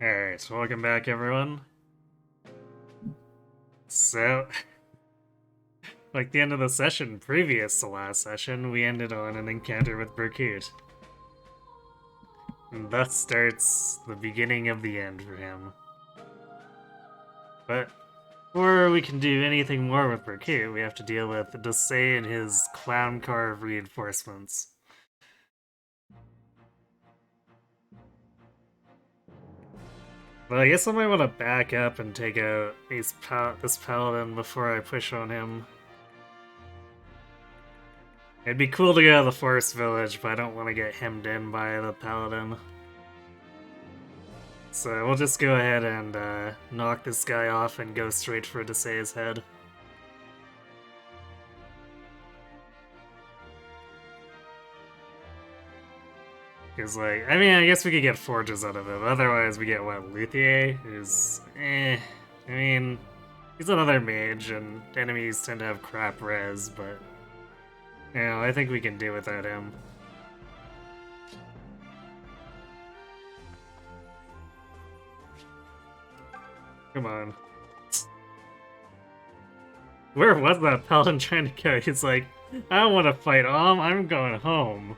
Alright, so welcome back everyone. So, like the end of the session previous to last session, we ended on an encounter with Berkut. And thus starts the beginning of the end for him. But before we can do anything more with Berkut, we have to deal with Desai and his clown car of reinforcements. Well, I guess I might want to back up and take out this paladin before I push on him. It'd be cool to go to the forest village, but I don't want to get hemmed in by the paladin. So we'll just go ahead and knock this guy off and go straight for Desai's head. Because, like, I mean, I guess we could get forges out of him. Otherwise, we get, what, Luthier? Who's, I mean, he's another mage, and enemies tend to have crap res, but, you know, I think we can do without him. Come on. Where was that paladin trying to go? He's like, I don't want to fight I'm going home.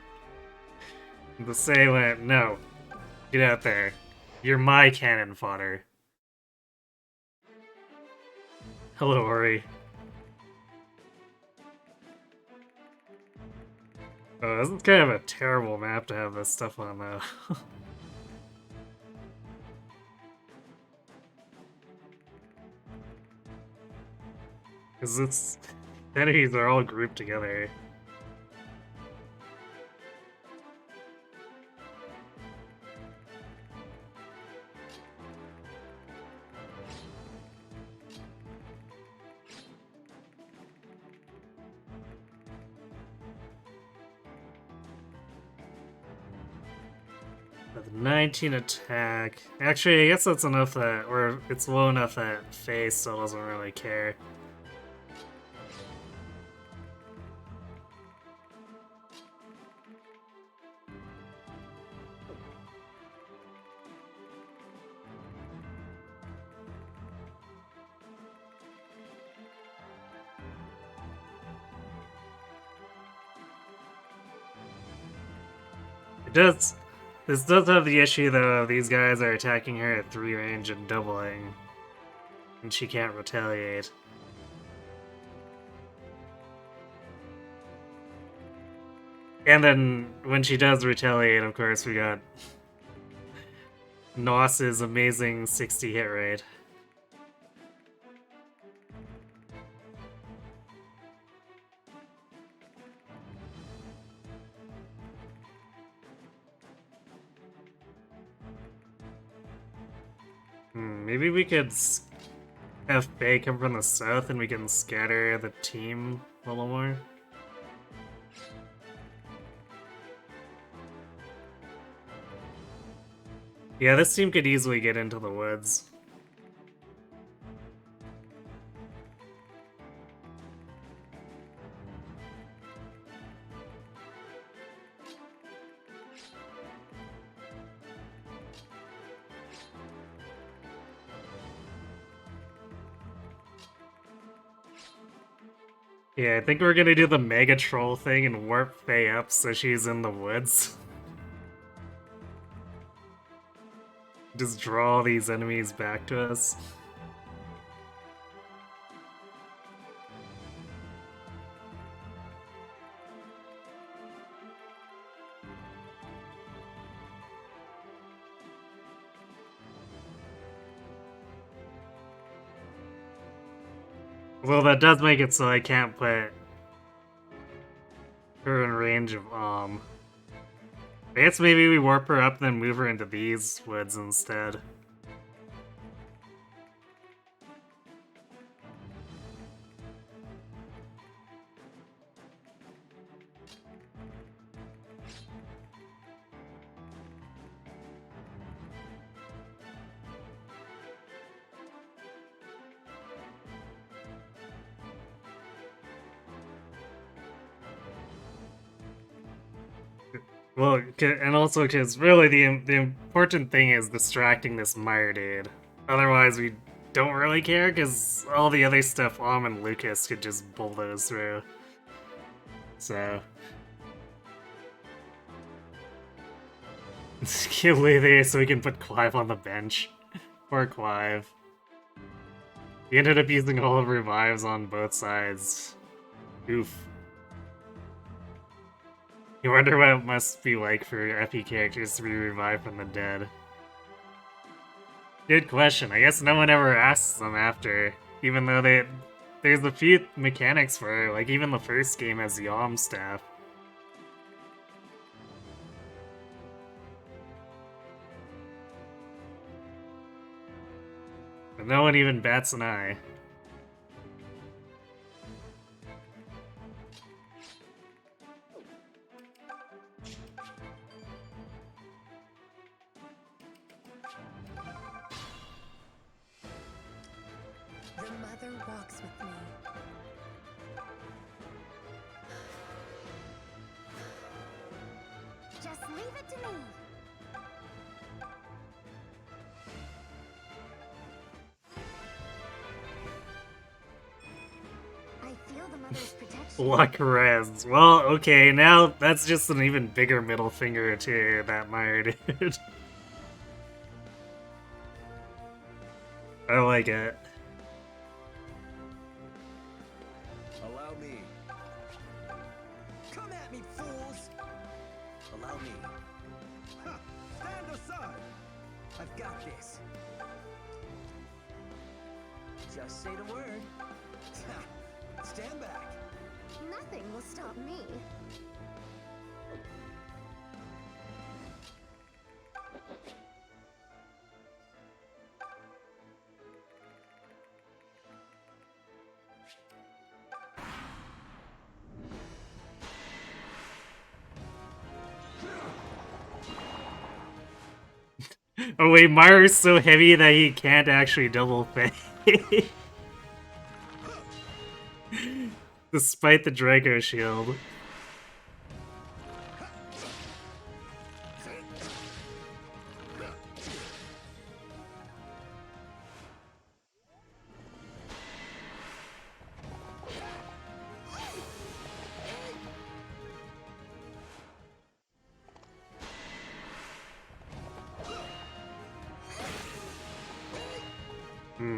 The Say went, no. Get out there. You're my cannon fodder. Hello, Ori. Oh, this is kind of a terrible map to have this stuff on, though. Because it's... enemies are all grouped together. With 19 attack. Actually, I guess that's enough that, or it's low enough that Faye still doesn't really care. It does. This does have the issue, though, these guys are attacking her at 3 range and doubling. And she can't retaliate. And then, when she does retaliate, of course, we got Nos's amazing 60 hit rate. Maybe we could have Faye come from the south and we can scatter the team a little more. Yeah, this team could easily get into the woods. Yeah, I think we're gonna do the Mega Troll thing and warp Faye up so she's in the woods. Just draw these enemies back to us. Well, that does make it so I can't put her in range of I guess maybe we warp her up, then move her into these woods instead. Well, and also because really the important thing is distracting this Meyer dude. Otherwise, we don't really care because all the other stuff and Lucas could just bulldoze through. So kill there so we can put Clive on the bench. Poor Clive. He ended up using all of revives on both sides. Oof. You wonder what it must be like for FP characters to be revived from the dead. Good question. I guess no one ever asks them after, even though there's a few mechanics for it, like even the first game has Yom staff. But no one even bats an eye. The mother walks with me. Just leave it to me. I feel the mother's protection. Luck res. Well, okay, now that's just an even bigger middle finger to that Meyer dude. I like it. Allow me. Come at me, fools! Allow me. Ha! Stand aside! I've got this. Just say the word. Ha! Stand back. Nothing will stop me. Oh wait, Meyer's so heavy that he can't actually double fake. Despite the Draco shield.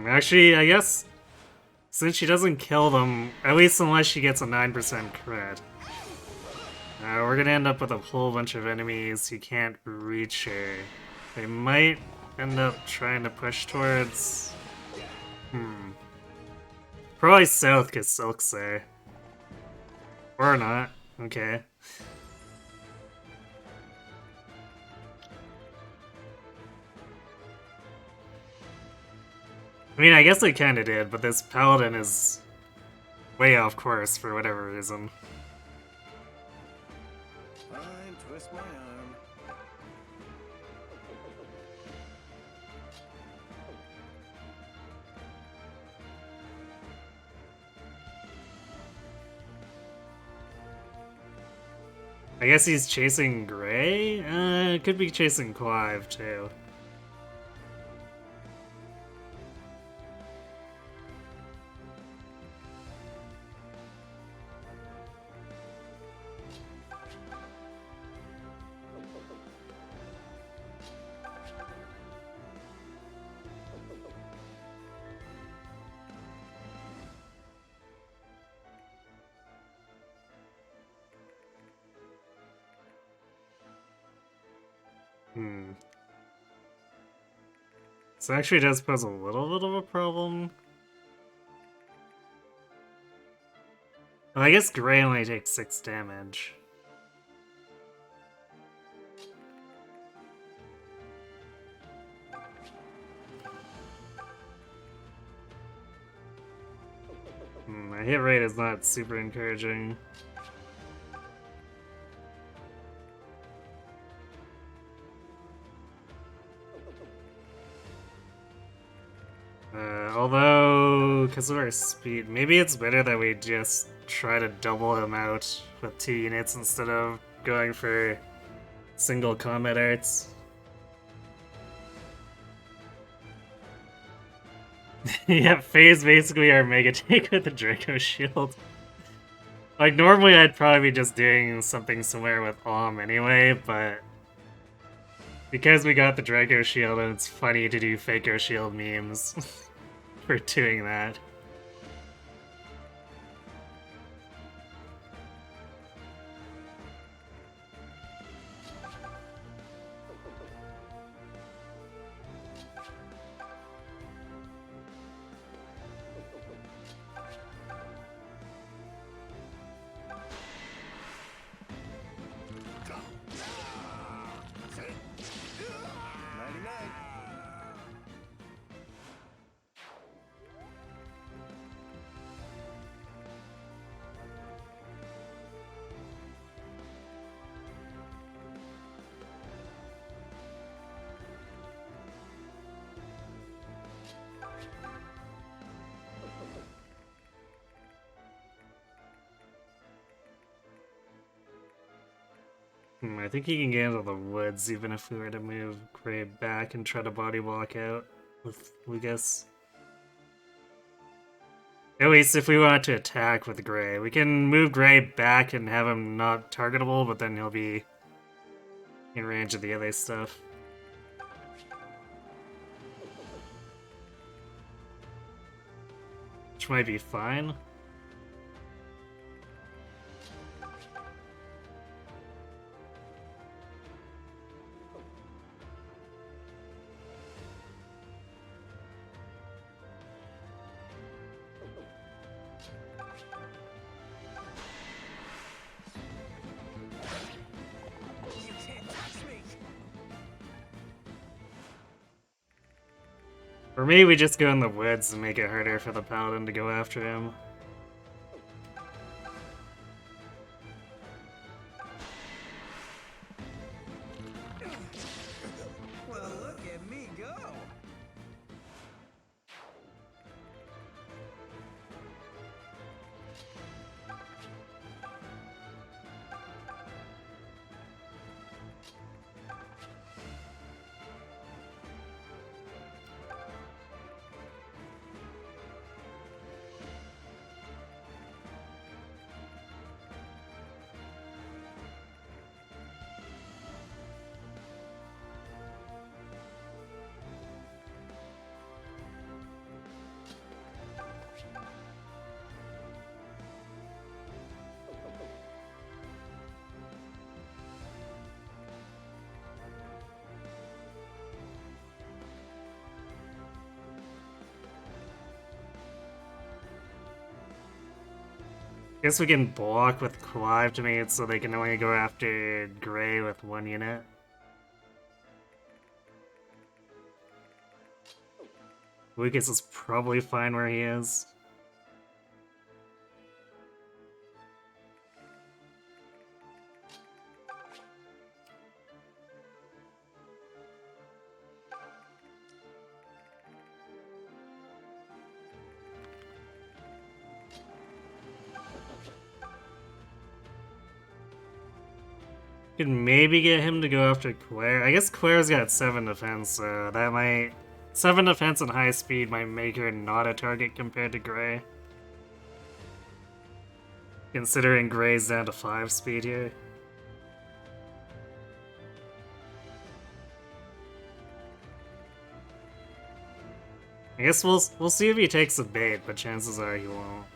Actually, I guess since she doesn't kill them, at least unless she gets a 9% crit, we're gonna end up with a whole bunch of enemies who can't reach her. They might end up trying to push towards... Probably south, because Silk's there. Or not. Okay. I mean, I guess they kinda did, but this paladin is way off course for whatever reason. Fine, twist my arm. I guess he's chasing Gray? Could be chasing Clive, too. This actually does pose a little bit of a problem. Well, I guess Gray only takes 6 damage. My hit rate is not super encouraging. Although, because of our speed, maybe it's better that we just try to double him out with 2 units instead of going for single combat arts. Yeah, phase basically our Mega Take with the Draco Shield. Like, normally I'd probably be just doing something similar with anyway, but because we got the Draco Shield and it's funny to do Faker Shield memes for doing that. I think he can get into the woods even if we were to move Gray back and try to body block out with Lucas. At least if we want to attack with Gray. We can move Gray back and have him not targetable, but then he'll be in range of the other stuff. Which might be fine. For me, we just go in the woods and make it harder for the paladin to go after him. Well, look at me go. Guess we can block with Clive to make it so they can only go after Gray with one unit. Lucas is probably fine where he is. Could maybe get him to go after Claire. I guess Claire's got 7 defense, so that might... 7 defense and high speed might make her not a target compared to Gray. Considering Gray's down to 5 speed here. I guess we'll see if he takes the bait, but chances are he won't.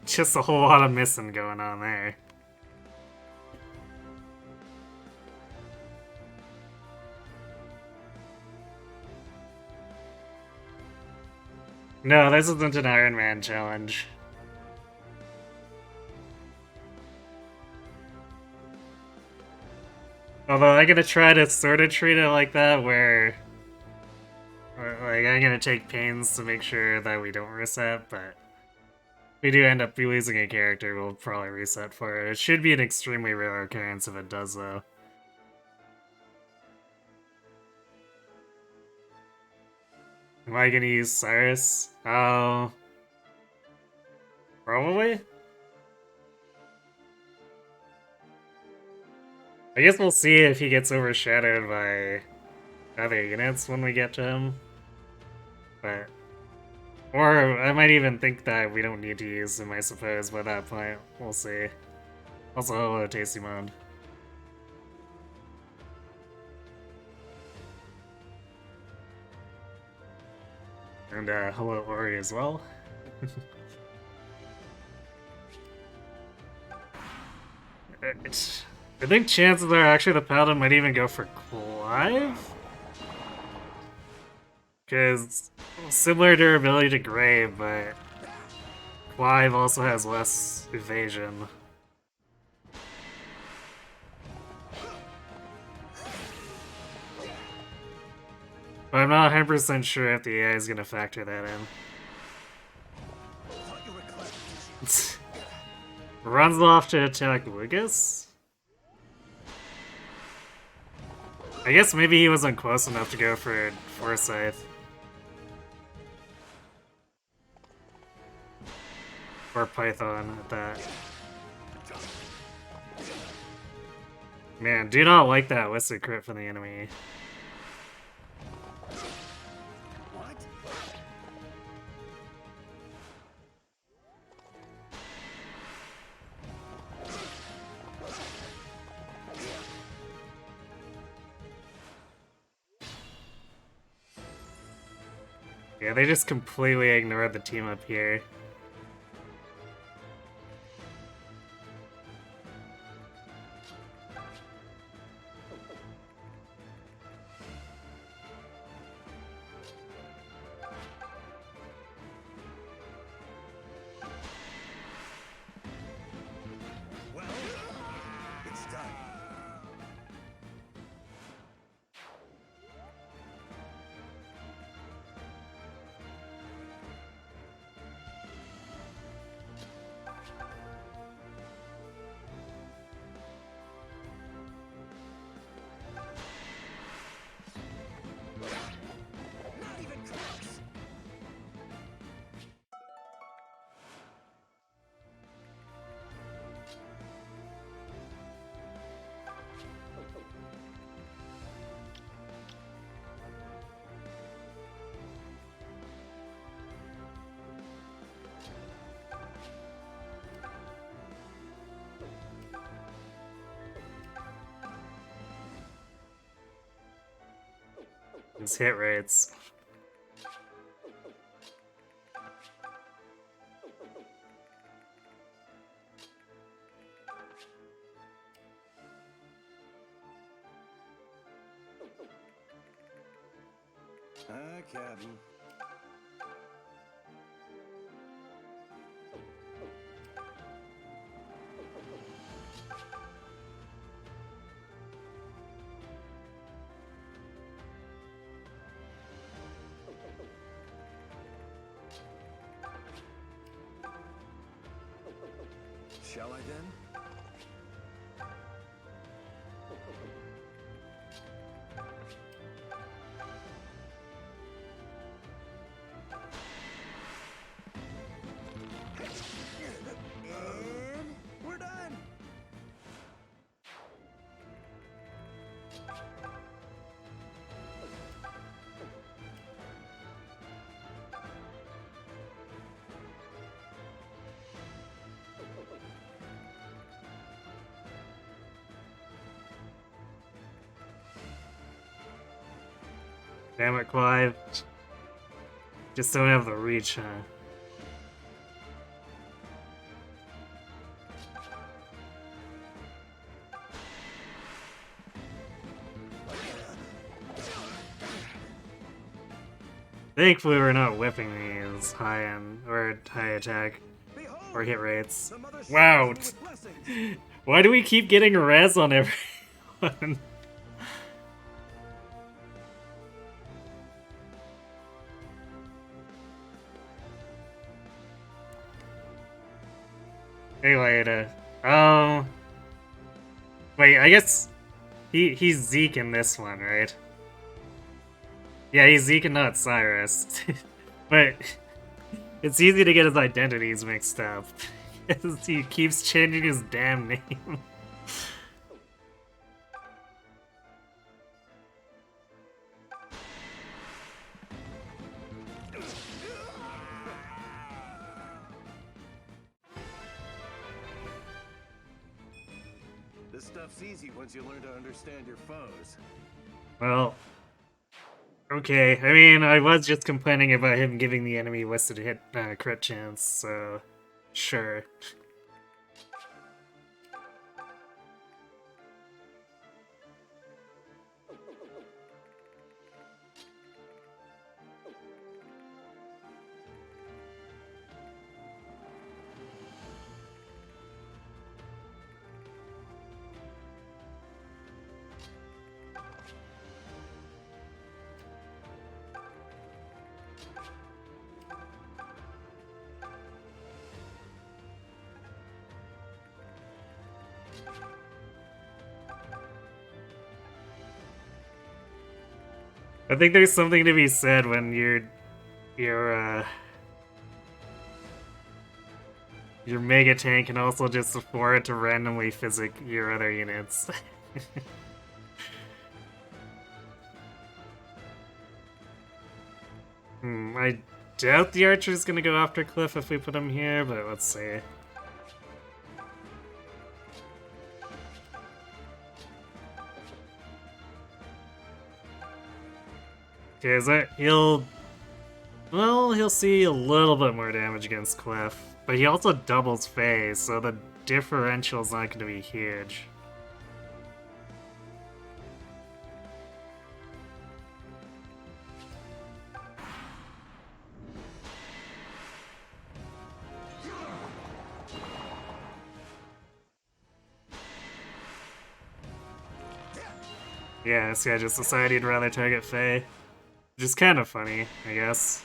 Just a whole lot of missing going on there. No, this isn't an Iron Man challenge. Although I'm gonna try to sort of treat it like that, where like I'm gonna take pains to make sure that we don't reset, but if we do end up losing a character, we'll probably reset for it. It should be an extremely rare occurrence if it does, though. Am I gonna use Cyrus? Oh, probably? I guess we'll see if he gets overshadowed by other units when we get to him. But... Or I might even think that we don't need to use him, I suppose, by that point. We'll see. Also, hello, Tasty Mod. And hello, Ori, as well. I think chances are actually the Paladin might even go for Clive? Because similar durability to Grey, but Clive also has less evasion. But I'm not 100% sure if the AI is going to factor that in. Runs off to attack Lucas? I guess maybe he wasn't close enough to go for Forsyth. Or Python at that. Man, do not like that Wisted crit from the enemy. Yeah, they just completely ignored the team up here. Well, it's done. Not even close. His hit rates. Captain. Shall I then? And we're done. Damn it, Clive. Just don't have the reach, huh? Thankfully, we're not whipping these high end or high attack or hit rates. Wow. Why do we keep getting res on everyone? Anyway, oh, wait, I guess he's Zeke in this one, right? Yeah, he's Zeke and not Cyrus. But it's easy to get his identities mixed up. Because he keeps changing his damn name. This stuff's easy once you learn to understand your foes. Well, okay. I mean, I was just complaining about him giving the enemy listed hit crit chance, so sure. I think there's something to be said when your mega tank can also just afford to randomly physic your other units. I doubt the archer's gonna go after Cliff if we put him here, but let's see. Okay, is that he'll see a little bit more damage against Cliff, but he also doubles phase, so the differential's not gonna be huge. Yeah, this guy just decided he'd rather target Faye. Which is kind of funny, I guess.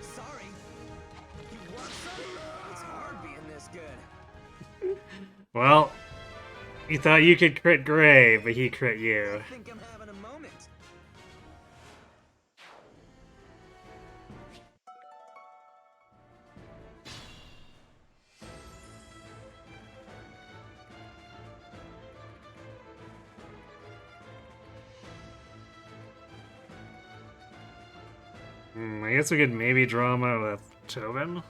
Sorry. You want some? It's hard being this good. Well, you thought you could crit Gray, but he crit you. I think I'm having a moment. I guess we could maybe draw him out with Tobin.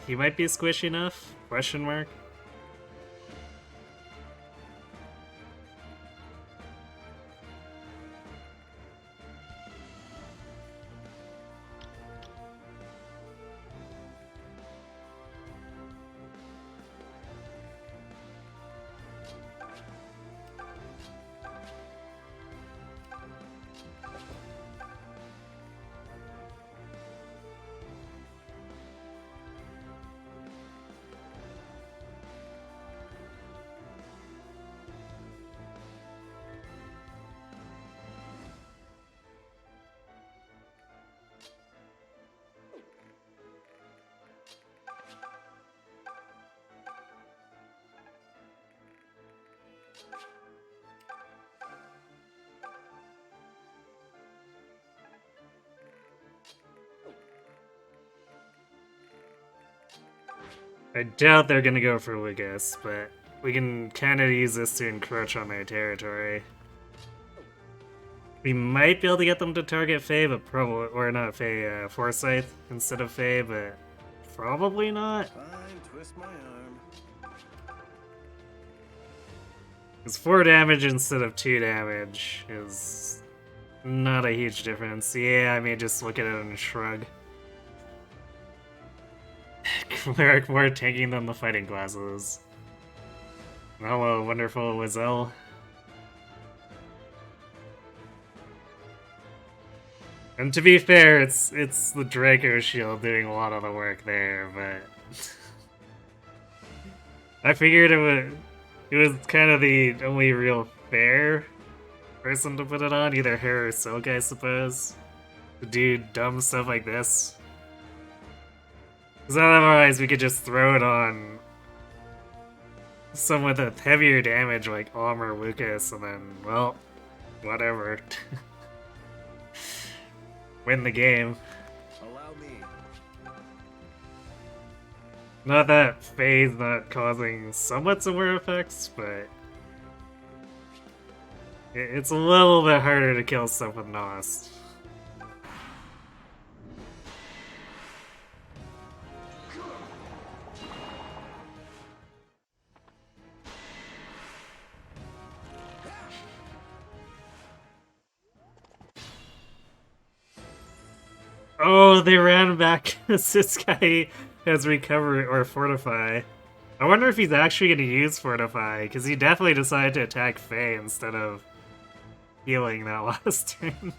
He might be squishy enough? Question mark? I doubt they're gonna go for Lucas, but we can kind of use this to encroach on their territory. We might be able to get them to target Faye, but probably, or not Faye, Forsyth instead of Faye, but probably not. Fine, twist my arm. Because 4 damage instead of 2 damage is not a huge difference. Yeah, I may just look at it and shrug. Cleric more tanking than the fighting classes. Hello, wonderful Wazelle. And to be fair, it's the Draco shield doing a lot of the work there, but I figured it was kind of the only real fair person to put it on, either her or Celica, I suppose, to do dumb stuff like this. Because otherwise, we could just throw it on someone with heavier damage like Alm or Lucas, and then, well, whatever. Win the game. Allow me. Not that Faye's not causing somewhat similar effects, but it's a little bit harder to kill stuff with Nos. Oh, they ran back as this guy has recovered or fortify. I wonder if he's actually going to use fortify, because he definitely decided to attack Faye instead of healing that last turn.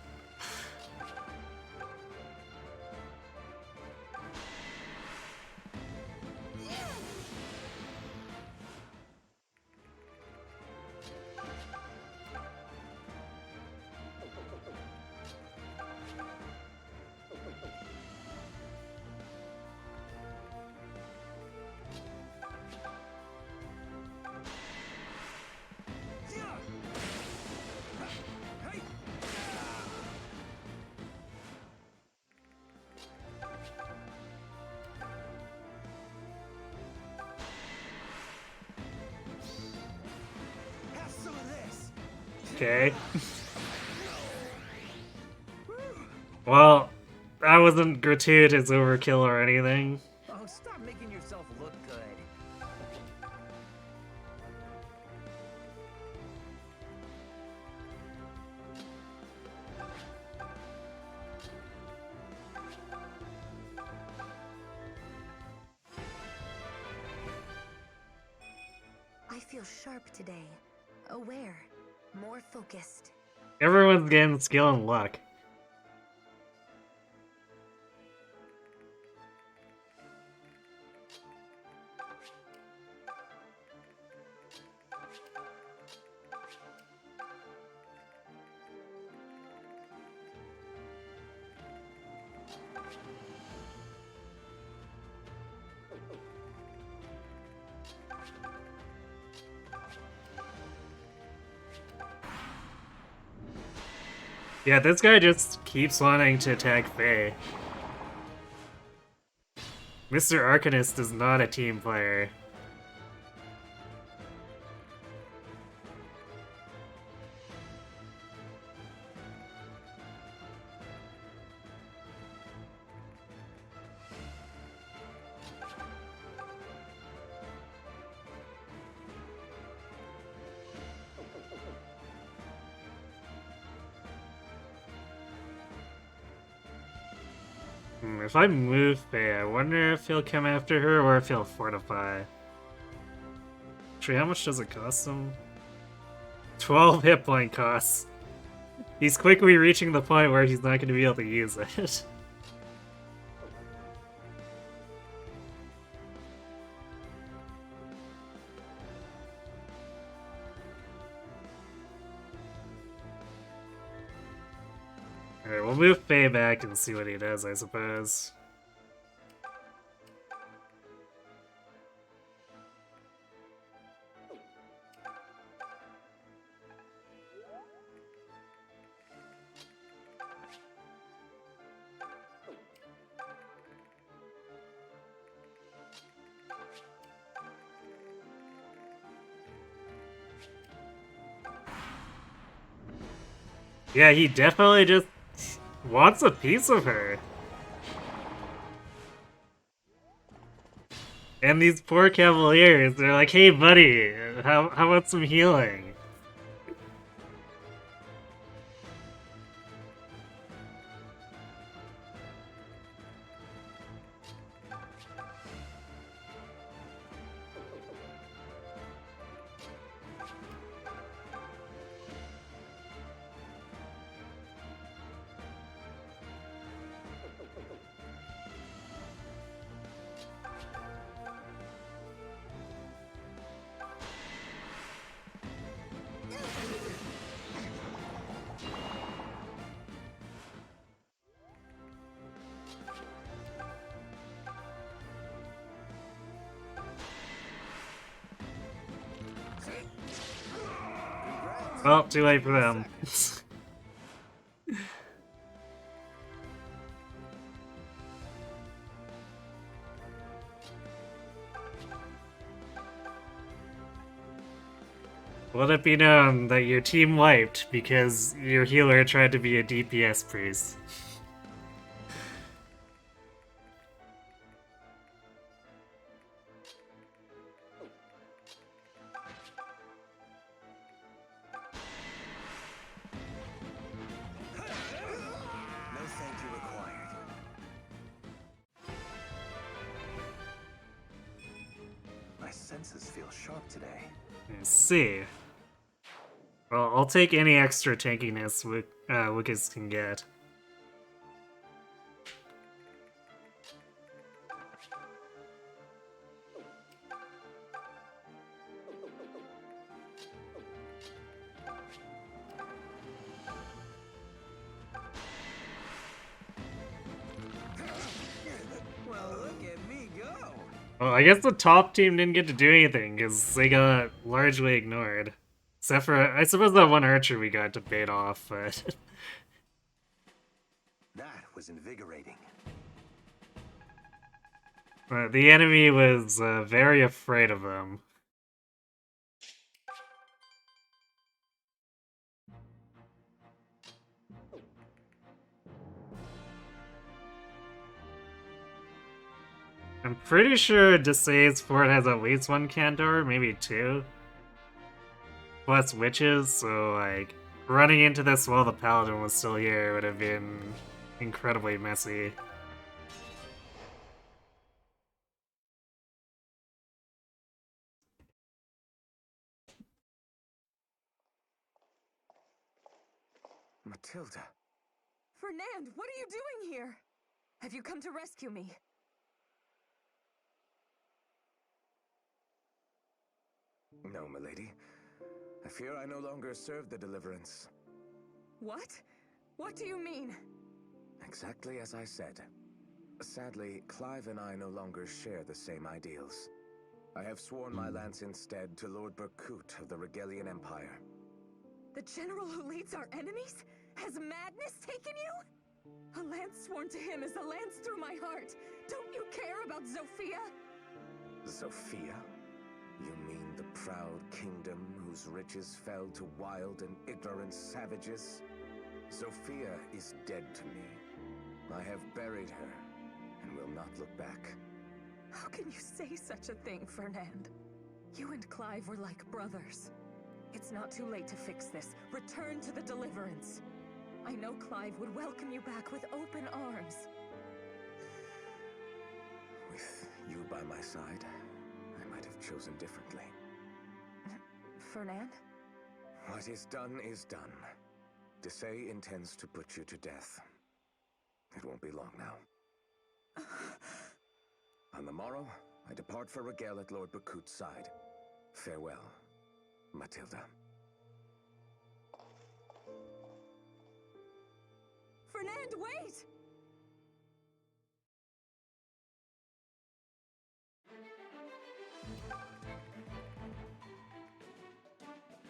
Have some of this. Okay. Well, that wasn't gratuitous overkill or anything. Oh, stop making yourself look good. I feel sharp today. Aware. More focused. Everyone's getting skill and luck. Yeah, this guy just keeps wanting to attack Faye. Mr. Arcanist is not a team player. If I move Faye, I wonder if he'll come after her or if he'll fortify. Actually, how much does it cost him? 12 hit point costs. He's quickly reaching the point where he's not going to be able to use it. Alright, we'll move Faye back and see what he does, I suppose. Yeah, he definitely just wants a piece of her. And these poor Cavaliers, they're like, hey buddy, how about some healing? Well, too late for them. Let it be known that your team wiped because your healer tried to be a DPS priest. No thank you required. My senses feel sharp today. Let's see. Well, I'll take any extra tankiness Wickes can get. Well, look at me go. Well, I guess the top team didn't get to do anything because they got largely ignored. Except for, I suppose, that one archer we got to bait off, but... That was invigorating. The enemy was very afraid of them. I'm pretty sure Desai's fort has at least one Cantor, maybe two. Plus witches, so like, running into this while the paladin was still here would have been incredibly messy. Matilda. Fernand, what are you doing here? Have you come to rescue me? No, milady. I fear I no longer serve the Deliverance. What? What do you mean? Exactly as I said. Sadly, Clive and I no longer share the same ideals. I have sworn my lance instead to Lord Berkut of the Regalian Empire. The general who leads our enemies? Has madness taken you? A lance sworn to him is a lance through my heart. Don't you care about Zofia? Zofia? You mean the proud kingdom whose riches fell to wild and ignorant savages? Zofia is dead to me. I have buried her, and will not look back. How can you say such a thing, Fernand? You and Clive were like brothers. It's not too late to fix this. Return to the Deliverance. I know Clive would welcome you back with open arms. With you by my side, I might have chosen differently. Fernand? What is done is done. Desai intends to put you to death. It won't be long now. On the morrow, I depart for Regale at Lord Berkut's side. Farewell, Matilda. Fernand, wait!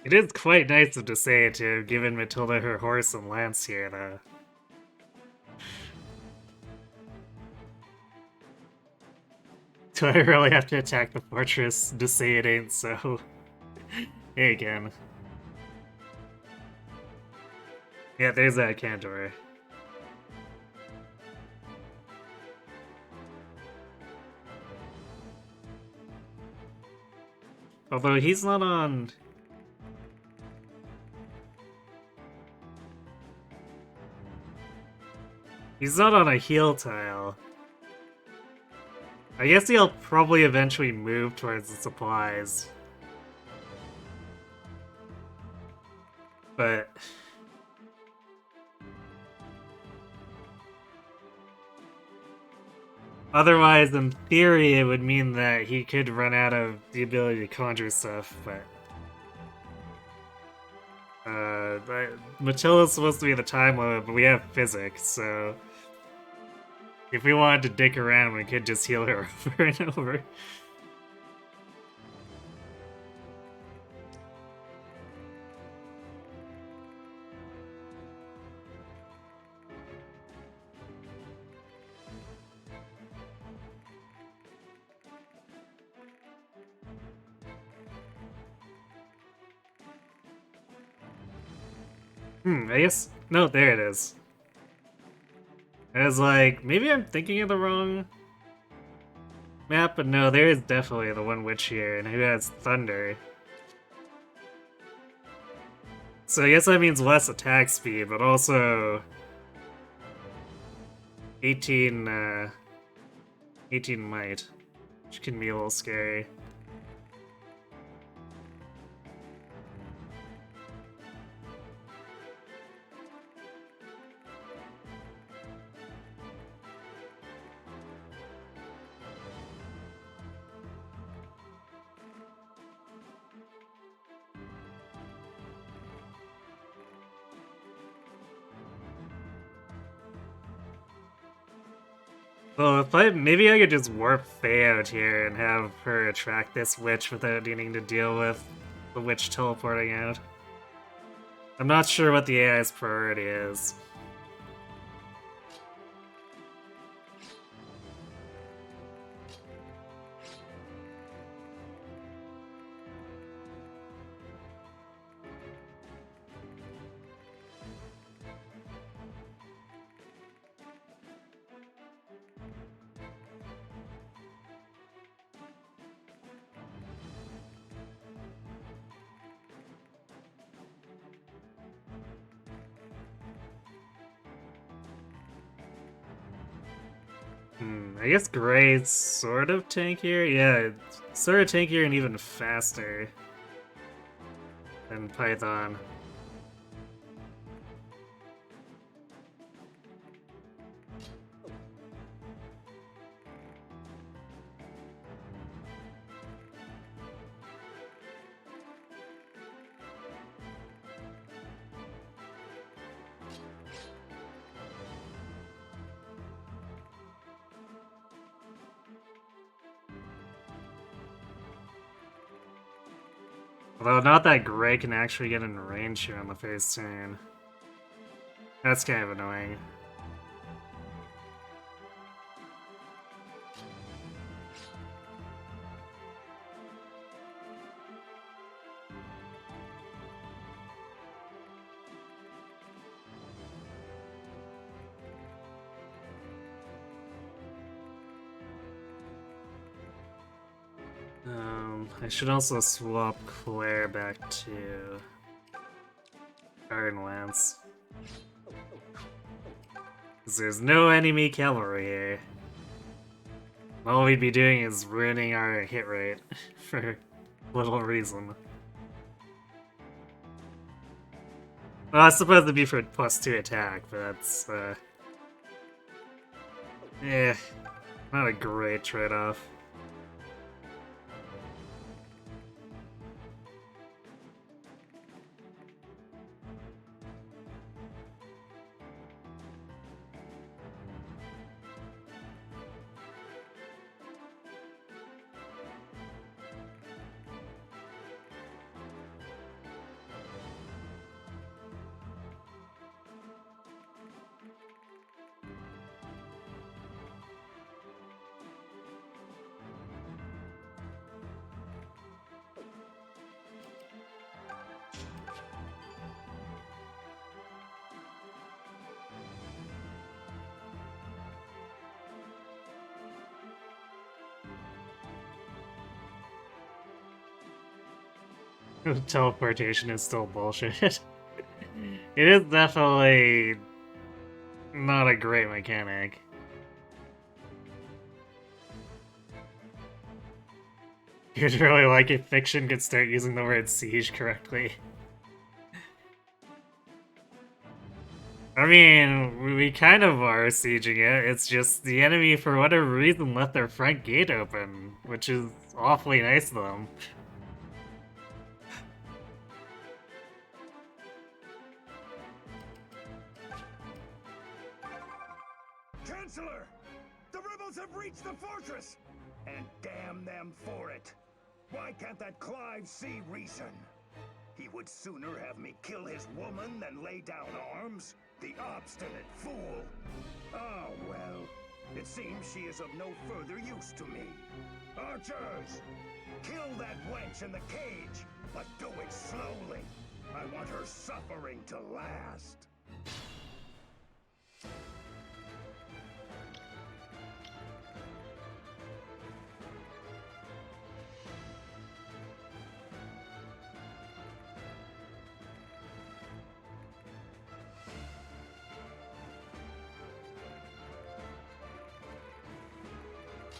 It is quite nice of Desai to have given Matilda her horse and lance here, though. Do I really have to attack the fortress? Desai it ain't so. Hey again. Yeah, there's that Cantor. Although he's not on... He's not on a heal tile. I guess he'll probably eventually move towards the supplies. But... Otherwise, in theory, it would mean that he could run out of the ability to conjure stuff, but... Matilda's supposed to be the time limit, but we have physics, so... If we wanted to dick around, we could just heal her over and over. I guess... No, there it is. I was like, maybe I'm thinking of the wrong map, but no, there is definitely the one witch here, and who has thunder. So I guess that means less attack speed, but also 18 might, which can be a little scary. Well, if maybe I could just warp Faye out here and have her attract this witch without needing to deal with the witch teleporting out. I'm not sure what the AI's priority is. I guess Gray's sort of tankier? Yeah, sort of tankier and even faster than Python. Although not that Gray can actually get in range here on the first turn. That's kind of annoying. I should also swap Claire back to Iron Lance. Because there's no enemy cavalry here. All we'd be doing is ruining our hit rate for little reason. Well, it's supposed to be for +2 attack, but that's, not a great trade-off. Teleportation is still bullshit. It is definitely not a great mechanic. You'd really like if fiction could start using the word siege correctly. I mean, we kind of are sieging it, it's just the enemy for whatever reason left their front gate open, which is awfully nice of them. Chancellor! The rebels have reached the fortress! And damn them for it! Why can't that Clive see reason? He would sooner have me kill his woman than lay down arms? The obstinate fool! Oh, well. It seems she is of no further use to me. Archers! Kill that wench in the cage, but do it slowly. I want her suffering to last.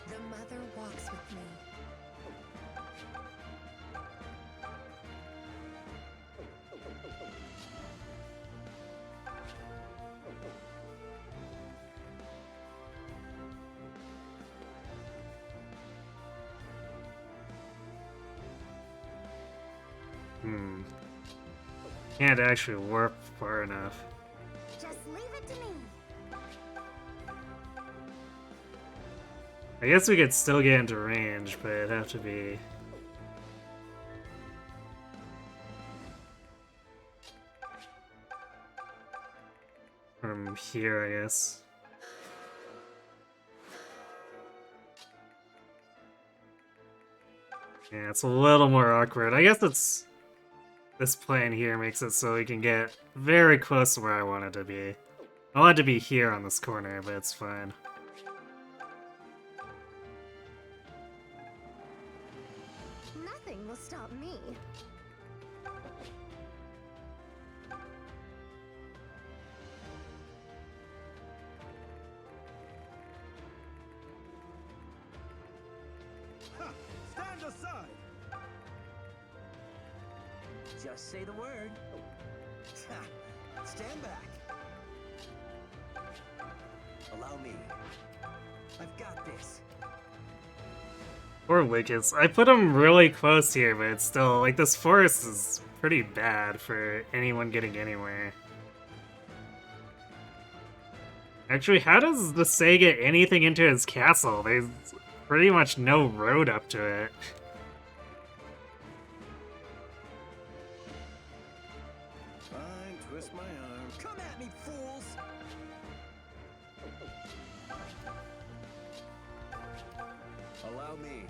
The mother walks with me. Can't actually warp far enough. Just leave it to me. I guess we could still get into range, but it'd have to be... from here, I guess. Yeah, it's a little more awkward. I guess it's... this plane here makes it so we can get very close to where I want it to be. I want it to be here on this corner, but it's fine. Nothing will stop me. Stand aside! Just say the word. Stand back. Allow me. I've got this. Poor Lucas. I put him really close here, but it's still, like, this forest is pretty bad for anyone getting anywhere. Actually, how does the Say get anything into his castle? There's pretty much no road up to it. Fine, twist my arm. Come at me, fools! Allow me.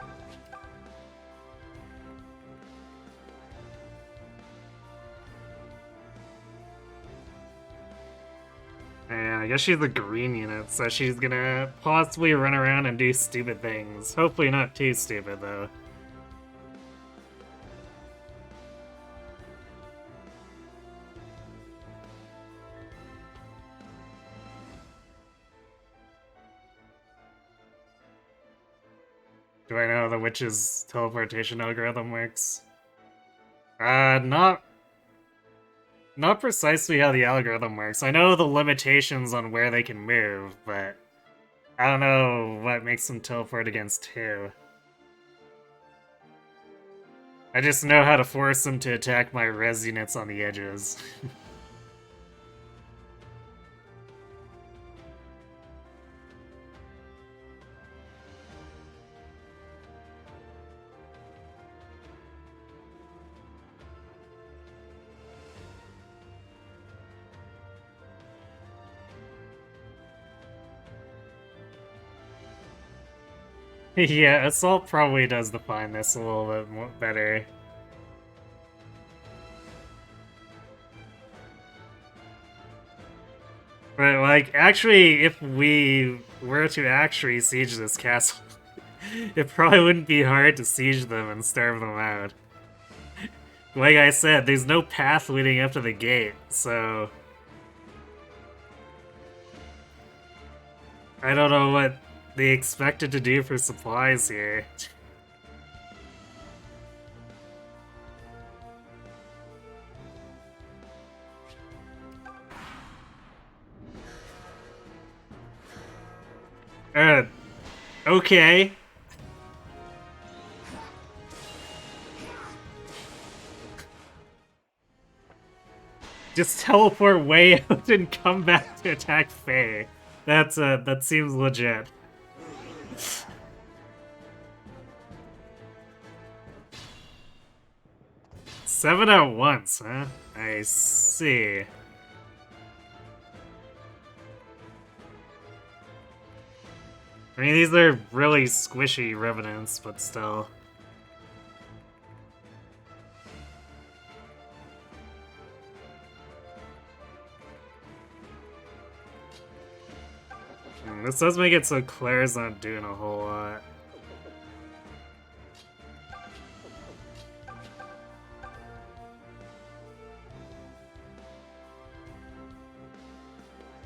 Yeah, I guess she's the green unit, so she's gonna possibly run around and do stupid things. Hopefully not too stupid, though. Do I know how the witch's teleportation algorithm works? Not precisely how the algorithm works. I know the limitations on where they can move, but I don't know what makes them teleport against who. I just know how to force them to attack my res units on the edges. Yeah, Assault probably does define this a little bit more better. But, like, actually, if we were to actually siege this castle, it probably wouldn't be hard to siege them and starve them out. Like I said, there's no path leading up to the gate, so... I don't know what they expected to do for supplies here. Okay. Just teleport way out and come back to attack Faye. That seems legit. Seven at once, huh? I see. I mean, these are really squishy revenants, but still. This does make it so Claire's not doing a whole lot.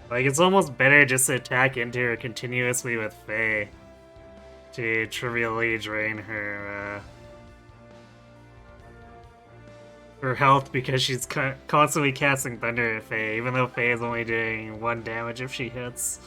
Like, it's almost better just to attack into her continuously with Faye to trivially drain her, her health because she's constantly casting Thunder at Faye, even though Faye is only doing 1 damage if she hits.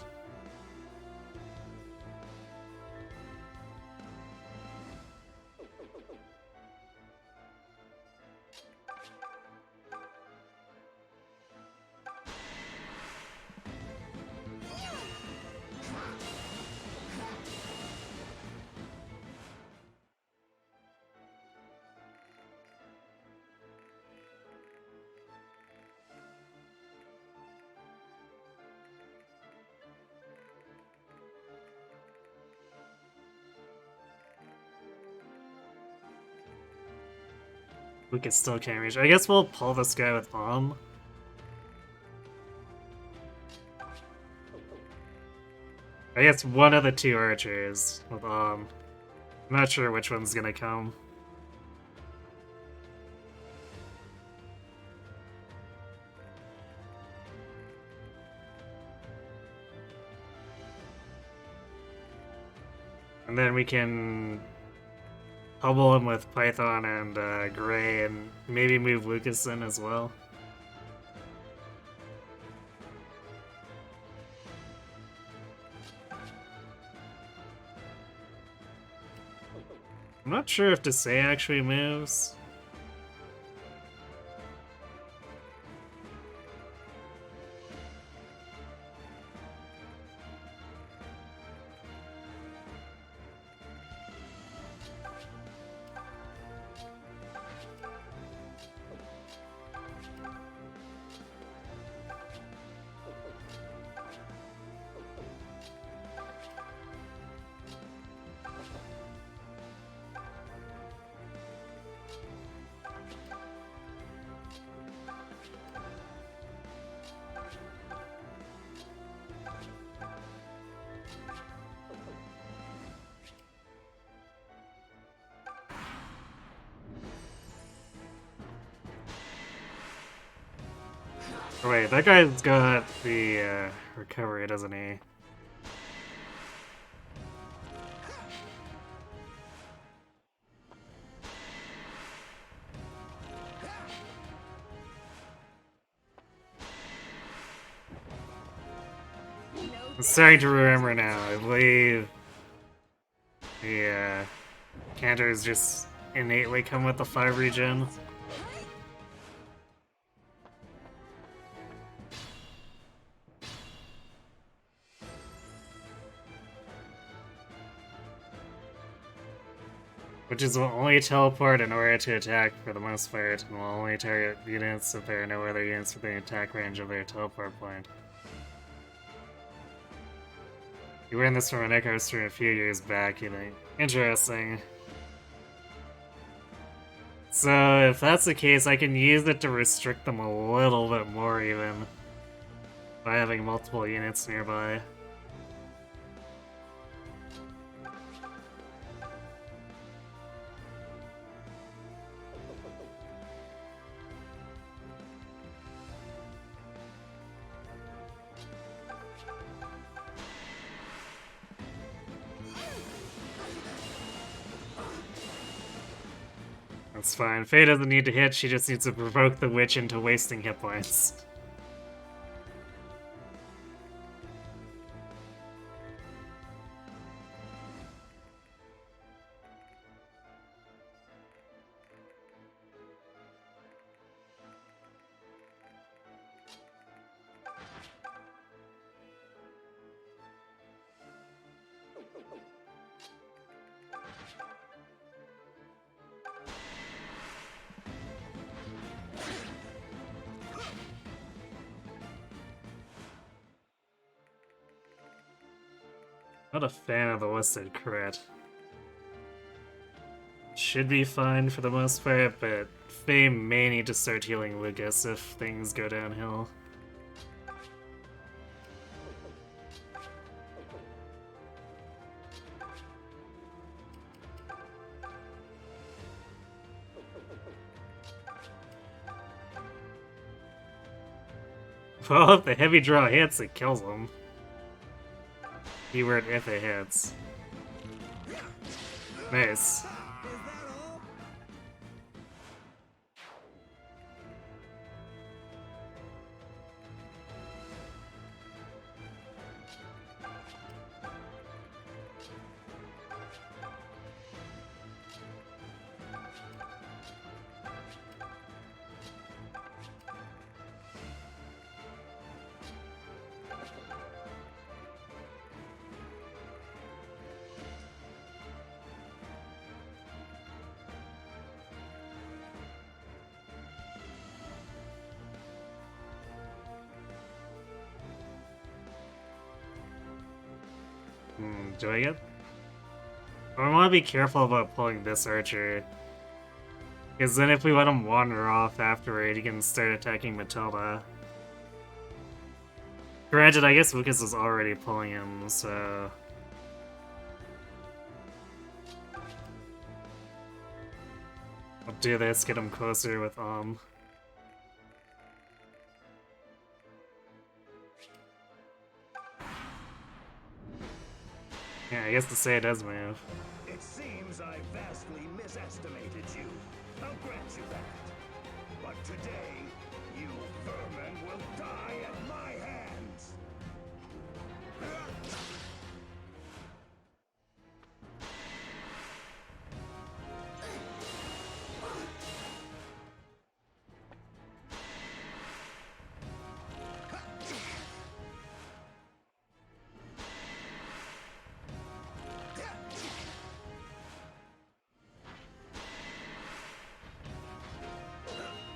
Lucas still can't reach. I guess we'll pull this guy with Bomb. I guess one of the 2 archers with Bomb. I'm not sure which one's gonna come. And then we can hubble him with Python and Gray and maybe move Lucas in as well. I'm not sure if Desai actually moves. Oh, wait, that guy's got the recovery, doesn't he? I'm starting to remember now. I believe the canters just innately come with the 5 regen. Which is will only teleport in order to attack for the most part, and will only target units if there are no other units within attack range of their teleport point. You learned this from an Echo stream a few years back, you think. Interesting. So, if that's the case, I can use it to restrict them a little bit more, even. By having multiple units nearby. That's fine. Faye doesn't need to hit, she just needs to provoke the witch into wasting hit points. Not a fan of the listed crit. Should be fine for the most part, but Faye may need to start healing Lucas if things go downhill. Well, if the heavy draw hits, it kills him. Keyword if it hits. Nice. Do I get? I want to be careful about pulling this archer. Because then if we let him wander off afterward, he can start attacking Matilda. Granted, I guess Lucas is already pulling him, so... I'll do this, get him closer with Yeah, I guess to say it does move. It seems I vastly misestimated you. I'll grant you that. But today, you vermin will die at my hands.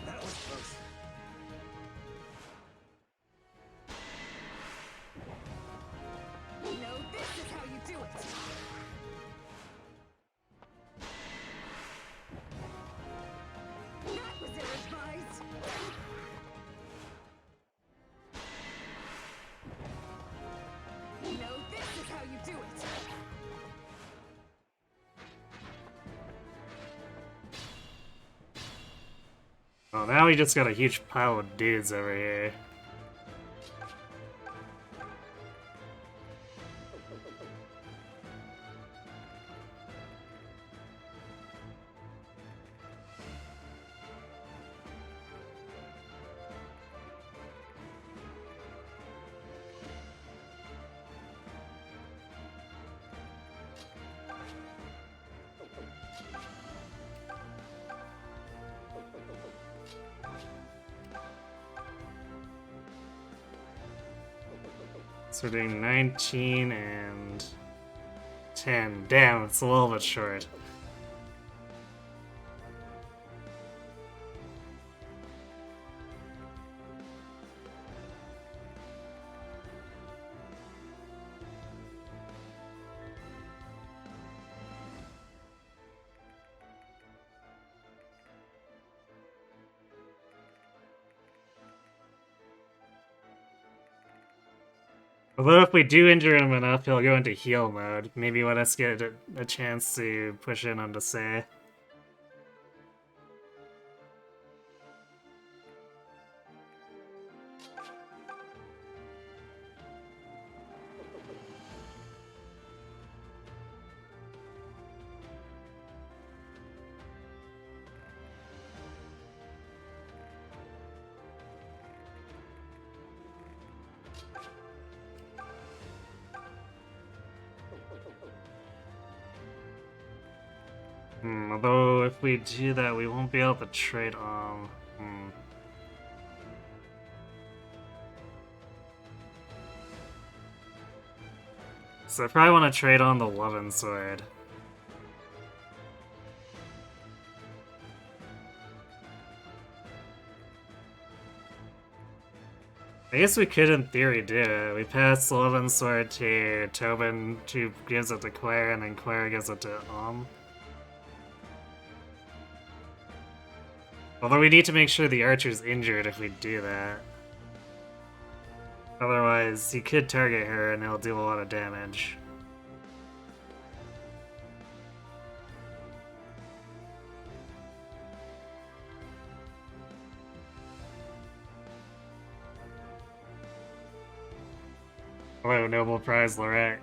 That was close. No, this is how you do it! That was ill-advised! No, this is how you do it! Well, now we just got a huge pile of dudes over here. So we're doing 19 and 10. Damn, it's a little bit short. Although if we do injure him enough, he'll go into heal mode. Maybe let us get a chance to push in on Say. Although if we do that, we won't be able to trade So I probably want to trade on the Lovin' Sword. I guess we could, in theory, do it. We pass the Lovin' Sword to Tobin, who gives it to Claire, and then Claire gives it to Although we need to make sure the archer's injured if we do that. Otherwise, he could target her and it'll do a lot of damage. Hello, Nobel Prize laureate.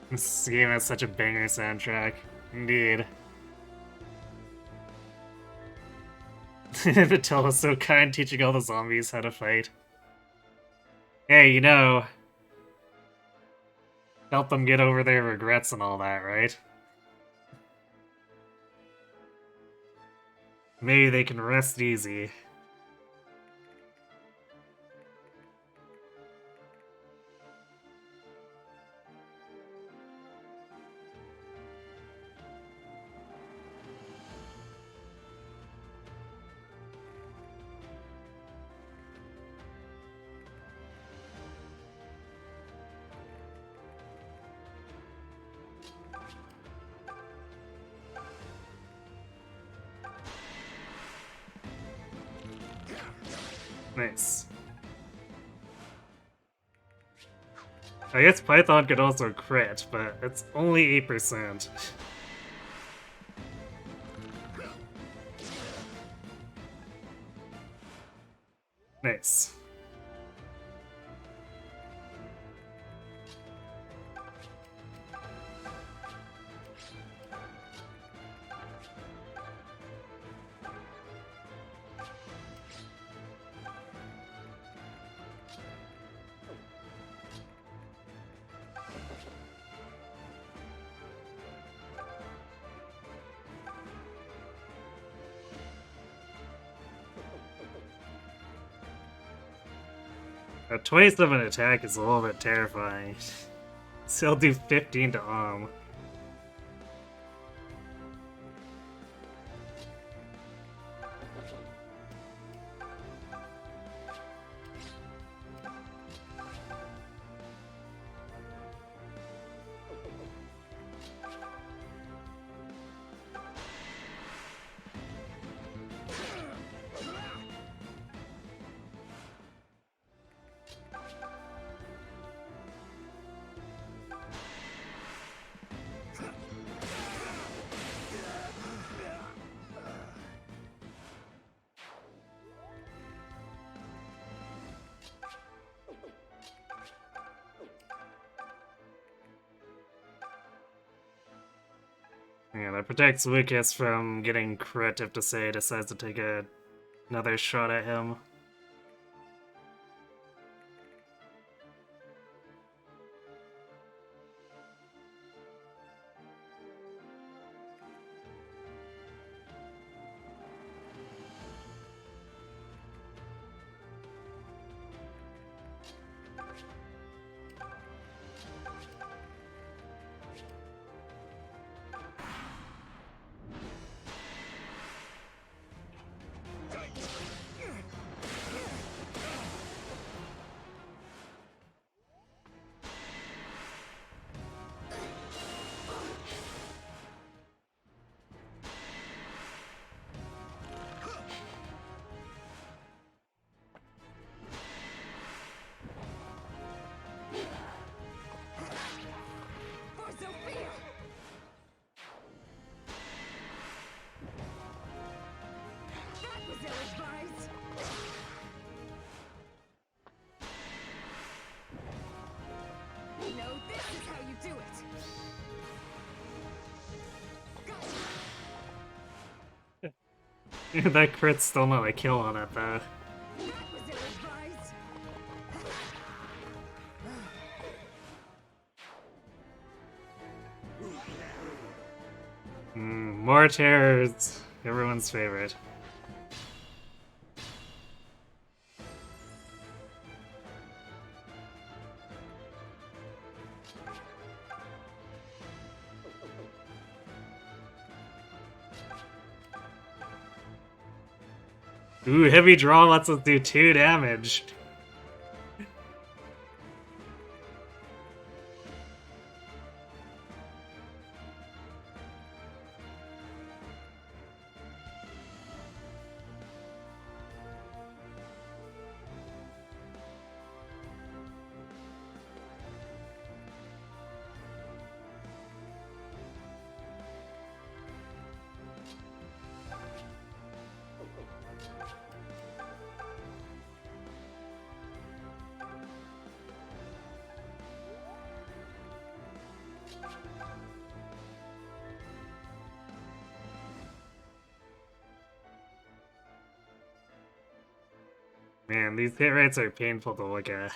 This game has such a banger soundtrack. Indeed. Vitello's so kind, teaching all the zombies how to fight. Hey, you know, help them get over their regrets and all that, right? Maybe they can rest easy. Nice. I guess Python could also crit, but it's only 8%. Nice. A 27 attack is a little bit terrifying. Still do 15 to Yeah, that protects Lucas from getting crit if Desai decides to take another shot at him. That crit's still not a kill on it, though. More terrors. Everyone's favorite. Ooh, heavy draw lets us do 2 damage. Man, these hit rates are painful to look at.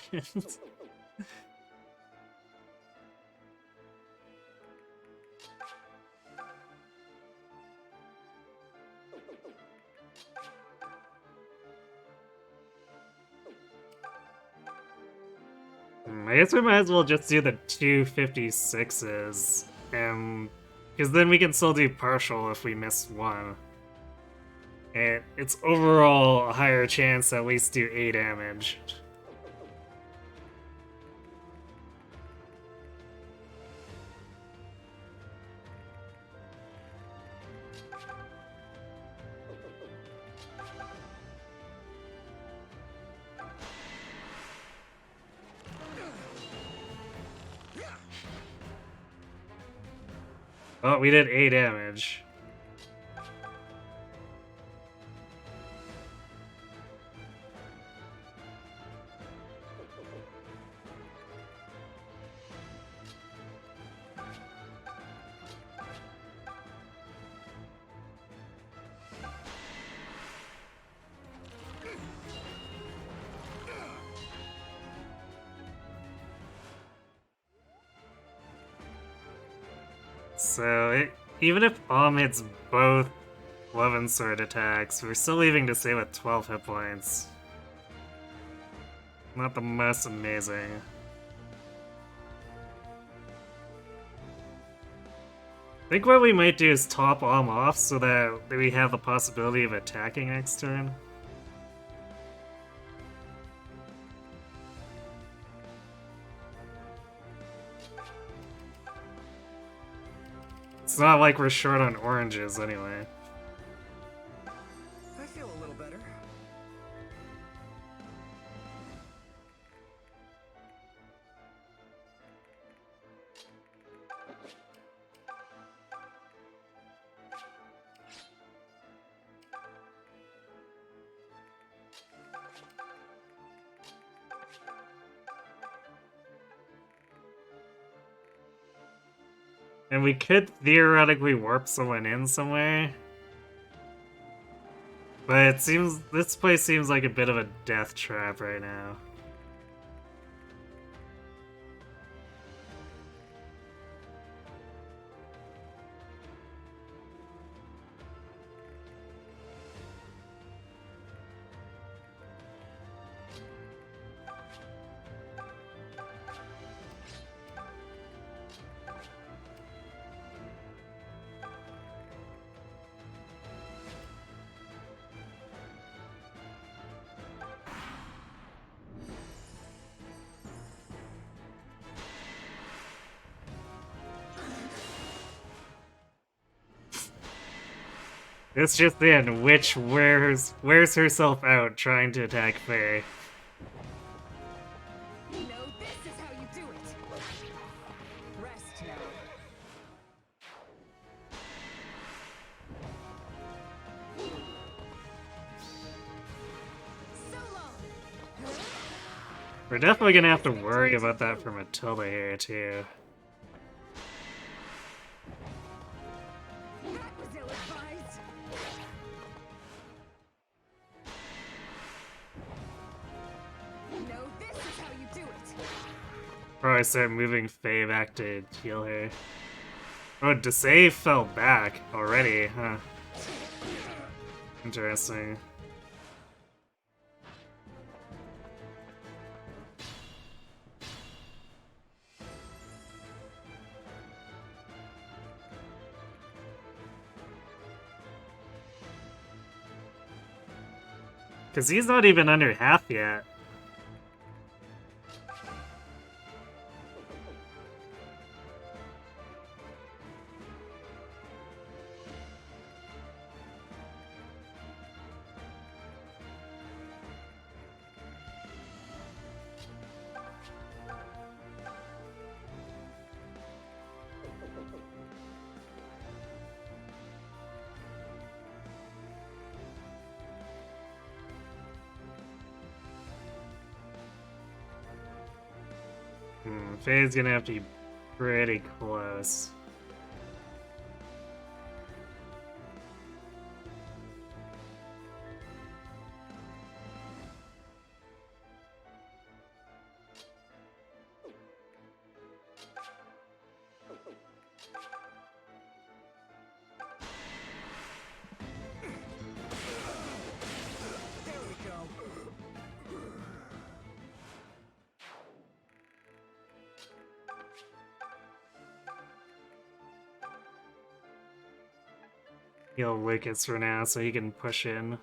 I guess we might as well just do the 256s, because then we can still do partial if we miss one. And it's overall a higher chance to at least do 8 damage. Oh, we did 8 damage. So, even if Om hits both Love and Sword attacks, we're still leaving to stay with 12 hit points. Not the most amazing. I think what we might do is top Om off so that we have the possibility of attacking next turn. It's not like we're short on oranges anyway. I feel a little better. And we could theoretically warp someone in somewhere. But it seems this place seems like a bit of a death trap right now. It's just in Witch wears herself out trying to attack Faye. No, this is how you do it. Rest now. So long. We're definitely gonna have to worry about that for Matilda here too. That was ill-advised. No, this is how you do it. Probably start moving Faye back to heal her. Oh, Desai fell back already, huh? Interesting. Because he's not even under half yet. Faye's gonna have to be pretty close. heal Lucas for now so he can push in.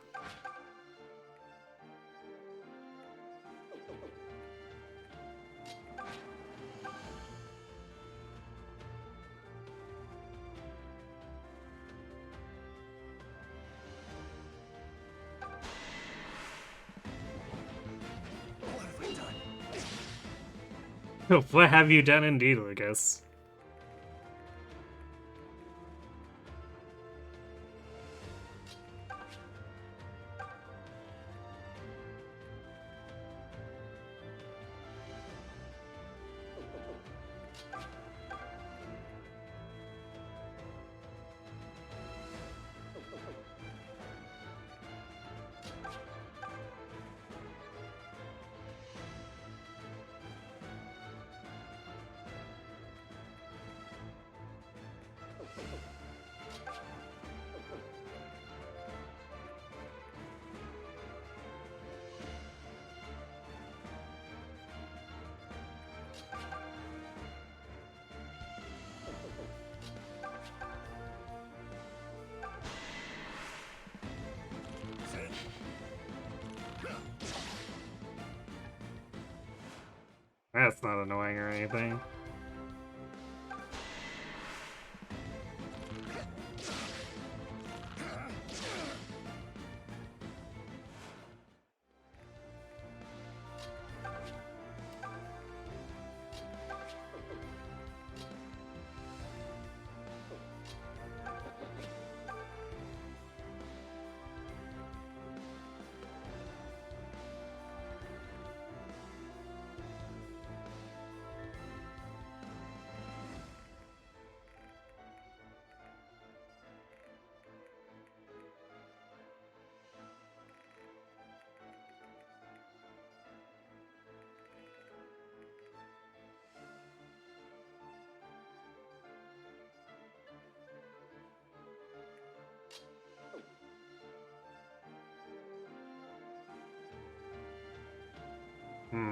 What have you done indeed, Lucas? That's not annoying or anything.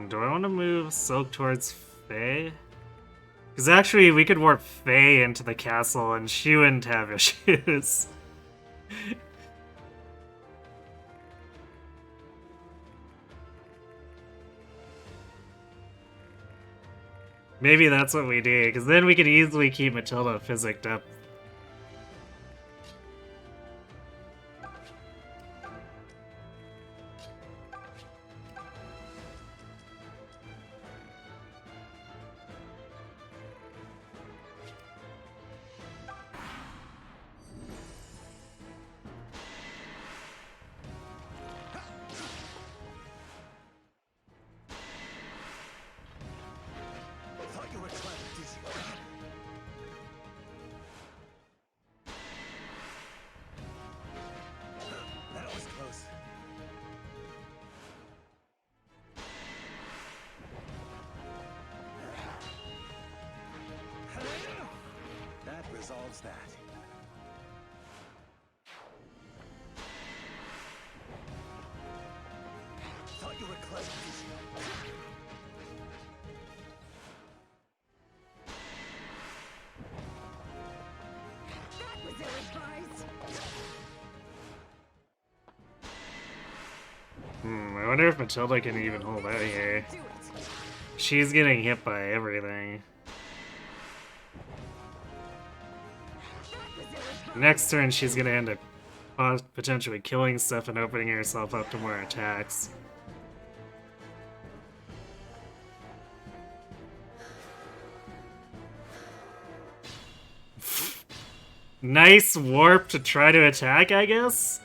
Do I want to move Silk towards Faye? Because actually, we could warp Faye into the castle and she wouldn't have issues. Maybe that's what we do, because then we could easily keep Matilda physicked up. Resolves that. Thought you were clever, That was ill-advised. I wonder if Matilda can even hold out here. She's getting hit by everything. Next turn, she's gonna end up potentially killing stuff and opening herself up to more attacks. Nice warp to try to attack, I guess?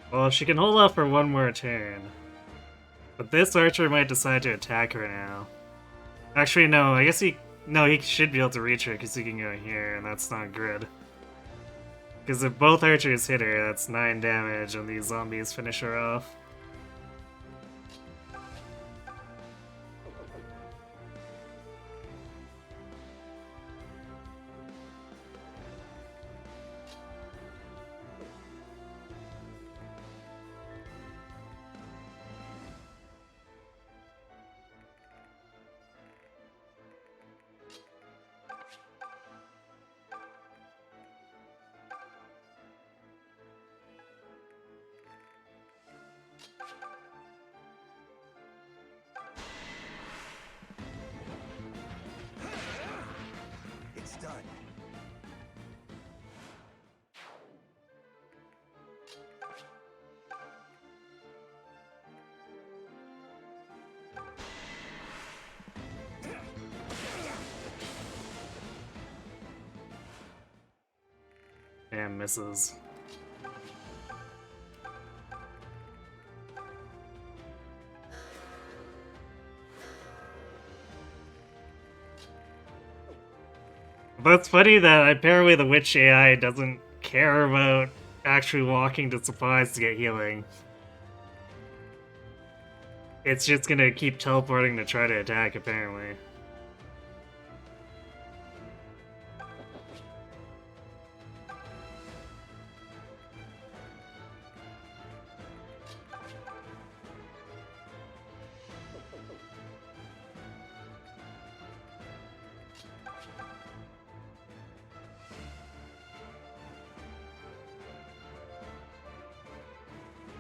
Well, she can hold off for one more turn. But this archer might decide to attack her now. Actually, no, I guess he should be able to reach her because he can go here, and that's not good. Because if both archers hit her, that's 9 damage, and these zombies finish her off. And misses. But it's funny that apparently the witch AI doesn't care about actually walking to supplies to get healing. It's just gonna keep teleporting to try to attack, apparently.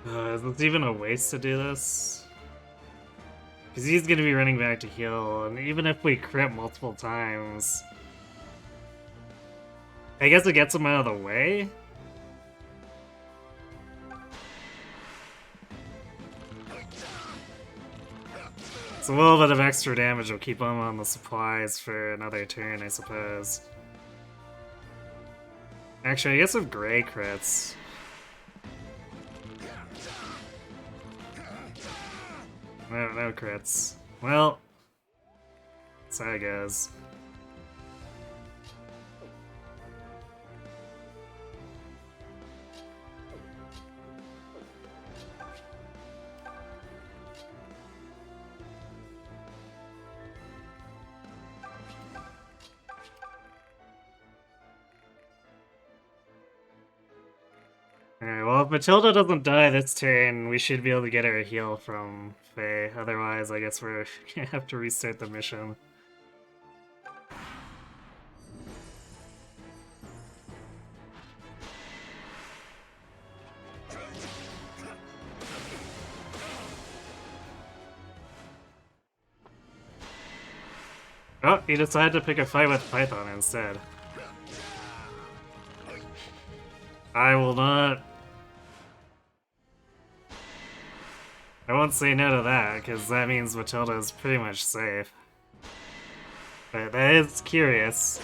Is this even a waste to do this? Because he's gonna be running back to heal, and even if we crit multiple times... I guess it gets him out of the way? So a little bit of extra damage will keep him on the supplies for another turn, I suppose. Actually, I guess with Gray crits... No crits. Well, that's how it goes. Alright, well, if Matilda doesn't die this turn, we should be able to get her a heal from Faye. Otherwise, I guess we're gonna have to restart the mission. Oh, he decided to pick a fight with Python instead. I will not... I won't say no to that, because that means Matilda is pretty much safe. But that is curious.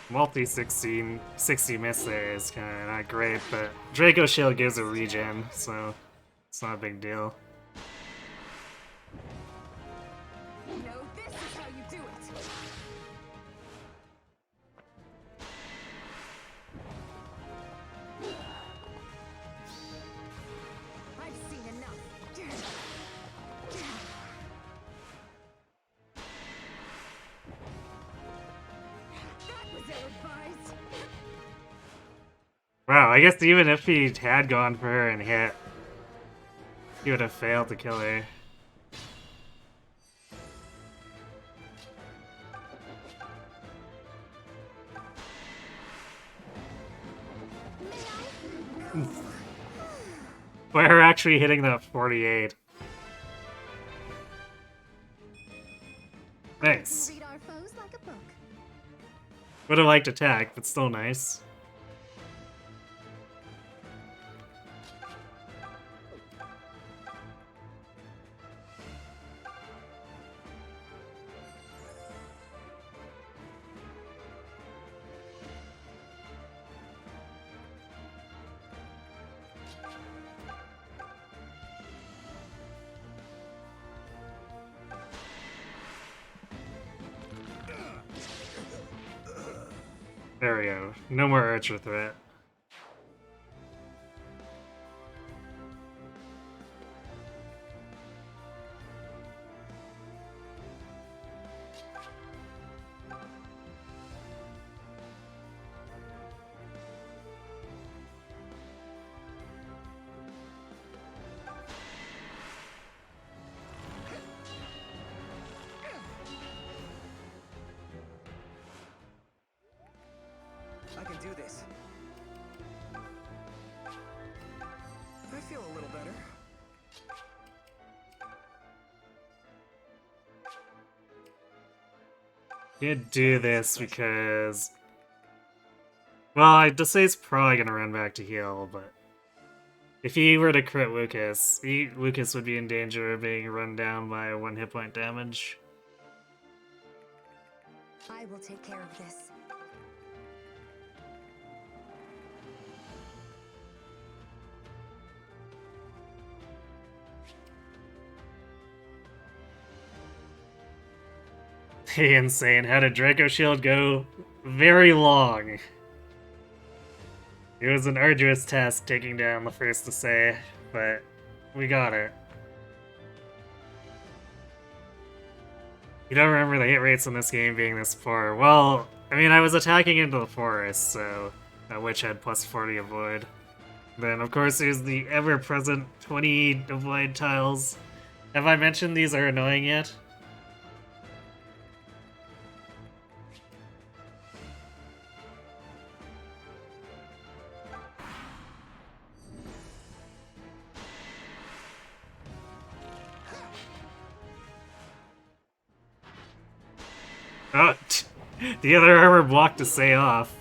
Multi-60 miss there is kind of not great, but Draco Shield gives a regen, so it's not a big deal. No, this is how you do it. I've seen enough. That was ill-advised. Wow, I guess even if he had gone for her and hit, he would have failed to kill her. By her actually hitting that 48. Nice. Read our foes like a book. Would have liked attack, but still nice. There we go. No more archer threat. I can do this. I feel a little better. Can't do this because... Well, I'd just say he's probably gonna run back to heal, but... If he were to crit Lucas, Lucas would be in danger of being run down by 1 hit point damage. I will take care of this. Hey, insane. How did Draco Shield go? Very long. It was an arduous task taking down the first to say, but we got it. You don't remember the hit rates in this game being this poor. Well, I mean, I was attacking into the forest, so that witch had plus 40 avoid. Then, of course, there's the ever-present 20 avoid tiles. Have I mentioned these are annoying yet? Oh, the other armor blocked to say off.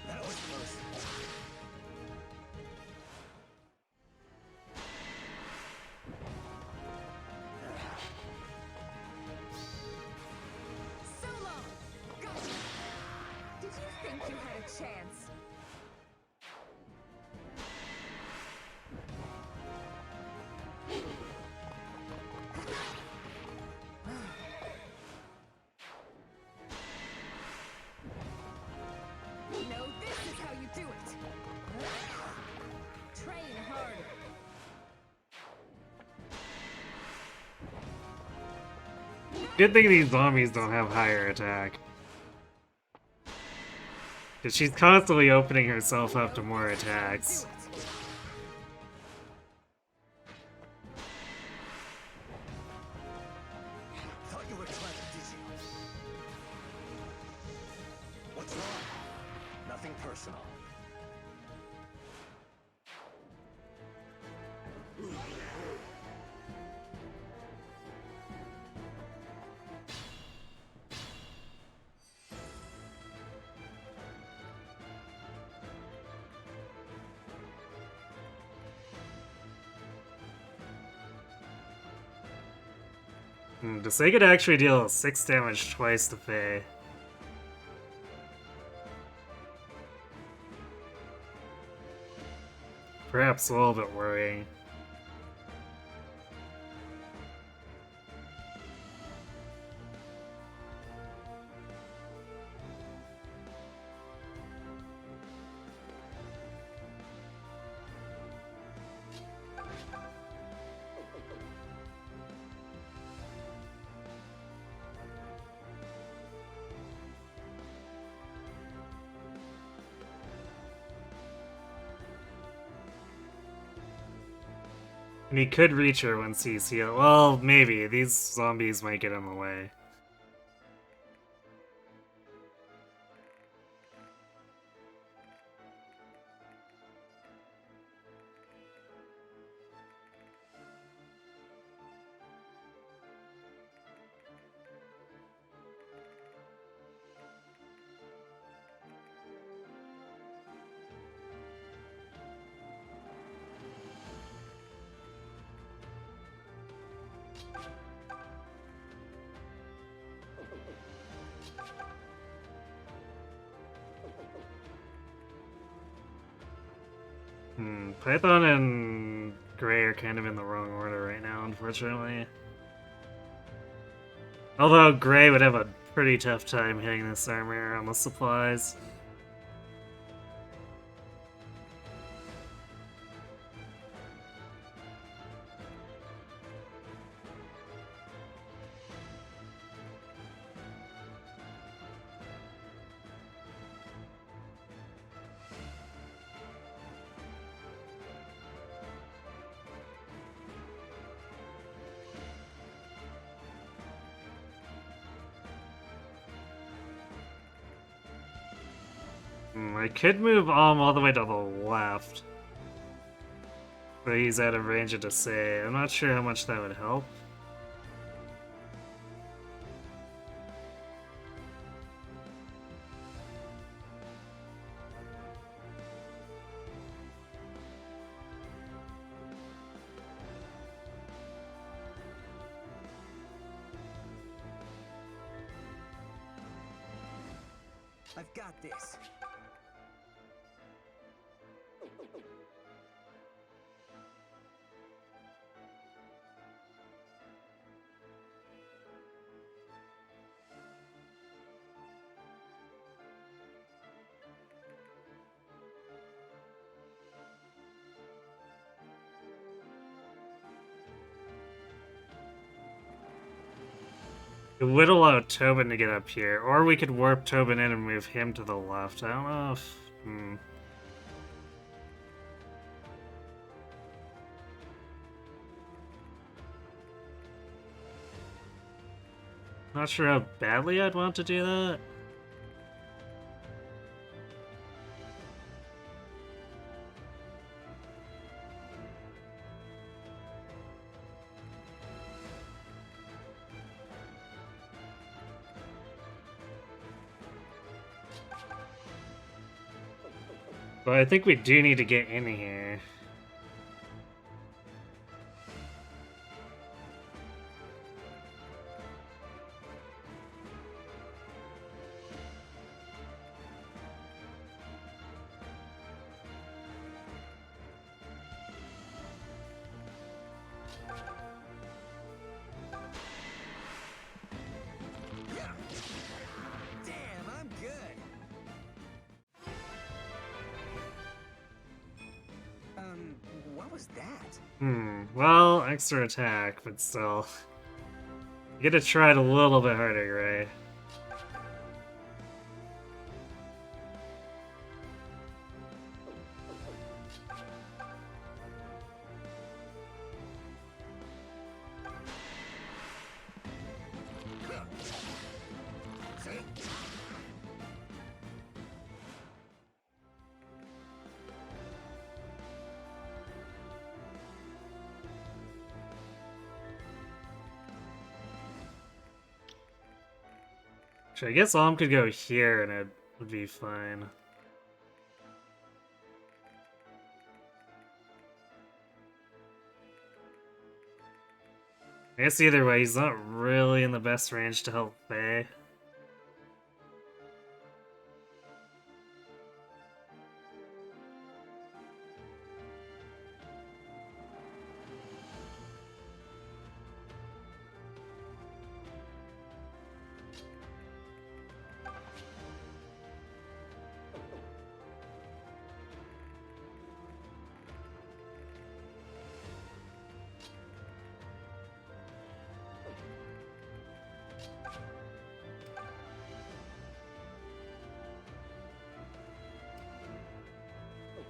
That was close. So long! Gotcha! Did you think you had a chance? No, this is how you do it! Train harder! Good thing these zombies don't have higher attack. Because she's constantly opening herself up to more attacks. Thought you were clever, did you? What's wrong? Nothing personal. Does they could actually deal 6 damage twice to Faye. Perhaps a little bit worrying. And he could reach her once he's healed. Well, maybe. These zombies might get in the way. Python and Gray are kind of in the wrong order right now, unfortunately. Although Gray would have a pretty tough time hitting this armor on the supplies. I could move all the way to the left. But he's out of range of Desay. I'm not sure how much that would help. I've got this. It would allow Tobin to get up here, or we could warp Tobin in and move him to the left. I don't know if... Not sure how badly I'd want to do that. But I think we do need to get in here. Damn, I'm good. What was that? Well, extra attack, but still. You gotta try it a little bit harder, right? I guess Alm could go here and it would be fine. I guess either way, he's not really in the best range to help Faye.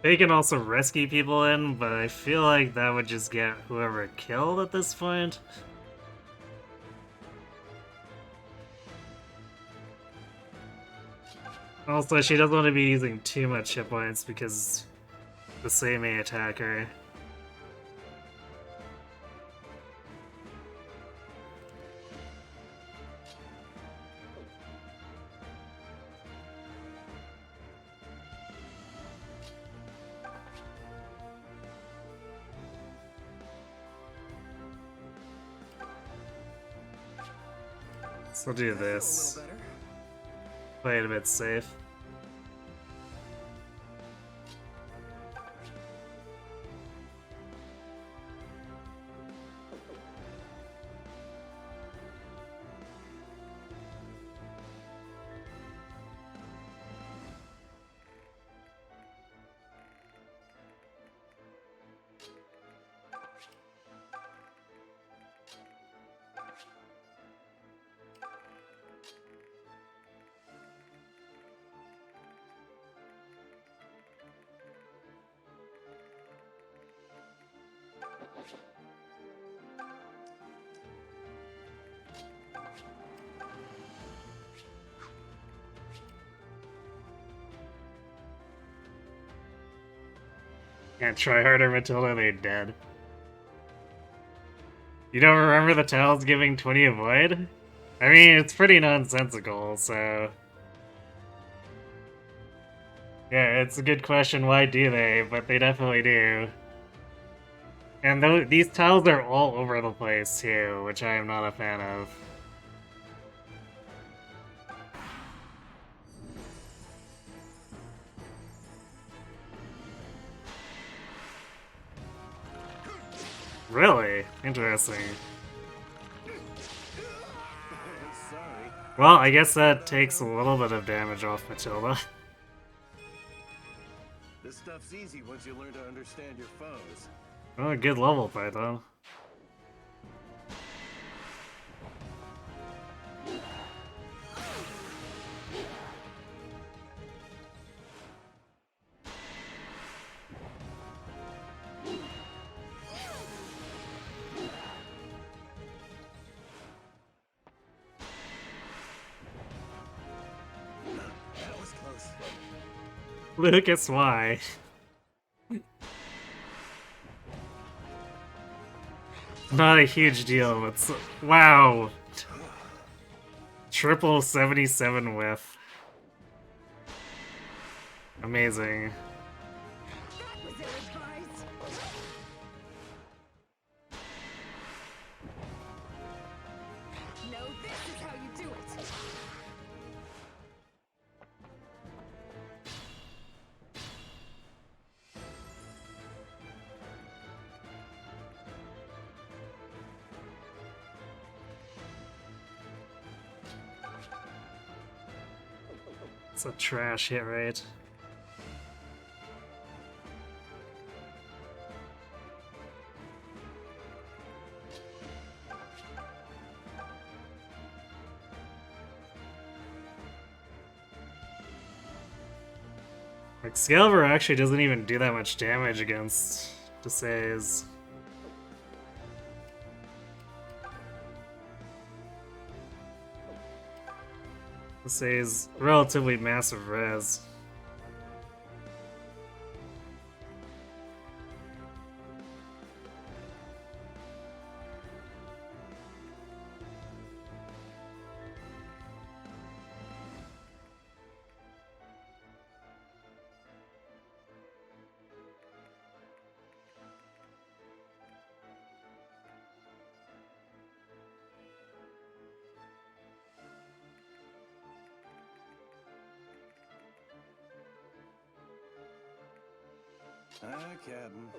They can also rescue people in, but I feel like that would just get whoever killed at this point. Also, she doesn't want to be using too much hit points because the same may attack her. So do this. Play it a bit safe. Can't try harder, Matilda, they're dead. You don't remember the tiles giving 20 avoid? I mean, it's pretty nonsensical, so... Yeah, it's a good question, why do they? But they definitely do. And these tiles are all over the place, too, which I am not a fan of. Really? Interesting. Sorry. Well, I guess that takes a little bit of damage off Matilda. This stuff's easy once you learn to understand your foes. Oh, good level, Python. That was close. Lucas, why? Not a huge deal, but wow. Triple 77 whiff. Amazing. That was ill-advised. No, this is how you do it. It's a trash hit rate. Excalibur actually doesn't even do that much damage against Desai's. Desai's relatively massive res. Ah, Captain.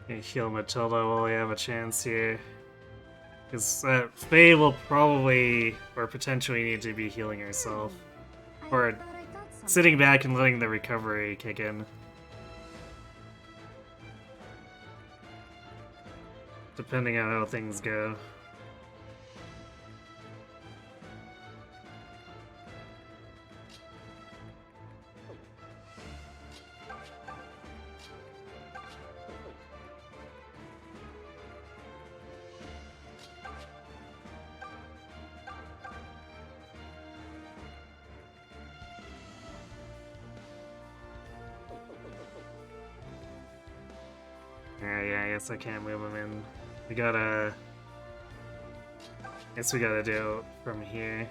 Okay, heal Matilda while we have a chance here. Because Faye will probably, or potentially need to be healing herself. Or thought I got something. sitting back and letting the recovery kick in. Depending on how things go. Yeah, I guess I can't move him in. We gotta... Guess we gotta do it from here.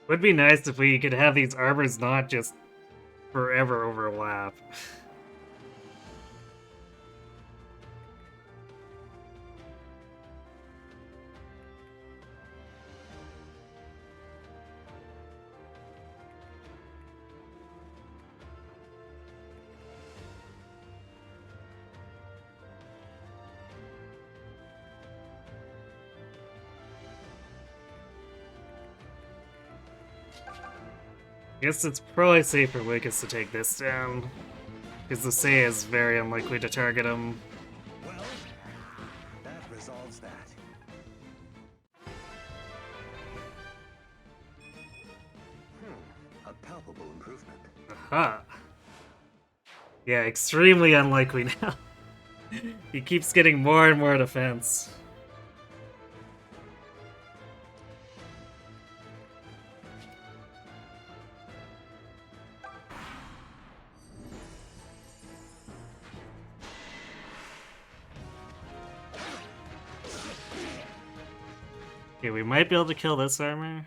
Would be nice if we could have these armors not just forever overlap. Guess it's probably safe for Lucas to take this down, because the Say is very unlikely to target him. Well, that resolves that. A palpable improvement. Aha! Yeah, extremely unlikely now. He keeps getting more and more defense. Okay, we might be able to kill this armor.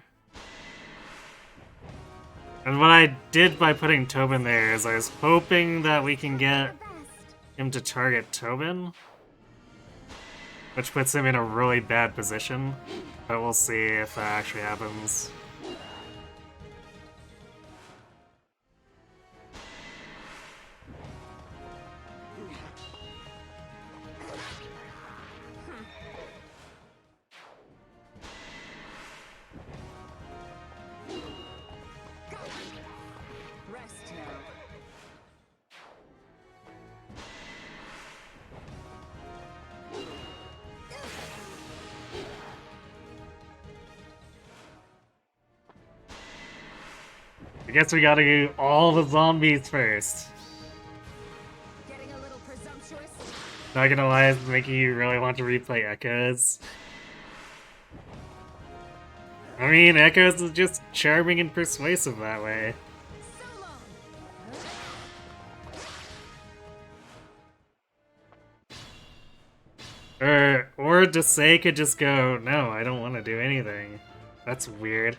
And what I did by putting Tobin there is I was hoping that we can get him to target Tobin, which puts him in a really bad position, but we'll see if that actually happens. Rest now. I guess we gotta do all the zombies first. Getting a little presumptuous? Not gonna lie, it's making you really want to replay Echoes. I mean, Echoes is just charming and persuasive that way. So long! Or Desai could just go, no, I don't want to do anything. That's weird.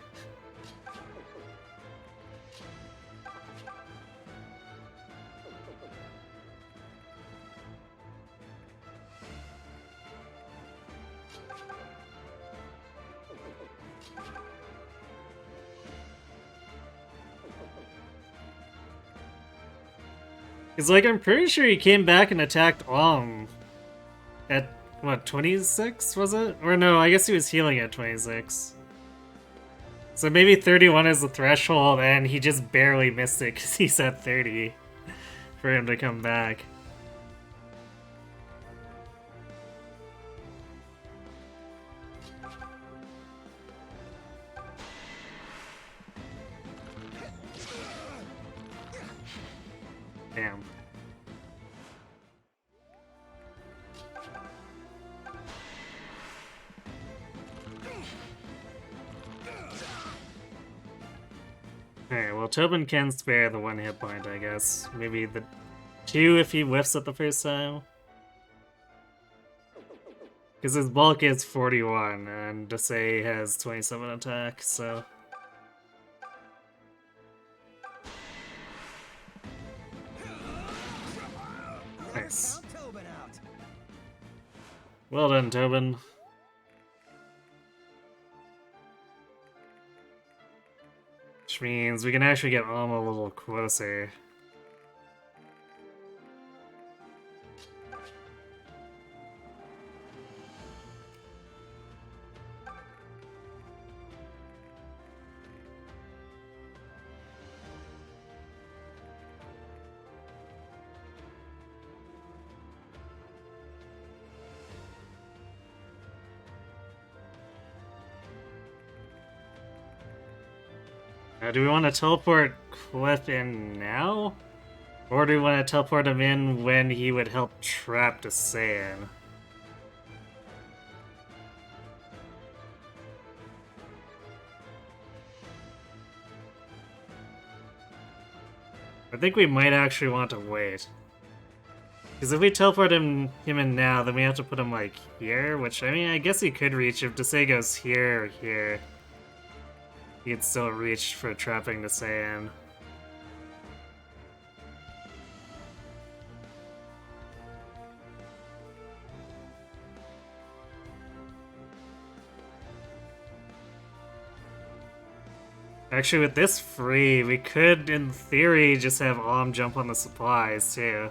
It's like, I'm pretty sure he came back and attacked at, what, 26, was it? Or no, I guess he was healing at 26. So maybe 31 is the threshold, and he just barely missed it because he's at 30 for him to come back. Damn. Alright, well, Tobin can spare the 1 hit point, I guess. Maybe the 2 if he whiffs it the first time. Because his bulk is 41, and Desai has 27 attack, so... Nice. Well done, Tobin. Which means we can actually get Alma a little closer. Do we want to teleport Cliff in now? Or do we want to teleport him in when he would help trap Desai in? I think we might actually want to wait. Because if we teleport him in now, then we have to put him, like, here, which, I mean, I guess he could reach if Desai goes here or here. he could still reach for trapping the Saiyan. Actually, with this free, we could, in theory, just have jump on the supplies, too.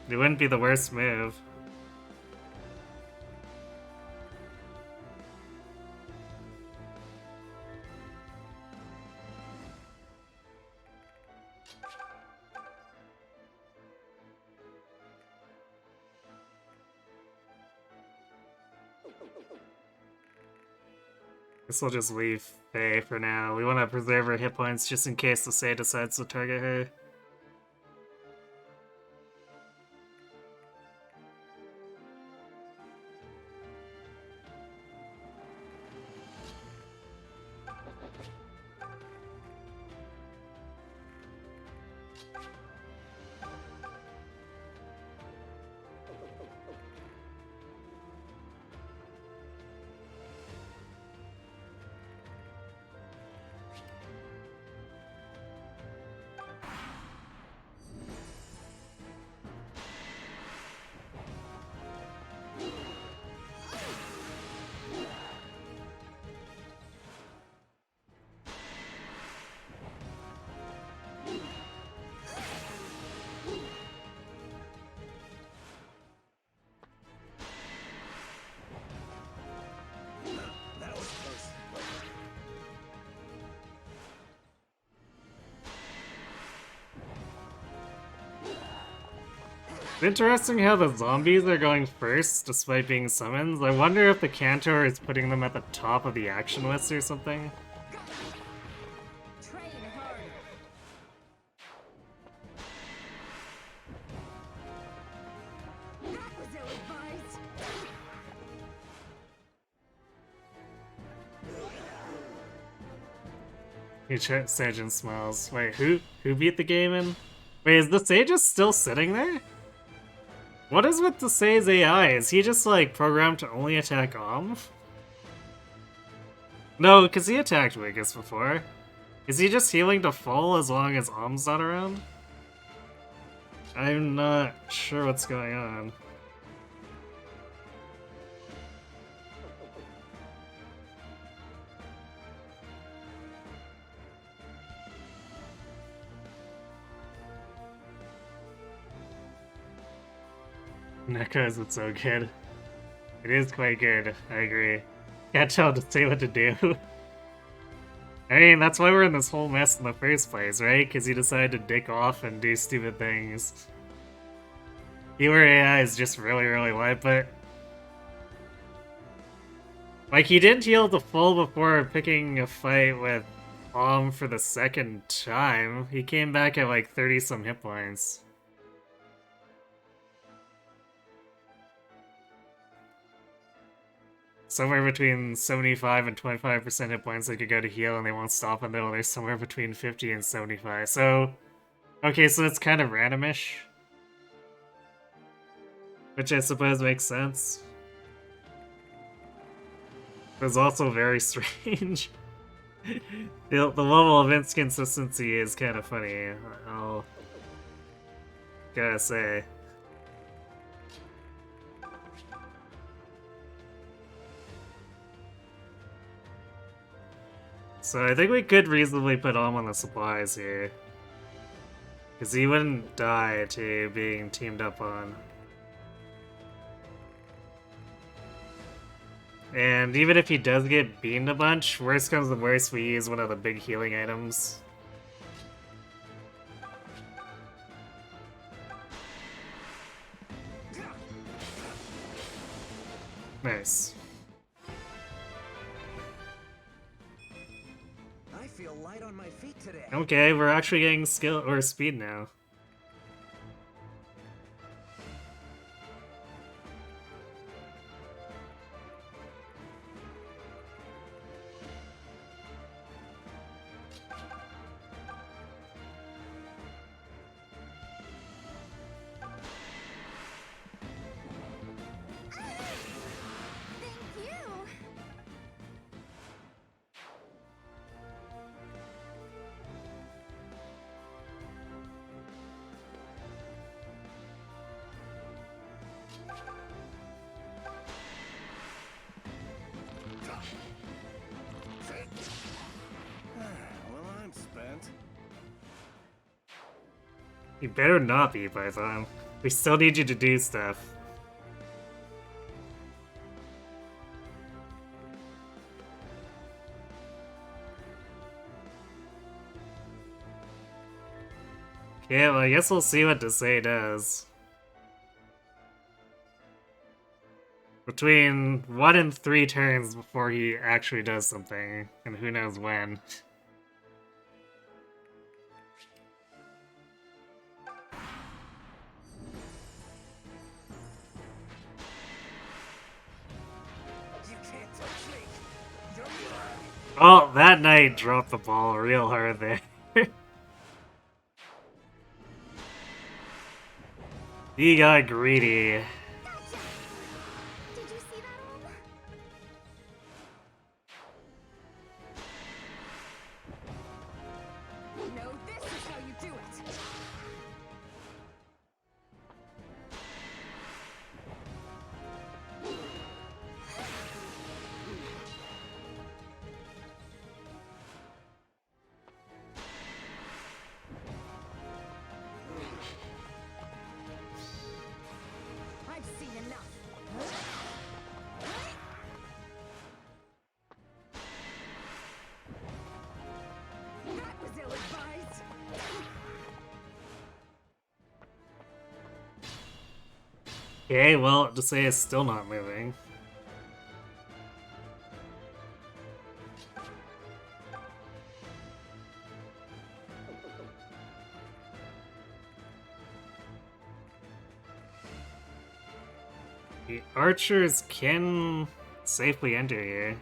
It wouldn't be the worst move. Guess we'll just leave Faye for now. We want to preserve her hit points just in case the Sei decides to target her. It's interesting how the zombies are going first, despite being summons. I wonder if the Cantor is putting them at the top of the action list or something. Train hard. That was ill-advised. Sajin smiles. Wait, who beat the game in? Wait, is the Sage just still sitting there? What is with the Sei's AI? Is he just like programmed to only attack No, because he attacked Wiggis before. Is he just healing to full as long as Om's not around? I'm not sure what's going on. Neko's it's so good. It is quite good, I agree. Can't tell to say what to do. I mean, that's why we're in this whole mess in the first place, right? Because he decided to dick off and do stupid things. Healer AI is just really, really light, but... Like, he didn't heal to full before picking a fight with for the second time. He came back at like 30-some hit points. Somewhere between 75 and 25% hit points they could go to heal and they won't stop until they're somewhere between 50 and 75. So, okay, so it's kind of randomish. Which I suppose makes sense. But it's also very strange. The level of inconsistency is kind of funny, I'll gotta say. So I think we could reasonably put on the supplies here. Because he wouldn't die to being teamed up on. And even if he does get beamed a bunch, worst comes to worst, we use one of the big healing items. Nice. I feel light on my feet today. Okay, we're actually getting skill or speed now. You better not be, Python. We still need you to do stuff. Okay, well, I guess we'll see what Desai does. Between 1 and 3 turns before he actually does something, and who knows when. You can't touch me. You're mine. Oh, that knight dropped the ball real hard there. He got greedy. Gotcha! Did you see that all? No, this is how you do it. I've seen enough. That was ill-advised. Okay, well, Desai is still not moving. The archers can safely enter here.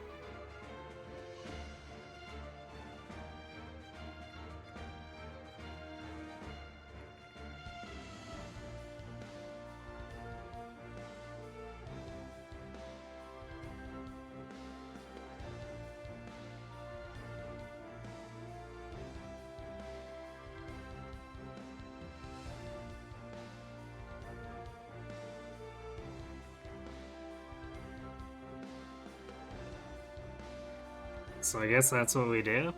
So I guess that's what we do.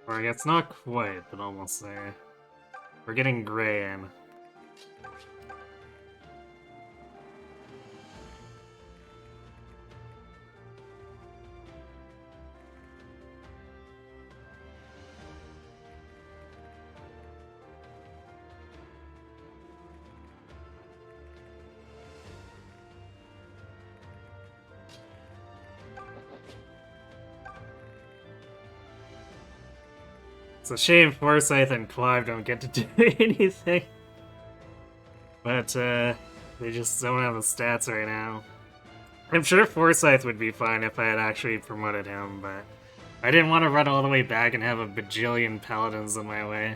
Or I guess not quite, but almost there. We're getting gray in. It's a shame Forsyth and Clive don't get to do anything. But, they just don't have the stats right now. I'm sure Forsyth would be fine if I had actually promoted him, but I didn't want to run all the way back and have a bajillion paladins in my way.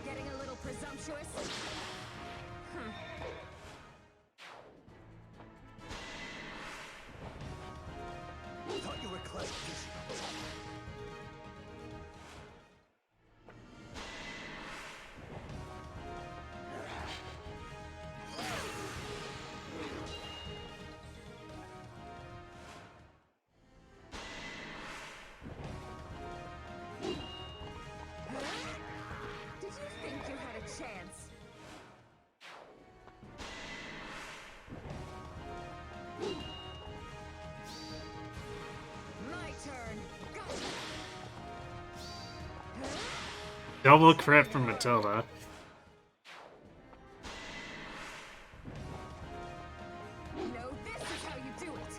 Getting a little presumptuous? Thought you were clever. Did you think you had a chance? My turn. Go. Double crit from Matilda. No, this is how you do it.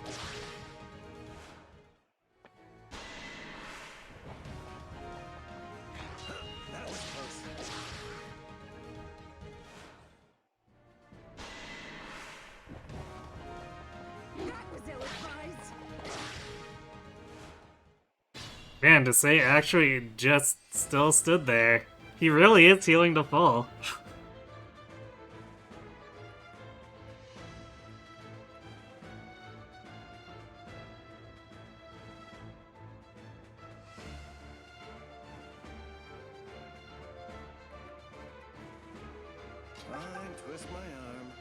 That was close. That was ill-advised. Man, to say actually just still stood there. He really is healing the full. Fine, twist my arm.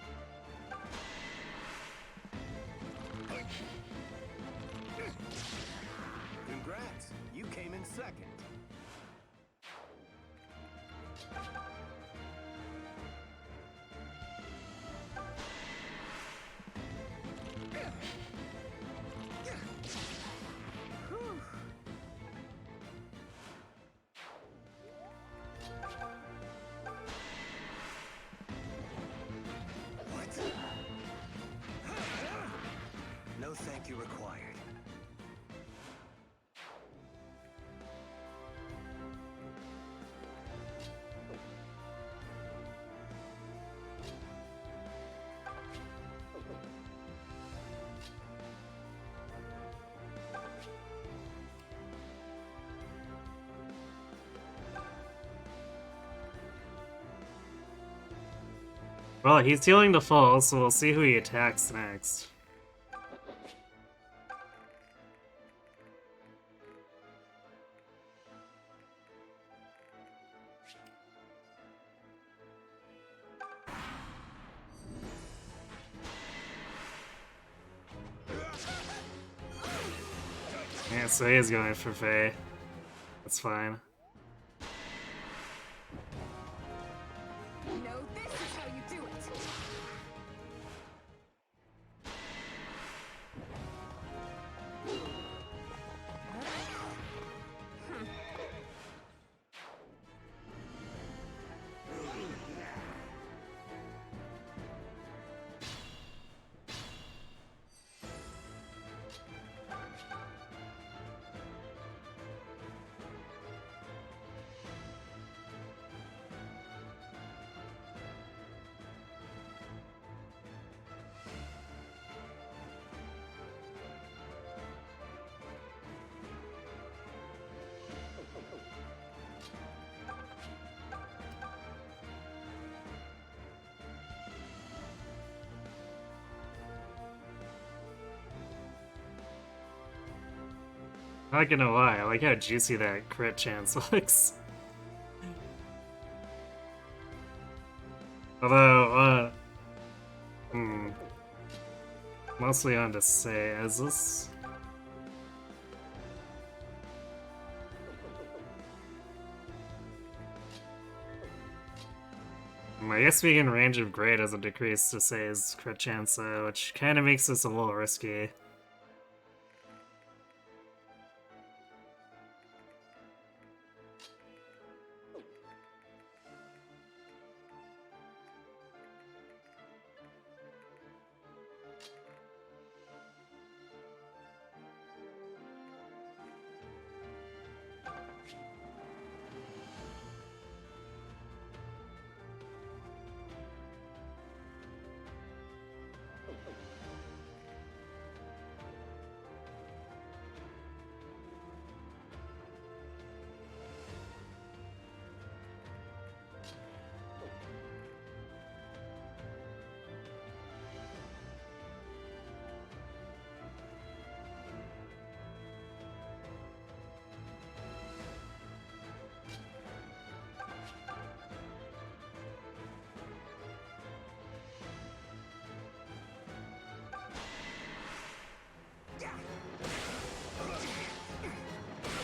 Congrats, you came in second. What? No thank you required. Well, he's healing the full, so we'll see who he attacks next. Yeah, so he is going for Faye. That's fine. No, this is how you do it. Not gonna lie, I like how juicy that crit chance looks. Although, mostly on to say, is this? I guess being in range of Grey doesn't decrease to say's crit chance, though, which kind of makes this a little risky.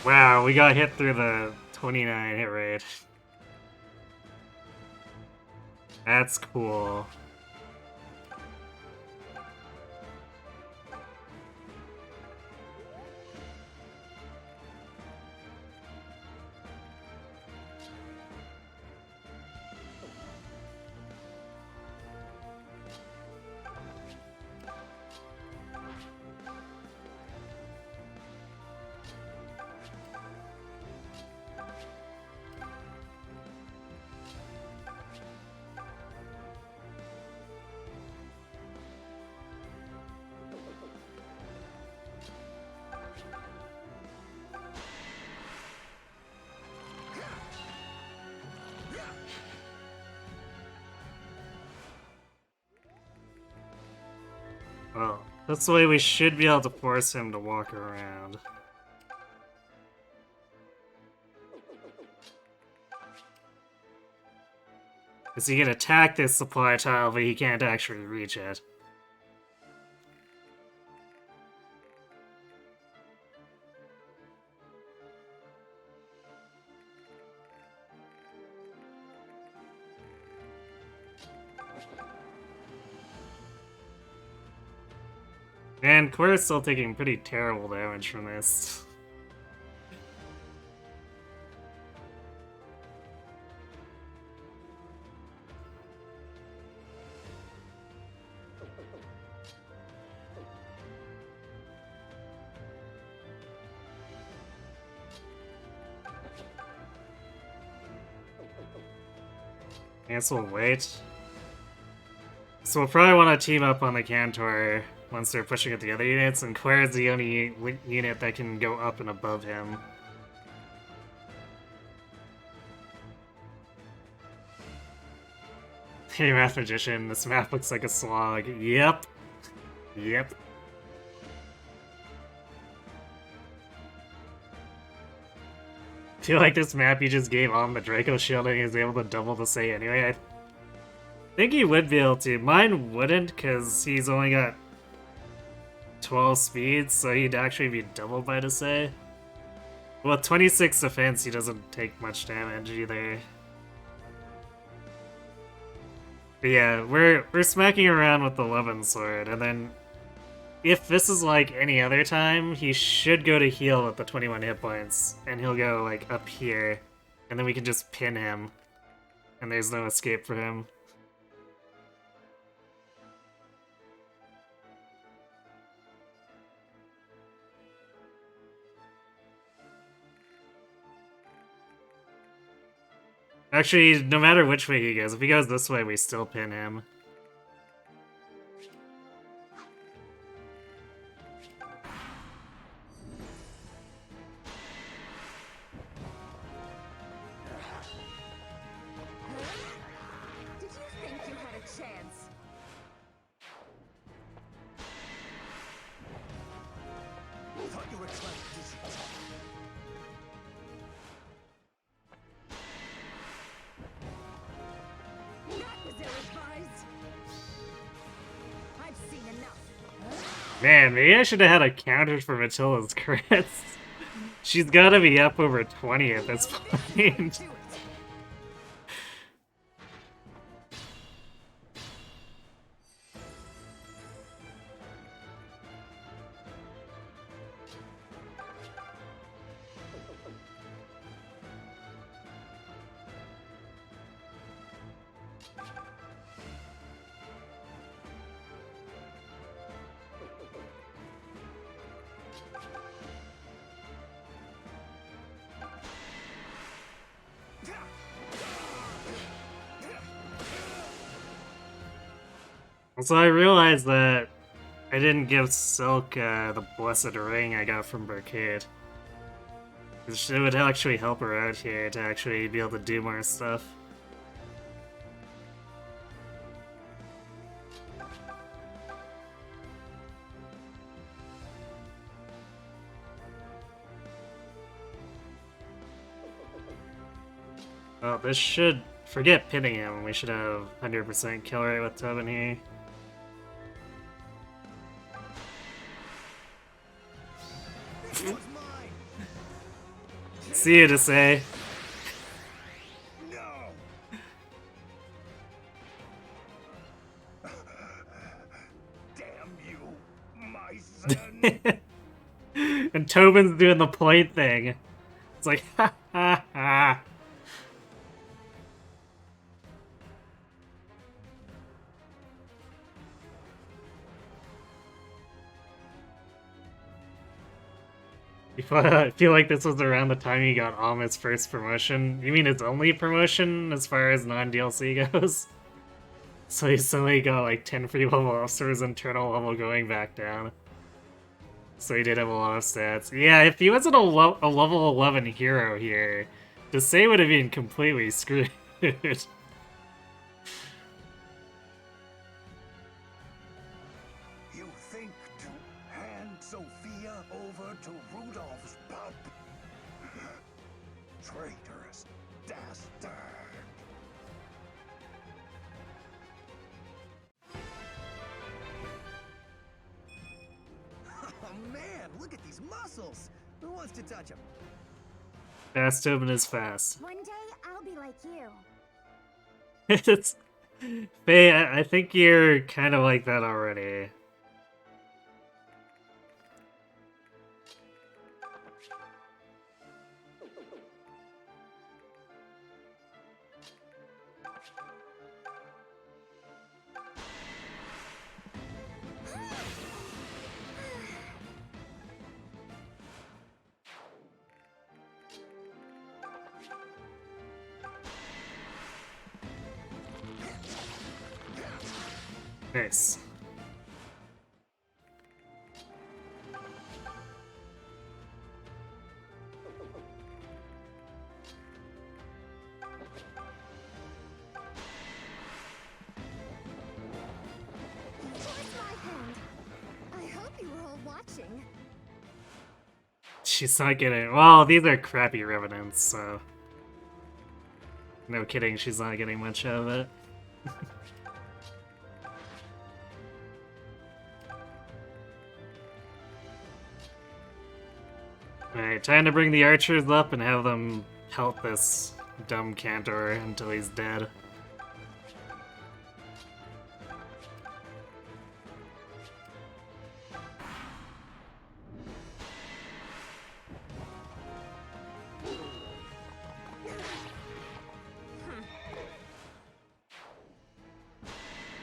Wow, we got hit through the 29 hit rate. That's cool. Well, this way we should be able to force him to walk around. Because he can attack this supply tile, but he can't actually reach it. And Cora's still taking pretty terrible damage from this. Guess we'll wait. So we'll probably want to team up on the Cantor once they're pushing at the other units, and Claire's the only unit that can go up and above him. Hey, Math Magician, this map looks like a slog. Yep. Yep. I feel like this map you just gave on the Draco Shield and he was able to double the say anyway. I think he would be able to. Mine wouldn't, because he's only got 12 speeds, so he'd actually be doubled by the say. Well, 26 defense, he doesn't take much damage either. But yeah, we're smacking around with the 11 sword, and then if this is like any other time, he should go to heal with the 21 hit points, and he'll go like up here, and then we can just pin him, and there's no escape for him. Actually, no matter which way he goes, if he goes this way, we still pin him. Did you think you had a chance? Thought you were trying to do something. That was ill-advised. I've seen enough. Man, maybe I should have had a counter for Matilda's crits. She's gotta be up over 20 at this point. Do it. So I realized that I didn't give Celica the Blessed Ring I got from Barcade. It would actually help her out here to actually be able to do more stuff. Oh, this should... Forget pinning him, we should have 100% kill rate with Tobin here. See you to say. No! Damn you, my son! And Tobin's doing the point thing. It's like, ha ha ha. I feel like this was around the time he got Alma's first promotion. You mean his only promotion as far as non-DLC goes? So he suddenly got like 10 free level officers and turtle level going back down. So he did have a lot of stats. Yeah, if he wasn't a level 11 hero here, Desai would have been completely screwed. You word to Rudolph's pup. Traitorous dastard. Oh man, look at these muscles! Who wants to touch them? Fast Tobin is fast. One day, I'll be like you. It's Faye, I think you're kind of like that already. Nice. Force my hand. I hope you were all watching. She's not getting. Well, these are crappy revenants, so. No kidding, she's not getting much out of it. Alright, time to bring the archers up and have them help this dumb Cantor until he's dead.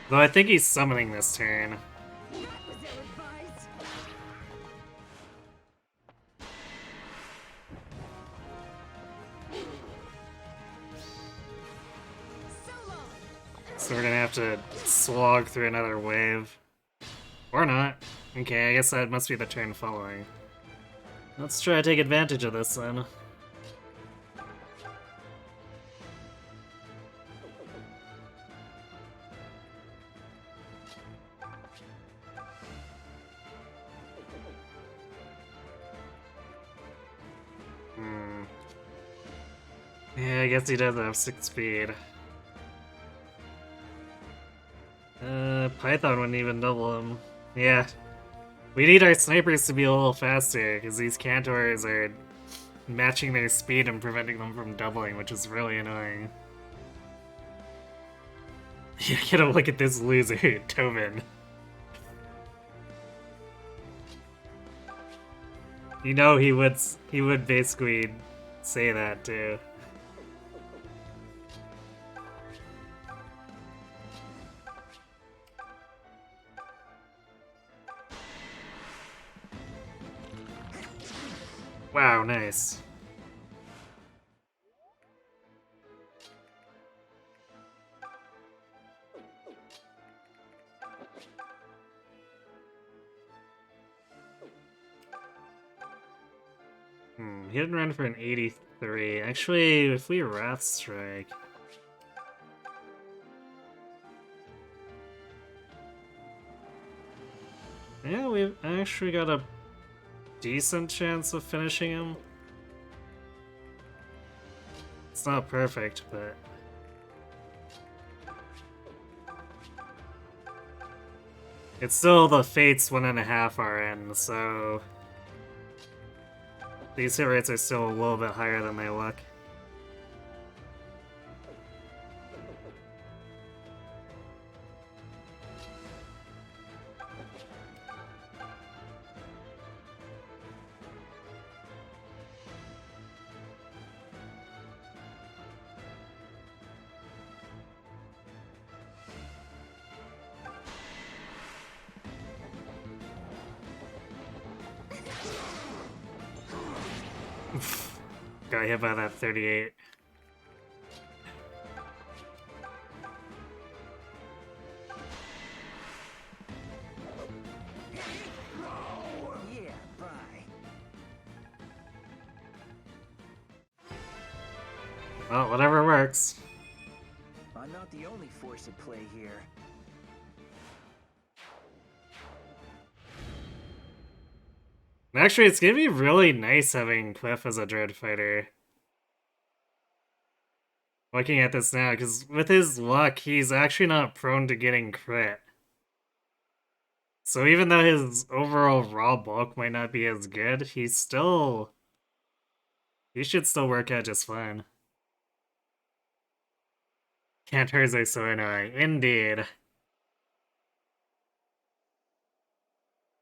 Though I think he's summoning this turn. That was ill-advised. So long. So we're gonna have to slog through another wave. Or not. Okay, I guess that must be the turn following. Let's try to take advantage of this then. Yeah, I guess he does have 6 speed. Python wouldn't even double him. Yeah. We need our snipers to be a little faster, because these Cantors are matching their speed and preventing them from doubling, which is really annoying. You gotta look at this loser, Tobin. You know he would basically say that too. Wow, nice. He didn't run for an 83. Actually, if we Wrath Strike... Yeah, we've actually got a decent chance of finishing him. It's not perfect, but... It's still the Fates 1.5 are in, so... These hit rates are still a little bit higher than they look. Got hit by that 38. Yeah, bye. Well, whatever works. I'm not the only force at play here. Actually, it's gonna be really nice having Cliff as a Dread Fighter. Looking at this now, because with his luck, he's actually not prone to getting crit. So even though his overall raw bulk might not be as good, he should still work out just fine. Cantors are so annoying. Indeed.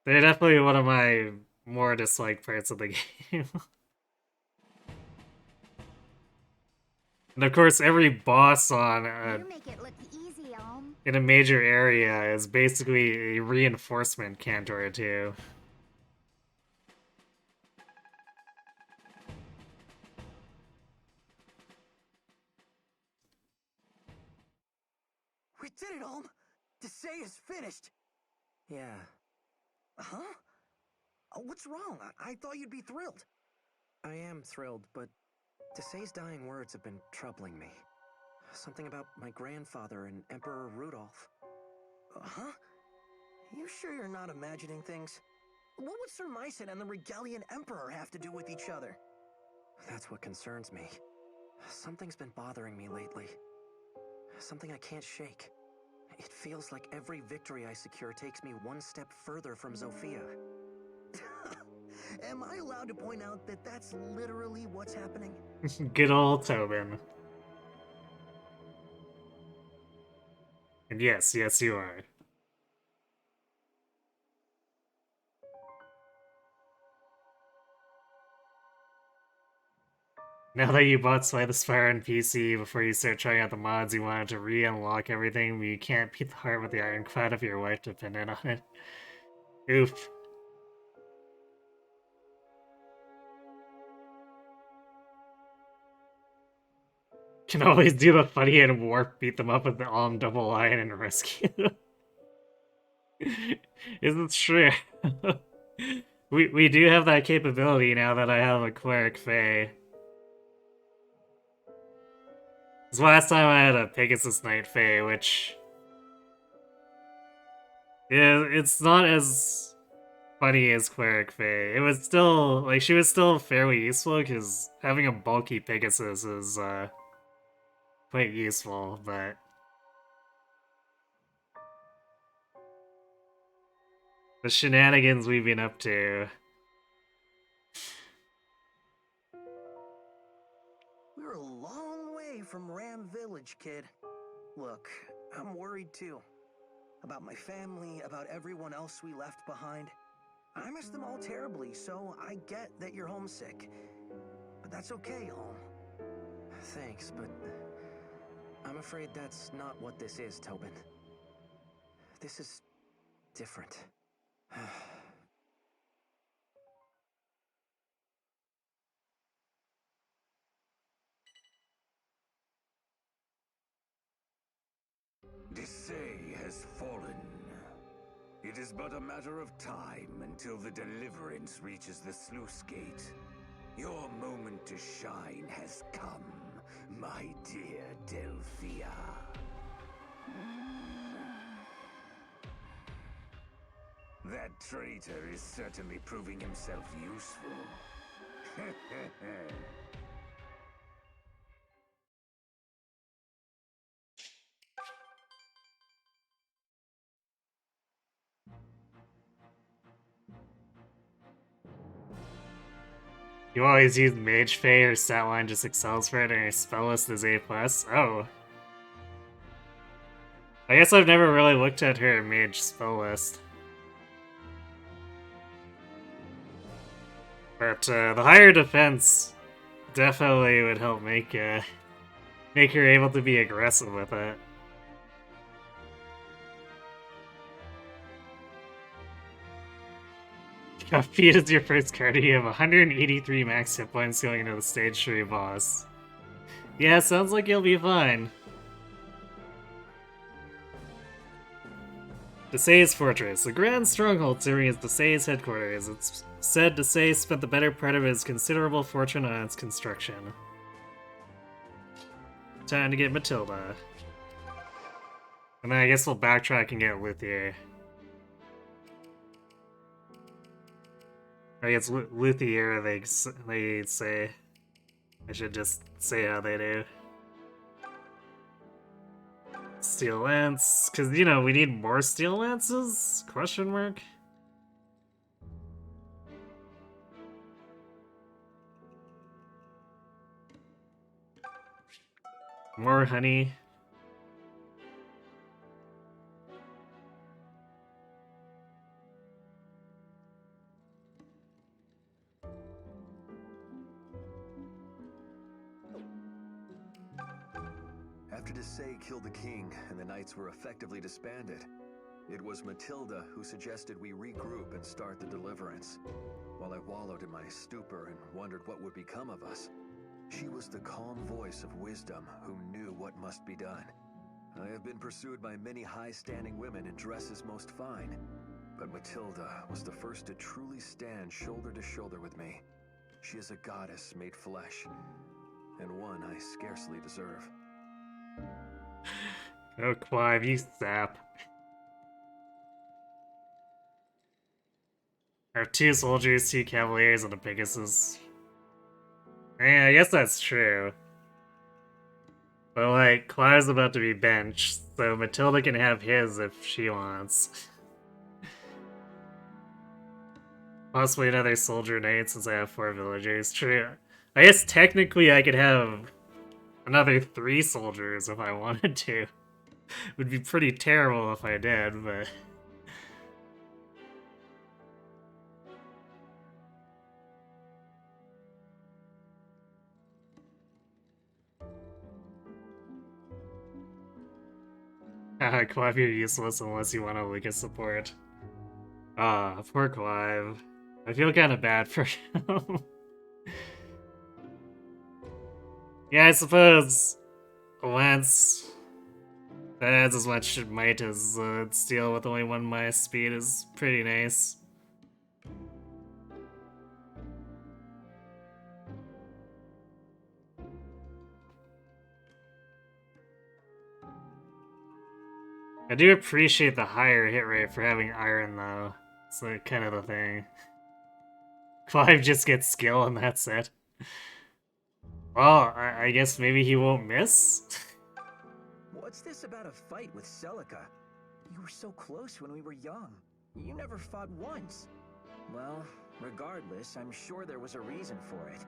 They're definitely one of my more disliked parts of the game. And of course, every boss on You make it look easy, in a major area is basically a reinforcement Cantor too. We did it, Olm! Desay is finished! Yeah. Huh? What's wrong? I thought you'd be thrilled. I am thrilled, but Desay's dying words have been troubling me. Something about my grandfather and Emperor Rudolph. Huh? You sure you're not imagining things? What would Sir Mycen and the Regalian Emperor have to do with each other? That's what concerns me. Something's been bothering me lately. Something I can't shake. It feels like every victory I secure takes me one step further from Zofia. Am I allowed to point out that that's literally what's happening? Good old Tobin. And yes, you are. Now that you bought Slay the Spire on PC, before you start trying out the mods, you wanted to re-unlock everything, but you can't beat the heart with the ironclad if your wife depended on it. Oof. Can always do the funny and warp, beat them up with the Alm double line and rescue. Isn't true. we do have that capability now that I have a Cleric Fae. This last time I had a Pegasus Knight Fae, which... yeah, it's not as funny as Cleric Fae. It was still, like, she was still fairly useful, because having a bulky Pegasus is, quite useful, but... the shenanigans we've been up to... We're a long way from Ram Village, kid. Look, I'm worried too. About my family, about everyone else we left behind. I miss them all terribly, so I get that you're homesick. But that's okay, Olm. Thanks, but I'm afraid that's not what this is, Tobin. This is different. Desay has fallen. It is but a matter of time until the deliverance reaches the sluice gate. Your moment to shine has come, my dear Delphia. That traitor is certainly proving himself useful. You always use Mage Fae, her stat line just excels for it, and her spell list is A+. Oh. I guess I've never really looked at her Mage spell list. But the higher defense definitely would help make her able to be aggressive with it. Feed is your first card. You have 183 max hit points going into the stage 3 boss. Yeah, sounds like you'll be fine. Desay's Fortress. The grand stronghold serving as Desay's headquarters. It's said Desay spent the better part of his considerable fortune on its construction. Time to get Matilda. And then I guess we'll backtrack and get Luthier. I guess Luthier, they say. I should just say how they do. Steel Lance, because, you know, we need more Steel Lances? Question mark? More honey. After Desay killed the king and the knights were effectively disbanded, it was Matilda who suggested we regroup and start the deliverance. While I wallowed in my stupor and wondered what would become of us, she was the calm voice of wisdom who knew what must be done. I have been pursued by many high-standing women in dresses most fine, but Matilda was the first to truly stand shoulder to shoulder with me. She is a goddess made flesh, and one I scarcely deserve. Oh, Clive, you sap. I have 2 soldiers, 2 cavaliers, and a Pegasus. Yeah, I guess that's true. But, like, Clive's about to be benched, so Matilda can have his if she wants. Possibly another soldier knight since I have 4 villagers. True. I guess technically I could have another 3 soldiers if I wanted to. Would be pretty terrible if I did, but... Clive, you're useless unless you want to Lucas support. Ah, poor Clive. I feel kind of bad for him. Yeah, I suppose Lance that adds as much might as Steel with only 1 minus speed is pretty nice. I do appreciate the higher hit rate for having iron, though. It's like kind of the thing. Clive just gets skill and that's it. Well, I guess maybe he won't miss? What's this about a fight with Celica? You were so close when we were young. You never fought once. Well, regardless, I'm sure there was a reason for it.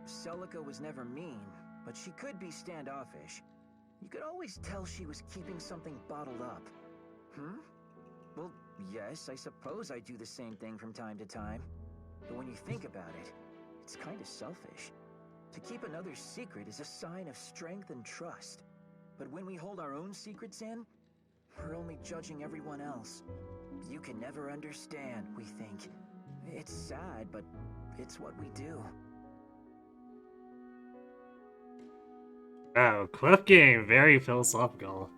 Celica was never mean, but she could be standoffish. You could always tell she was keeping something bottled up. Well, yes, I suppose I do the same thing from time to time. But when you think about it, it's kind of selfish. To keep another's secret is a sign of strength and trust. But when we hold our own secrets in, we're only judging everyone else. You can never understand, we think. It's sad, but it's what we do. Oh, Cliff game, very philosophical.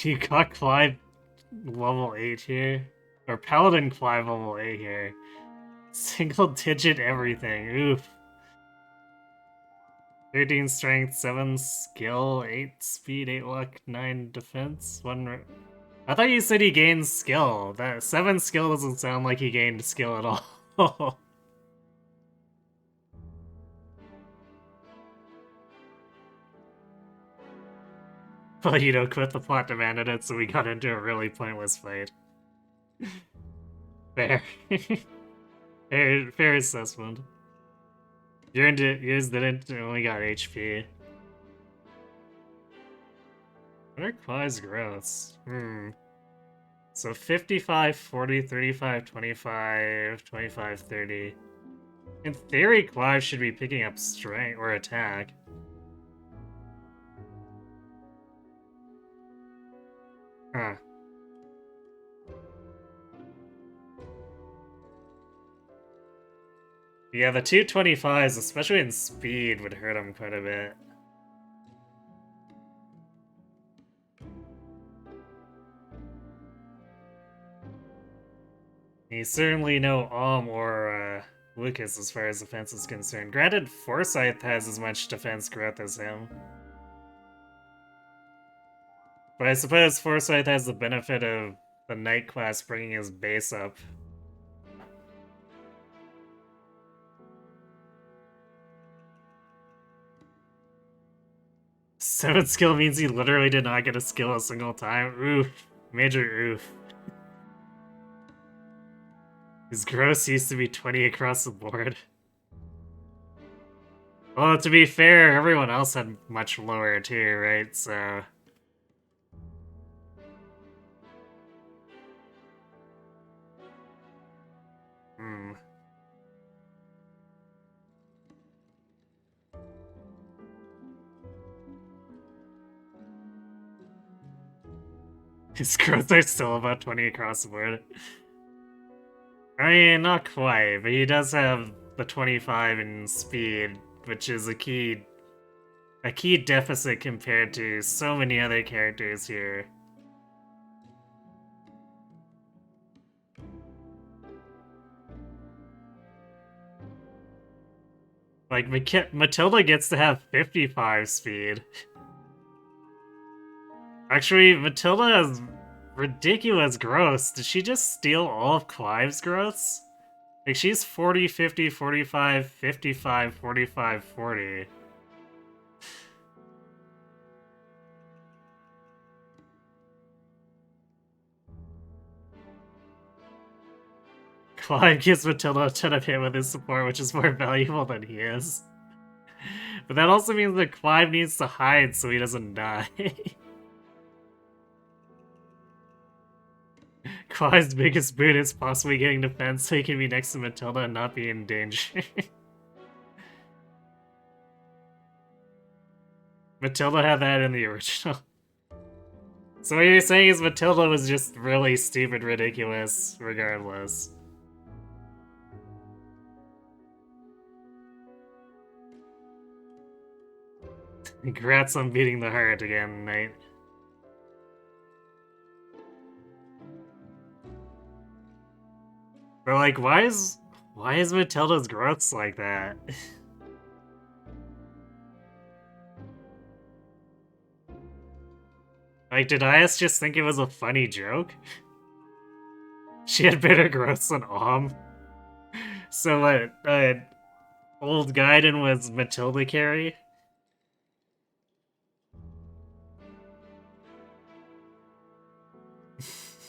You got Clive level 8 here. Or Paladin Clive level 8 here. Single digit everything, oof. 13 strength, 7 skill, 8 speed, 8 luck, 9 defense, 1... I thought you said he gained skill. That 7 skill doesn't sound like he gained skill at all. But, you know, quit the plot demanded it, so we got into a really pointless fight. Fair. Fair assessment. Yours didn't, only got HP. What are Clive's growths? So 55, 40, 35, 25, 25, 30. In theory, Clive should be picking up strength or attack. Huh. Yeah, the 225s, especially in speed, would hurt him quite a bit. He's certainly no or Lucas as far as defense is concerned. Granted, Forsyth has as much defense growth as him. But I suppose Forsyth has the benefit of the Knight class bringing his base up. Seven skill means he literally did not get a skill a single time. Oof. Major oof. His gross used to be 20 across the board. Well, to be fair, everyone else had much lower too, right? So... His growths are still about 20 across the board. I mean, not quite, but he does have the 25 in speed, which is a key deficit compared to so many other characters here. Like, Matilda gets to have 55 speed. Actually, Matilda has ridiculous growths. Did she just steal all of Clive's growths? Like, she's 40, 50, 45, 55, 45, 40. Clive gives Matilda a ton of hit with his support, which is more valuable than he is. But that also means that Clive needs to hide so he doesn't die. Clive's biggest boon is possibly getting defense so he can be next to Matilda and not be in danger. Matilda had that in the original. So what you're saying is Matilda was just really stupid ridiculous, regardless. Congrats on beating the heart again, Knight. But like, why is Matilda's growths like that? Like, did IS just think it was a funny joke? She had better growths than So what, old Gaiden was Matilda carry?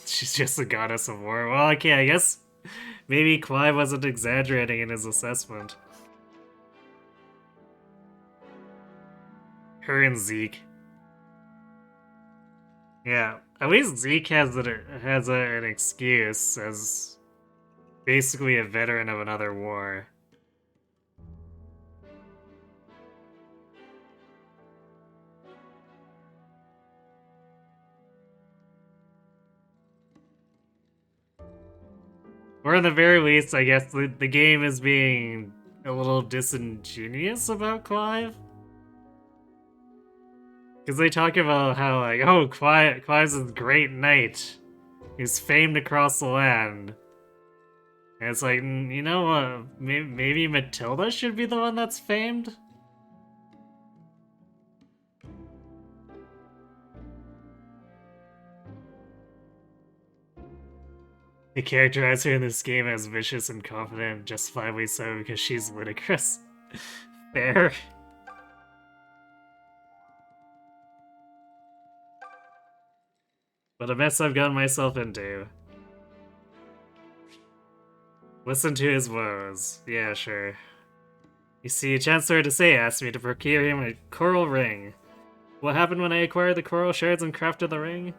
She's just a goddess of war. Well, okay, I guess maybe Clive wasn't exaggerating in his assessment. Her and Zeke. Yeah, at least Zeke has an excuse as basically a veteran of another war. Or at the very least, I guess the game is being a little disingenuous about Clive. Because they talk about how, like, oh, Clive's a great knight. He's famed across the land. And it's like, you know what? Maybe Matilda should be the one that's famed? They characterize her in this game as vicious and confident, justifiably so because she's ludicrous. Fair. What a mess I've gotten myself into. Listen to his woes. Yeah, sure. You see, Chancellor Desai asked me to procure him a coral ring. What happened when I acquired the coral shards and crafted the ring?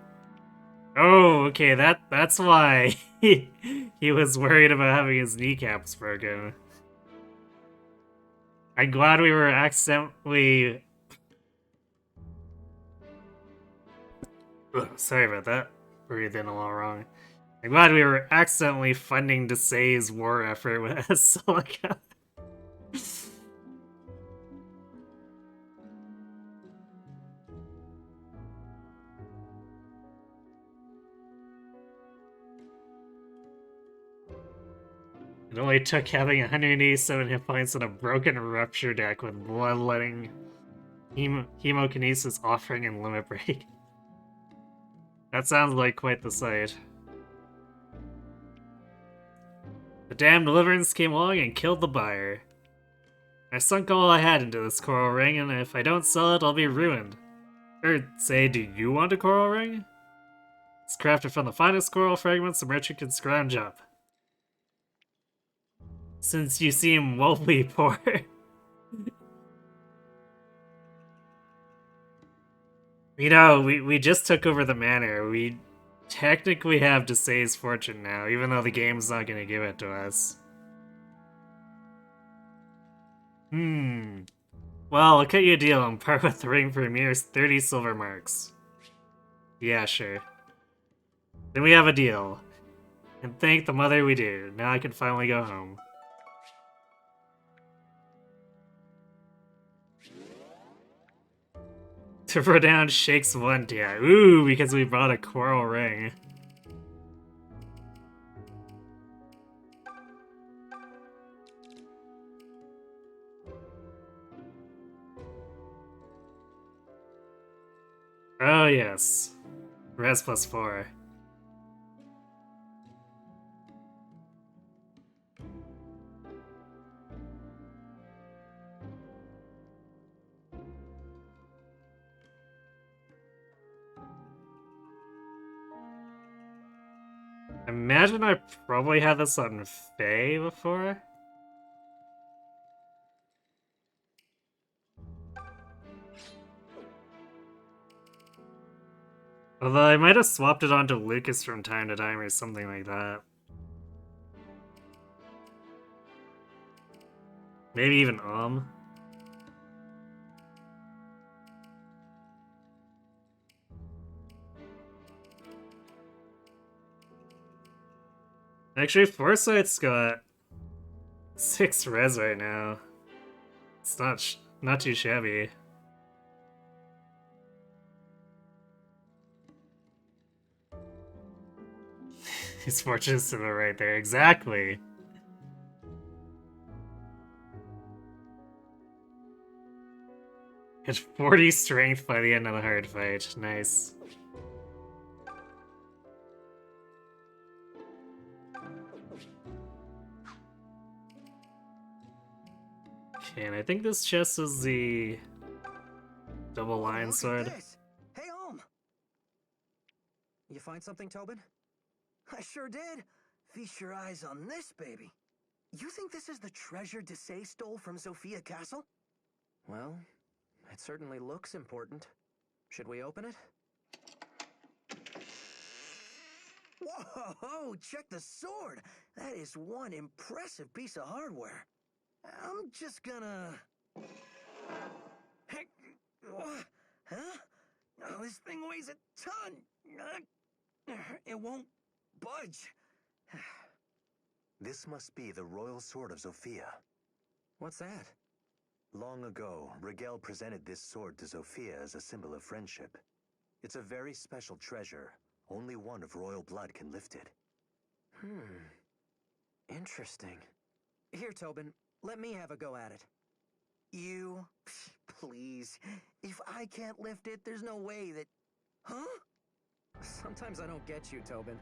Oh, okay, that's why he was worried about having his kneecaps broken. I'm glad we were accidentally... Ugh, sorry about that. Breathed in a little wrong. I'm glad we were accidentally funding Desai's war effort with Celica. It only took having 187 hit points and a broken rupture deck with bloodletting, hemokinesis offering, and limit break. That sounds like quite the sight. The damn deliverance came along and killed the buyer. I sunk all I had into this coral ring, and if I don't sell it, I'll be ruined. Or say, do you want a coral ring? It's crafted from the finest coral fragments the merchant can scrounge up. Since you seem woefully poor. You know, we just took over the manor. We technically have Desai's fortune now, even though the game's not gonna give it to us. Well, I'll cut you a deal and part with the ring for a mere 30 silver marks. Yeah, sure. Then we have a deal. And thank the mother we do. Now I can finally go home. To throw down shakes Valentia. Ooh, because we brought a coral ring. Oh yes. Res +4. Imagine I probably had this on Faye before. Although I might have swapped it onto Lucas from time to time or something like that. Maybe even Actually, Foresight's got 6 res right now. It's not too shabby. His fortune's to the right there, exactly. Had 40 strength by the end of the hard fight. Nice. Okay, and I think this chest is the double line sword. Hey, you find something, Tobin? I sure did. Feast your eyes on this, baby. You think this is the treasure Desai stole from Sophia Castle? Well, it certainly looks important. Should we open it? Whoa, check the sword. That is one impressive piece of hardware. I'm just gonna... Heck, huh? Oh, this thing weighs a ton. It won't budge. This must be the royal sword of Sophia. What's that? Long ago, Rigel presented this sword to Sophia as a symbol of friendship. It's a very special treasure. Only one of royal blood can lift it. Interesting. Here, Tobin, let me have a go at it. You? Please. If I can't lift it, there's no way that... Huh? Sometimes I don't get you, Tobin.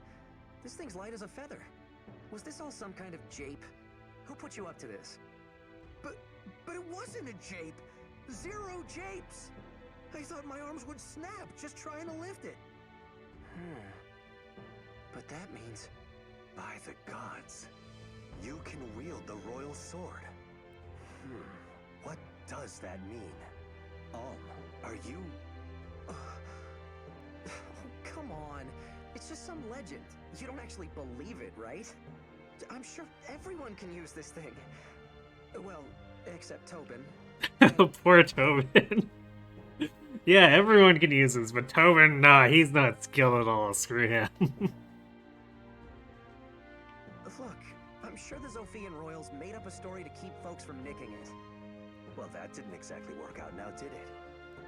This thing's light as a feather. Was this all some kind of jape? Who put you up to this? But it wasn't a jape. 0 japes. I thought my arms would snap just trying to lift it. But that means... By the gods, you can wield the royal sword. What does that mean? Are you... Oh, come on. It's just some legend. You don't actually believe it, right? I'm sure everyone can use this thing. Well, except Tobin. Poor Tobin. Yeah, everyone can use this, but Tobin, nah, he's not skilled at all. Screw him. Look, I'm sure the Zophian royals made up a story to keep folks from nicking it. Well, that didn't exactly work out now, did it?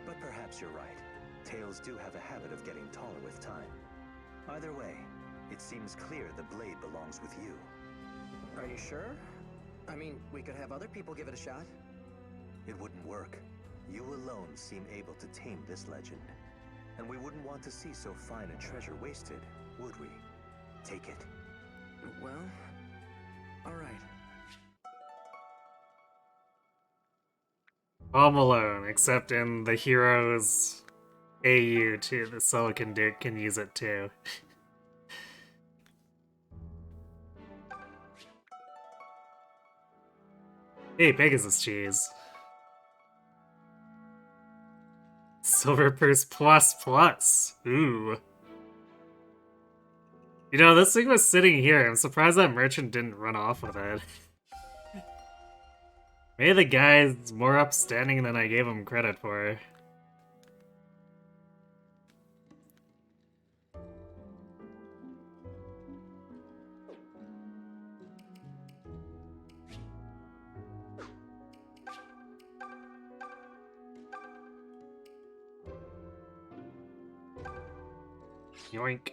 But perhaps you're right. Tales do have a habit of getting taller with time. Either way, it seems clear the blade belongs with you. Are you sure? I mean, we could have other people give it a shot. It wouldn't work. You alone seem able to tame this legend. And we wouldn't want to see so fine a treasure wasted, would we? Take it. Well, all right. Home Alone, except in the hero's AU too. The Celica Dick can use it too. Hey, Pegasus cheese. Silver Purse Plus Plus. Ooh. You know, this thing was sitting here. I'm surprised that merchant didn't run off with it. Maybe the guy's more upstanding than I gave him credit for. Yoink.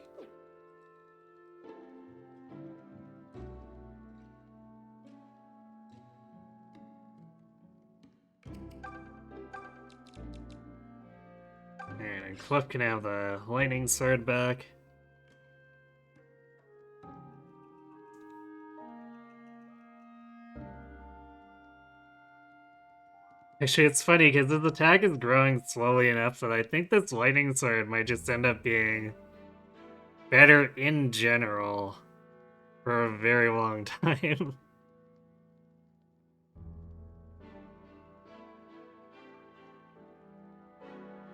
And Cliff can have the lightning sword back. Actually, it's funny because his attack is growing slowly enough that I think this lightning sword might just end up being better in general for a very long time.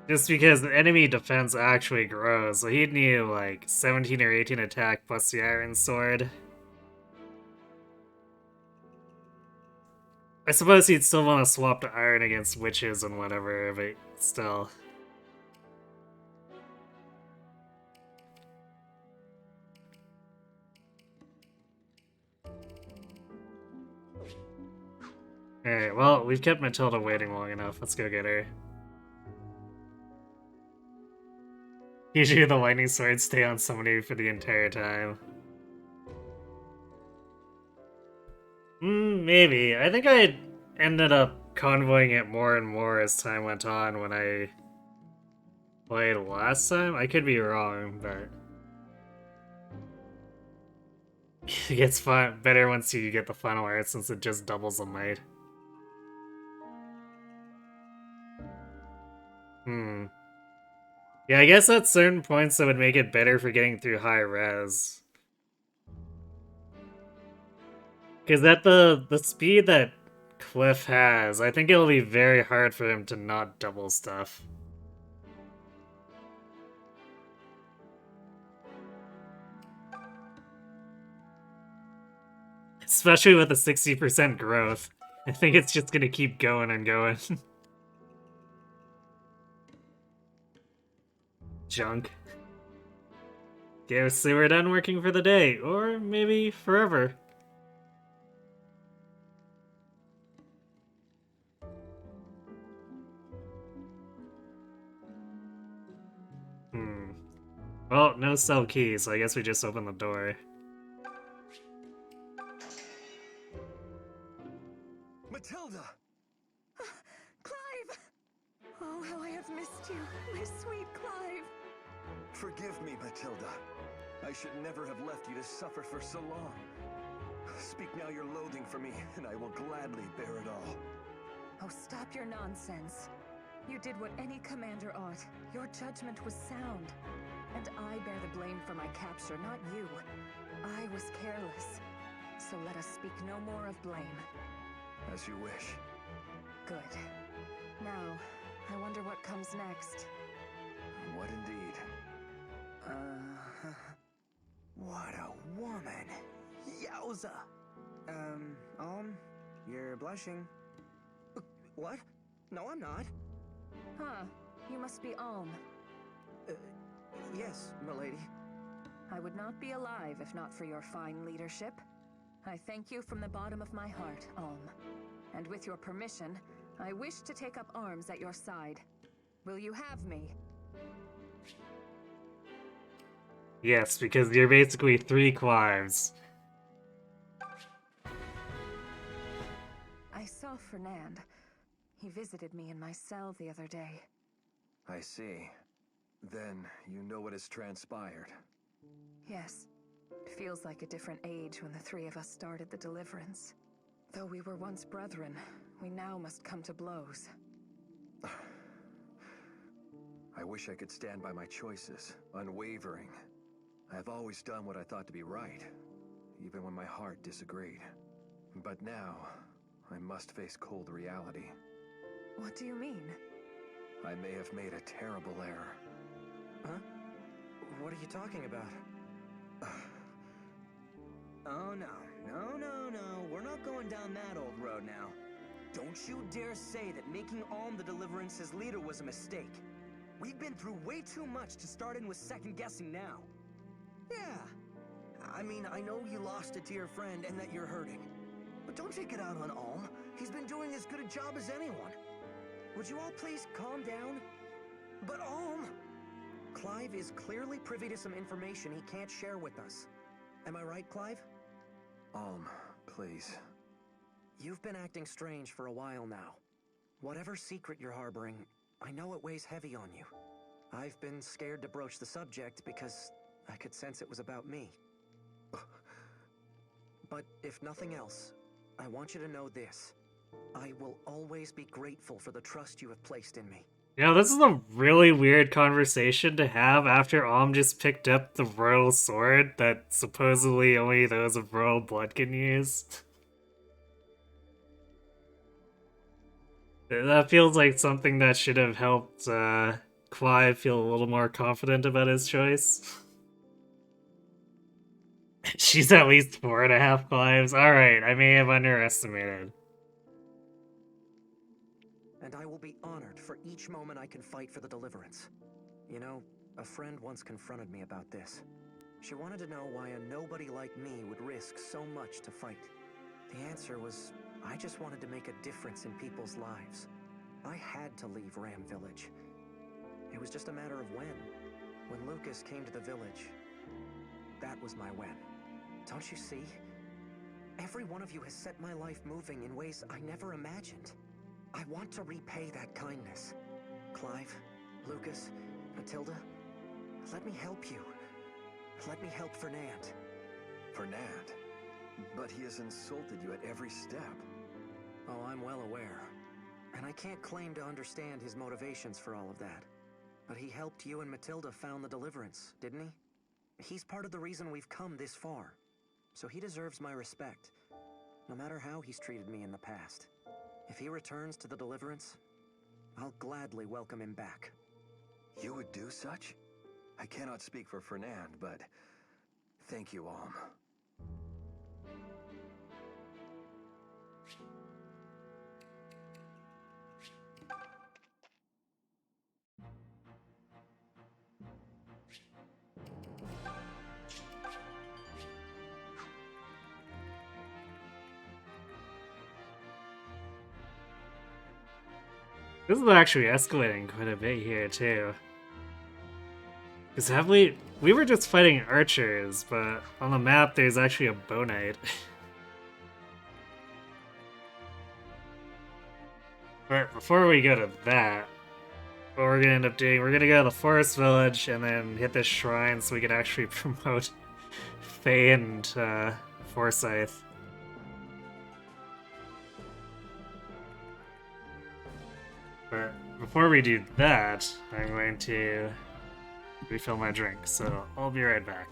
Just because the enemy defense actually grows, so he'd need like 17 or 18 attack plus the iron sword. I suppose he'd still want to swap to iron against witches and whatever, but still. Alright, well, we've kept Matilda waiting long enough. Let's go get her. Usually the lightning swords stay on somebody for the entire time. Maybe. I think I ended up convoying it more and more as time went on when I played last time. I could be wrong, but it gets better once you get the final art since it just doubles the might. Yeah, I guess at certain points that would make it better for getting through high res. Because at the speed that Cliff has, I think it'll be very hard for him to not double stuff. Especially with a 60% growth. I think it's just gonna keep going and going. Junk. Guess we're done working for the day, or maybe forever. Well, no cell key, so I guess we just open the door. Matilda! Clive! Oh, how I have missed you, my sweet Clive. Forgive me, Matilda. I should never have left you to suffer for so long. Speak now your loathing for me, and I will gladly bear it all. Oh, stop your nonsense. You did what any commander ought. Your judgment was sound. And I bear the blame for my capture, not you. I was careless. So let us speak no more of blame. As you wish. Good. Now, I wonder what comes next. What indeed? What a woman. Yowza. You're blushing. What? No, I'm not. Huh. You must be Alm. Yes, milady. I would not be alive if not for your fine leadership. I thank you from the bottom of my heart, Alm. And with your permission, I wish to take up arms at your side. Will you have me? Yes, because you're basically 3 Clives. Fernand. He visited me in my cell the other day. I see. Then you know what has transpired. Yes. It feels like a different age when the three of us started the Deliverance. Though we were once brethren, we now must come to blows. I wish I could stand by my choices, unwavering. I have always done what I thought to be right, even when my heart disagreed. But now, I must face cold reality. What do you mean? I may have made a terrible error. Huh? What are you talking about? Oh no, we're not going down that old road now. Don't you dare say that making Alm the Deliverance's leader was a mistake. We've been through way too much to start in with second-guessing now. Yeah. I mean, I know you lost a dear friend and that you're hurting. But don't take it out on Alm. He's been doing as good a job as anyone. Would you all please calm down? But Alm... Clive is clearly privy to some information he can't share with us. Am I right, Clive? Please. You've been acting strange for a while now. Whatever secret you're harboring, I know it weighs heavy on you. I've been scared to broach the subject because I could sense it was about me. But if nothing else, I want you to know this. I will always be grateful for the trust you have placed in me. Yeah, this is a really weird conversation to have after Om just picked up the royal sword that supposedly only those of royal blood can use. That feels like something that should have helped Clive feel a little more confident about his choice. She's at least 4.5 Clives. Alright, I may have underestimated. And I will be honored for each moment I can fight for the Deliverance. You know, a friend once confronted me about this. She wanted to know why a nobody like me would risk so much to fight. The answer was, I just wanted to make a difference in people's lives. I had to leave Ram Village. It was just a matter of when. When Lucas came to the village, that was my when. Don't you see? Every one of you has set my life moving in ways I never imagined. I want to repay that kindness. Clive, Lucas, Matilda, let me help you. Let me help Fernand. Fernand? But he has insulted you at every step. Oh, I'm well aware. And I can't claim to understand his motivations for all of that. But he helped you and Matilda found the Deliverance, didn't he? He's part of the reason we've come this far. So he deserves my respect, no matter how he's treated me in the past. If he returns to the Deliverance, I'll gladly welcome him back. You would do such? I cannot speak for Fernand, but thank you, Alm. This is actually escalating quite a bit here, too. Because have we were just fighting archers, but on the map there's actually a bow knight. But before we go to that, what we're gonna end up doing, we're gonna go to the forest village and then hit this shrine so we can actually promote Faye and Forsyth. But before we do that, I'm going to refill my drink, so I'll be right back.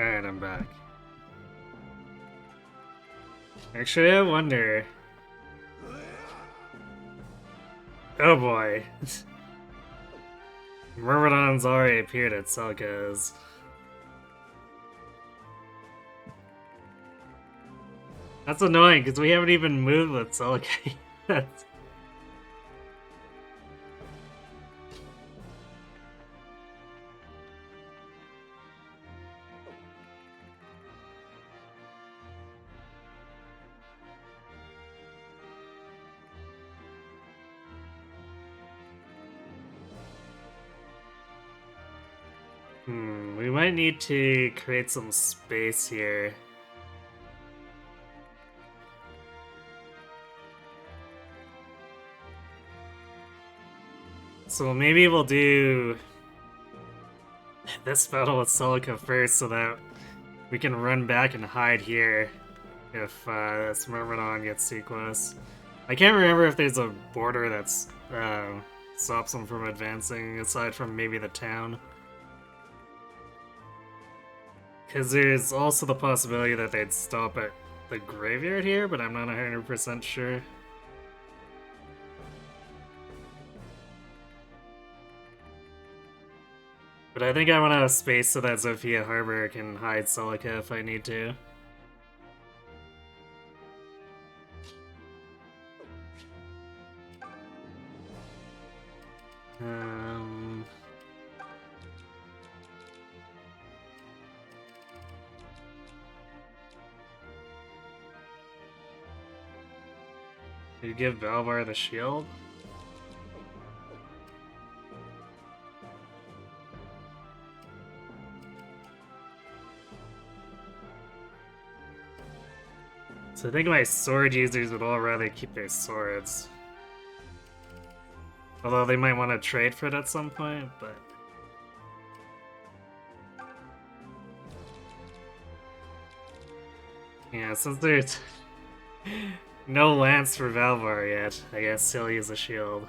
Alright, I'm back. Actually, I wonder... Oh boy. Myrmidon's already appeared at Celica's. That's annoying, because we haven't even moved with Celica yet. We might need to create some space here. So maybe we'll do this battle with Celica first so that we can run back and hide here if this Myrmidon gets too close. I can't remember if there's a border that's stops them from advancing aside from maybe the town. Because there's also the possibility that they'd stop at the graveyard here, but I'm not 100% sure. But I think I want to have space so that Zofia Harbor can hide Celica if I need to. You give Valvar the shield? So I think my sword users would all rather keep their swords. Although they might want to trade for it at some point, but... Yeah, since there's no lance for Valvar yet, I guess he'll use a shield.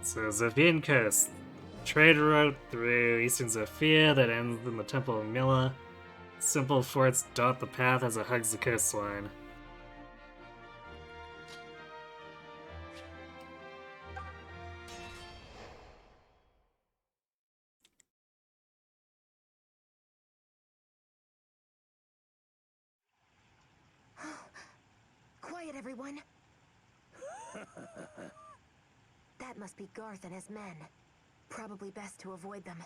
So Zofian Coast. Trade route through Eastern Zofia that ends in the Temple of Mila. Simple forts dot the path as it hugs the coastline. Quiet, everyone. That must be Garth and his men. Probably best to avoid them.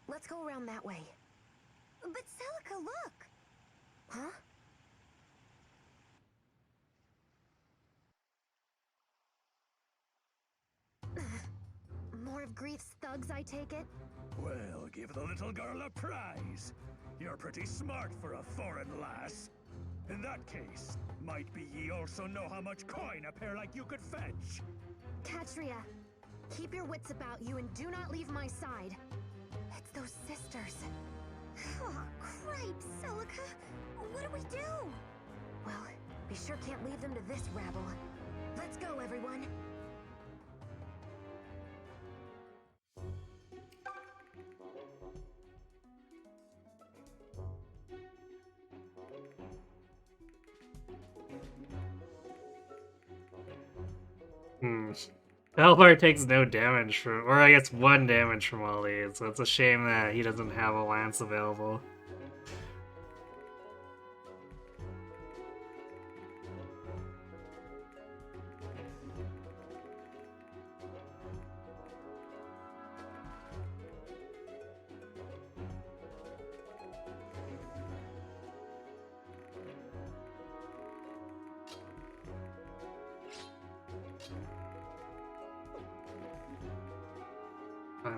Let's go around that way. But Celica, look! Huh? More of Grief's thugs, I take it? Well, give the little girl a prize. You're pretty smart for a foreign lass. In that case, might be ye also know how much coin a pair like you could fetch. Katria, keep your wits about you and do not leave my side. It's those sisters. Oh, cripes, Celica! What do we do? Well, we sure can't leave them to this rabble. Let's go, everyone. Valvar takes no damage from, or I guess 1 damage from all these, so it's a shame that he doesn't have a lance available.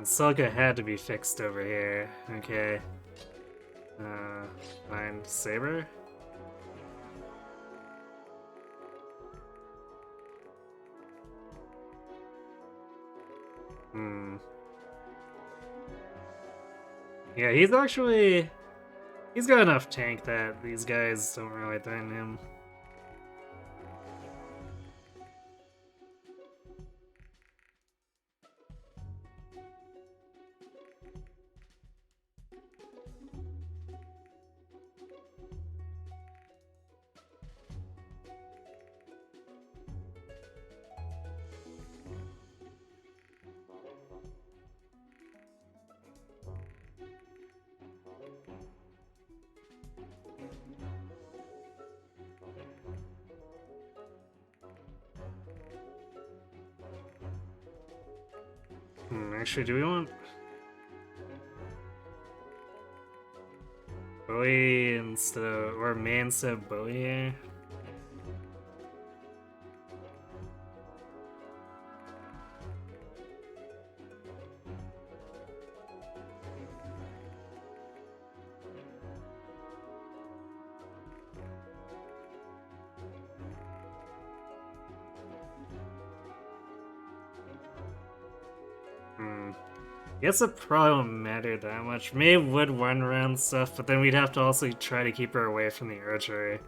Celica had to be fixed over here. Okay. Find Saber? Yeah, he's got enough tank that these guys don't really threaten him. Actually, do we want Bowie instead of, or May instead of Bowie? Guess it probably won't matter that much. May would run around stuff, but then we'd have to also try to keep her away from the archery.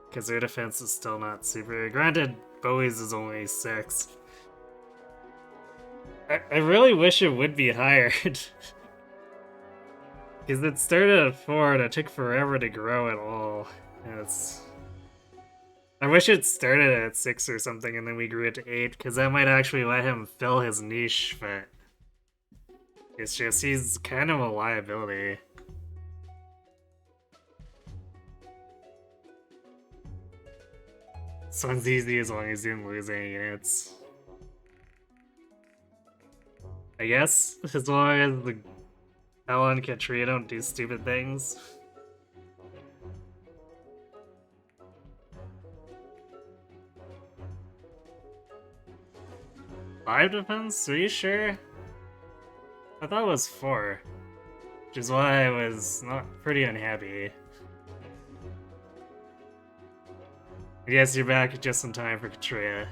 Because her defense is still not super. Granted, Bowie's is only 6. I really wish it would be higher. Because it started at 4 and it took forever to grow at all. I wish it started at 6 or something and then we grew it to 8, because that might actually let him fill his niche, but it's just he's kind of a liability. This one's easy as long as you didn't lose any units. I guess, as long as the Ella and Katria don't do stupid things. Five defense? Are you sure? I thought it was 4. Which is why I was not pretty unhappy. I guess you're back just in time for Katria.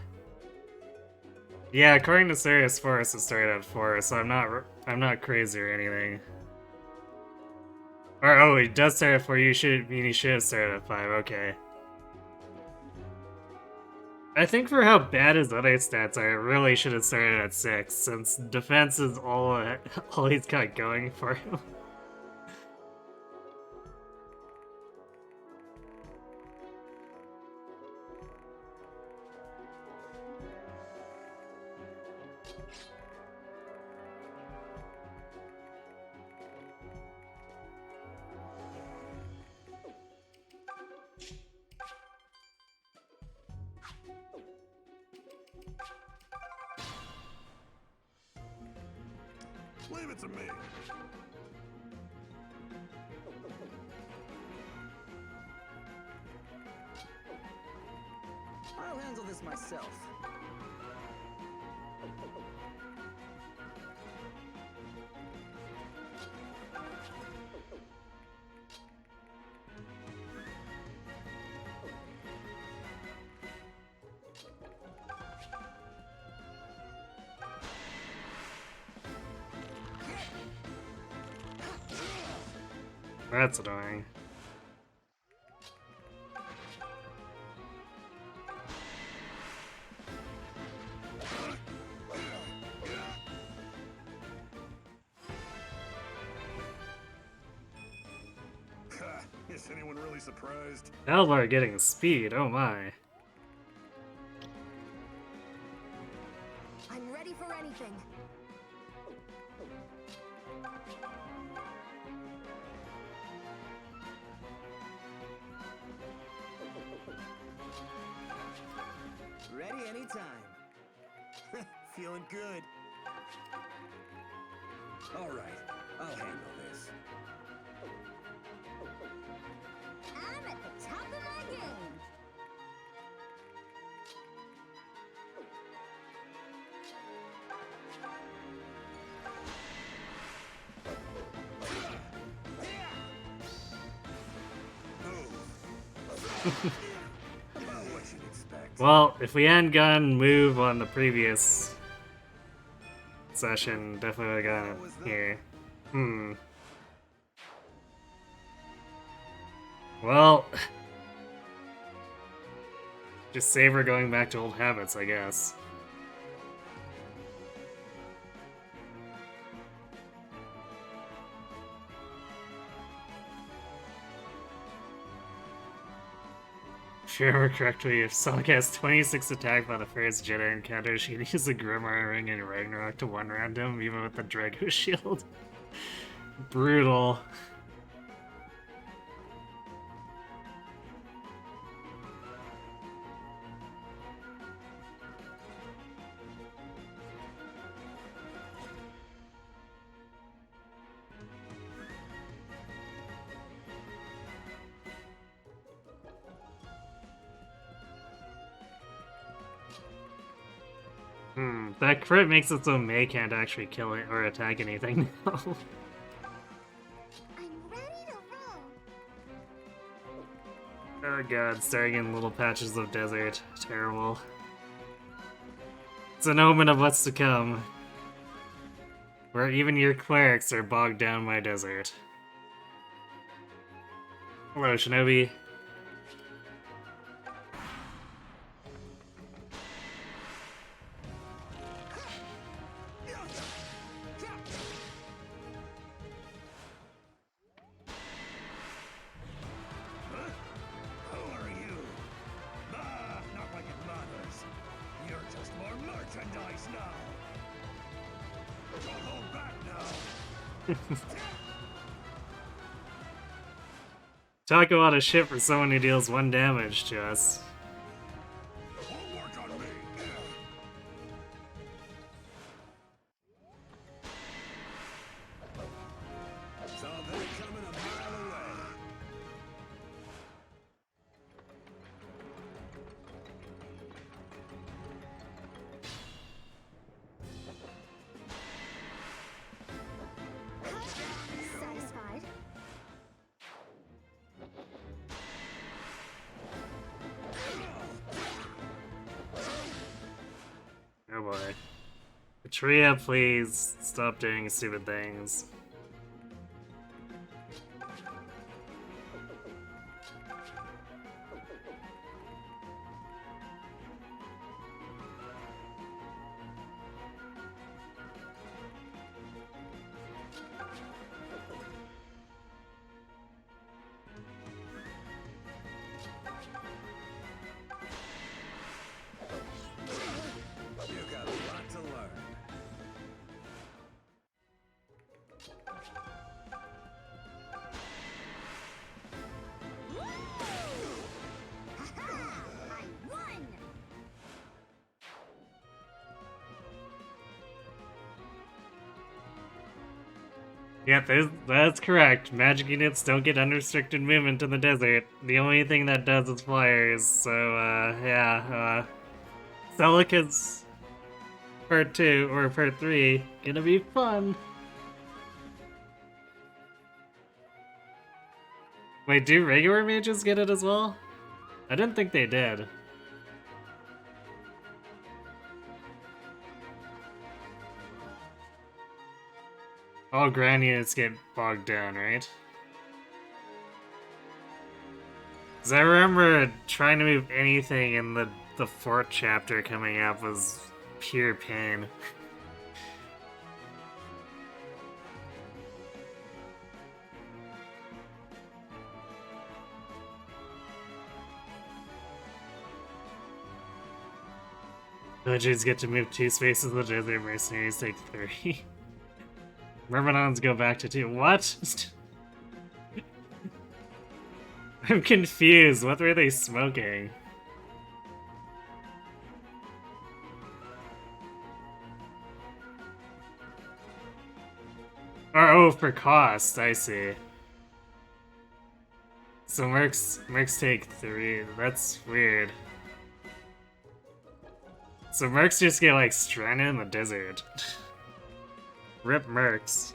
Yeah, according to Sirius Forest, it started at 4, so I'm not crazy or anything. Or oh, it does start at 4. You should have started at 5. Okay. I think for how bad his other stats are, it really should have started at 6, since defense is all he's got going for him. Leave it to me. I'll handle this myself. That's annoying. Is anyone really surprised? Alvar getting speed, oh my. I'm ready for anything. Ready anytime. Feeling good. All right, I'll handle this. I'm at the top of my game. About what you'd expect. Well, if we hadn't gotten move on the previous session, definitely would have gotten it here. Well, just savor going back to old habits, I guess. If you remember correctly, if Celica has 26 attack by the first Jedi encounter, she can use the Grimoire Ring and Ragnarok to one-round him, even with the Drago Shield. Brutal. That crit makes it so May can't actually kill it or attack anything now. I'm ready to roll. Oh god, staring in little patches of desert. Terrible. It's an omen of what's to come. Where even your clerics are bogged down by desert. Hello, Shinobi. Who are you? Ah, not like it matters. You're just more merchandise now. Don't hold back now. Talk about a shit for someone who deals 1 damage to us. Won't work on me. Saw that coming a mile away. Satisfied? Oh boy. Katria, please stop doing stupid things. You got a lot to learn. I won! Yep, that's correct. Magic units don't get unrestricted movement in the desert. The only thing that does is flyers, so, yeah, Celica's part 2, or part 3, gonna be fun. Wait, do regular mages get it as well? I didn't think they did. All ground units get bogged down, right? Because I remember trying to move anything in the 4th chapter coming up was pure pain. Villagers get to move 2 spaces, the desert mercenaries take 3. Myrmidons go back to 2. What? I'm confused. What were they smoking? Oh, for cost. I see. So mercs take 3. That's weird. So mercs just get like stranded in the desert. Rip mercs.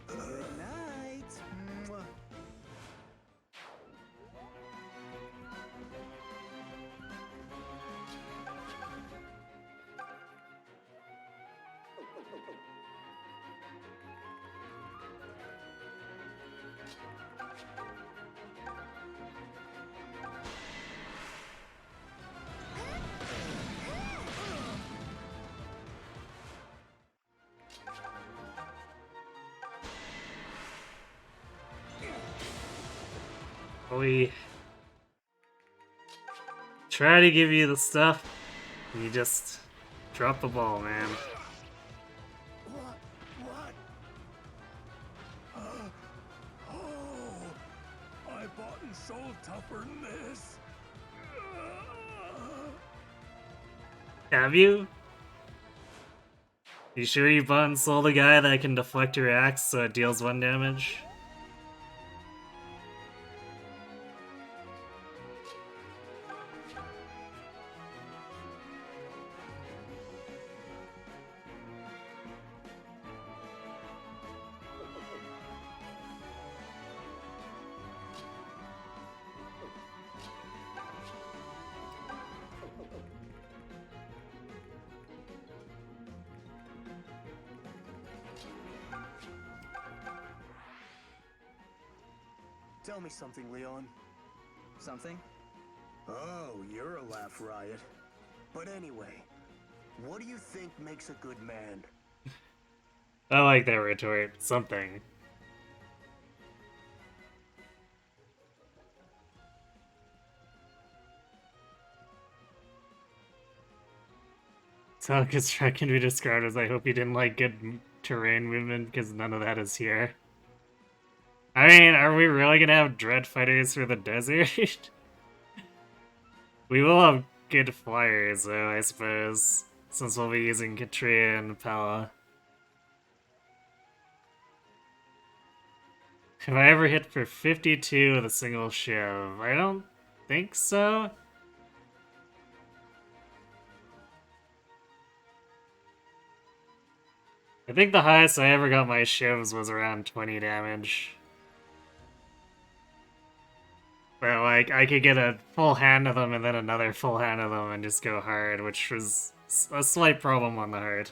Good night. Mwah. We try to give you the stuff, and you just drop the ball, man. What? Oh, I bought and sold tougher than this. Have you? You sure you bought and sold a guy that can deflect your axe so it deals 1 damage? Tell me something, Leon. Something? Oh, you're a laugh riot. But anyway, what do you think makes a good man? I like that retort. Something. Celica's track can be described as I hope you didn't like good terrain movement because none of that is here. I mean, are we really gonna have dread fighters for the desert? We will have good flyers though, I suppose, since we'll be using Katria and Pella. Have I ever hit for 52 with a single shove? I don't think so. I think the highest I ever got my shoves was around 20 damage. But like, I could get a full hand of them and then another full hand of them and just go hard, which was a slight problem on the hard.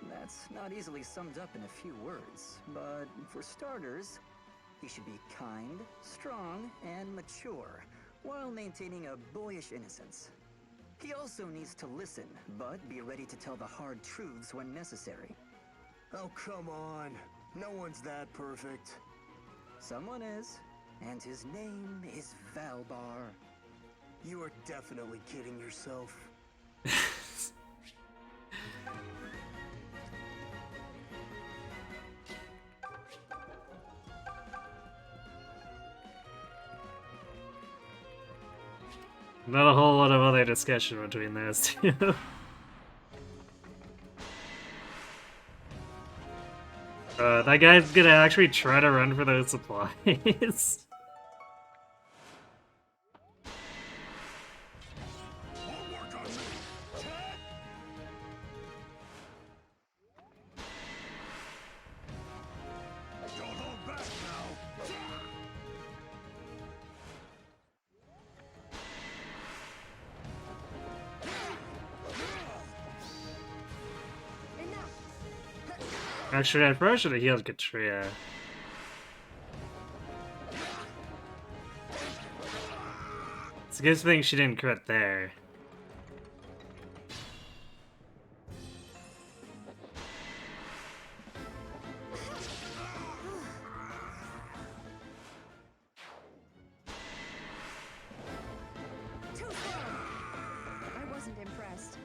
That's not easily summed up in a few words, but for starters, he should be kind, strong, and mature, while maintaining a boyish innocence. He also needs to listen, but be ready to tell the hard truths when necessary. Oh, come on. No one's that perfect. Someone is, and his name is Valbar. You are definitely kidding yourself. Not a whole lot of other discussion between those two. That guy's gonna actually try to run for those supplies. Actually, I probably should have healed Katria. It's a good thing she didn't crit there. I wasn't impressed.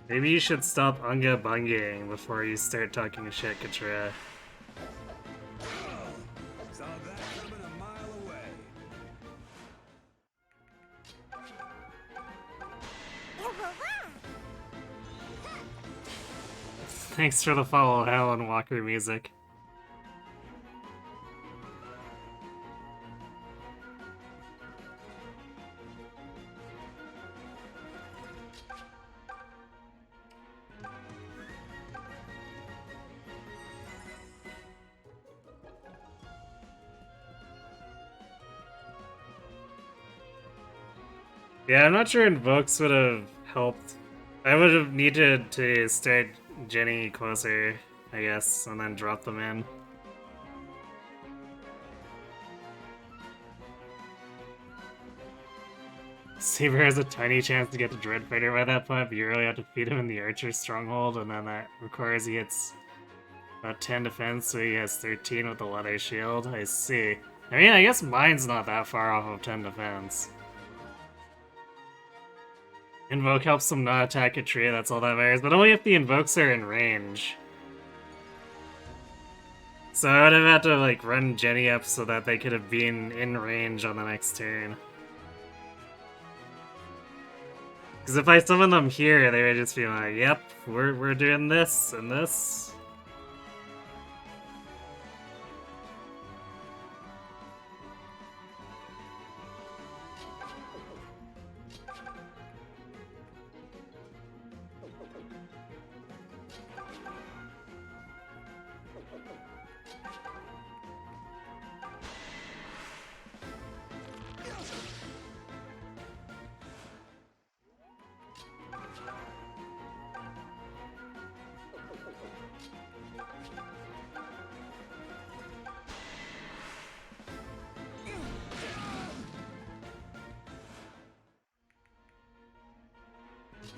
Maybe you should stop unga bungaing before you start talking shit, Katria. Saw that coming a mile away. Thanks for the follow, Alan Walker music. Yeah, I'm not sure invokes would have helped. I would have needed to start Jenny closer, I guess, and then drop them in. Saber has a tiny chance to get the Dreadfighter by that point, but you really have to feed him in the Archer's Stronghold, and then that requires he hits about 10 defense, so he has 13 with the Leather Shield. I see. I mean, I guess mine's not that far off of 10 defense. Invoke helps them not attack a tree, that's all that matters, but only if the invokes are in range. So I would have had to like run Jenny up so that they could have been in range on the next turn. Because if I summon them here, they would just be like, "Yep, we're doing this and this."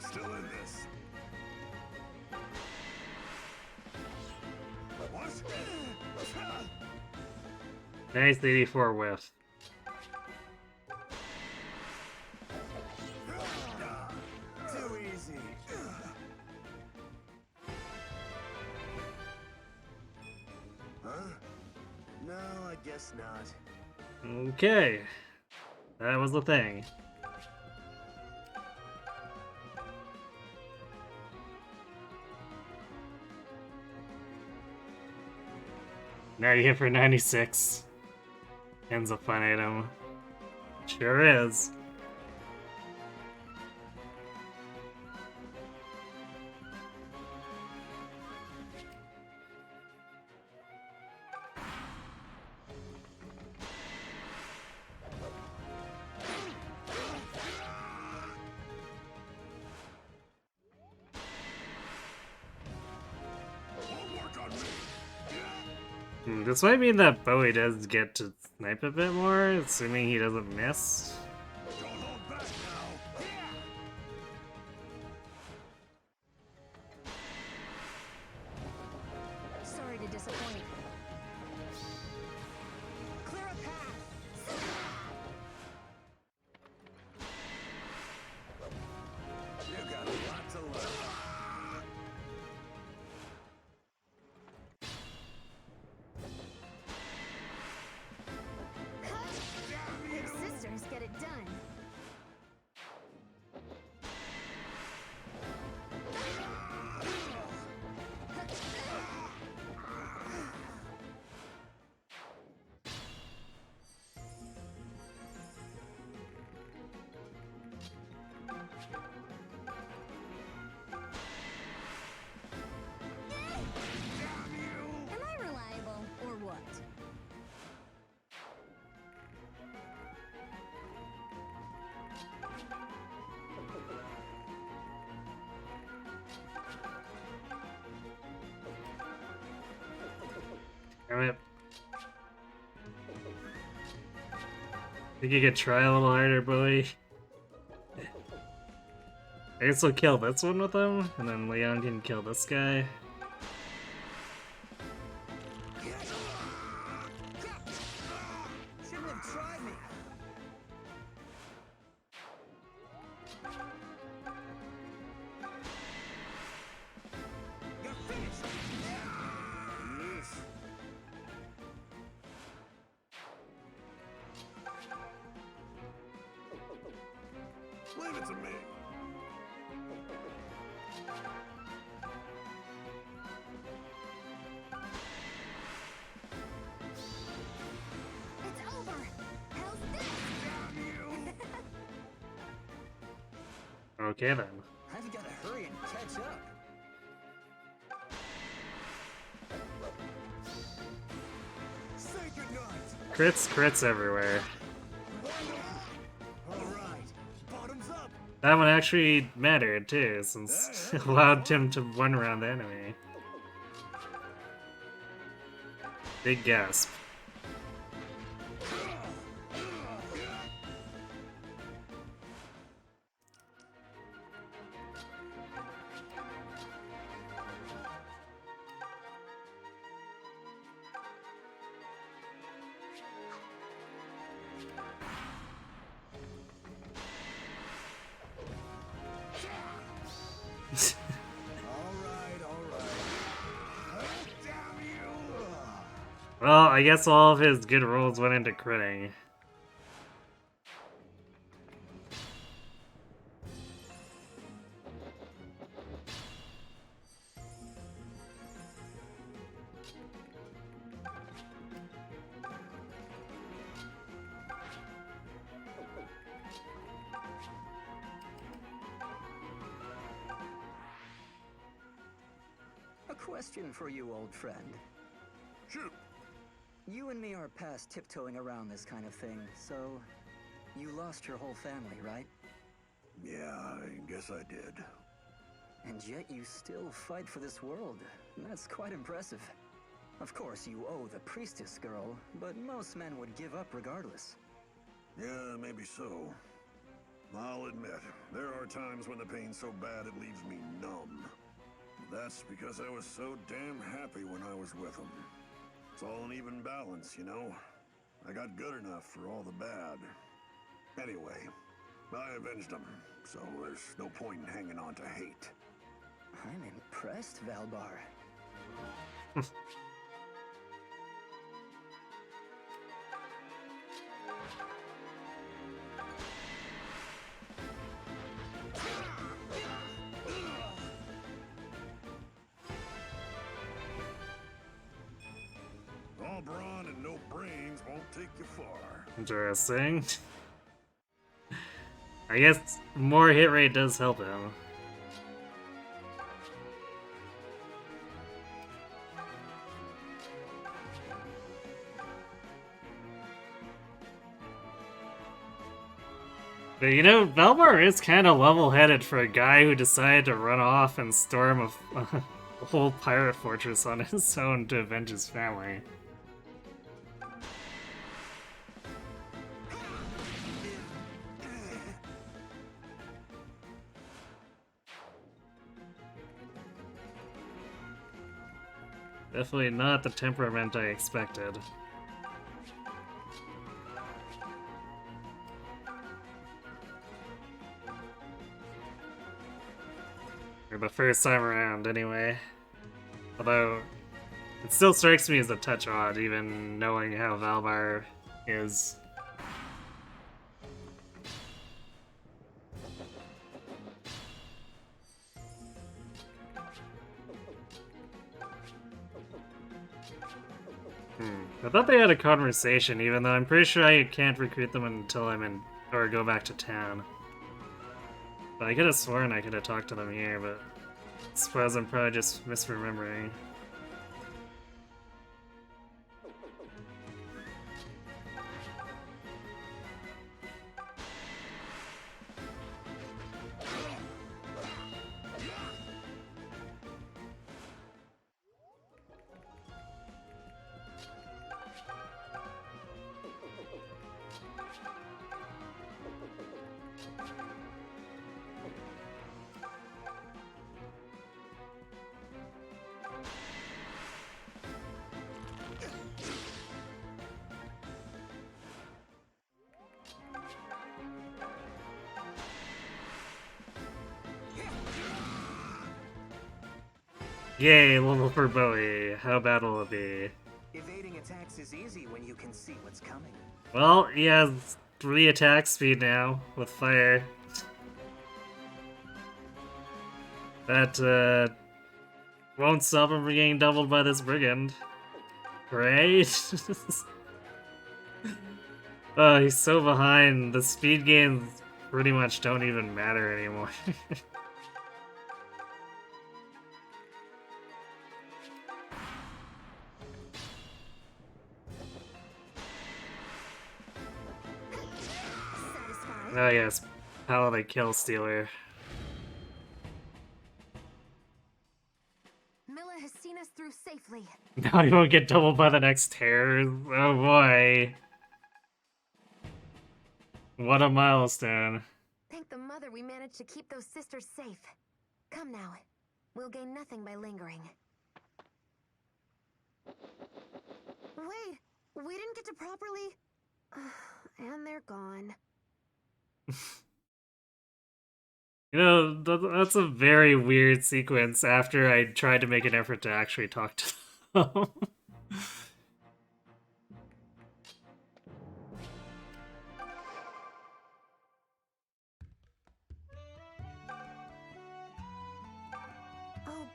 Still in this. What? Nice 84 whiff. Too easy. Huh? No, I guess not. Okay. That was the thing. Now you hit for 96. Ends a fun item. Sure is. This might mean that Bowie does get to snipe a bit more, assuming he doesn't miss. Don't hold back now. Sorry to disappoint. Clear a path. You got a lot to learn. Big sisters get it done. Am I reliable or what? Damn it. Think you could try a little harder, Bowie? I guess we'll kill this one with him, and then Leon can kill this guy. Shouldn't have tried me. You're finished. Leave it to me. It's over. How's this? Okay then. I've got to hurry and catch up. Say goodnight. Crits everywhere. All right. Bottoms up. That one actually mattered too, since it allowed him to one-round the enemy. Big gasp. All right. Damn you. Well, I guess all of his good rolls went into critting. A question for you, old friend. Shoot! You and me are past tiptoeing around this kind of thing, so... You lost your whole family, right? Yeah, I guess I did. And yet you still fight for this world. That's quite impressive. Of course, you owe the priestess girl, but most men would give up regardless. Yeah, maybe so. I'll admit, there are times when the pain's so bad it leaves me numb. That's because I was so damn happy when I was with him. It's all an even balance, you know? I got good enough for all the bad. Anyway, I avenged him, so there's no point in hanging on to hate. I'm impressed, Valbar. All brawn and no brains won't take you far. Interesting. I guess more hit rate does help him. But you know, Valbar is kind of level-headed for a guy who decided to run off and storm a whole pirate fortress on his own to avenge his family. Definitely not the temperament I expected. Or the first time around, anyway. Although, it still strikes me as a touch odd, even knowing how Valbar is. I thought they had a conversation, even though I'm pretty sure I can't recruit them until I'm in, or go back to town. But I could have sworn I could have talked to them here, but I suppose I'm probably just misremembering. Yay, level for Bowie. How bad will it be? Evading attacks is easy when you can see what's coming. Well, he has 3 attack speed now with fire. That won't stop him from getting doubled by this brigand. Right? Oh, he's so behind. The speed gains pretty much don't even matter anymore. Oh yes, Paladin Kill Stealer. Milla has seen us through safely. Now you won't get doubled by the next terror. Oh boy. What a milestone. Thank the mother we managed to keep those sisters safe. Come now. We'll gain nothing by lingering. Wait, we didn't get to properly... and they're gone. You know, that's a very weird sequence after I tried to make an effort to actually talk to them.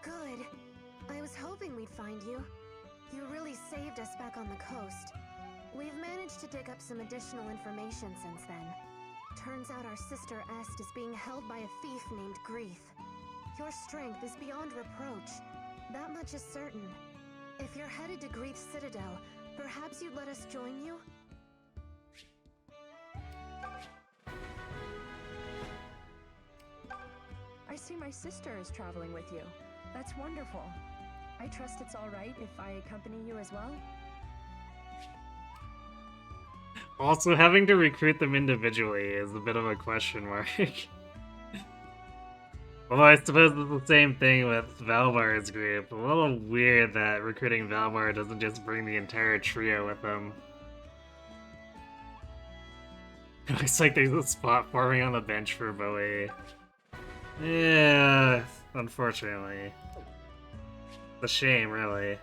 Good. I was hoping we'd find you. You really saved us back on the coast. We've managed to dig up some additional information since then. Turns out our sister Est is being held by a thief named Grief. Your strength is beyond reproach. That much is certain. If you're headed to Grief's Citadel, perhaps you'd let us join you? I see my sister is traveling with you. That's wonderful. I trust it's all right if I accompany you as well? Also, having to recruit them individually is a bit of a question mark. Although I suppose it's the same thing with Valbar's group. A little weird that recruiting Valbar doesn't just bring the entire trio with them. Looks like there's a spot forming on the bench for Bowie. Yeah, unfortunately. It's a shame, really.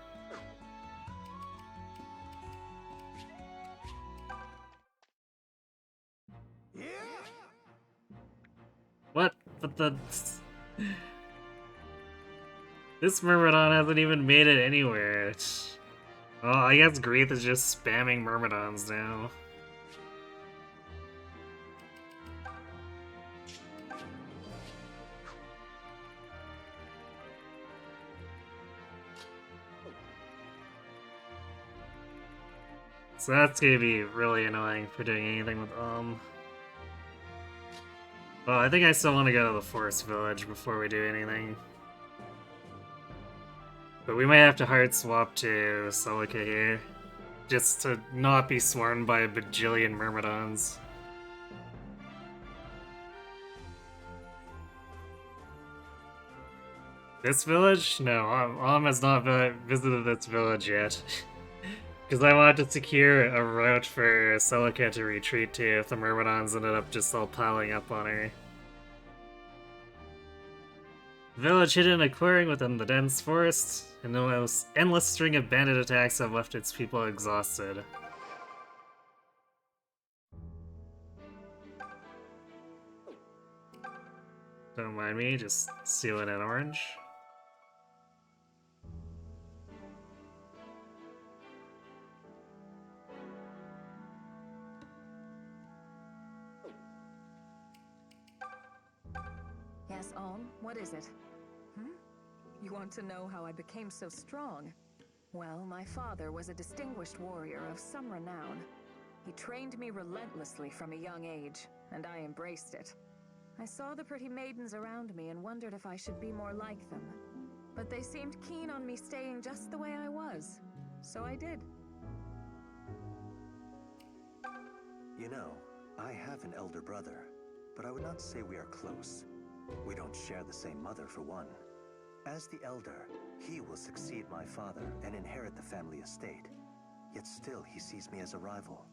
Yeah! What? But the... This Myrmidon hasn't even made it anywhere. Well, I guess Grief is just spamming Myrmidons now. So that's gonna be really annoying for doing anything with Well, I think I still want to go to the Forest Village before we do anything. But we might have to hard swap to Celica here, just to not be swarmed by a bajillion Myrmidons. This village? No, Om has not visited this village yet. Because I wanted to secure a route for Celica to retreat to if the Myrmidons ended up just all piling up on her. Village hidden in a clearing within the dense forest, and the endless string of bandit attacks have left its people exhausted. Don't mind me, just sealing in orange. Yes, Om, what is it? You want to know how I became so strong? Well, my father was a distinguished warrior of some renown. He trained me relentlessly from a young age, and I embraced it. I saw the pretty maidens around me and wondered if I should be more like them. But they seemed keen on me staying just the way I was, so I did. You know, I have an elder brother, but I would not say we are close. We don't share the same mother, for one. As the elder, he will succeed my father and inherit the family estate. Yet still he sees me as a rival.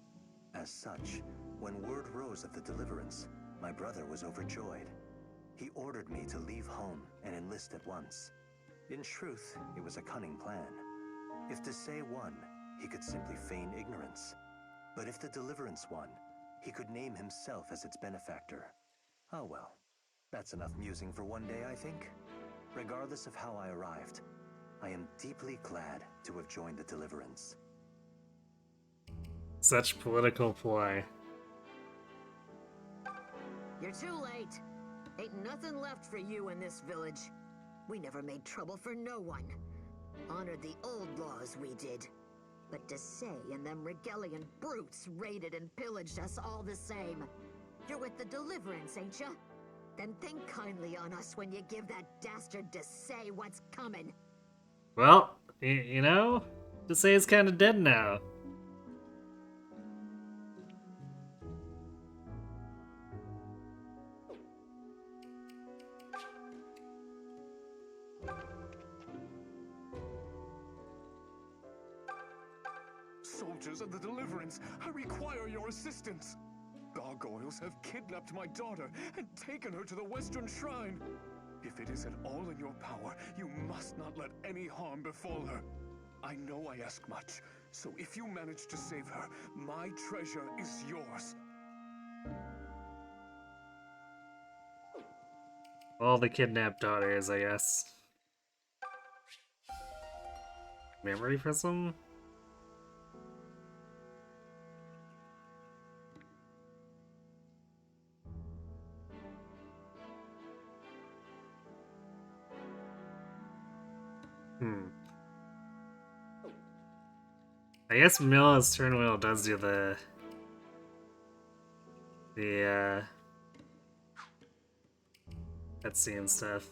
As such, when word rose of the deliverance, my brother was overjoyed. He ordered me to leave home and enlist at once. In truth, it was a cunning plan. If Desai won, he could simply feign ignorance. But if the deliverance won, he could name himself as its benefactor. Oh well, that's enough musing for one day, I think. Regardless of how I arrived, I am deeply glad to have joined the deliverance. Such political ploy. You're too late. Ain't nothing left for you in this village. We never made trouble for no one. Honored the old laws, we did. But Desai and them Regalian brutes raided and pillaged us all the same. You're with the deliverance, ain't ya? Then think kindly on us when you give that dastard Desai what's coming. Well, you know, Desai is kind of dead now. Soldiers of the Deliverance, I require your assistance. Gargoyles have kidnapped my daughter and taken her to the Western Shrine. If it is at all in your power, you must not let any harm befall her. I know I ask much, so if you manage to save her, my treasure is yours. All the kidnapped daughters, I guess. Memory prism? I guess Milla's Turnwheel does do the cutscene stuff.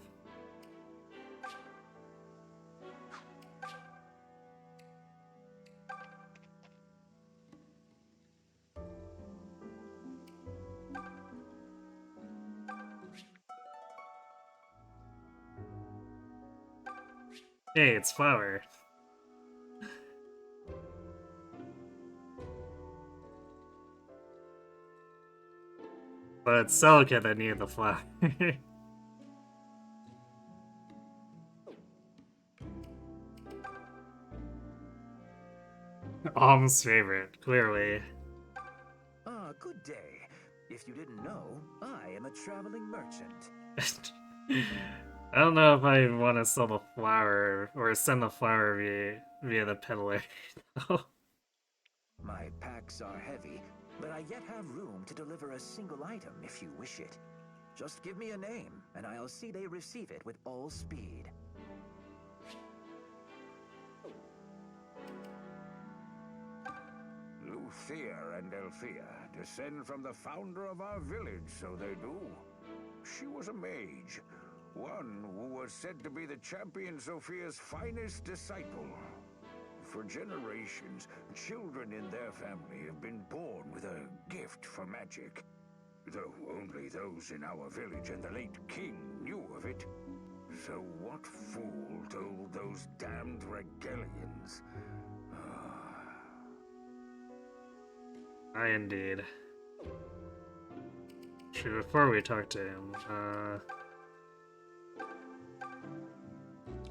Hey, it's Flower. But it's Celica that needed the flower. Alm's favorite, clearly. Ah, good day. If you didn't know, I am a traveling merchant. I don't know if I want to sell the flower or send the flower via the peddler. My packs are heavy, but I yet have room to deliver a single item if you wish it. Just give me a name, and I'll see they receive it with all speed. Luthia and Elfia descend from the founder of our village, so they do. She was a mage, one who was said to be the champion Sophia's finest disciple. For generations, children in their family have been born with a gift for magic. Though only those in our village and the late king knew of it. So what fool told those damned Regalians? I indeed. Sure, before we talk to him,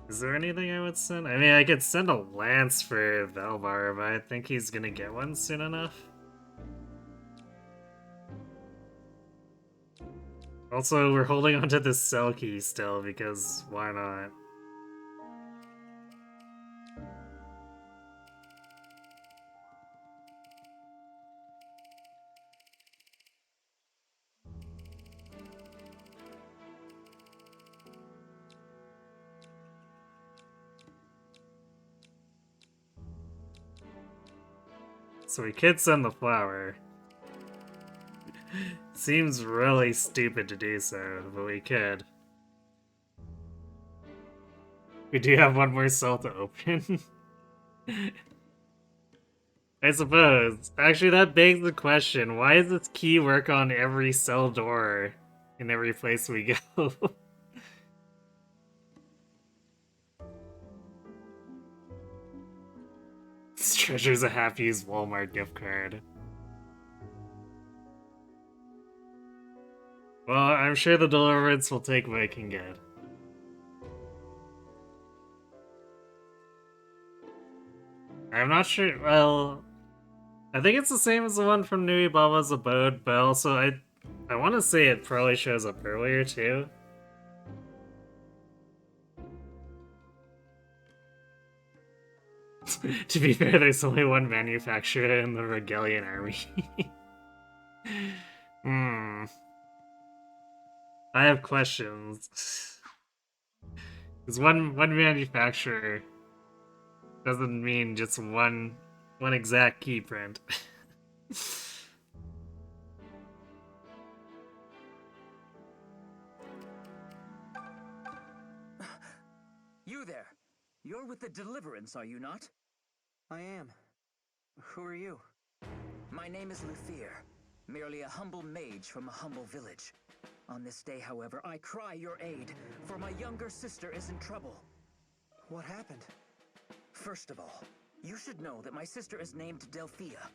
is there anything I would send? I mean, I could send a lance for Velvar, but I think he's gonna get one soon enough. Also, we're holding onto this cell key still, because why not? So we could send the flower. Seems really stupid to do so, but we could. We do have one more cell to open. I suppose. Actually, that begs the question, why does this key work on every cell door in every place we go? This treasure's a half-used Walmart gift card. Well, I'm sure the deliverance will take what it can get. I'm not sure, well... I think it's the same as the one from Nui Baba's Abode, but also I want to say it probably shows up earlier, too. To be fair, there's only one manufacturer in the Regalian army. I have questions. Because one manufacturer doesn't mean just one exact key print. You there! You're with the Deliverance, are you not? I am. Who are you? My name is Luthia, merely a humble mage from a humble village. On this day, however, I cry your aid, for my younger sister is in trouble. What happened? First of all, you should know that my sister is named Delphia.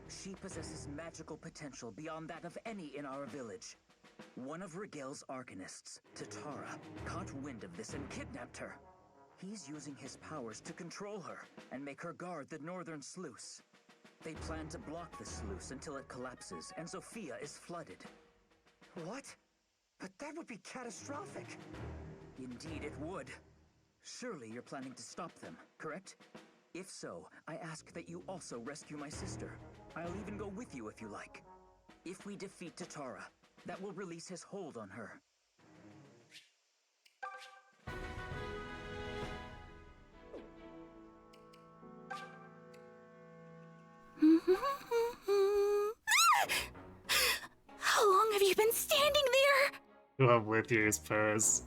She possesses magical potential beyond that of any in our village. One of Regel's arcanists, Tatara, caught wind of this and kidnapped her. He's using his powers to control her and make her guard the northern sluice. They plan to block the sluice until it collapses and Sophia is flooded. What? But that would be catastrophic. Indeed it would. Surely you're planning to stop them, correct? If so, I ask that you also rescue my sister. I'll even go with you if you like. If we defeat Tatara, that will release his hold on her. How long have you been standing there? Love Lithier's pose.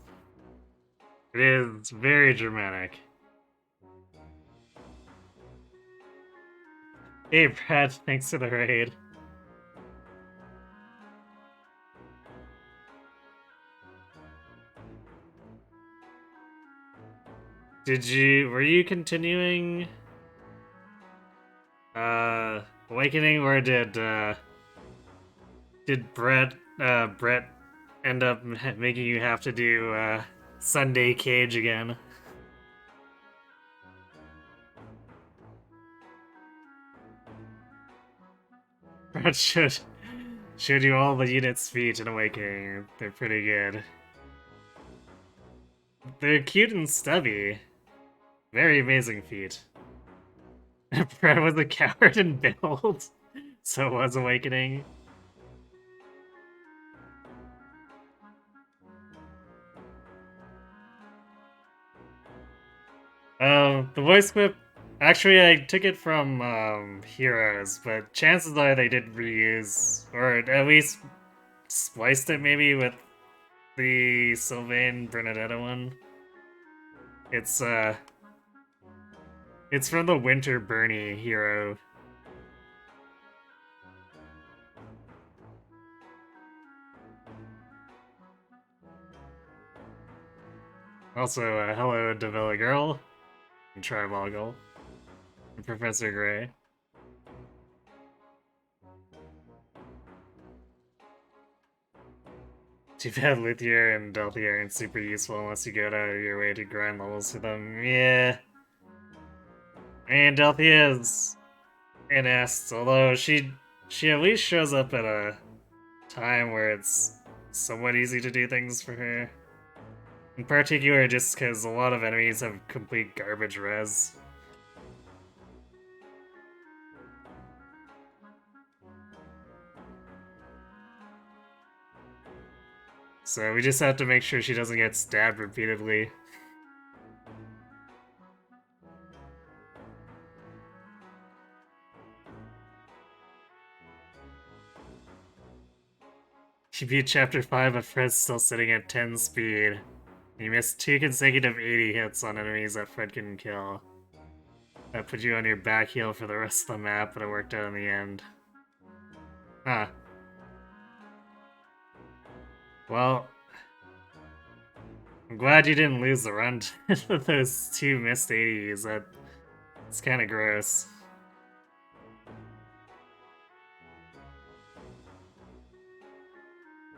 It is very dramatic. Hey Brad, thanks for the raid. Were you continuing Awakening, or did Brett end up making you have to do Sunday Cage again? Brett showed you all the unit's feet in Awakening. They're pretty good. They're cute and stubby. Very amazing feat. Brett was a coward in build, so it was Awakening. The voice clip, actually I took it from Heroes, but chances are they did reuse, or at least spliced it maybe with the Sylvain Bernadetta one. It's from the Winter Bernie hero. Also, hello Davila Girl, and Triboggle, and Professor Gray. Too bad Luthier and Delthea aren't super useful unless you go out of your way to grind levels for them. Yeah. I mean, Delthea's inept, although she at least shows up at a time where it's somewhat easy to do things for her. In particular, just because a lot of enemies have complete garbage res. So we just have to make sure she doesn't get stabbed repeatedly. You beat chapter 5, but Fred's still sitting at 10 speed. You missed 2 consecutive 80 hits on enemies that Fred couldn't kill. That put you on your back heel for the rest of the map, but it worked out in the end. Huh. Well, I'm glad you didn't lose the run to those 2 missed 80s. It's kind of gross.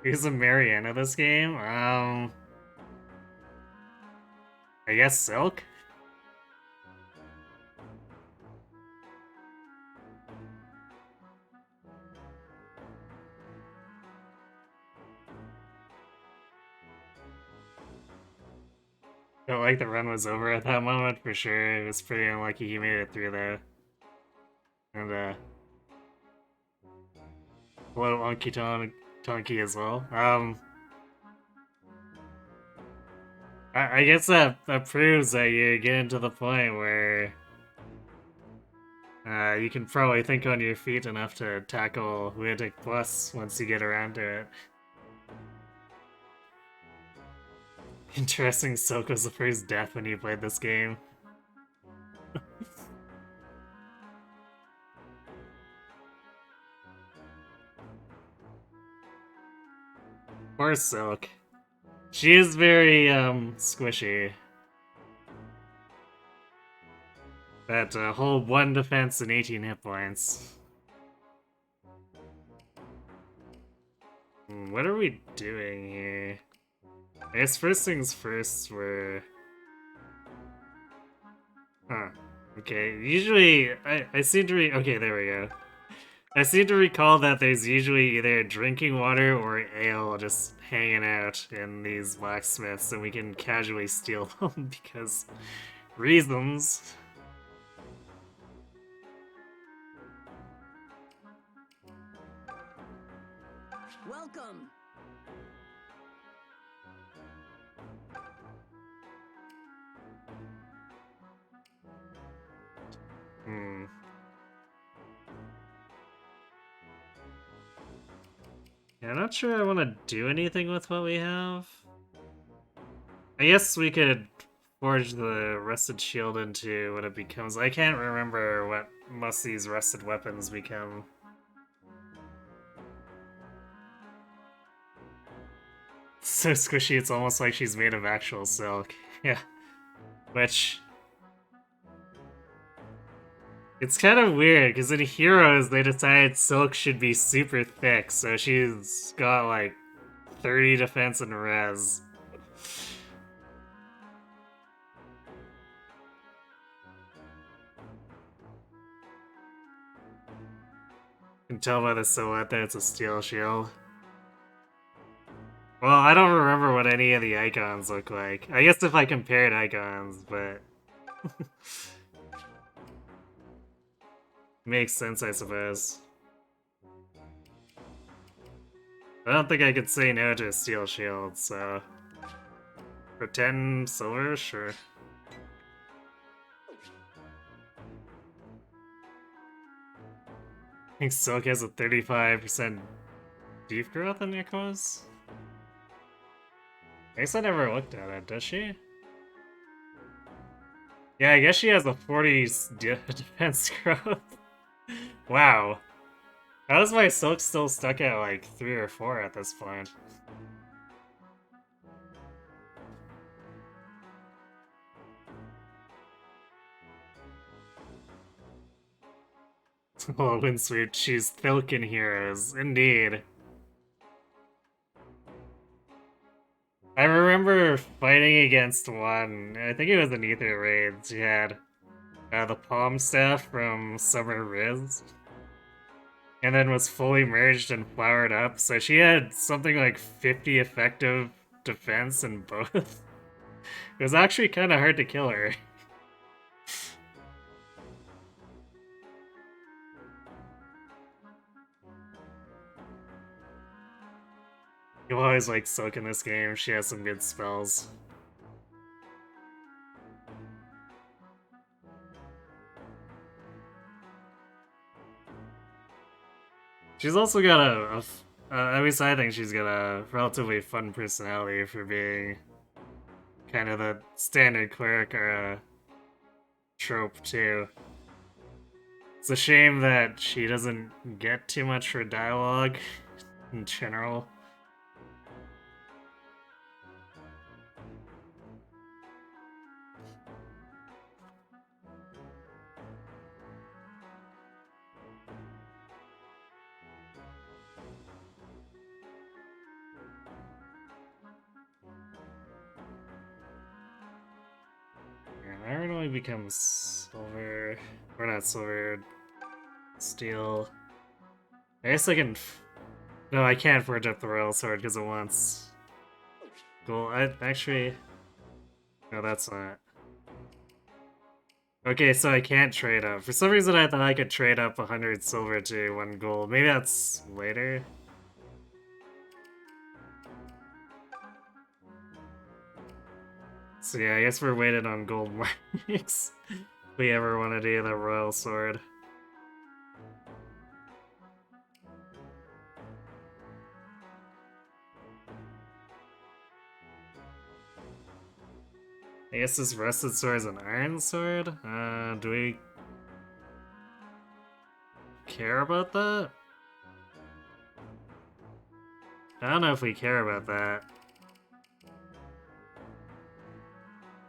Who's a Mariana this game? I guess Silk? Felt like the run was over at that moment for sure. It was pretty unlucky he made it through there. And hello Unky Tonky as well. I guess that proves that you're getting to the point where you can probably think on your feet enough to tackle Lunatic Plus once you get around to it. Interesting, Silk was the first death when you played this game. Poor Silk. She is very, squishy. That whole 1 defense and 18 hit points. What are we doing here? I guess first things first, we're... Huh. Okay, usually, I seem to okay, there we go. I seem to recall that there's usually either drinking water or ale just hanging out in these blacksmiths, and we can casually steal them because reasons. welcome. Yeah, I'm not sure I want to do anything with what we have. I guess we could forge the rusted shield into what it becomes. I can't remember what most of these rusted weapons become. It's so squishy, it's almost like she's made of actual silk. Yeah. Which... it's kind of weird, because in Heroes, they decided silk should be super thick, so she's got like 30 defense and res. You can tell by the silhouette that it's a steel shield. Well, I don't remember what any of the icons look like. I guess if I compared icons, but... makes sense, I suppose. I don't think I could say no to a steel shield, so... for 10 silver? Sure. I think Silk has a 35% deep growth in Echoes? I guess I never looked at it, does she? Yeah, I guess she has a 40 defense growth. Wow. How is my Silk still stuck at like 3 or 4 at this point? Oh, Windsweep, she's Thilk in Heroes, indeed. I remember fighting against one, I think it was an Ether Raid, she had the Palm Staff from Summer Riz. And then was fully merged and flowered up, so she had something like 50 effective defense in both. It was actually kind of hard to kill her. You'll always like Silk in this game, she has some good spells. She's also got at least I think she's got a relatively fun personality for being kind of the standard cleric or a trope too. It's a shame that she doesn't get too much for dialogue in general. Iron only becomes silver, or not silver, steel. I guess I can. No, I can't forge up the royal sword because it wants gold. Actually, no, that's not. Okay, so I can't trade up. For some reason, I thought I could trade up 100 silver to 1 gold. Maybe that's later. So yeah, I guess we're waiting on gold marks if we ever want to do the royal sword. I guess this rusted sword is an iron sword? Do we care about that? I don't know if we care about that.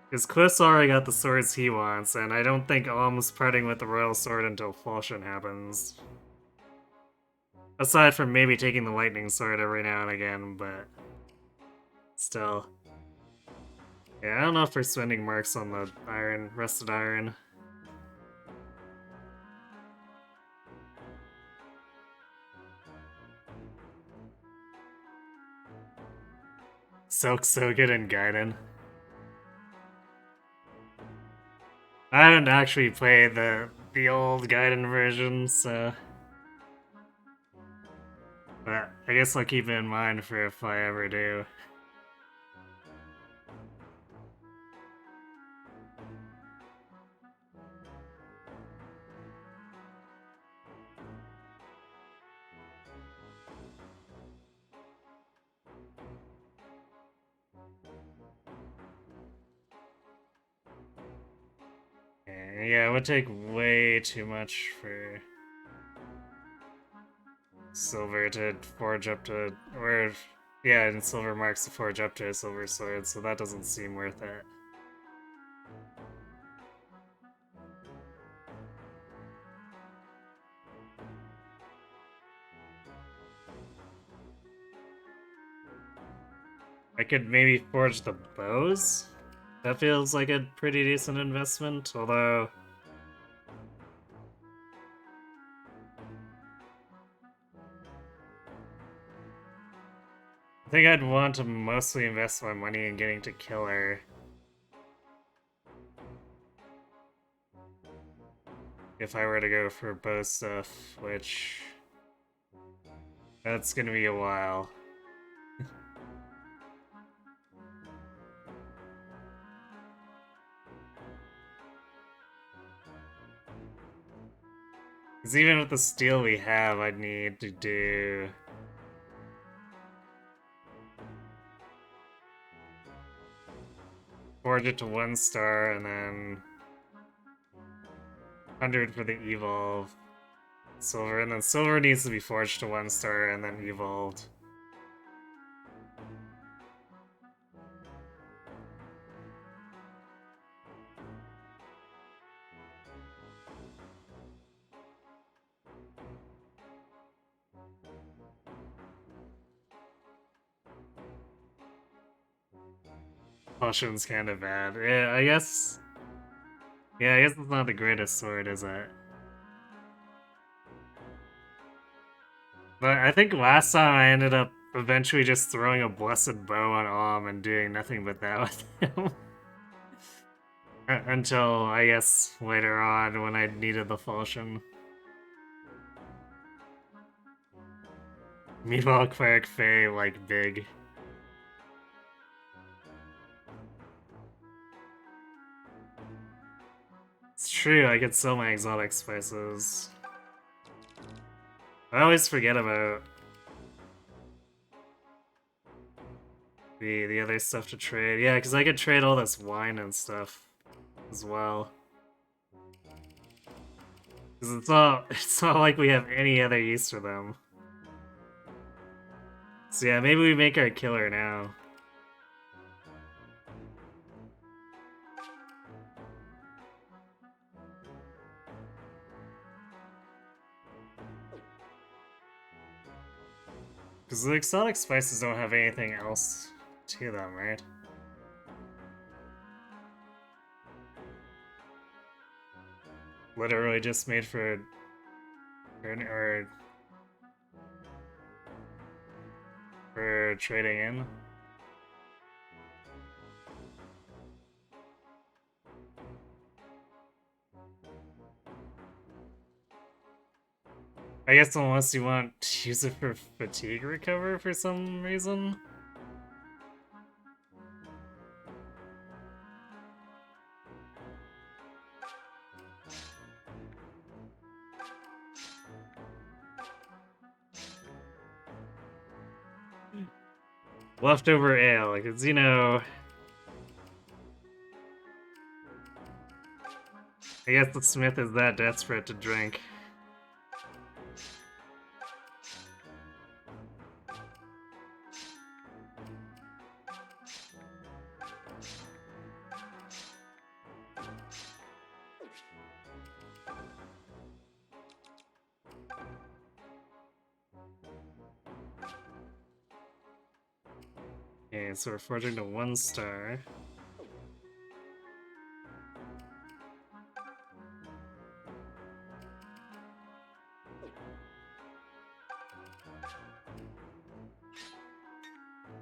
Because Cliff's already got the swords he wants, and I don't think Alm's parting with the royal sword until Falchion happens. Aside from maybe taking the lightning sword every now and again, but still. Yeah, I don't know if we're spending marks on the iron, rusted iron. Silk's so good in Gaiden. I haven't actually played the old Gaiden version, so... But I guess I'll keep it in mind for if I ever do. Yeah, it would take way too much for silver to forge up to, or yeah, and silver marks to forge up to a silver sword, so that doesn't seem worth it. I could maybe forge the bows? That feels like a pretty decent investment, although... I think I'd want to mostly invest my money in getting to Killer. If I were to go for bow stuff, which... that's gonna be a while. Because even with the steel we have, I'd need to do... forge it to 1 star, and then... 100 for the evolve. Silver, and then silver needs to be forged to 1 star, and then evolved. Potion's kind of bad. Yeah, I guess... yeah, I guess it's not the greatest sword, is it? But I think last time I ended up eventually just throwing a blessed bow on Om and doing nothing but that with him. Until, I guess, later on when I needed the falchion. Meanwhile, Cleric Fae, like, big. It's true, I could sell my exotic spices. I always forget about the other stuff to trade. Yeah, because I could trade all this wine and stuff as well. Because it's not like we have any other use for them. So yeah, maybe we make our killer now. Because the exotic spices don't have anything else to them, right? Literally just made for trading in. I guess unless you want to use it for fatigue recover for some reason. Leftover ale, because, you know... I guess the smith is that desperate to drink. Okay, so we're forging to 1 star.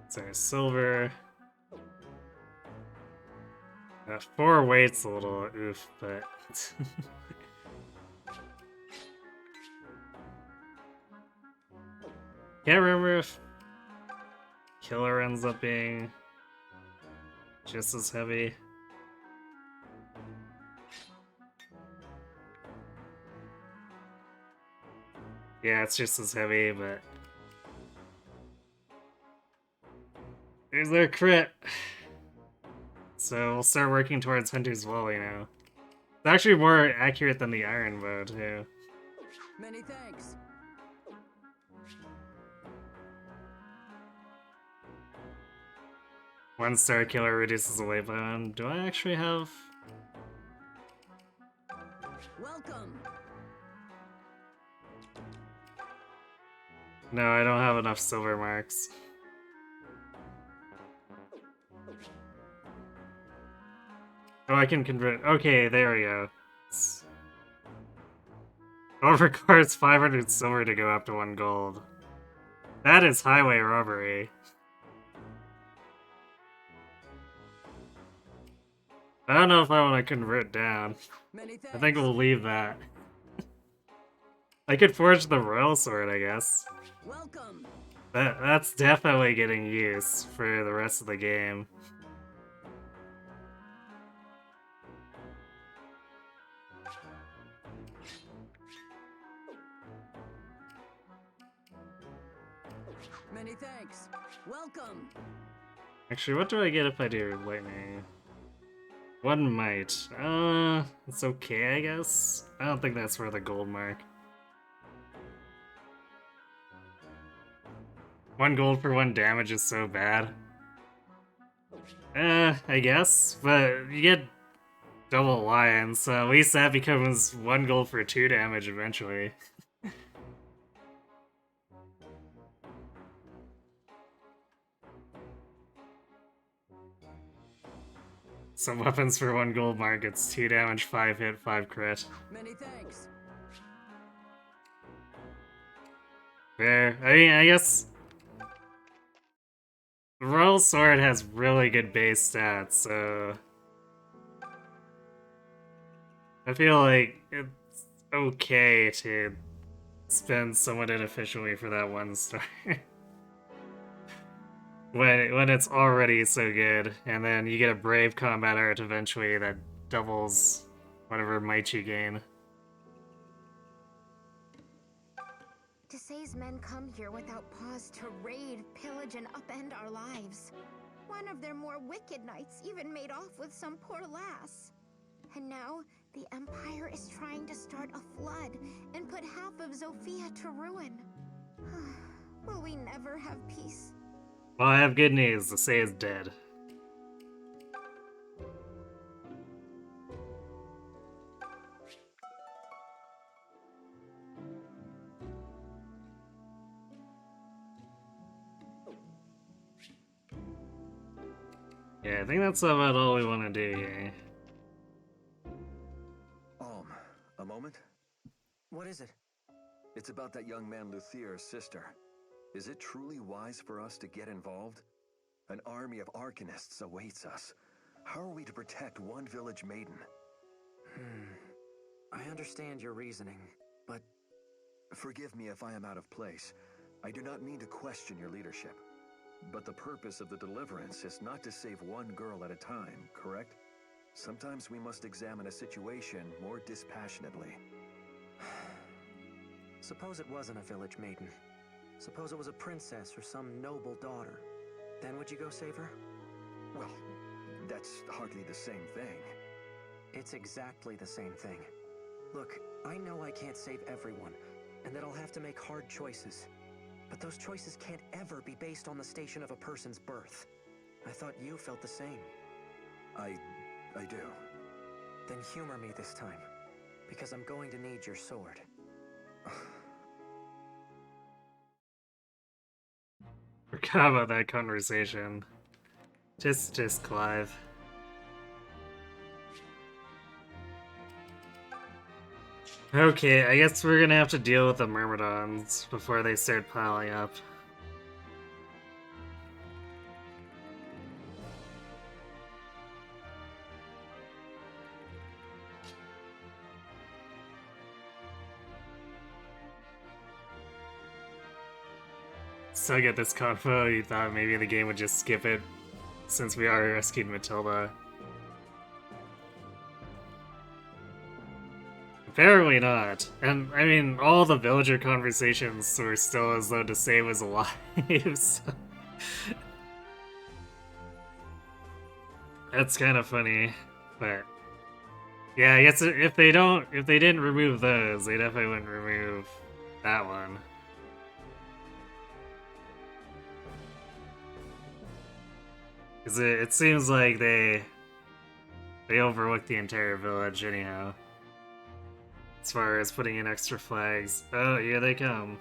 Sorry, silver. 4 weight's a little oof, but... Can't remember if Killer ends up being just as heavy. Yeah, it's just as heavy, but there's their crit. So we'll start working towards Hunter's Volley now. It's actually more accurate than the Iron Bow, too. Many thanks. One star killer reduces the weight by one. Do I actually have? Welcome. No, I don't have enough silver marks. Oh, I can convert. Okay, there we go. Oh, it requires 500 silver to go up to 1 gold. That is highway robbery. I don't know if I want to convert down. I think we'll leave that. I could forge the royal sword, I guess. Welcome. That's definitely getting use for the rest of the game. Many thanks. Welcome. Actually, what do I get if I do lightning? 1 might. It's okay, I guess. I don't think that's for the gold mark. 1 gold for 1 damage is so bad. I guess, but you get double lion, so at least that becomes 1 gold for 2 damage eventually. Some weapons for 1 gold mark, it's 2 damage, 5 hit, 5 crit. Many thanks. Fair. I mean, I guess the Royal Sword has really good base stats, so I feel like it's okay to spend somewhat inefficiently for that 1 star. when it's already so good, and then you get a Brave Combat Art eventually that doubles whatever might you gain. Desai's men come here without pause to raid, pillage, and upend our lives. One of their more wicked knights even made off with some poor lass. And now, the Empire is trying to start a flood and put half of Zofia to ruin. Will we never have peace? Well, I have good news. Desai is dead. Yeah, I think that's about all we want to do here. A moment? What is it? It's about that young man Luthier's sister. Is it truly wise for us to get involved? An army of Arcanists awaits us. How are we to protect one village maiden? I understand your reasoning, but... Forgive me if I am out of place. I do not mean to question your leadership. But the purpose of the deliverance is not to save one girl at a time, correct? Sometimes we must examine a situation more dispassionately. Suppose it wasn't a village maiden. Suppose it was a princess or some noble daughter. Then would you go save her? Well, that's hardly the same thing. It's exactly the same thing. Look, I know I can't save everyone, and that I'll have to make hard choices. But those choices can't ever be based on the station of a person's birth. I thought you felt the same. I do. Then humor me this time, because I'm going to need your sword. Forgot about that conversation. Just Clive. Okay, I guess we're gonna have to deal with the Myrmidons before they start piling up. still get this confo, you thought maybe the game would just skip it since we already rescued Matilda. Apparently not. And, I mean, all the villager conversations were still as though Desai was alive, so... That's kind of funny, but... Yeah, I guess if they didn't remove those, they definitely wouldn't remove that one. Because it seems like they overlooked the entire village anyhow. As far as putting in extra flags. Oh, here they come.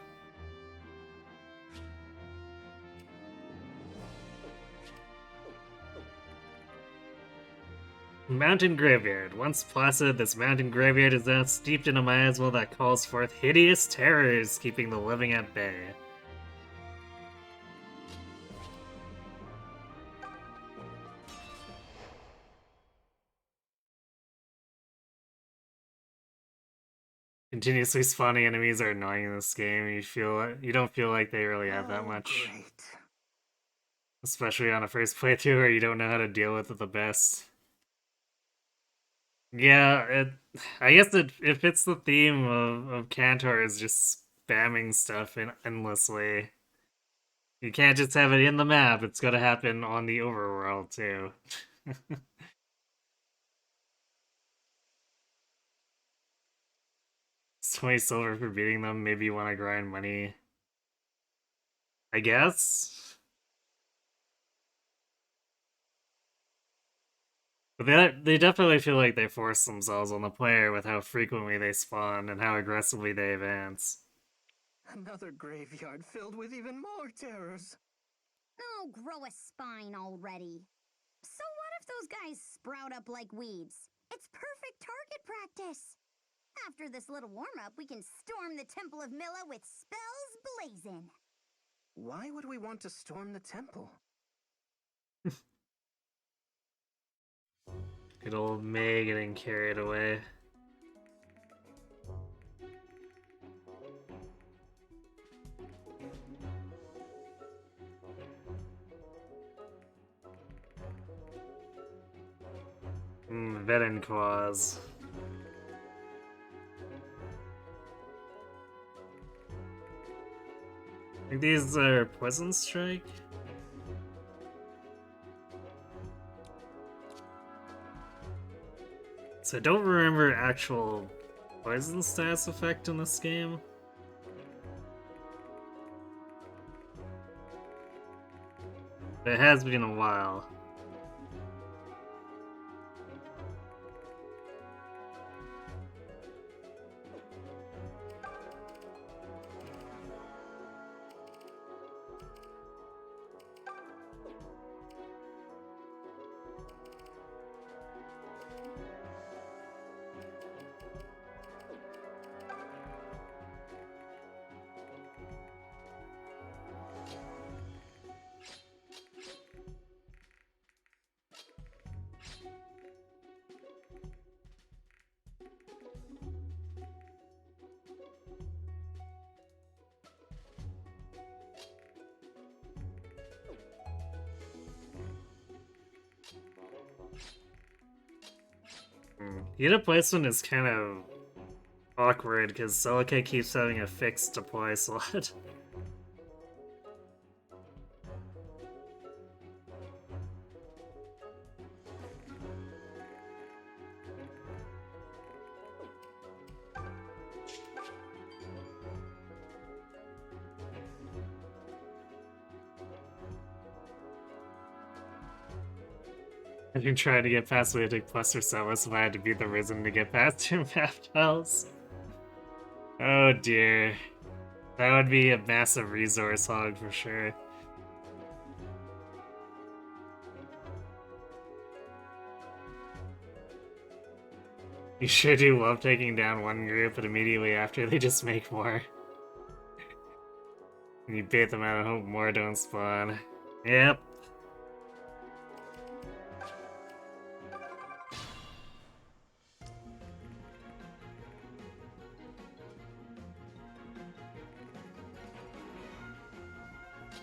Mountain Graveyard. Once placid, this mountain graveyard is now steeped in a miasma that calls forth hideous terrors, keeping the living at bay. Continuously spawning enemies are annoying in this game. You don't feel like they really have that much. Great. Especially on a first playthrough where you don't know how to deal with it the best. Yeah, I guess it fits the theme of Cantor is just spamming stuff endlessly. You can't just have it in the map, it's gotta happen on the overworld too. 20 silver for beating them, maybe you want to grind money. I guess? But they definitely feel like they force themselves on the player with how frequently they spawn and how aggressively they advance. Another graveyard filled with even more terrors. Oh, grow a spine already. So what if those guys sprout up like weeds? It's perfect target practice. After this little warm-up, we can storm the Temple of Milla with spells blazing. Why would we want to storm the temple? Good old May getting carried away. Venom claws. I think these are Poison Strike? So I don't remember actual poison stats effect in this game. But it has been a while. Unit placement is kind of awkward because Celica keeps having a fixed deploy slot. I've been trying to get past Ludic Plus or so if I had to beat the Risen to get past two map tiles. Oh dear. That would be a massive resource hog for sure. You sure do love taking down one group, but immediately after they just make more. And you bait them out and hope more don't spawn. Yep.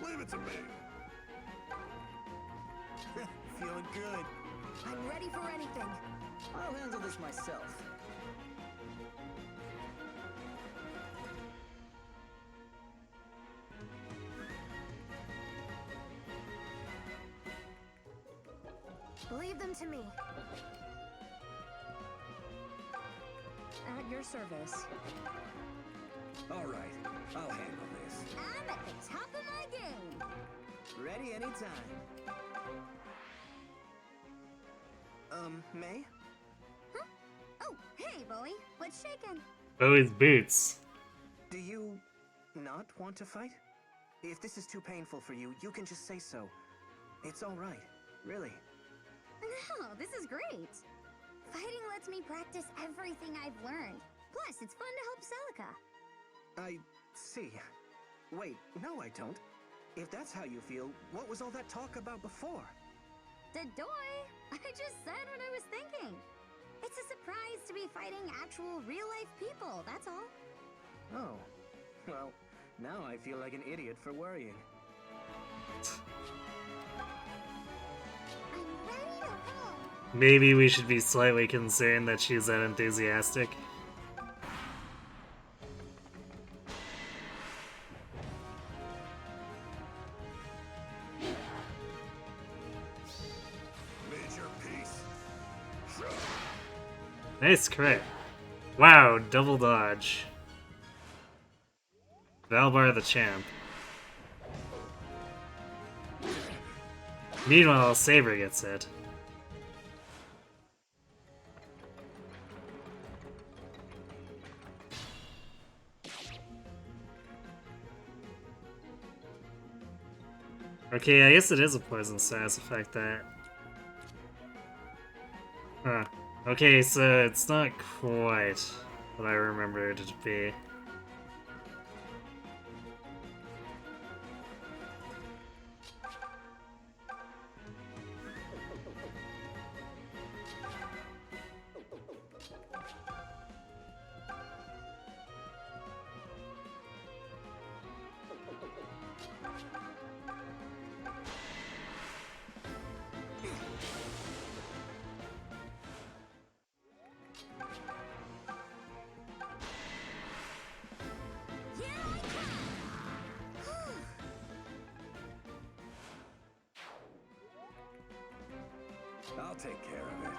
Leave it to me. Feeling good. I'm ready for anything. I'll handle this myself. Leave them to me. At your service. All right, I'll handle this. I'm at the top of my game. Ready anytime. May? Huh? Oh, hey, Bowie. What's shaking? Bowie's boots. Do you not want to fight? If this is too painful for you, you can just say so. It's all right, really. No, this is great. Fighting lets me practice everything I've learned. Plus, it's fun to help Celica. I see. Wait, no, I don't. If that's how you feel, what was all that talk about before? Dadoy! I just said what I was thinking. It's a surprise to be fighting actual real-life people, that's all. Oh. Well, now I feel like an idiot for worrying. I'm ready to roll. Maybe we should be slightly concerned that she's that enthusiastic. Major piece. Nice crit. Wow, double dodge. Valbar the champ. Meanwhile, Saber gets hit. Okay, I guess it is a poison status effect that... Huh. Okay, so it's not quite what I remembered it to be. I'll take care of it.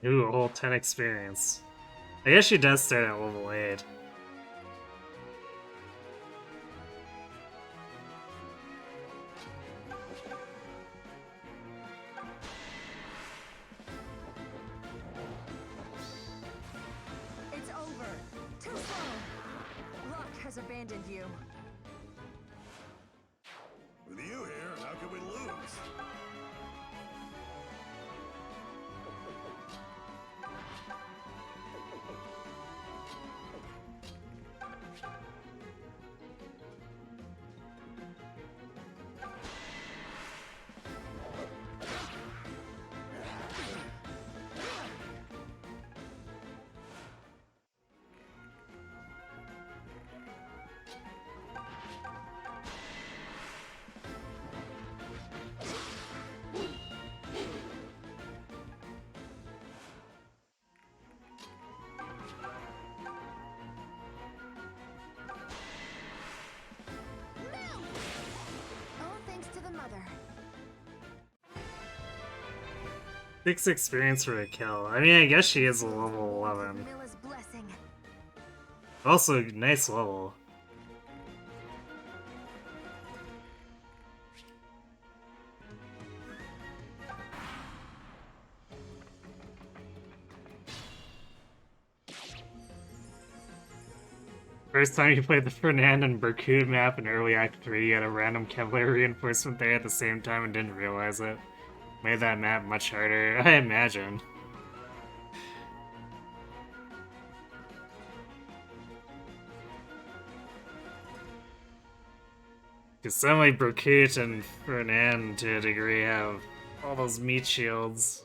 Ooh, a whole 10 experience. I guess she does start at level 8. It's over. Too slow. Luck has abandoned you. With you here, how can we lose? All thanks to the mother. 6 experience for a kill. I mean, I guess she is a level 11. Milla's blessing. Also, nice level. First time you played the Fernand and Berkud map in early Act 3, you had a random Kevlar reinforcement there at the same time and didn't realize it. Made that map much harder, I imagine. Because suddenly Berkut and Fernand, to a degree, have all those meat shields.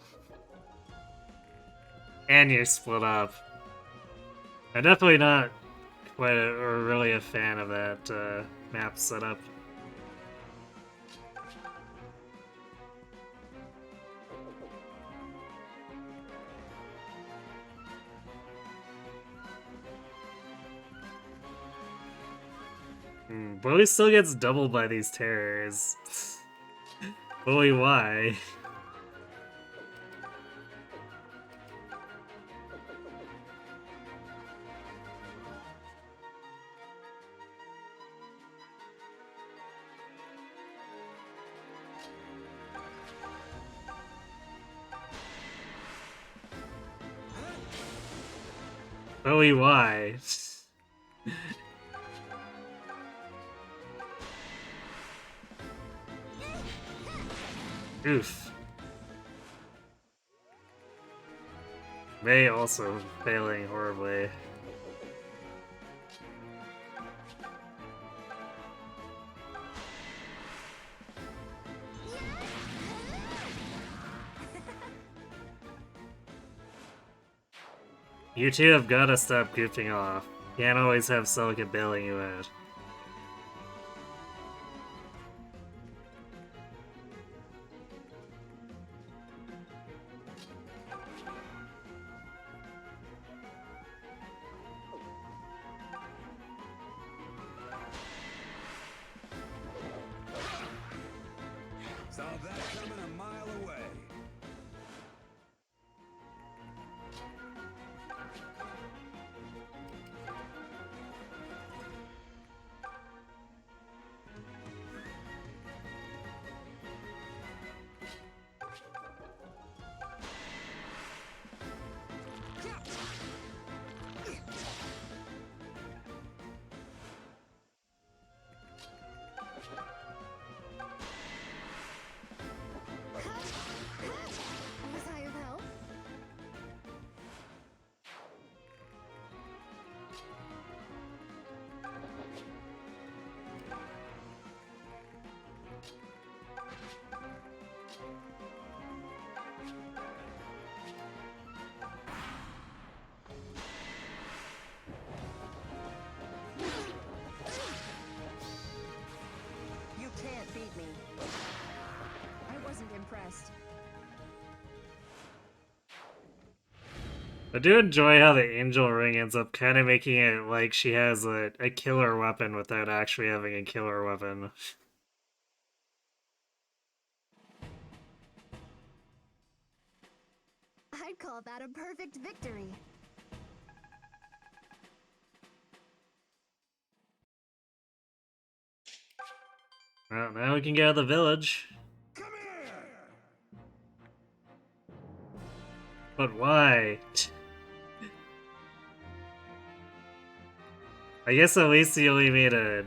And you're split up. I'm definitely not quite or really a fan of that map setup. Bowie still gets doubled by these terrors. Bowie, why? Bowie, why? Oof. May also failing horribly. You two have gotta stop goofing off. Can't always have Celica bailing you out. Saw that coming a mile away. Was I of help? You can't beat me. I wasn't impressed. I do enjoy how the Angel Ring ends up kind of making it like she has a killer weapon without actually having a killer weapon. I'd call that a perfect victory. Well, now we can get out of the village. Come here! But why? I guess at least he only made a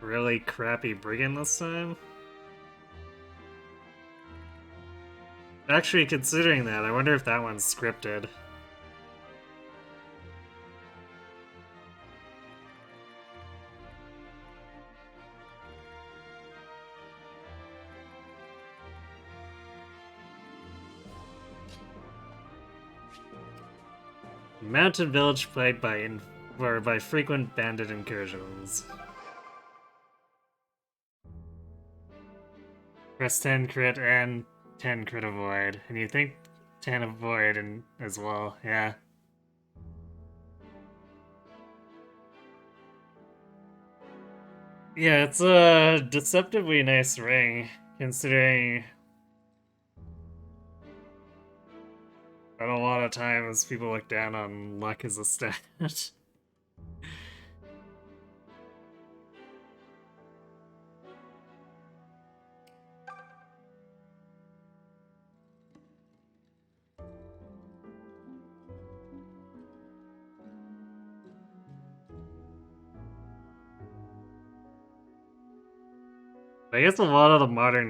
really crappy brigand this time. Actually, considering that, I wonder if that one's scripted. Mountain village plagued by frequent bandit incursions. Press 10 crit and 10 crit avoid, and you think 10 avoid and as well, yeah. Yeah, it's a deceptively nice ring, considering that a lot of times people look down on luck as a stat. I guess a lot of the modern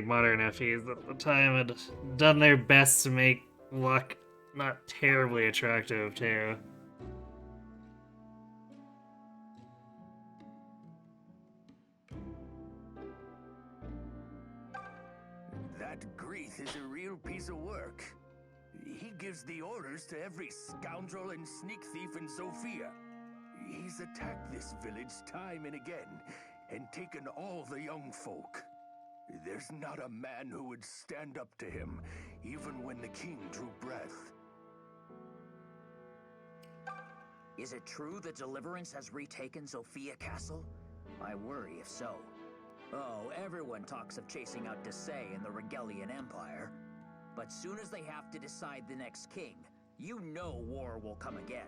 modern FEs at the time had done their best to make luck not terribly attractive, too. That Greeth is a real piece of work. He gives the orders to every scoundrel and sneak thief in Sophia. He's attacked this village time and again, and taken all the young folk. There's not a man who would stand up to him, even when the king drew breath. Is it true that Deliverance has retaken Sophia Castle? I worry if so. Oh, everyone talks of chasing out Desai and the Regelian Empire. But soon as they have to decide the next king, you know war will come again.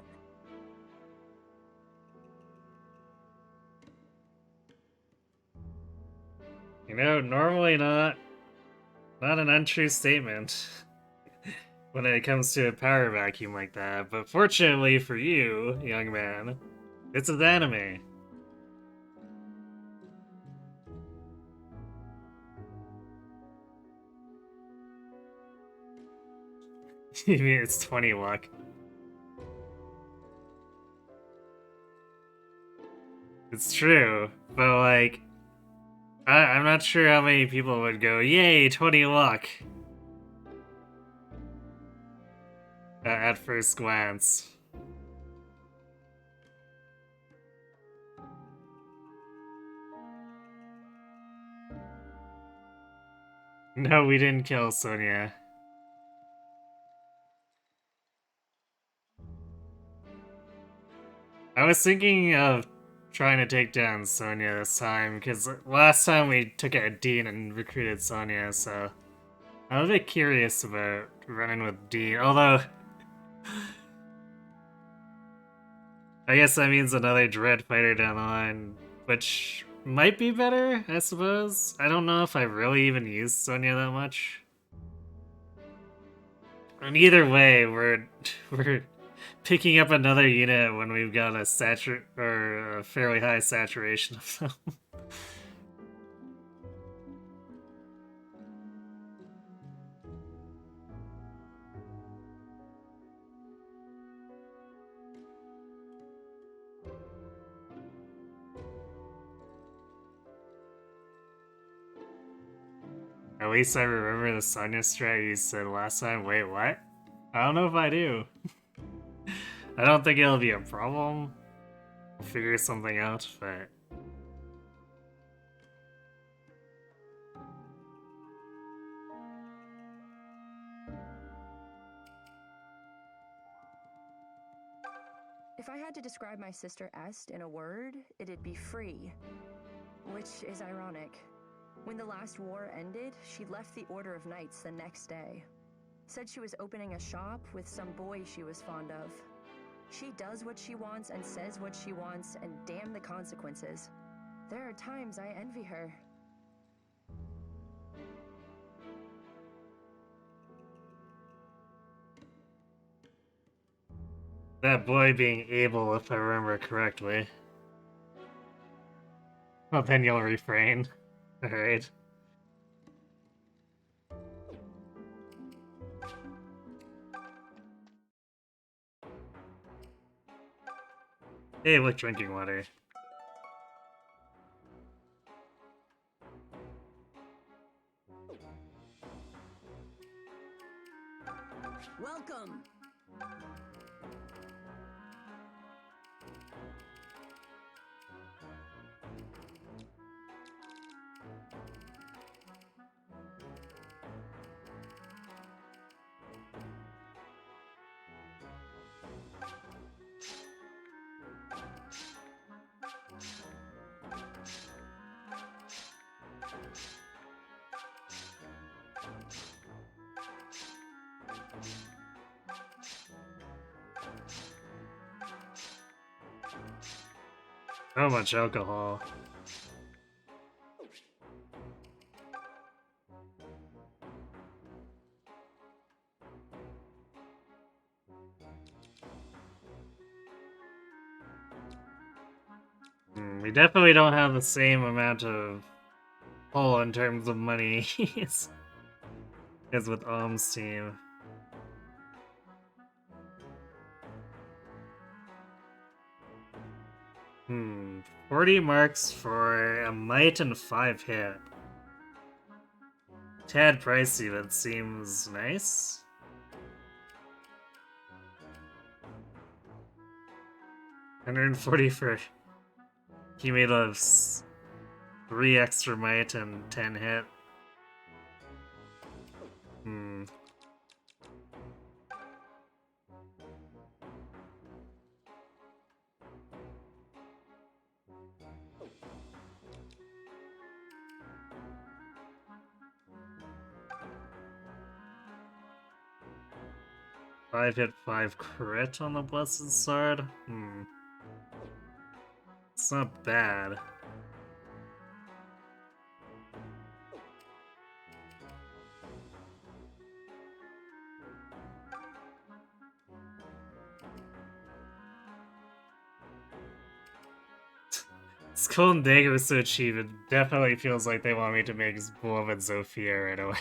You know, normally not an untrue statement when it comes to a power vacuum like that, but fortunately for you, young man, it's an anime. You mean it's 20 luck? It's true, but like, I'm not sure how many people would go, yay, 20 luck! At first glance. No, we didn't kill Sonia. I was thinking of trying to take down Sonia this time, because last time we took out Dean and recruited Sonia, so I'm a bit curious about running with Dean, although I guess that means another Dread fighter down the line, which might be better, I suppose. I don't know if I really even used Sonia that much. And either way, we're picking up another unit when we've got a fairly high saturation of them. At least I remember the Sonya strat you said last time. Wait, what? I don't know if I do. I don't think it'll be a problem. We'll figure something out, but... If I had to describe my sister Est in a word, it'd be free. Which is ironic. When the last war ended, she left the Order of Knights the next day. Said she was opening a shop with some boy she was fond of. She does what she wants and says what she wants, and damn the consequences. There are times I envy her. That boy being able, if I remember correctly. Well, then you'll refrain. Alright. Hey, look, drinking water. Welcome! So much alcohol. We definitely don't have the same amount of pull in terms of money as with Om's team. 40 marks for a might and 5 hit. Tad pricey, but seems nice. $140 for he made of 3 extra might and 10 hit. 5 hit 5 crit on the Blessed Sword. It's not bad. This Golden Dagger was so cheap, it definitely feels like they want me to make Beloved Zofia right away.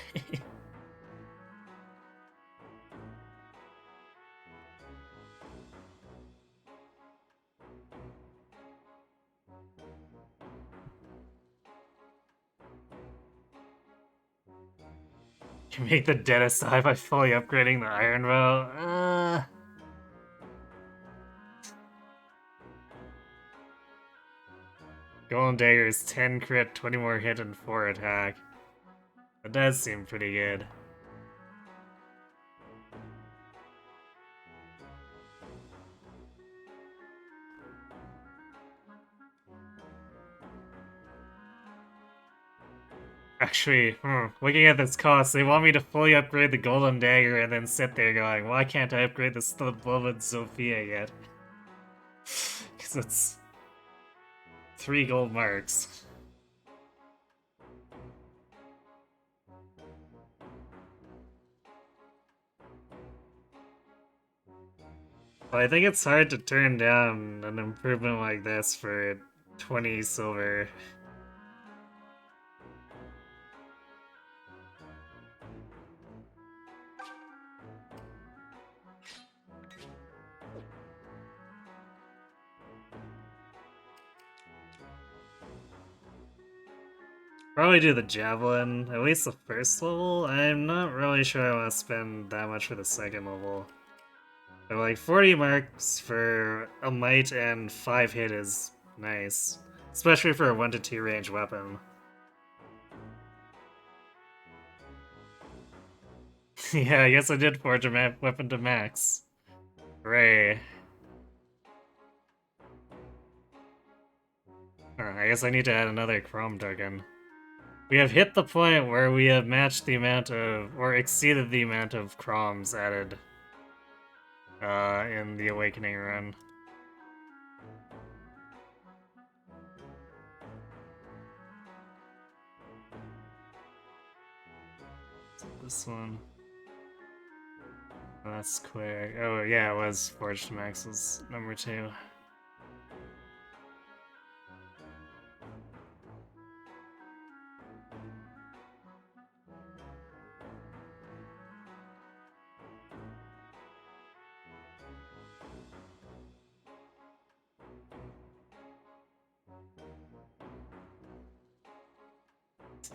You make the deadest die by fully upgrading the Iron Bow. Golden Dagger is 10 crit, 20 more hit, and 4 attack. That does seem pretty good. Actually, looking at this cost, they want me to fully upgrade the Golden Dagger and then sit there going, why can't I upgrade this Beloved Zofia yet? Because it's 3 gold marks. Well, I think it's hard to turn down an improvement like this for 20 silver. Probably do the Javelin, at least the first level. I'm not really sure I want to spend that much for the second level. But like 40 marks for a might and 5 hit is nice. Especially for a 1 to 2 range weapon. Yeah, I guess I did forge a weapon to max. Hooray. I guess I need to add another Chrome token. We have hit the point where we have matched the amount of, or exceeded the amount of Chroms added in the Awakening run. This one. Oh, that's quick. Oh, yeah, it was Forged to Max's number 2.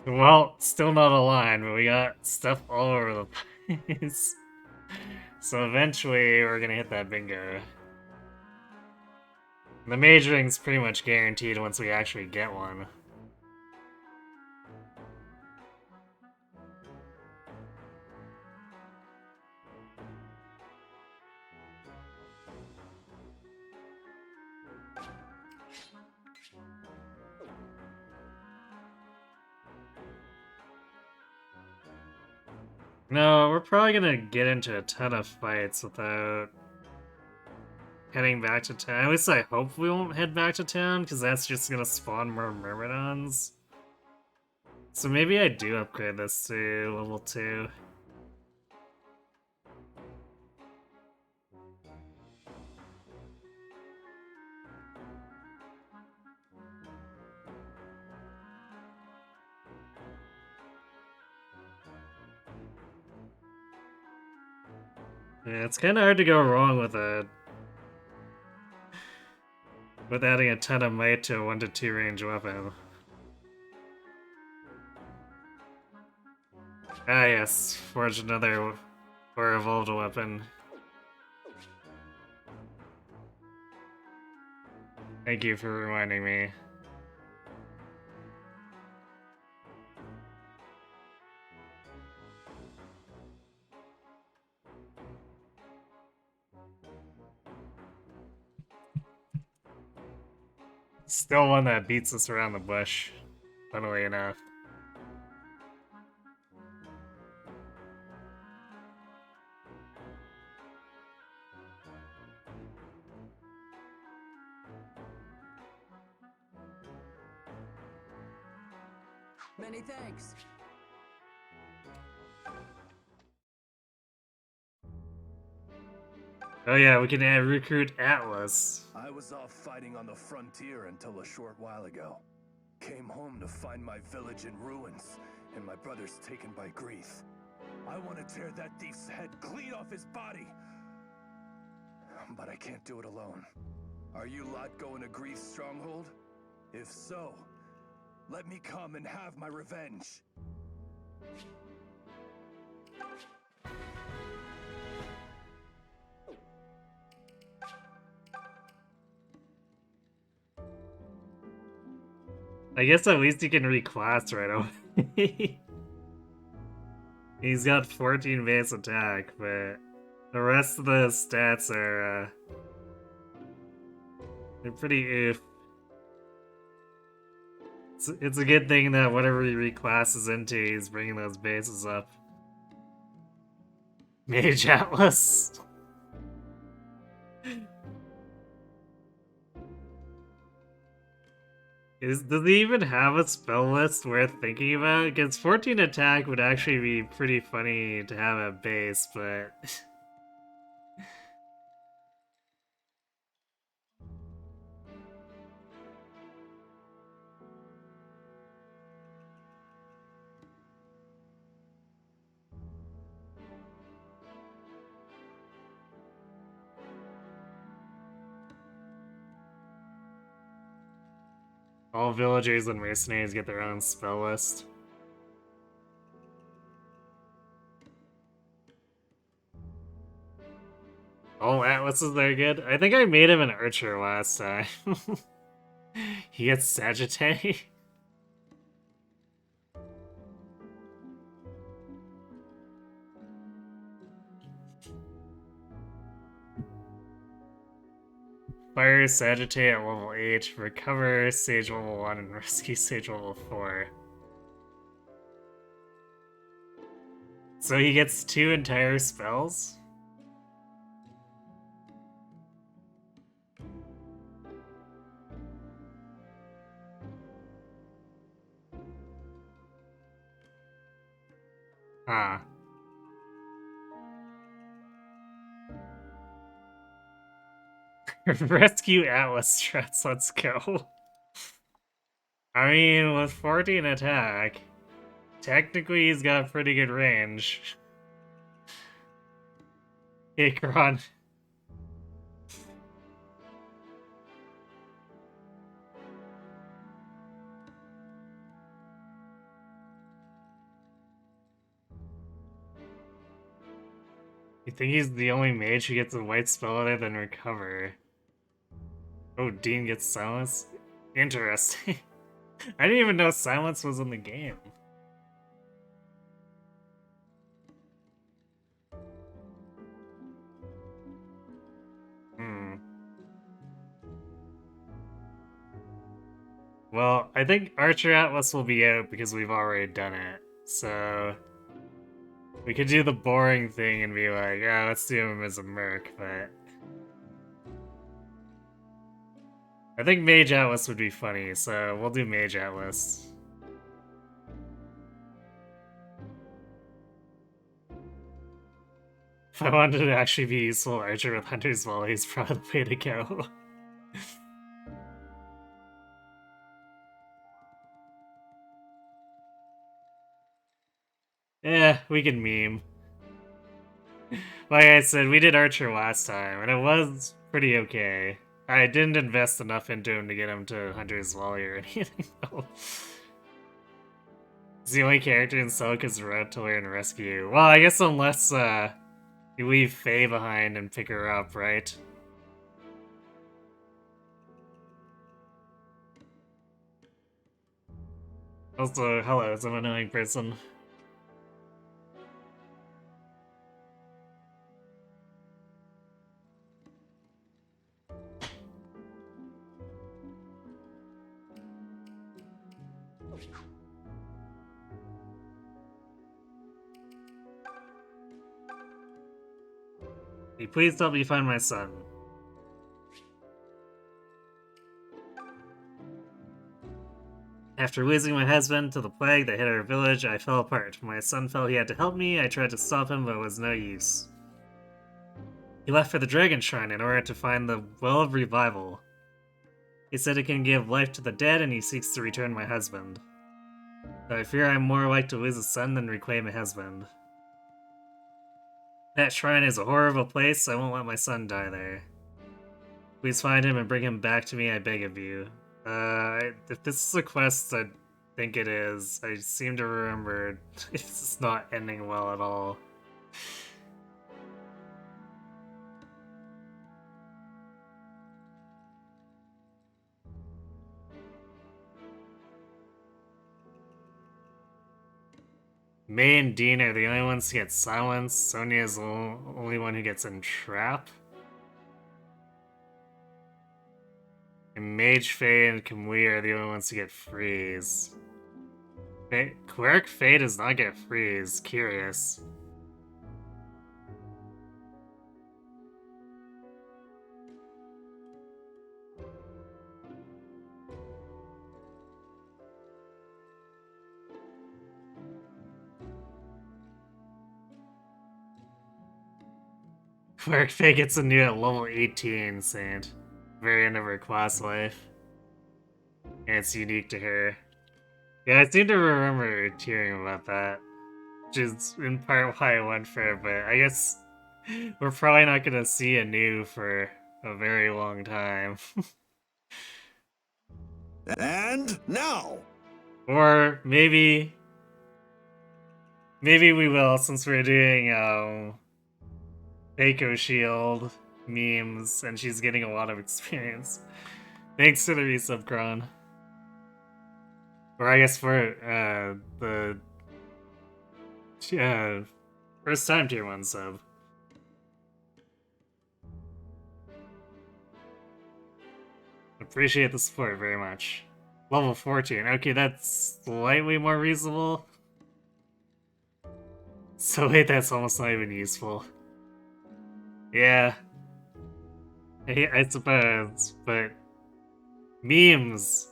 Well, still not aligned, but we got stuff all over the place. So eventually, we're gonna hit that bingo. The majoring's pretty much guaranteed once we actually get one. No, we're probably gonna get into a ton of fights without heading back to town. At least I hope we won't head back to town, because that's just gonna spawn more Myrmidons. So maybe I do upgrade this to level 2. Yeah, it's kind of hard to go wrong with adding a ton of might to a 1 to 2 range weapon. Ah yes, forge another or evolved weapon. Thank you for reminding me. Still one that beats us around the bush, funnily enough. Many thanks. Oh yeah, we can recruit Atlas. I was off fighting on the frontier until a short while ago. Came home to find my village in ruins, and my brothers taken by Greeth. I want to tear that thief's head clean off his body! But I can't do it alone. Are you lot going to Greeth's stronghold? If so, let me come and have my revenge. I guess at least he can reclass right away. He's got 14 base attack, but the rest of the stats are they're pretty oof. It's a good thing that whatever he reclasses into, he's bringing those bases up. Mage Atlas. Does he even have a spell list worth thinking about? Because 14 attack would actually be pretty funny to have at base, but... All villagers and mercenaries get their own spell list. All Atlases are good? I think I made him an archer last time. He gets Sagittarius. Fire Sagittarius at level 8, recover Sage level 1, and rescue Sage level 4. So he gets 2 entire spells? Huh. Rescue Atlas strats, let's go. I mean, with 14 attack, technically he's got pretty good range. Akron. You think he's the only mage who gets a white spell other than recover? Oh, Dean gets silence? Interesting. I didn't even know silence was in the game. Well, I think Archer Atlas will be out because we've already done it. So we could do the boring thing and be like, oh, let's do him as a merc, but I think Mage Atlas would be funny, so we'll do Mage Atlas. If I wanted to actually be useful Archer with Hunter's Volley, is probably the way to go. Yeah, we can meme. Like I said, we did Archer last time, and it was pretty okay. I didn't invest enough into him to get him to Hunter's Volley or anything, though. He's the only character in Celica's route to learn Rescue. Well, I guess unless, you leave Faye behind and pick her up, right? Also, hello, some annoying person. Hey, please help me find my son. After losing my husband to the plague that hit our village, I fell apart. My son felt he had to help me. I tried to stop him, but it was no use. He left for the Dragon Shrine in order to find the Well of Revival. He said it can give life to the dead, and he seeks to return my husband. But I fear I'm more like to lose a son than reclaim a husband. That shrine is a horrible place, so I won't let my son die there. Please find him and bring him back to me, I beg of you. If this is a quest, I think it is. I seem to remember it's not ending well at all. May and Dean are the only ones who get silenced. Sonia is the only one who gets entrapped. And Mage, Faye, and Kamui are the only ones who get freeze. Cleric Faye does not get freeze. Curious. Cleric Faye gets a new at level 18, Saint. Very end of her class life. And it's unique to her. Yeah, I seem to remember hearing about that. Which is in part why I went for it, but I guess we're probably not gonna see a new for a very long time. And now! Or maybe we will, since we're doing Echo Shield memes, and she's getting a lot of experience. Thanks to the resub, Kron. Or I guess for the first time tier 1 sub. Appreciate the support very much. Level 14. Okay, that's slightly more reasonable. So wait, that's almost not even useful. Yeah. I suppose, but memes.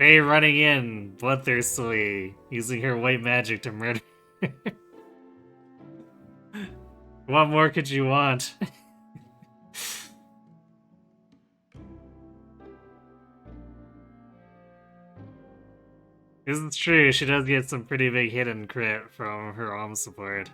Faye running in bloodthirstily, using her white magic to murder. What more could you want? Isn't true, she does get some pretty big hidden crit from her arm support.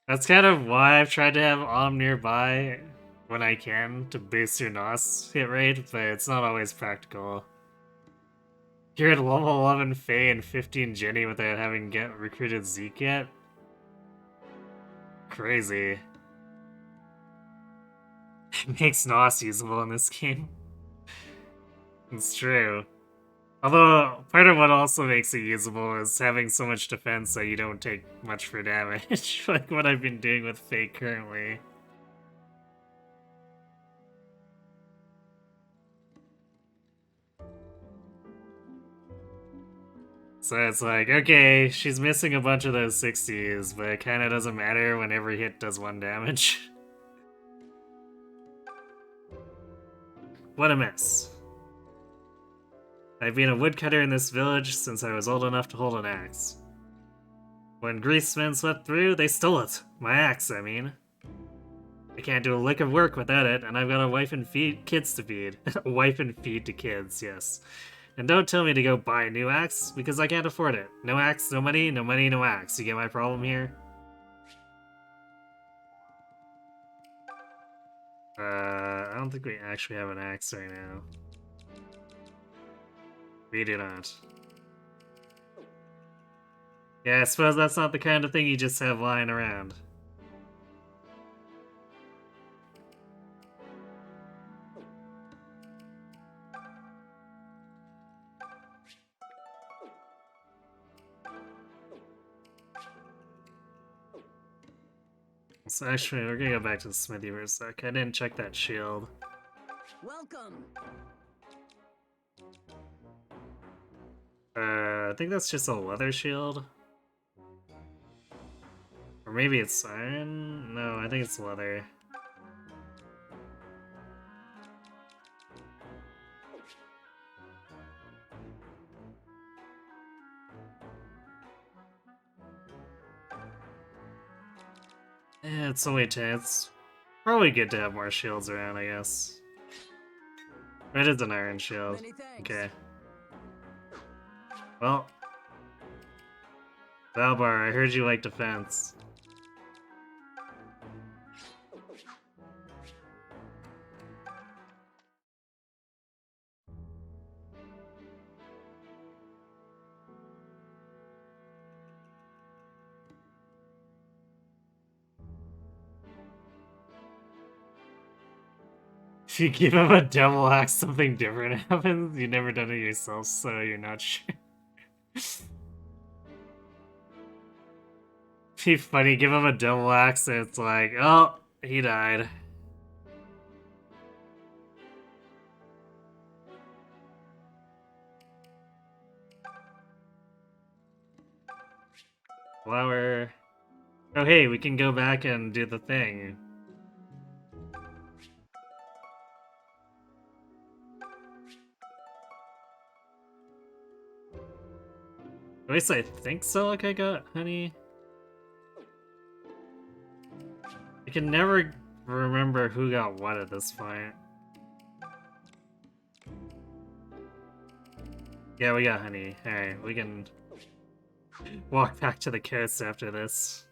That's kind of why I've tried to have Om nearby when I can to boost your NOS hit rate, but it's not always practical. You're at level 11 Faye and 15 Jenny without having recruited Zeke yet? Crazy. It makes NOS usable in this game. It's true. Although, part of what also makes it usable is having so much defense that you don't take much for damage, like what I've been doing with Faye currently. So it's like, okay, she's missing a bunch of those 60s, but it kinda doesn't matter when every hit does 1 damage. What a mess. I've been a woodcutter in this village since I was old enough to hold an axe. When Greasemen swept through, they stole it. My axe, I mean. I can't do a lick of work without it, and I've got a wife and kids to feed. A wife and feed to kids, yes. And don't tell me to go buy a new axe, because I can't afford it. No axe, no money, no money, no axe. You get my problem here? I don't think we actually have an axe right now. We do not. Yeah, I suppose that's not the kind of thing you just have lying around. So actually, we're gonna go back to the smithy for a sec. I didn't check that shield. Welcome. I think that's just a leather shield. Or maybe it's iron? No, I think it's leather. Yeah, it's only 10. It's probably good to have more shields around, I guess. It is an iron shield. Okay. Well. Valbar, I heard you like defense. If you give him a devil axe, something different happens. You've never done it yourself, so you're not sure. Be funny, give him a devil axe and it's like, oh, he died. Flower. Oh hey, we can go back and do the thing. At least I think Celica got honey. I can never remember who got what at this point. Yeah, we got honey. Alright, we can walk back to the coast after this.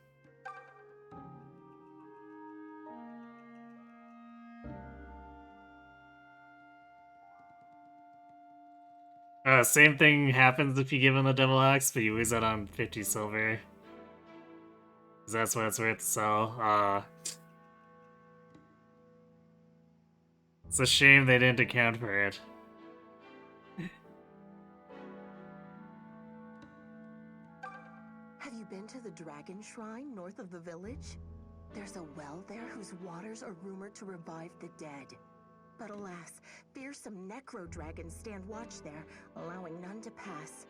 Same thing happens if you give him the double axe, but you lose out on 50 silver. Because that's what it's worth to sell. It's a shame they didn't account for it. Have you been to the Dragon Shrine north of the village? There's a well there whose waters are rumored to revive the dead. But alas, fearsome necro dragons stand watch there, allowing none to pass.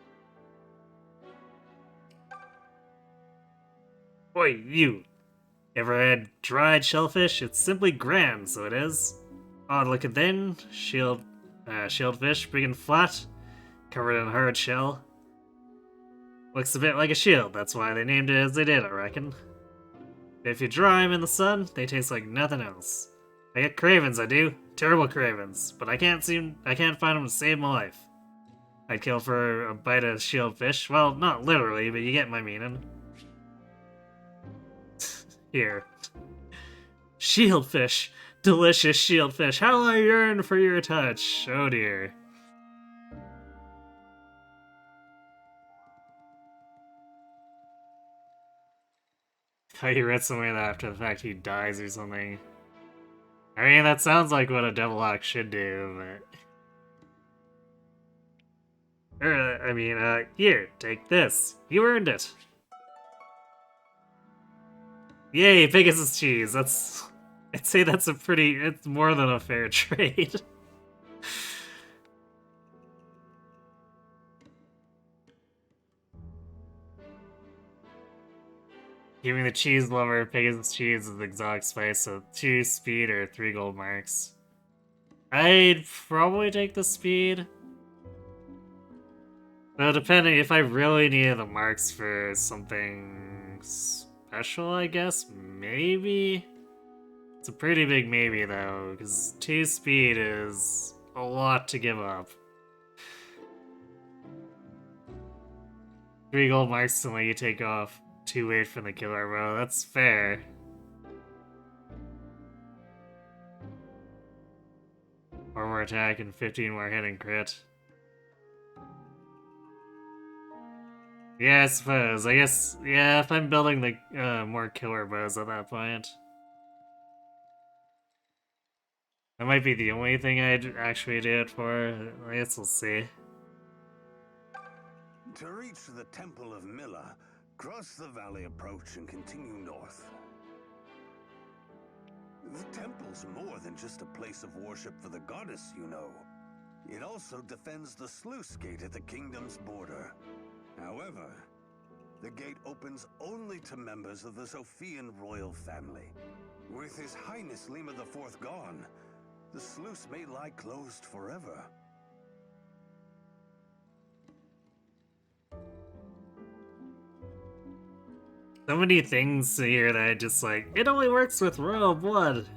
Oi, you! Ever had dried shellfish? It's simply grand, so it is. Odd looking thing, shieldfish, big and flat, covered in hard shell. Looks a bit like a shield, that's why they named it as they did, I reckon. If you dry them in the sun, they taste like nothing else. I get cravings, I do. Terrible cravings, but I can't find them to save my life. I'd kill for a bite of shieldfish. Well, not literally, but you get my meaning. Here. Shieldfish. Delicious shieldfish. How I yearn for your touch. Oh dear. Thought you read somewhere that after the fact he dies or something. I mean, that sounds like what a devil axe should do, but... here, take this. You earned it. Yay, Pegasus cheese. I'd say that's it's more than a fair trade. Giving the cheese lover Pegasus cheese is exotic spice, so 2 speed or 3 gold marks. I'd probably take the speed. Though depending, if I really needed the marks for something special, I guess, maybe? It's a pretty big maybe, though, because 2 speed is a lot to give up. 3 gold marks to let you take off 2 weight from the killer bow. That's fair. Four more attack and 15 more hit and crit. Yeah, I suppose. I guess, yeah, if I'm building the more killer bows at that point. That might be the only thing I'd actually do it for. I guess we'll see. To reach the Temple of Milla, cross the valley approach and continue north. The temple's more than just a place of worship for the goddess, you know. It also defends the sluice gate at the kingdom's border. However, the gate opens only to members of the Sophian royal family. With His Highness Lima IV gone, the sluice may lie closed forever. So many things here that I just like, it only works with royal blood.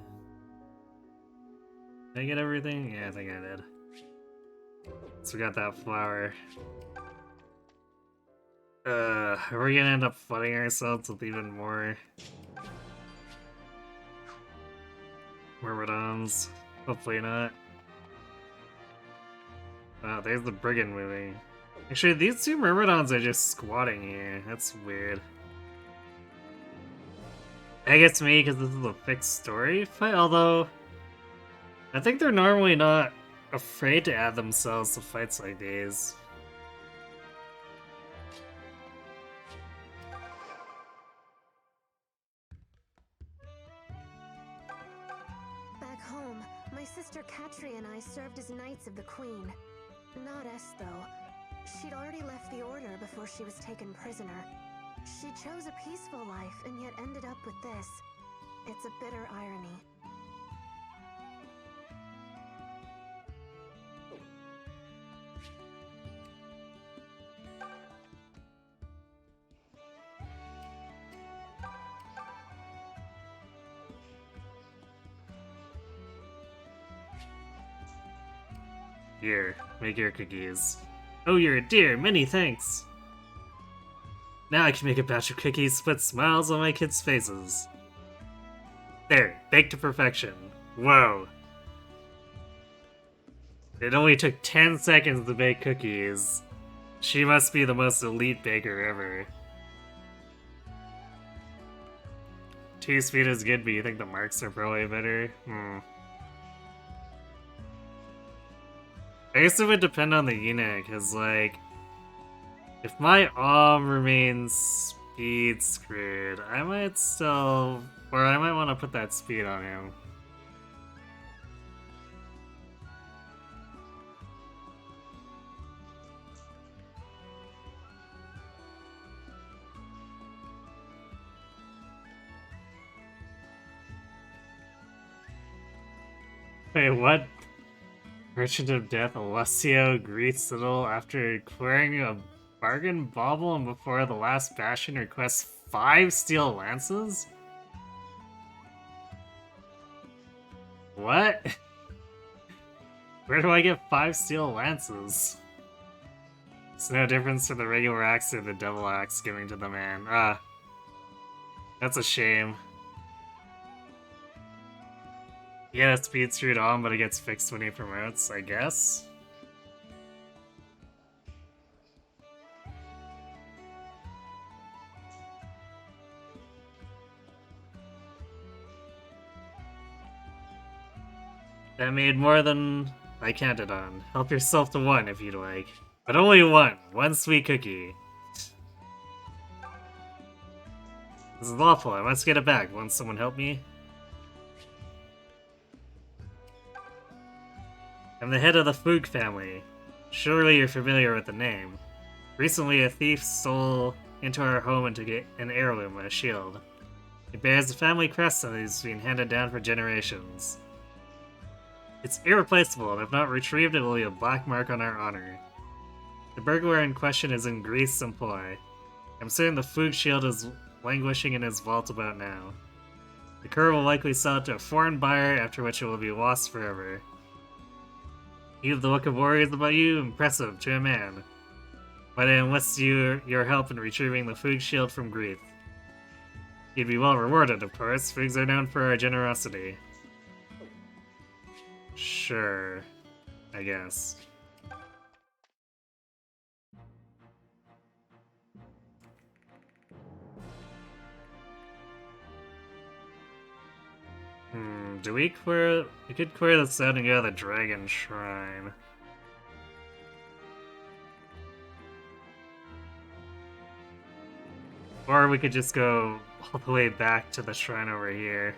Did I get everything? Yeah, I think I did. So we got that flower. Are we gonna end up flooding ourselves with even more Myrmidons? Hopefully not. Wow, there's the brigand moving. Actually, these 2 Myrmidons are just squatting here. That's weird. I guess me, because this is a fixed story fight, although I think they're normally not afraid to add themselves to fights like these. Back home, my sister Katri and I served as Knights of the Queen. Not us, though. She'd already left the Order before she was taken prisoner. She chose a peaceful life and yet ended up with this. It's a bitter irony. Here, make your cookies. Oh, you're a dear, many thanks! Now I can make a batch of cookies to put smiles on my kids' faces. There, baked to perfection. Whoa. It only took 10 seconds to bake cookies. She must be the most elite baker ever. 2 speed is good, but you think the marks are probably better? I guess it would depend on the unit, because, like, if my remains speed screwed, I might still, or I might want to put that speed on him. Wait, what? Merchant of Death Alessio greets Citadel after clearing a bargain bauble and before the last bastion requests 5 steel lances? What? Where do I get 5 steel lances? It's no difference to the regular axe or the devil axe giving to the man. Ah. That's a shame. Yeah, that speed screwed on, but it gets fixed when he promotes, I guess. That made more than I counted on. Help yourself to 1 if you'd like. But only 1. 1 sweet cookie. This is lawful. I must get it back. Won't someone help me? I'm the head of the Foog family. Surely you're familiar with the name. Recently, a thief stole into our home and took an heirloom, a shield. It bears the family crest and has been handed down for generations. It's irreplaceable, and if not retrieved, it will be a black mark on our honor. The burglar in question is in Greece's employ. I'm certain the Foog shield is languishing in his vault about now. The cur will likely sell it to a foreign buyer, after which it will be lost forever. You have the look of warriors about you, impressive to a man. But I enlist your help in retrieving the Foog shield from Grief. You'd be well rewarded, of course. Foogs are known for our generosity. Sure, I guess. Do we clear? We could clear this out and go to the Dragon Shrine. Or we could just go all the way back to the shrine over here.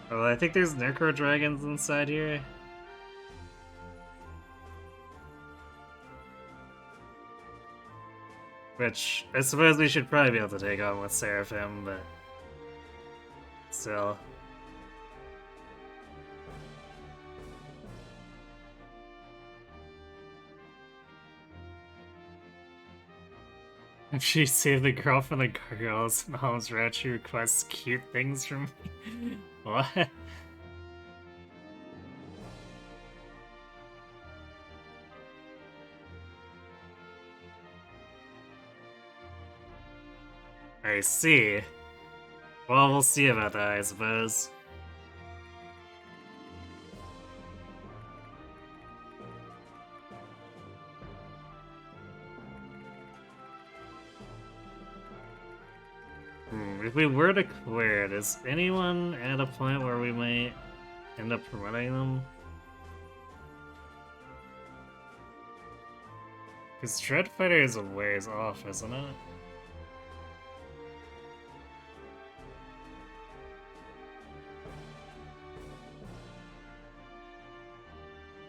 Oh, I think there's Necro Dragons inside here. Which, I suppose we should probably be able to take on with Seraphim, but... still. If she saved the girl from the gargoyles and Holmes Rat, she requests cute things from me. What? I see. Well, we'll see about that, I suppose. If we were to clear, does anyone at a point where we might end up promoting them? Because Dreadfighter is a ways off, isn't it?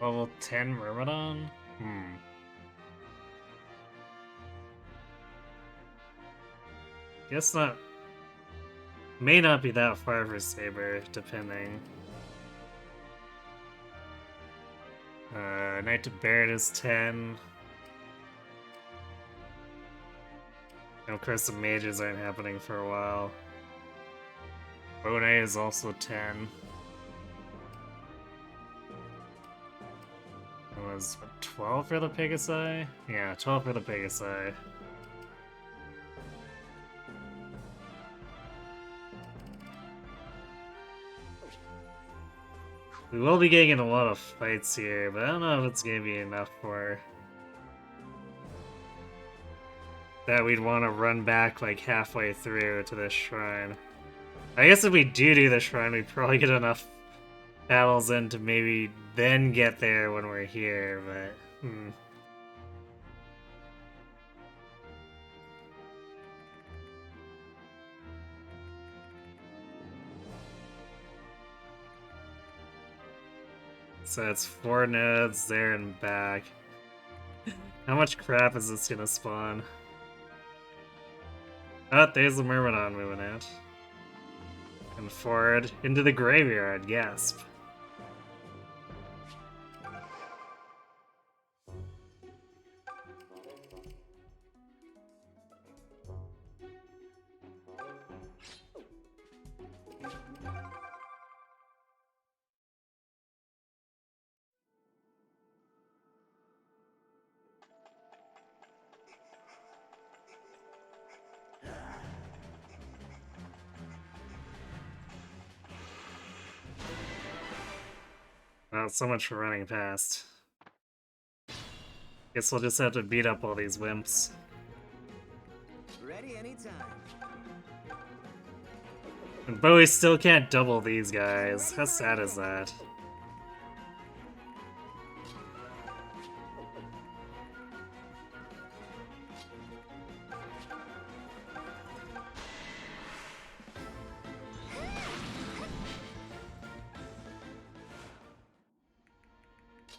Level 10 Myrmidon? Guess not. May not be that far for Saber, depending. Knight to Barret is 10. And of course the mages aren't happening for a while. Bonai is also 10. It was what, 12 for the Pegasi? Yeah, 12 for the Pegasi. We will be getting in a lot of fights here, but I don't know if it's gonna be enough for that we'd want to run back like halfway through to this shrine. I guess if we do the shrine, we'd probably get enough battles in to maybe then get there when we're here, but So it's 4 nodes there and back. How much crap is this gonna spawn? Oh, there's the Myrmidon moving out. And forward into the graveyard, gasp. Well, so much for running past. Guess we'll just have to beat up all these wimps. Ready anytime. But we still can't double these guys. How sad is that?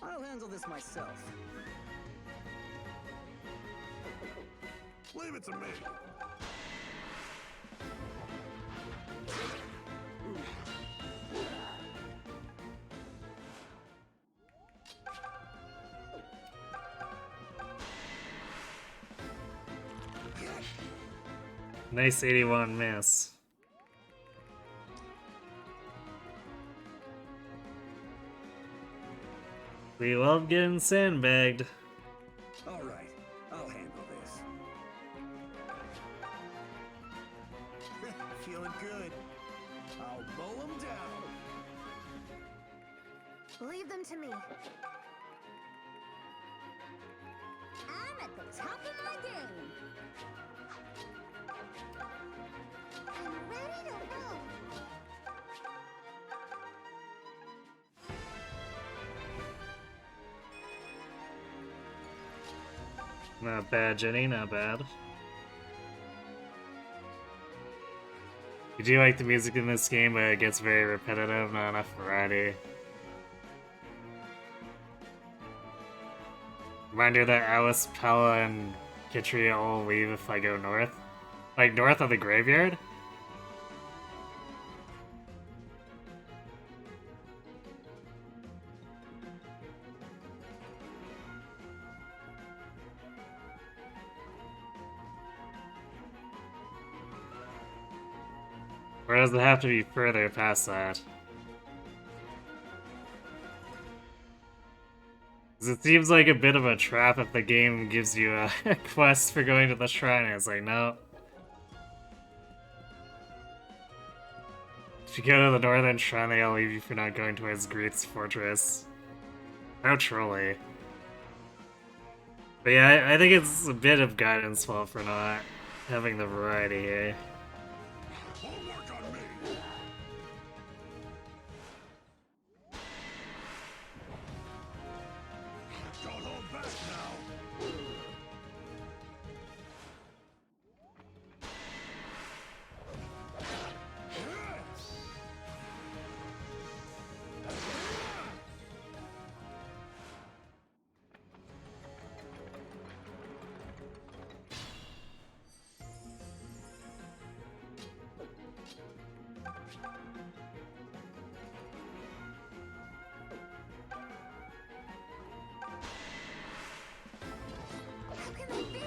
I'll handle this myself. Leave it to me. Nice 81 miss. We love getting sandbagged. All right, I'll handle this. Feeling good. I'll mow them down. Leave them to me. I'm at the top of my game. I'm ready to roll. Not bad, Jenny, not bad. You do like the music in this game, but it gets very repetitive, not enough variety. Reminder that Alice, Pella, and Kitria all leave if I go north. Like, north of the graveyard? Or does it have to be further past that? 'Cause it seems like a bit of a trap if the game gives you a quest for going to the shrine, and it's like, no. If you go to the northern shrine, they'll leave you for not going towards Grief's fortress. How trolly. But yeah, I think it's a bit of guidance fault for not having the variety here. Homework on me. Don't hold back now. How can they be?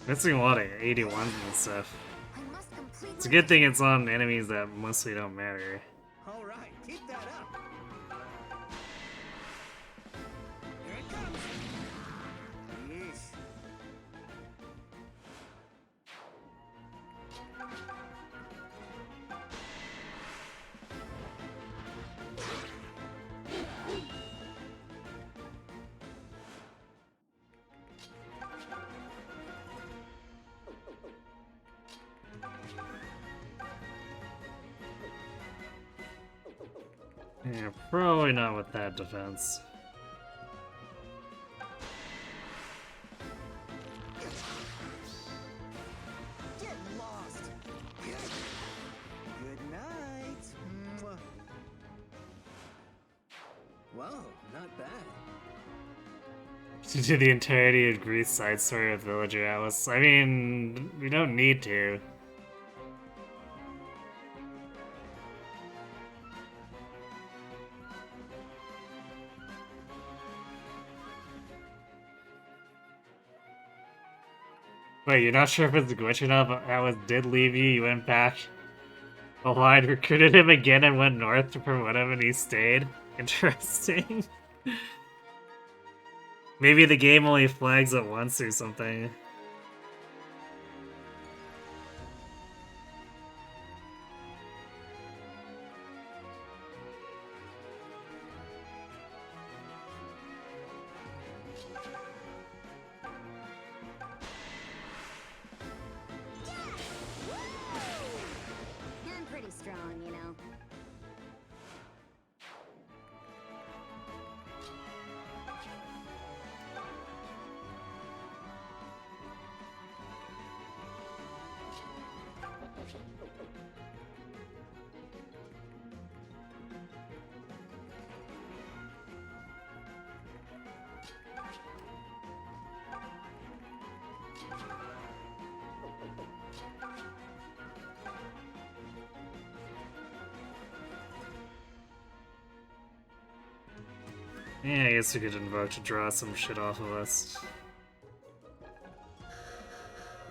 Missing a lot of 81s and stuff. I must complete It's a good thing it's on enemies that mostly don't matter. All right, keep that up. Here it comes. Yeesh. Yeah, probably not with that defense. Get lost. Good night. Mwah. Whoa, not bad. To do the entirety of Greece side story of Villager Alice. I mean, we don't need to. Wait, you're not sure if it's a glitch or not, but Alice did leave you, you went back. Aligned, recruited him again and went north to promote him and he stayed. Interesting. Maybe the game only flags it once or something. I'm pretty strong, you know. Yeah, I guess we could invoke to draw some shit off of us.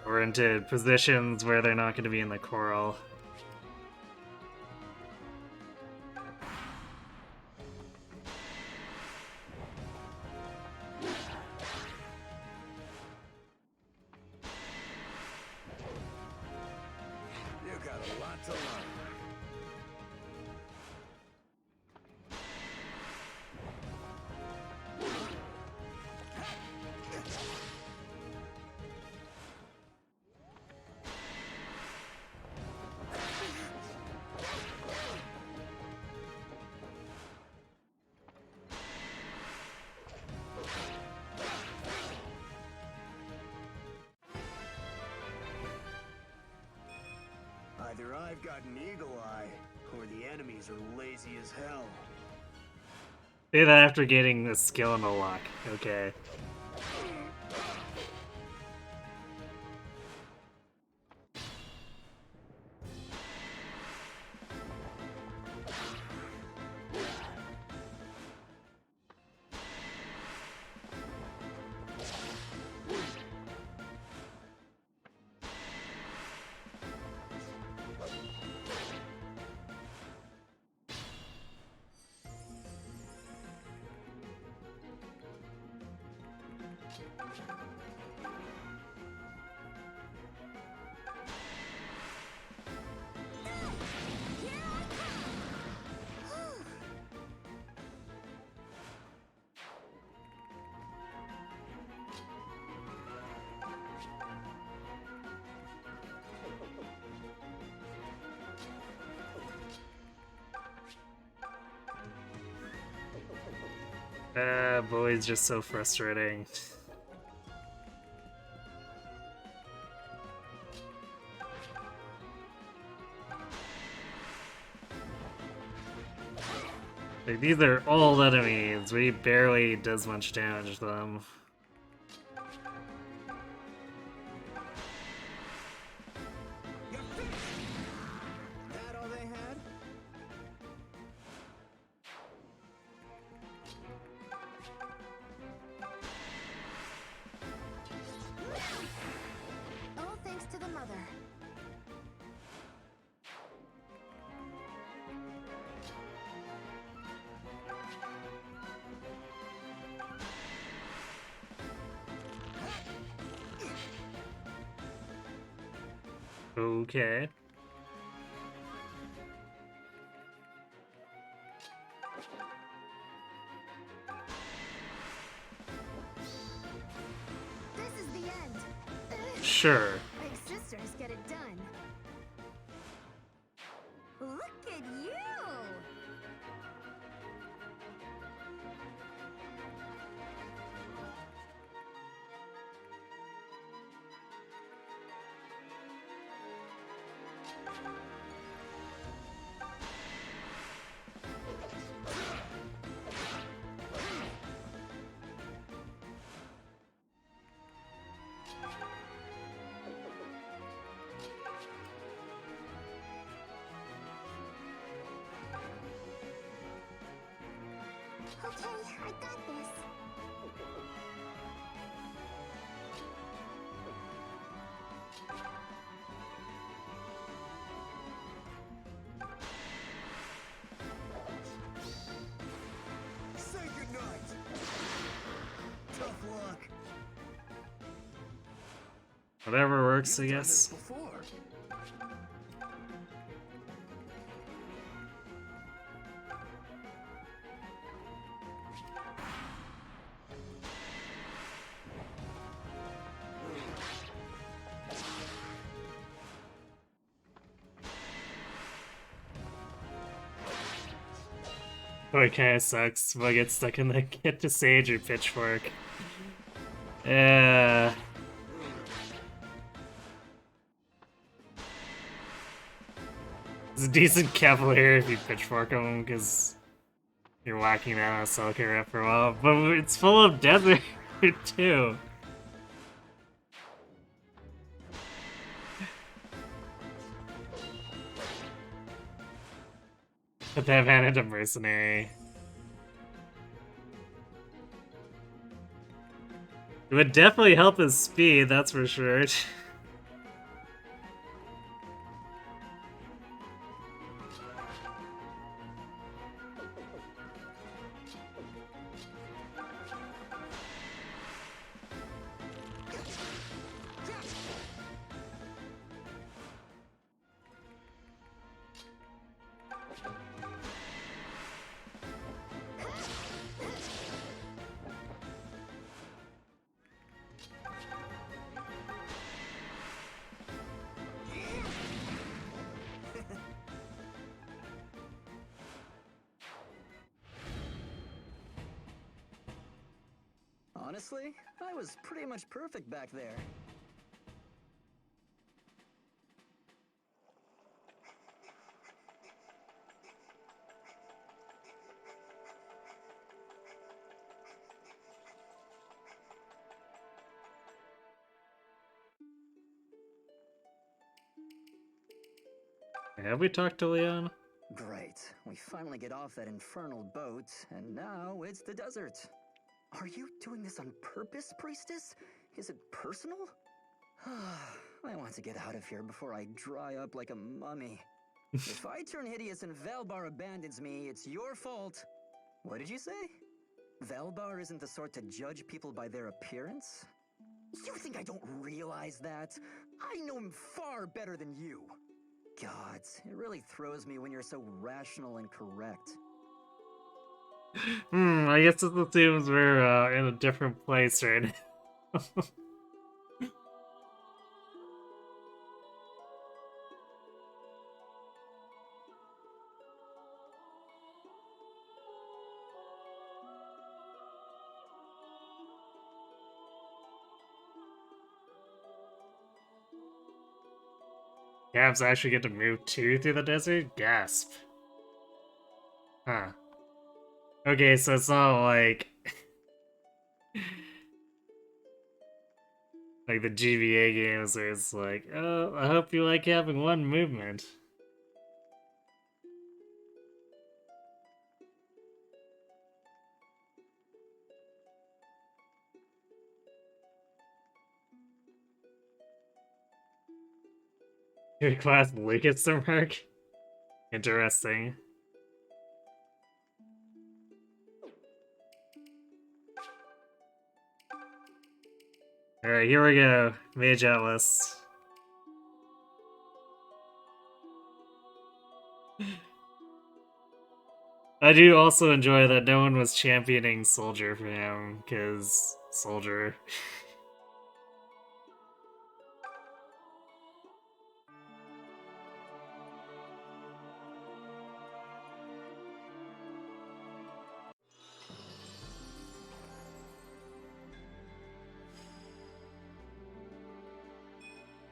Or into positions where they're not going to be in the coral. You got a lot to learn. Either I've got an eagle eye, or the enemies are lazy as hell. Say that after getting the skill and the luck. Okay. Boy, it's just so frustrating. Like, these are old enemies. We barely does much damage to them. That all they had? All thanks to the mother. Okay. This is the end. Sure. Big sisters get it done. Look at you! Okay, I got this. Say goodnight! Tough luck. Whatever works, I guess. Before. Oh, it kinda sucks if I get stuck in the get to Sage or Pitchfork. Yeah. It's a decent Cavalier if you Pitchfork him, because you're whacking that on a Celica rep for a while. But it's full of desert, too. Put that man into Mercenary. It would definitely help his speed, that's for sure. Honestly, I was pretty much perfect back there. Have we talked to Leon? Great. We finally get off that infernal boat, and now it's the desert. Are you doing this on purpose, Priestess? Is it personal? I want to get out of here before I dry up like a mummy. If I turn hideous and Velbar abandons me, it's your fault. What did you say? Velbar isn't the sort to judge people by their appearance? You think I don't realize that? I know him far better than you. God, it really throws me when you're so rational and correct. I guess it assumes we're in a different place right now. Cabs actually get to move two through the desert? Gasp. Huh. Okay, so it's not like... like the GBA games where it's like, oh, I hope you like having one movement. Your class Lucas to mark? Interesting. Alright, here we go. Mage Atlas. I do also enjoy that no one was championing Soldier for him, because Soldier.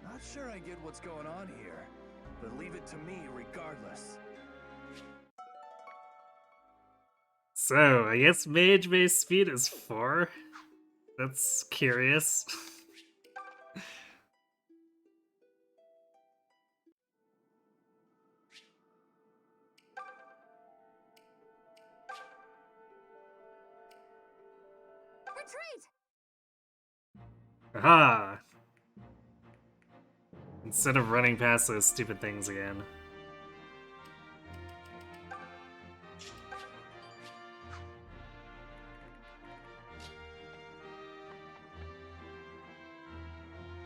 Not sure I get what's going on here, but leave it to me regardless. So, I guess mage base speed is 4? That's curious. Retreat! Aha! Instead of running past those stupid things again.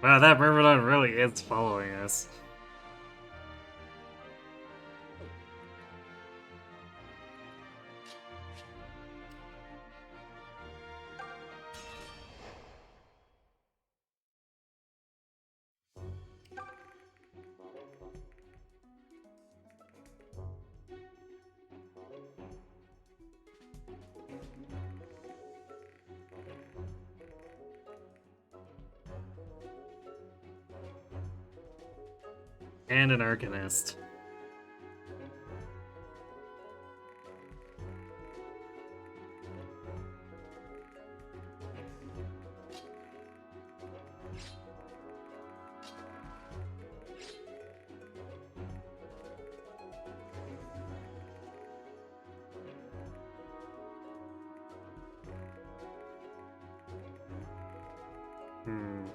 Wow, that Myrmidon really is following us. And an Arcanist. Hmm.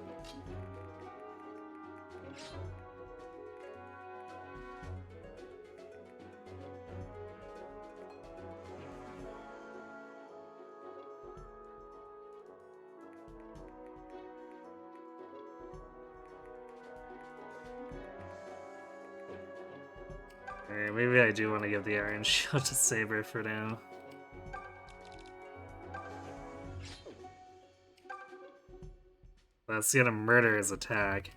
Alright, maybe I do want to give the Iron Shield to Saber for now. That's gonna murder his attack.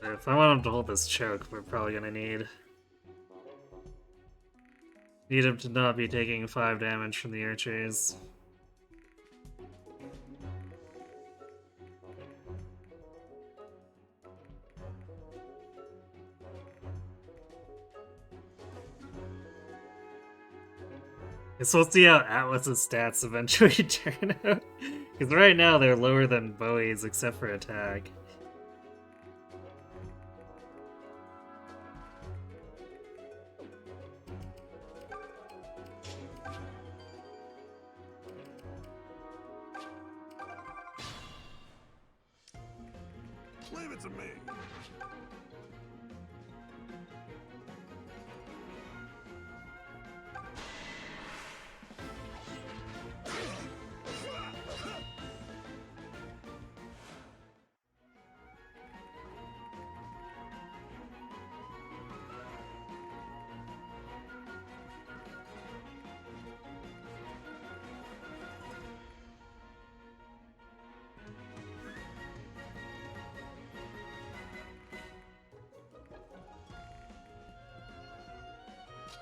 If I want him to hold this choke, we're probably gonna need him to not be taking 5 damage from the archers. Guess we'll see how Atlas's stats eventually turn out. Because right now they're lower than Bowie's except for attack. Leave it to me.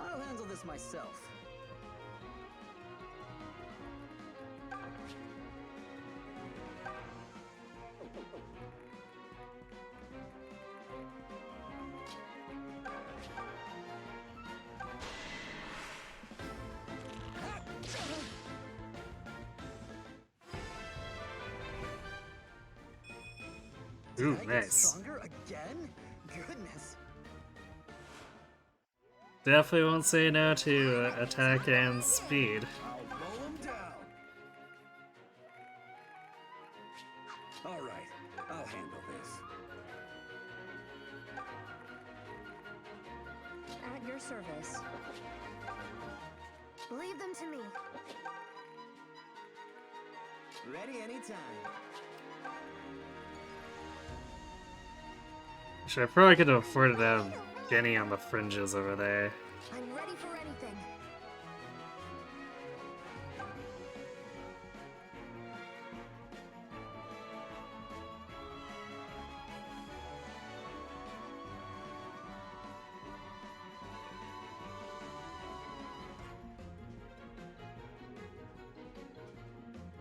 I'll handle this myself. Ooh, Did I get nice. stronger again? Goodness. Definitely won't say no to attack and speed. I'll mow him down. All right, I'll handle this. At your service. Leave them to me. Ready anytime. Actually, I probably could have afforded to have Jenny on the fringes over there. I'm ready for anything.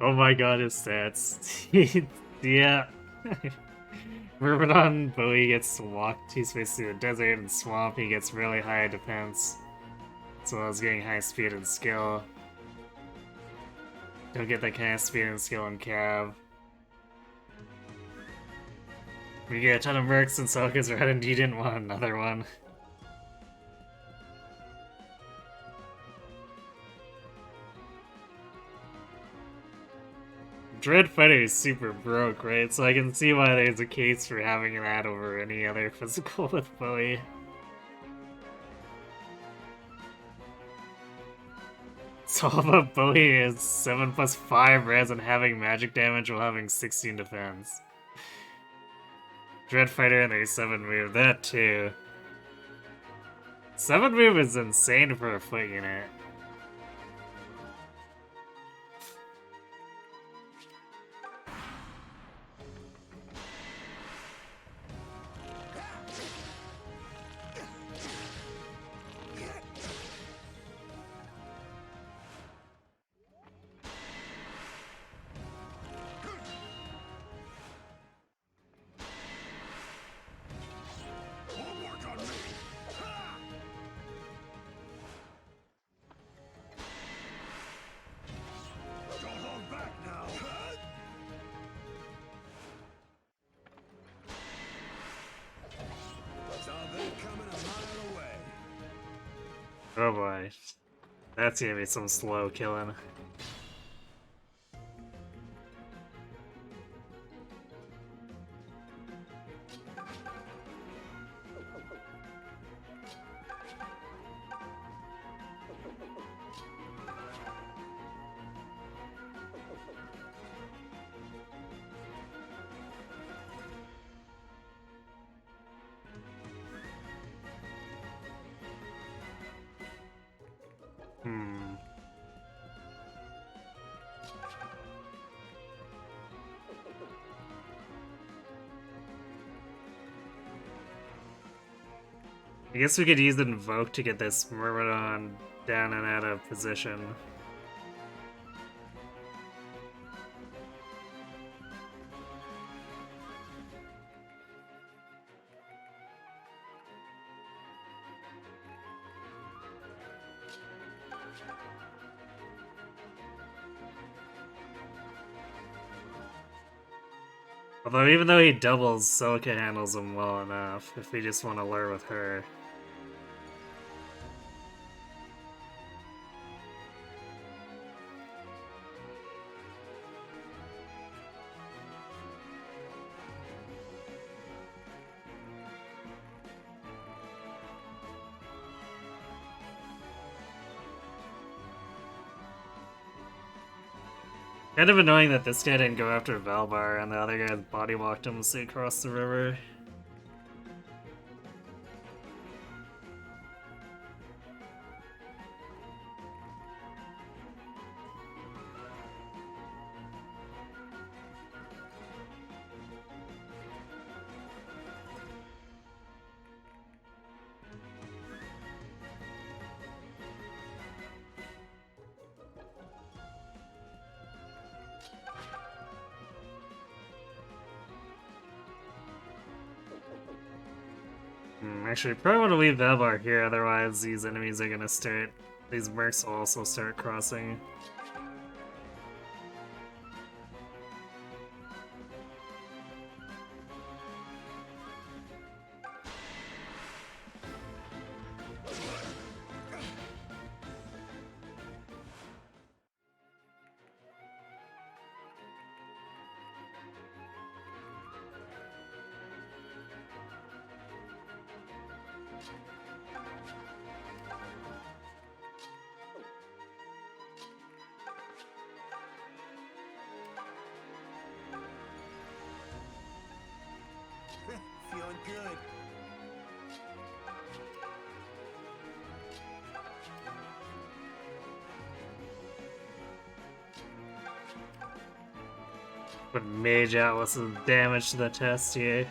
Oh my god, his stats. Yeah. Myrmidon Bowie gets walked, he's basically the desert and swamp, he gets really high defense. As well as getting high speed and skill. Don't get that kind of speed and skill in Cav. We get a ton of mercs and Celica's red and you didn't want another one. Dread Fighter is super broke, right? So I can see why there's a case for having that over any other physical with Bowie. So all about Bowie is 7 plus 5 res and having magic damage while having 16 defense. Dread Fighter and their 7 move, that too. 7 move is insane for a foot unit. Oh boy. That's gonna be some slow killing. Hmm. I guess we could use Invoke to get this Myrmidon down and out of position. Although even though he doubles, Celica handles him well enough if we just want to lure with her. Kind of annoying that this guy didn't go after Valbar and the other guy body walked him across the river. Actually, probably want to leave Valbar here, otherwise these enemies are gonna start... These mercs will also start crossing. Feeling good. Put Mage out with some damage to the test here.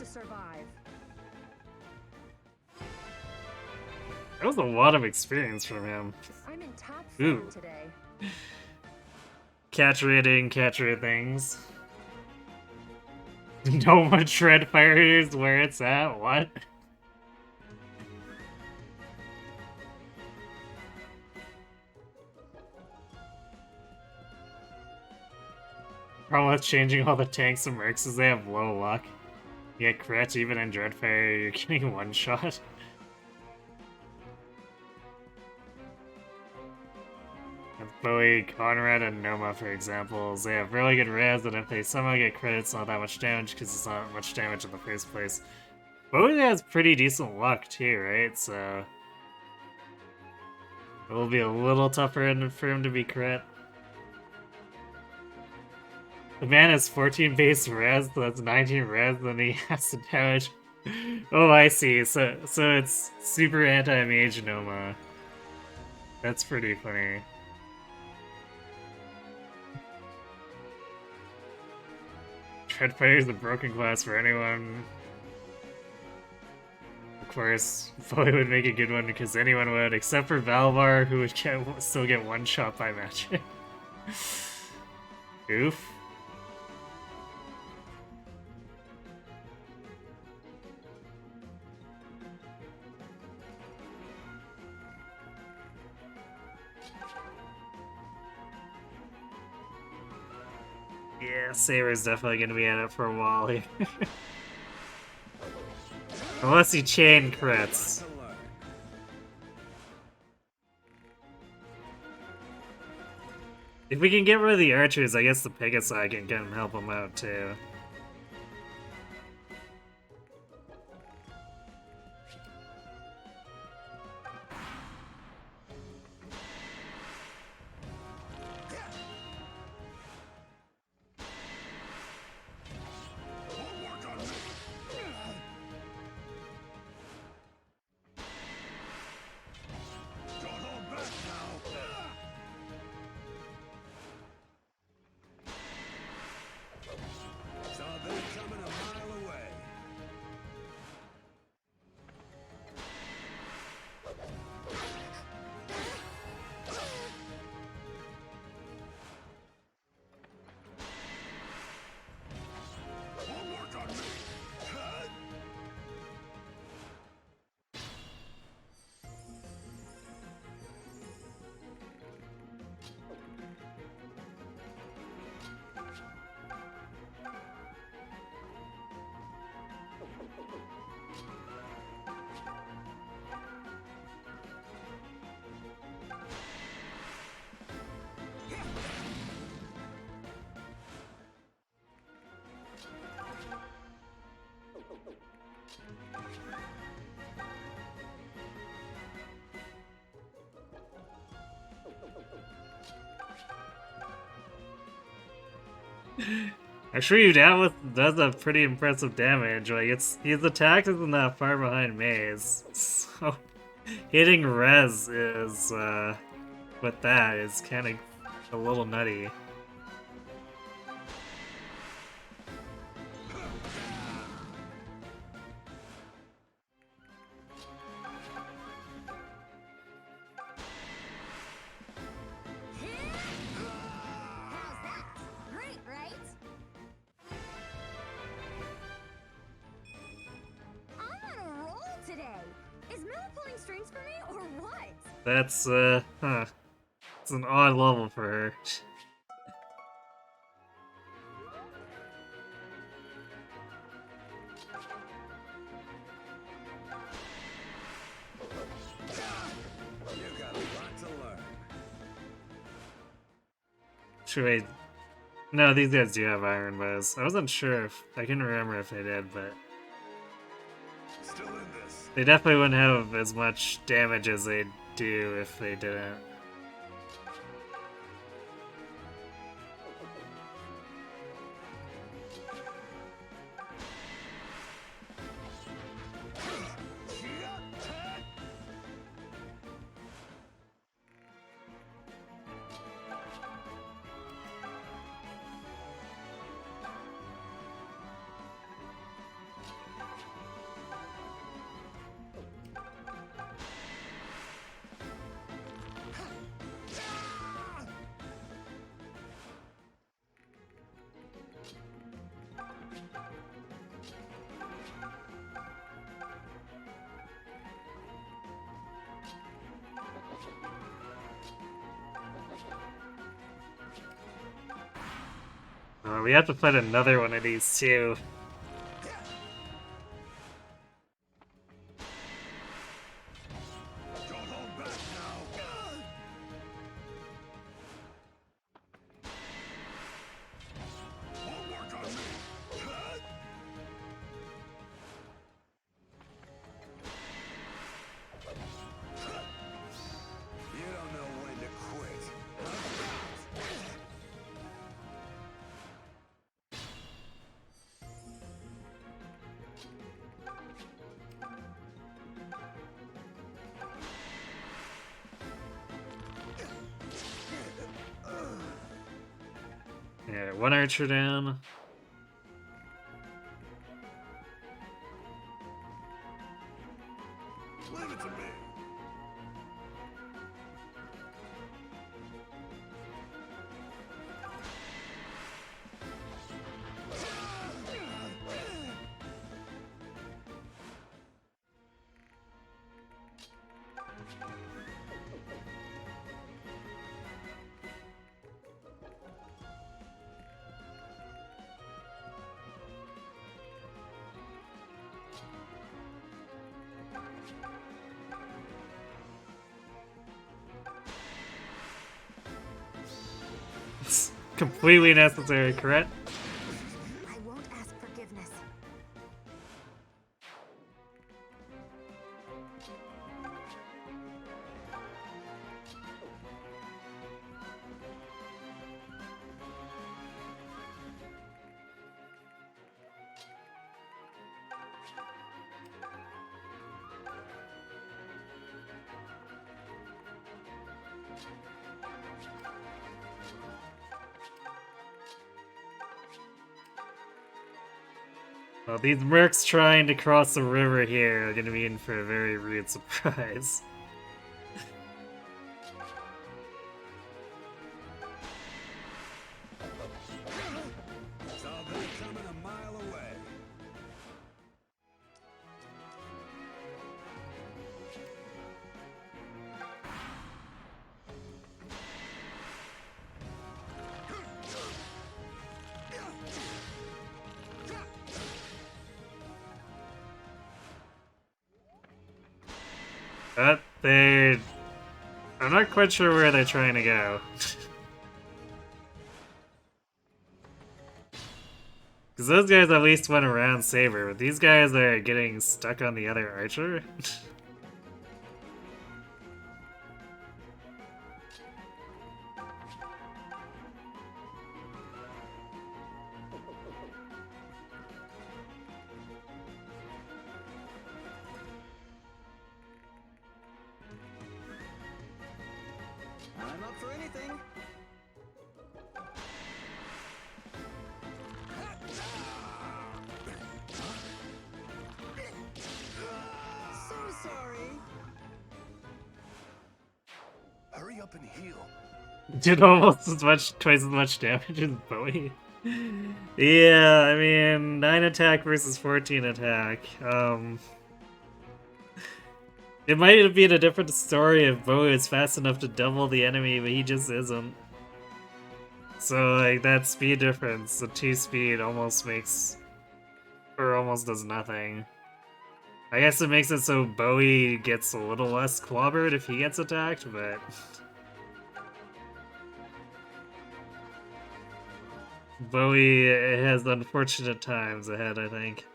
Survive. That was a lot of experience from him. I'm in top form today. Catch rating, catch rate things. No one tread fire is where it's at, what? Problem with changing all the tanks and mercs is they have low luck. You get crit even in Dreadfire, you're getting one shot. Bowie, Conrad, and Noma, for example, they have really good res, and if they somehow get crit, it's not that much damage because it's not much damage in the first place. Bowie has pretty decent luck too, right? So it will be a little tougher for him to be crit. The man has 14 base res, so that's 19 res, then he has to damage. Oh, I see. So it's super anti-mage Noma. That's pretty funny. Dreadfire is a broken class for anyone. course, Boy would make a good one because anyone would, except for Valvar, who would still get one shot by magic. Oof. Yeah, Saber's definitely gonna be at it for a while here. Unless he chain crits. If we can get rid of the archers, I guess the Pegasi can come help him out too. Actually, Udavith does a pretty impressive damage. Like, his attack isn't that far behind Maze, so hitting Res is with that is kind of a little nutty. That's, it's an odd level for her. Should I... No, these guys do have iron bows. I wasn't sure if... I couldn't remember if they did, but... They definitely wouldn't have as much damage as they do if they didn't. We have to fight another one of these too. Yeah, one archer down. completely necessary, correct? I won't ask forgiveness. Well, these mercs trying to cross the river here are gonna be in for a very rude surprise. Saw that coming a mile away. But they... I'm not quite sure where they're trying to go. Because those guys at least went around Saber, but these guys are getting stuck on the other archer. I'm up for anything. So sorry. Hurry up and heal. Did almost twice as much damage as Bowie. Yeah, I mean, 9 attack versus 14 attack. It might have been a different story if Bowie is fast enough to double the enemy, but he just isn't. So, like, that speed difference, the 2 speed almost makes... or almost does nothing. I guess it makes it so Bowie gets a little less clobbered if he gets attacked, but... Bowie has unfortunate times ahead, I think.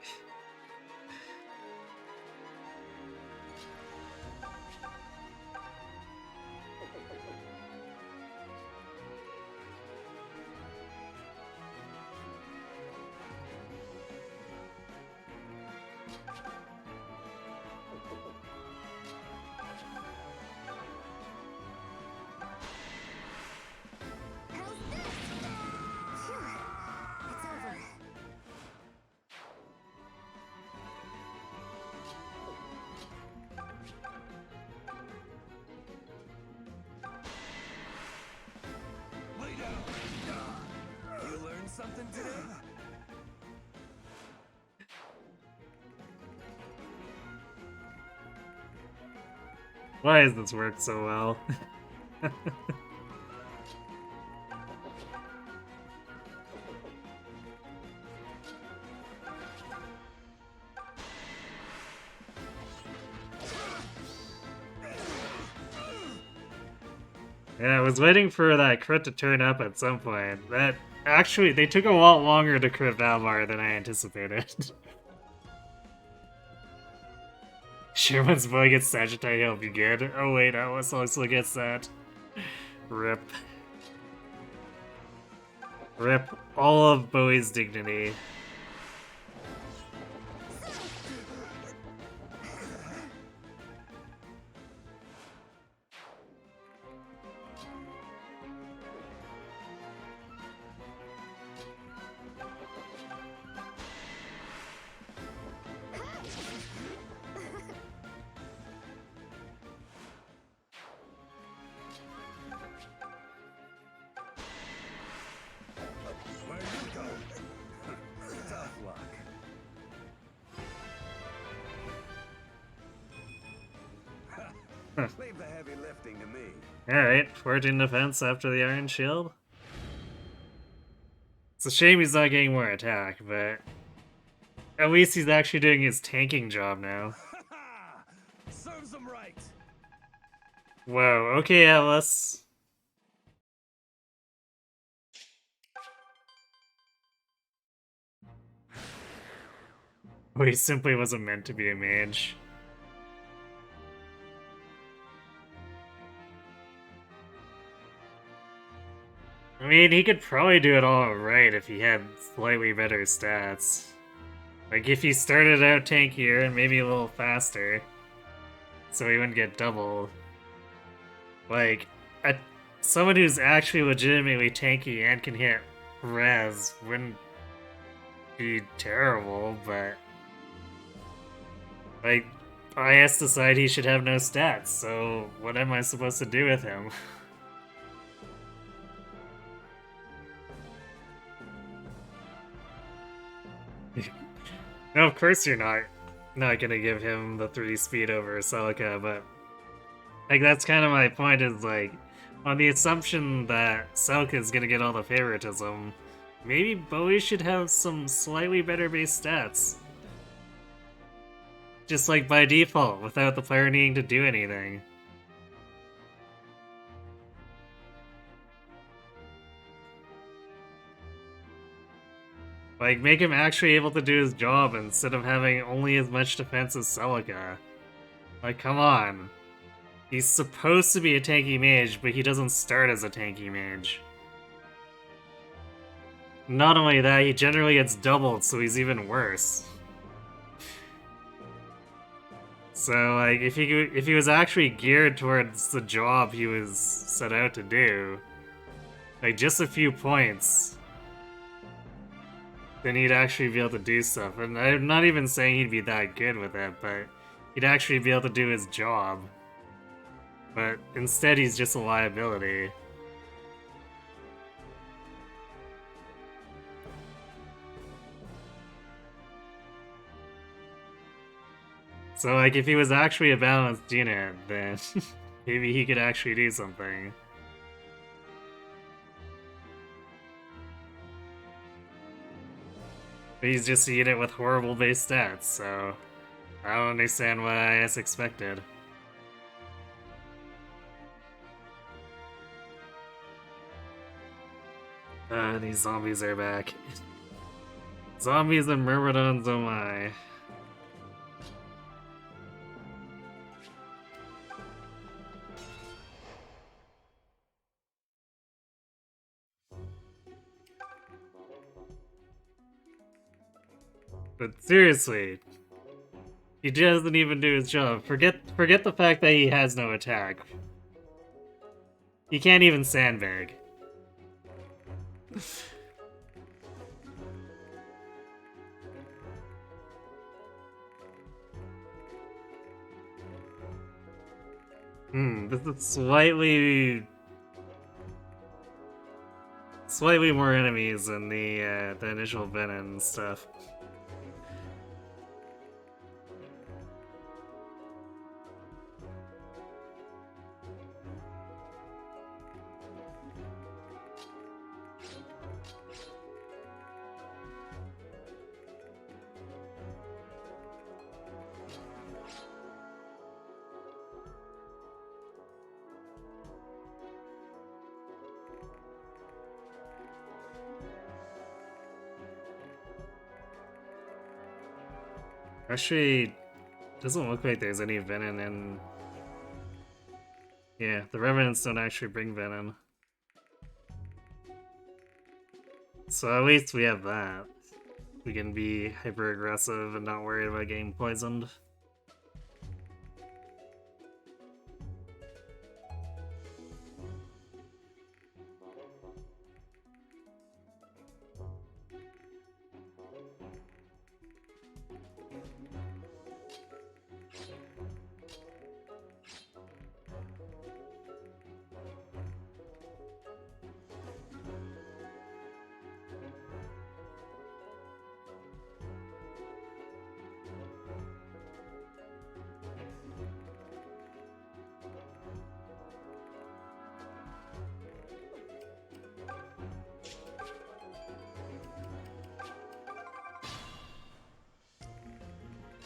It's over. Lay down. You learned something today? Why does this work so well? Yeah, I was waiting for that crit to turn up at some point. That actually, they took a lot longer to crit Valmar than I anticipated. Sure, once Boy gets Sagittarius, he'll be good. Oh wait, Alice also gets that. Rip. Rip all of Bowie's dignity. Where you go? Tough luck. Leave the heavy lifting to me. Alright, 14 defense after the Iron Shield. It's a shame he's not getting more attack, but at least he's actually doing his tanking job now. Serves him right. Whoa, okay, Alice. Or he simply wasn't meant to be a mage. I mean, he could probably do it all right if he had slightly better stats. Like, if he started out tankier and maybe a little faster, so he wouldn't get doubled. Like, someone who's actually legitimately tanky and can hit res wouldn't be terrible, but... Like, IS decided he should have no stats, so what am I supposed to do with him? No, of course you're not gonna give him the 3 speed over Celica, but like that's kind of my point is like on the assumption that Celica is gonna get all the favoritism, maybe Bowie should have some slightly better base stats. Just like by default, without the player needing to do anything. Like, make him actually able to do his job instead of having only as much defense as Celica. Like, come on. He's supposed to be a tanky mage, but he doesn't start as a tanky mage. Not only that, he generally gets doubled, so he's even worse. So, like, if he was actually geared towards the job he was set out to do, like, just a few points, then he'd actually be able to do stuff. And I'm not even saying he'd be that good with it, but he'd actually be able to do his job. But instead, he's just a liability. So, like, if he was actually a balanced unit, then maybe he could actually do something. But he's just a unit with horrible base stats, so I don't understand what IS expected. These zombies are back. Zombies and myrmidons, oh my. But seriously, he doesn't even do his job. Forget the fact that he has no attack. He can't even sandbag. This is slightly more enemies than the initial venom stuff. Actually, doesn't look like there's any venom in... Yeah, the Revenants don't actually bring venom. So at least we have that. We can be hyper-aggressive and not worry about getting poisoned.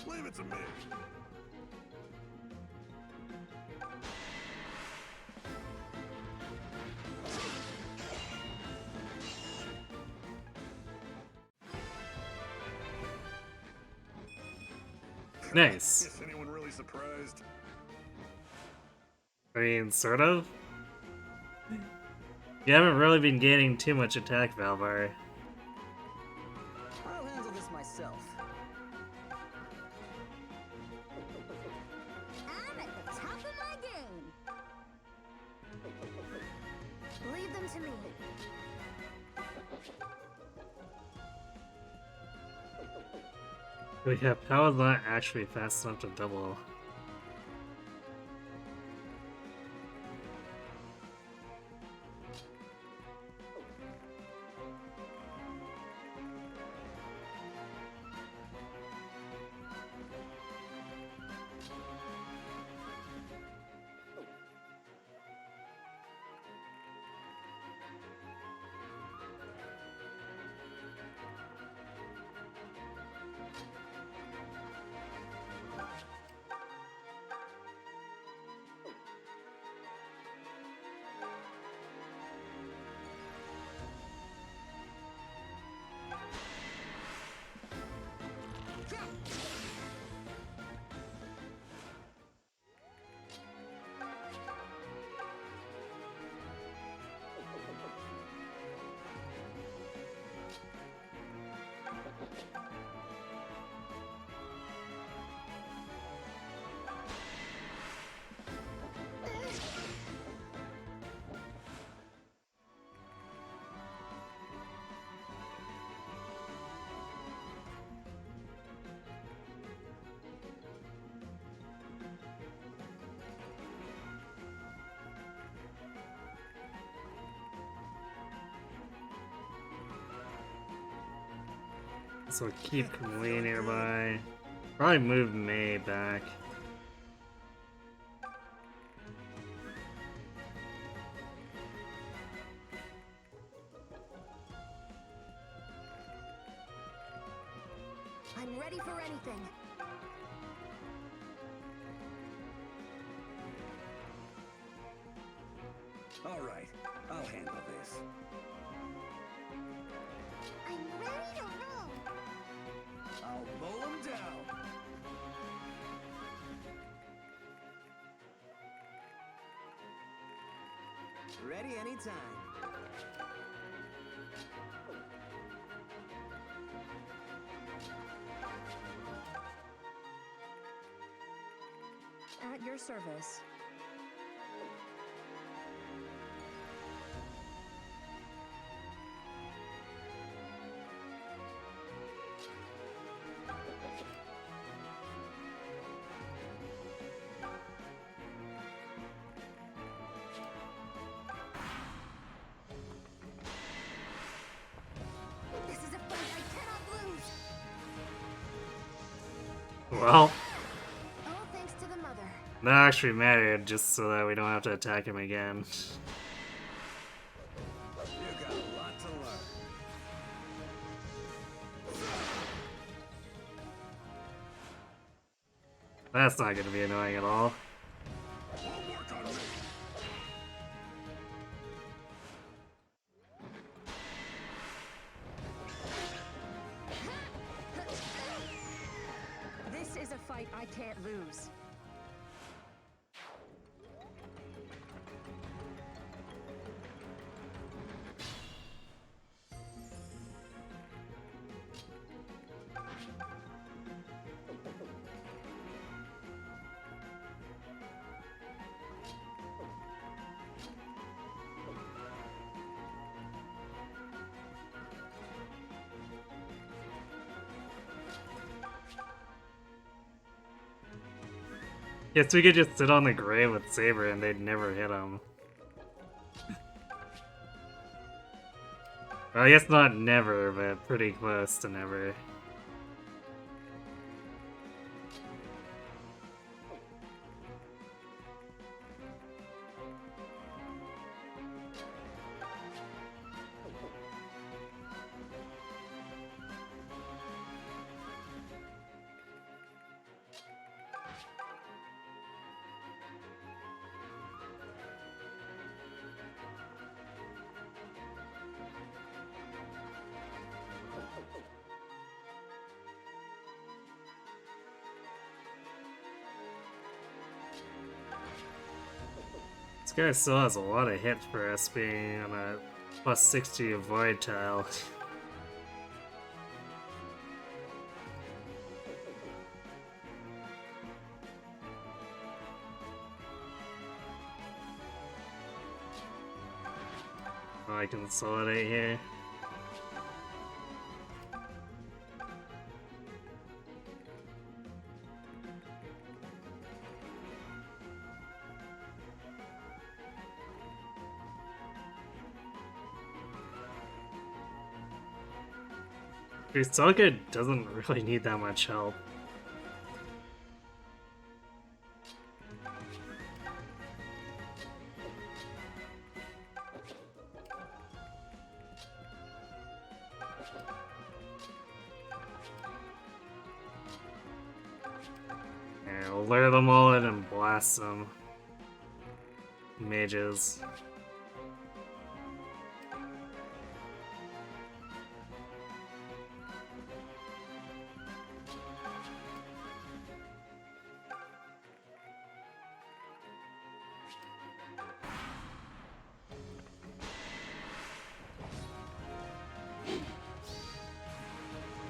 Leave it to me. Nice. Is anyone really surprised? I mean, sort of. You haven't really been gaining too much attack, Valvar. I'll handle this myself. I'm at the top of my game. Leave them to me. But yeah, Power's not actually fast enough to double. So keep Kamui nearby. Probably move May back. I'm ready for anything. All right, I'll handle this. I'm ready to roll. I'll mow him down. Ready anytime. At your service. This is a fight I cannot lose. Well, All thanks to the mother. that actually mattered, just so that we don't have to attack him again. You got a lot to learn. That's not going to be annoying at all. Won't work on me. This is a fight I can't lose. Guess we could just sit on the grave with Saber and they'd never hit him. Well, I guess not never, but pretty close to never. This guy still has a lot of hit for us being on a plus 60 avoid tile. Oh, I can consolidate here. Celica doesn't really need that much help. Yeah, we'll lure them all in and blast them. Mages.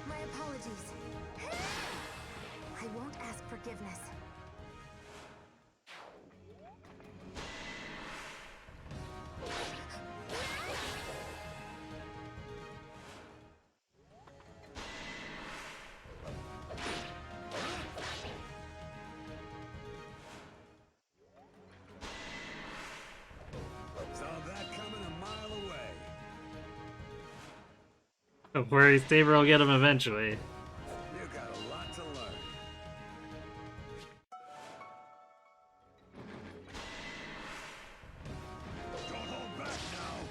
My apologies. I won't ask forgiveness. Saw that coming a mile away. Don't worry, Saber will get him eventually. You got a lot to learn. Don't hold back now.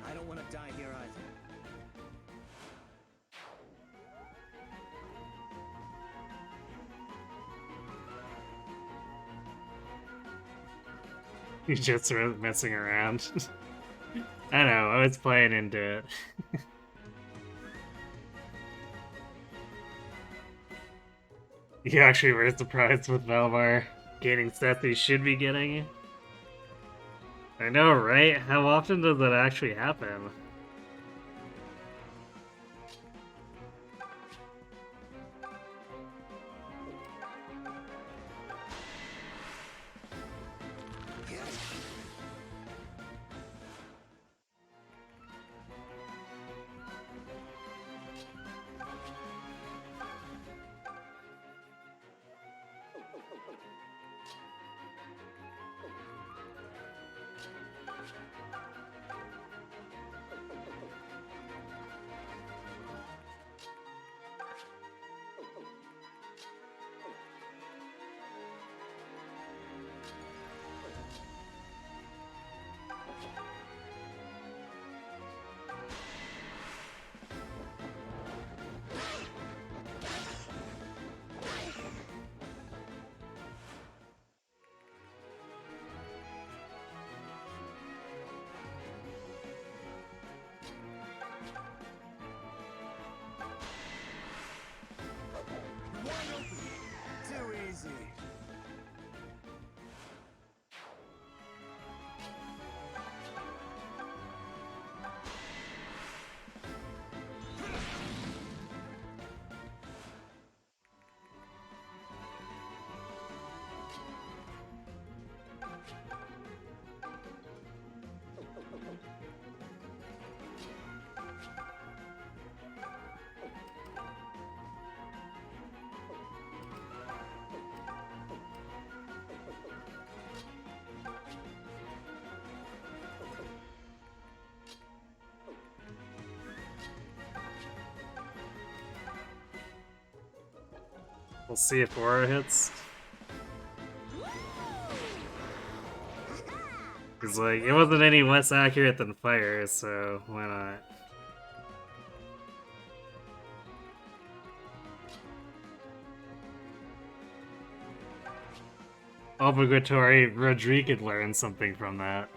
I don't want to die here either. He's just sort of messing around. I know, I was playing into it. You actually were surprised with Valmar gaining stats he should be getting? I know, right? How often does that actually happen? Too easy. We'll see if Aura hits. He's like, it wasn't any less accurate than fire, so why not? obligatory Rodrigue could learn something from that.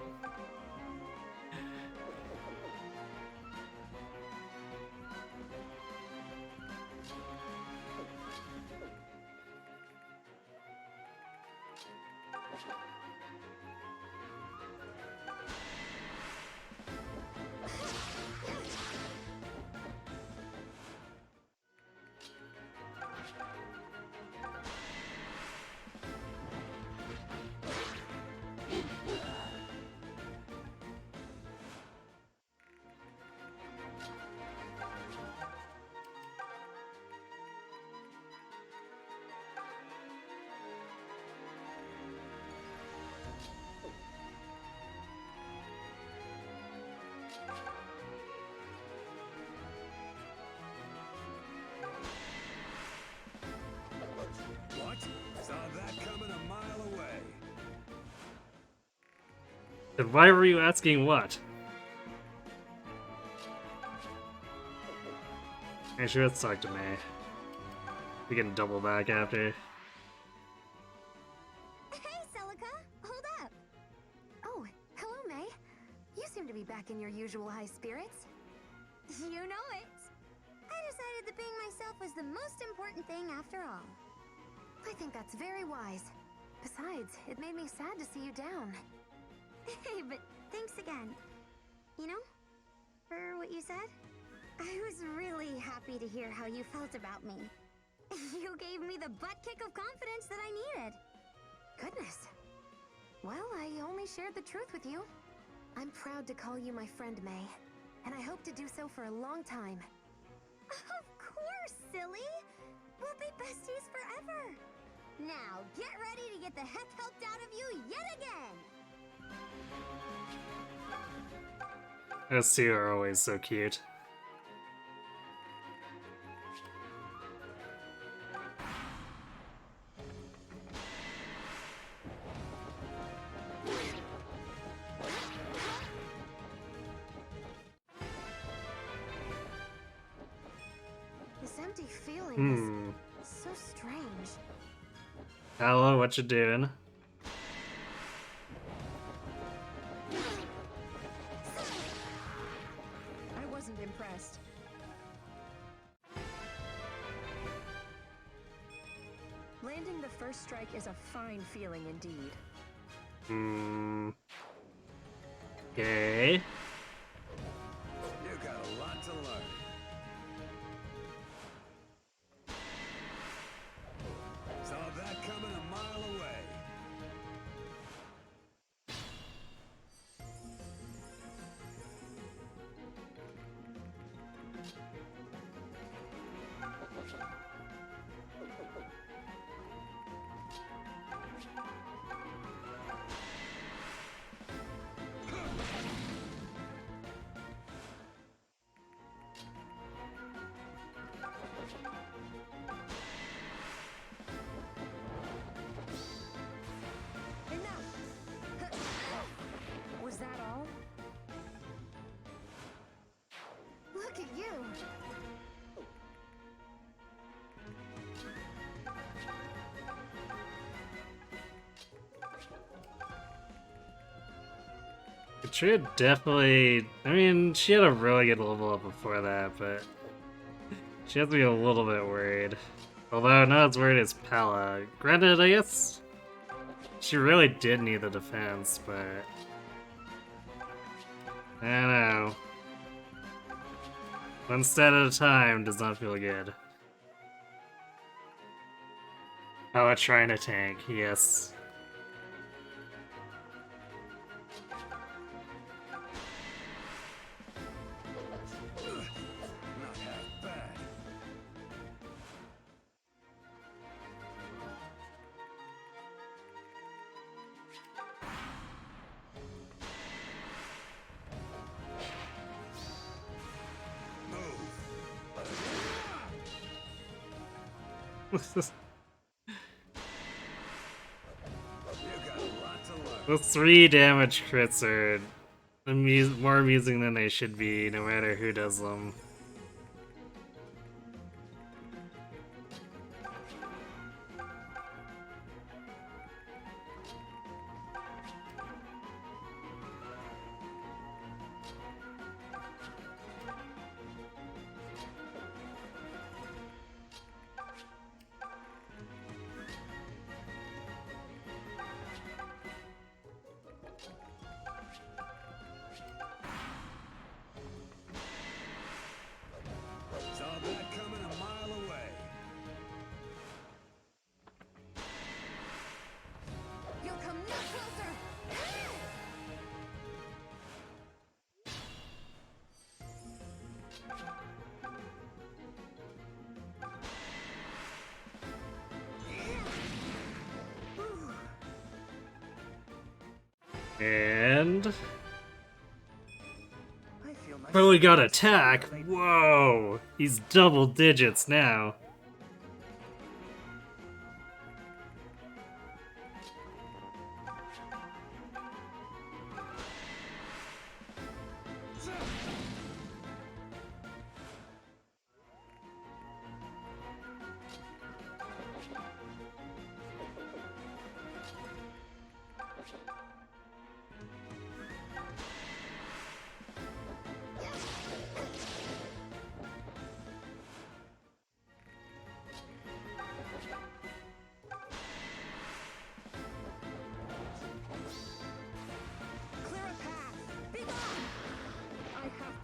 What? Saw that coming a mile away. Then why were you asking what? Actually, let's talk to May. We can double back after. Hey, Celica! Hold up! Oh, hello, May. You seem to be back in your usual high spirits. You know it. I decided that being myself was the most important thing after all. I think that's very wise. Besides, it made me sad to see you down. Hey, but thanks again. You know, for what you said, I was really happy to hear how you felt about me. You gave me the butt kick of confidence that I needed. Goodness. Well, I only shared the truth with you. I'm proud to call you my friend, May. And I hope to do so for a long time. Of course, silly! We'll be besties forever! Now, get ready to get the heck helped out of you yet again! Those two are always so cute. This empty feeling is so strange. Hello, what you doing? I wasn't impressed. Landing the first strike is a fine feeling indeed. Okay. You got a lot to learn. Saw that coming a mile away. Was that all? Look at you! Katrina definitely... I mean, she had a really good level up before that, but... She has to be a little bit worried. Although, not as worried as Pella. Granted, I guess... She really did need the defense, but... I don't know. One stat at a time does not feel good. Pella trying to tank, yes. Not half bad. Those 3 damage crits are more amusing than they should be, no matter who does them. And... oh, we got attack! Whoa! He's double digits now.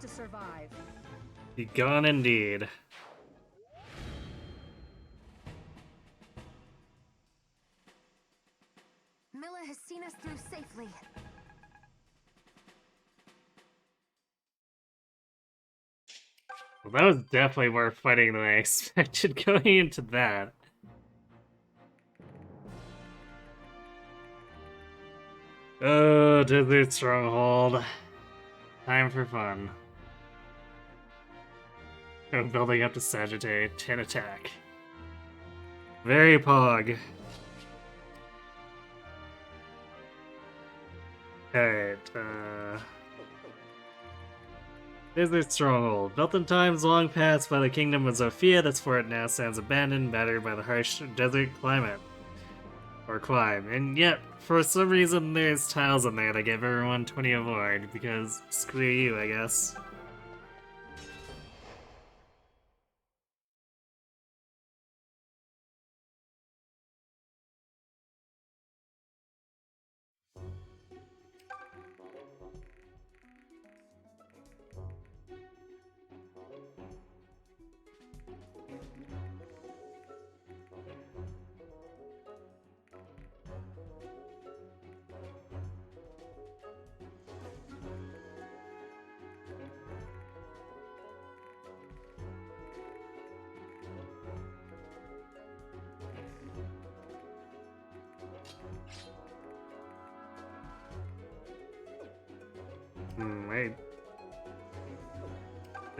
Survive. Be gone indeed. Milla has seen us through safely. Well, that was definitely more fighting than I expected going into that. Oh, Desert Stronghold. Time for fun. Oh, building up to Sagittarius, 10 attack. Very pog. Alright, Desert Stronghold. Built in times long past by the kingdom of Zofia, this fort now stands abandoned, battered by the harsh desert climate. Or climb. And yet, for some reason, there's tiles in there that give everyone 20 avoid, because screw you, I guess.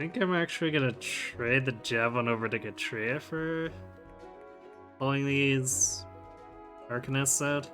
I think I'm actually gonna trade the Javelin over to Katria for pulling these Arcanists out.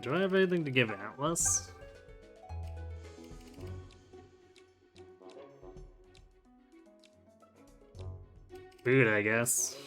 Do I have anything to give Atlas? Food, I guess.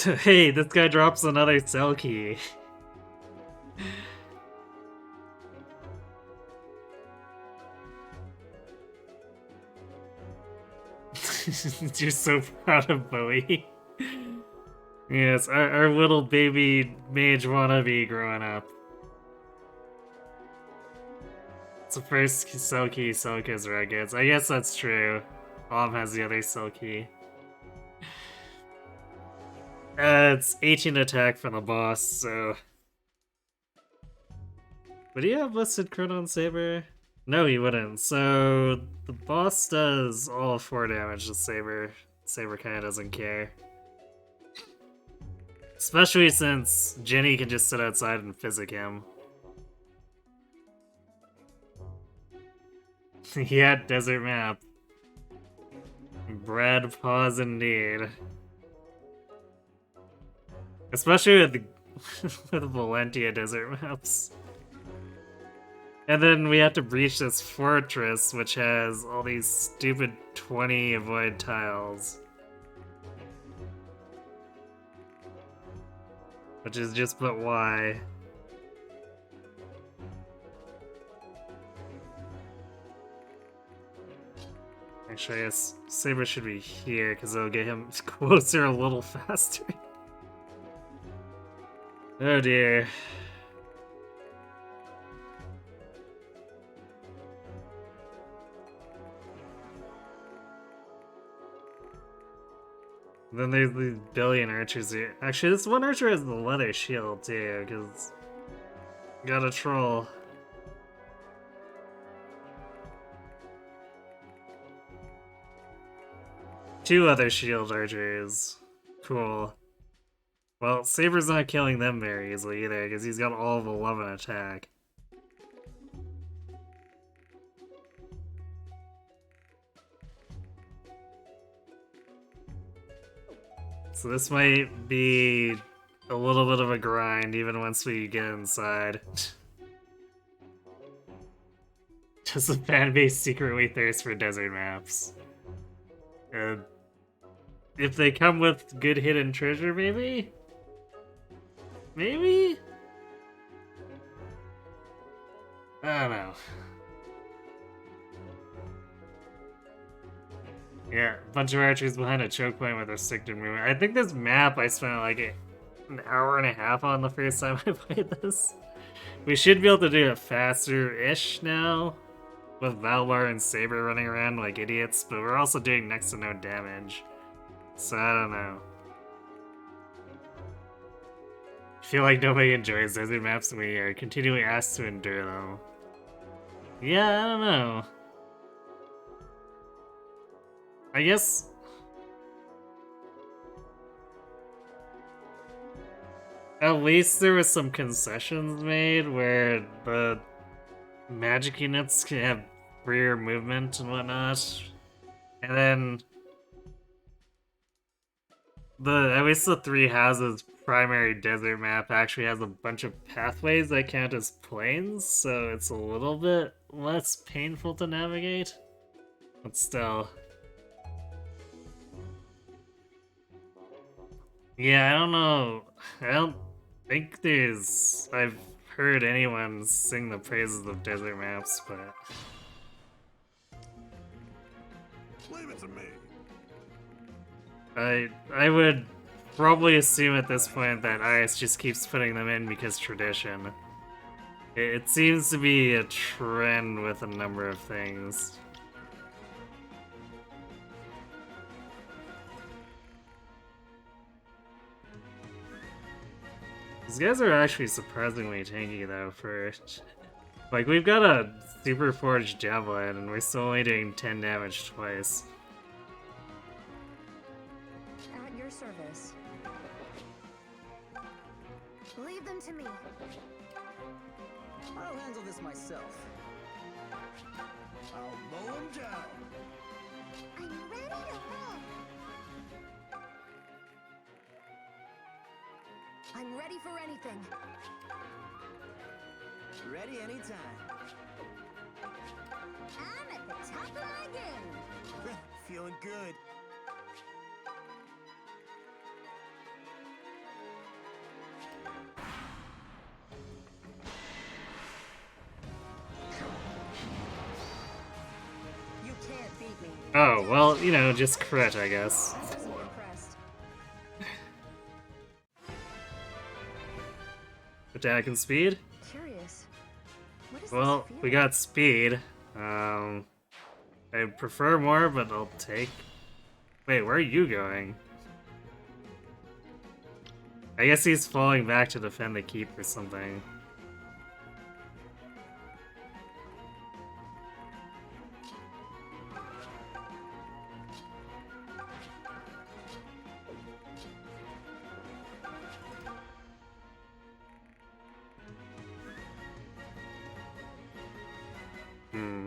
Hey, this guy drops another cell key. You're so proud of Bowie. Yes, our little baby mage wannabe growing up. It's the first cell key Celica's rare gets. I guess that's true. Mom has the other cell key. It's 18 attack from the boss, so... Would he have listed Chronon Saber? No, he wouldn't. So the boss does all 4 damage to Saber. Saber kinda doesn't care. Especially since Jenny can just sit outside and physic him. Yeah, desert map. Bread pause indeed. Especially with the with Valentia desert maps. And then we have to breach this fortress, which has all these stupid 20 avoid tiles. Which is just but why. Actually, I guess Saber should be here, because it'll get him closer a little faster. Oh dear. Then there's these billion archers here. Actually, this one archer has the leather shield too, because got a troll. Two other shield archers. Cool. Well, Saber's not killing them very easily either, because he's got all of 11 attack. So this might be a little bit of a grind even once we get inside. Does the fanbase secretly thirst for desert maps? If they come with good hidden treasure, maybe? Maybe? I don't know. Yeah, a bunch of archers behind a choke point with restricted movement. I think this map I spent like an hour and a half on the first time I played this. We should be able to do it faster-ish now, with Valbar and Saber running around like idiots, but we're also doing next to no damage. So I don't know. I feel like nobody enjoys desert maps and we are continually asked to endure them. Yeah, I don't know. I guess... At least there was some concessions made where the magic units can have freer movement and whatnot. And then... at least the Three Houses primary desert map actually has a bunch of pathways that count as plains, so it's a little bit less painful to navigate. But still... Yeah, I don't know. I don't think I've heard anyone sing the praises of desert maps, but... Leave it to me. I would probably assume at this point that IS just keeps putting them in because tradition. It seems to be a trend with a number of things. These guys are actually surprisingly tanky though for... Like, we've got a super forged javelin and we're still only doing 10 damage twice. At your service. Leave them to me. I'll handle this myself. I'll mow him down. I'm ready to roll. I'm ready for anything. Ready anytime. I'm at the top of my game. Feeling good. You can't beat me. Oh, well, you know, just crit, I guess. This isn't impressed. Attack and speed? Curious. What is Well, this feeling? we got speed. I prefer more, but I'll take... Wait, where are you going? I guess he's falling back to defend the keep or something.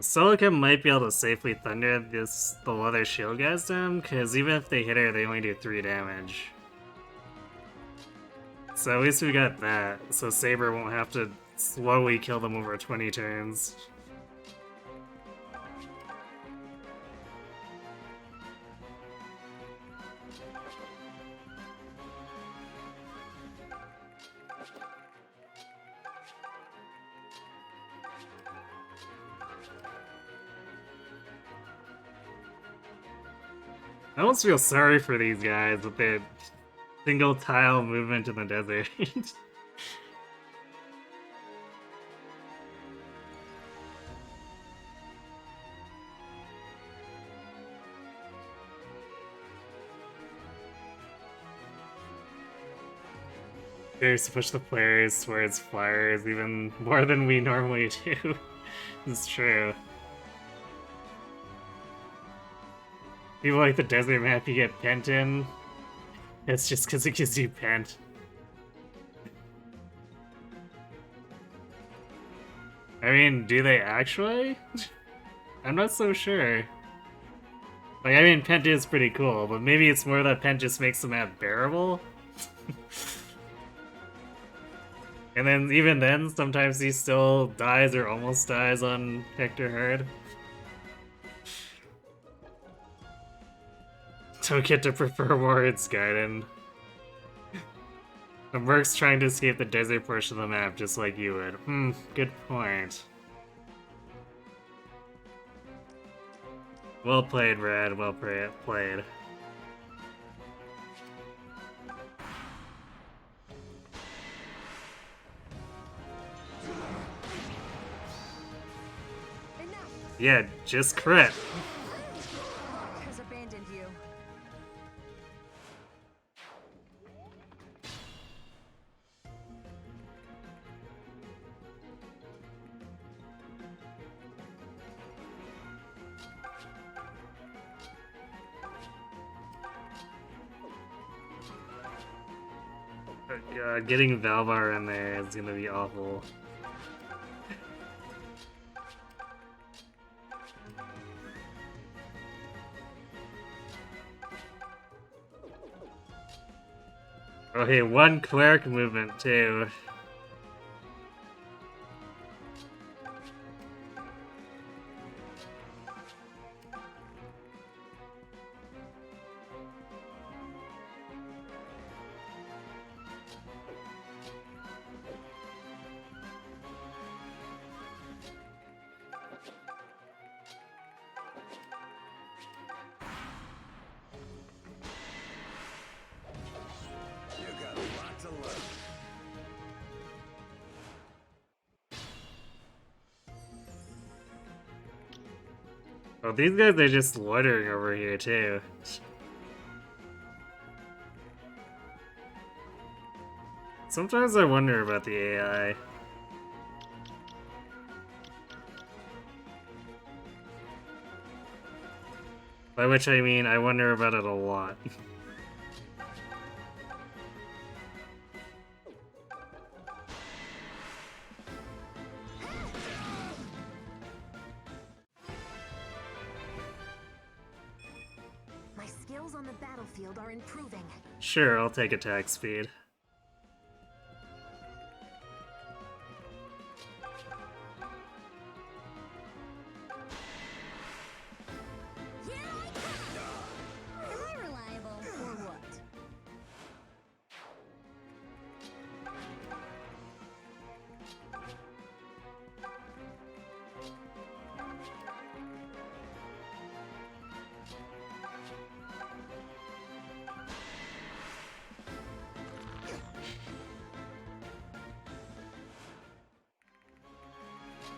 Celica might be able to safely thunder the leather shield guys down, because even if they hit her, they only do 3 damage. So at least we got that, so Saber won't have to slowly kill them over 20 turns. I almost feel sorry for these guys with their single tile movement in the desert. Players to push the players towards flyers even more than we normally do. It's true. People like the desert map you get pent in. It's just because it gives you pent. I mean, do they actually? I'm not so sure. Like, I mean, pent is pretty cool, but maybe it's more that pent just makes the map bearable? And then, even then, sometimes he still dies or almost dies on Hector Herd. Don't get to prefer Warhead's Gaiden. The Merc's trying to escape the desert portion of the map just like you would. Good point. Well played, Rad. Well played. Yeah, just crit. Has abandoned you. God, getting Valvar in there is gonna be awful. Okay, 1 cleric movement too. Oh, these guys are just loitering over here too. Sometimes I wonder about the AI. By which I mean, I wonder about it a lot. My skills on the battlefield are improving. Sure, I'll take attack speed. Am I reliable or what?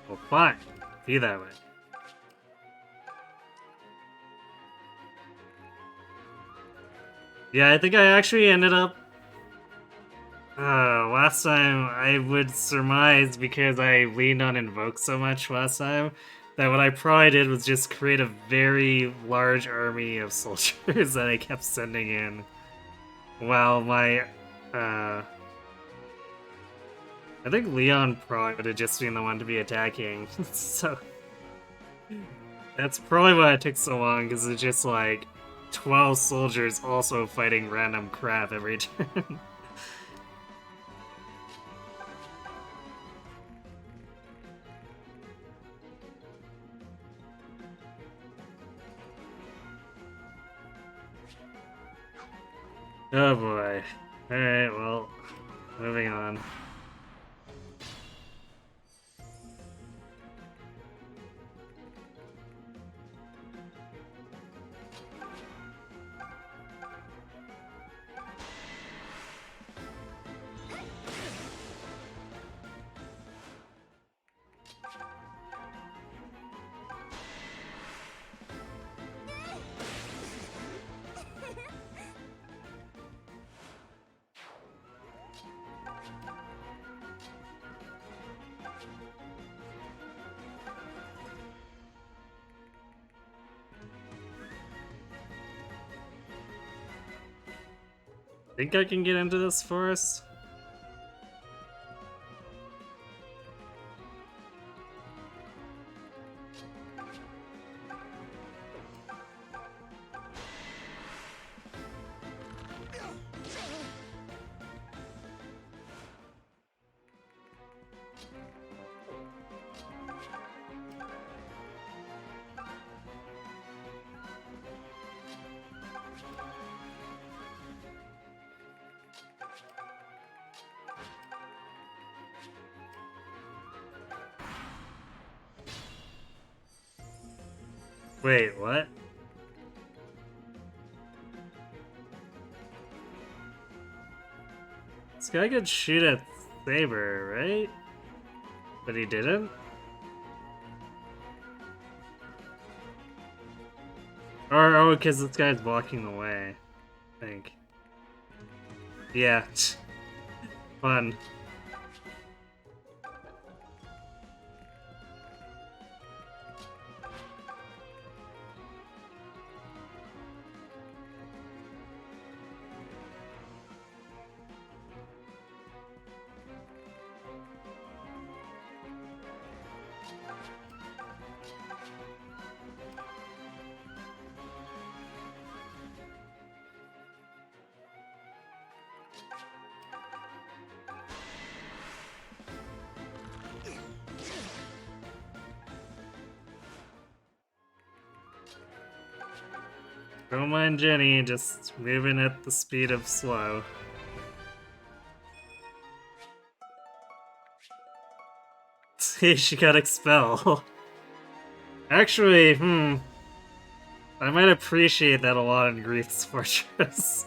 Well, fine. Be that way. Yeah, I think I actually ended up... last time I would surmise, because I leaned on Invoke so much last time, that what I probably did was just create a very large army of soldiers that I kept sending in. While my, I think Leon probably would have just been the one to be attacking, so... That's probably why it took so long, because it's just like 12 soldiers also fighting random crap every turn. Oh boy. Alright, well, moving on. Think I can get into this forest? Wait, what? This guy could shoot at Saber, right? But he didn't? Or, oh, because this guy's blocking the way, I think. Yeah. Fun. Don't mind Jenny, just moving at the speed of slow. See, she got expelled. Actually, I might appreciate that a lot in Grief's Fortress.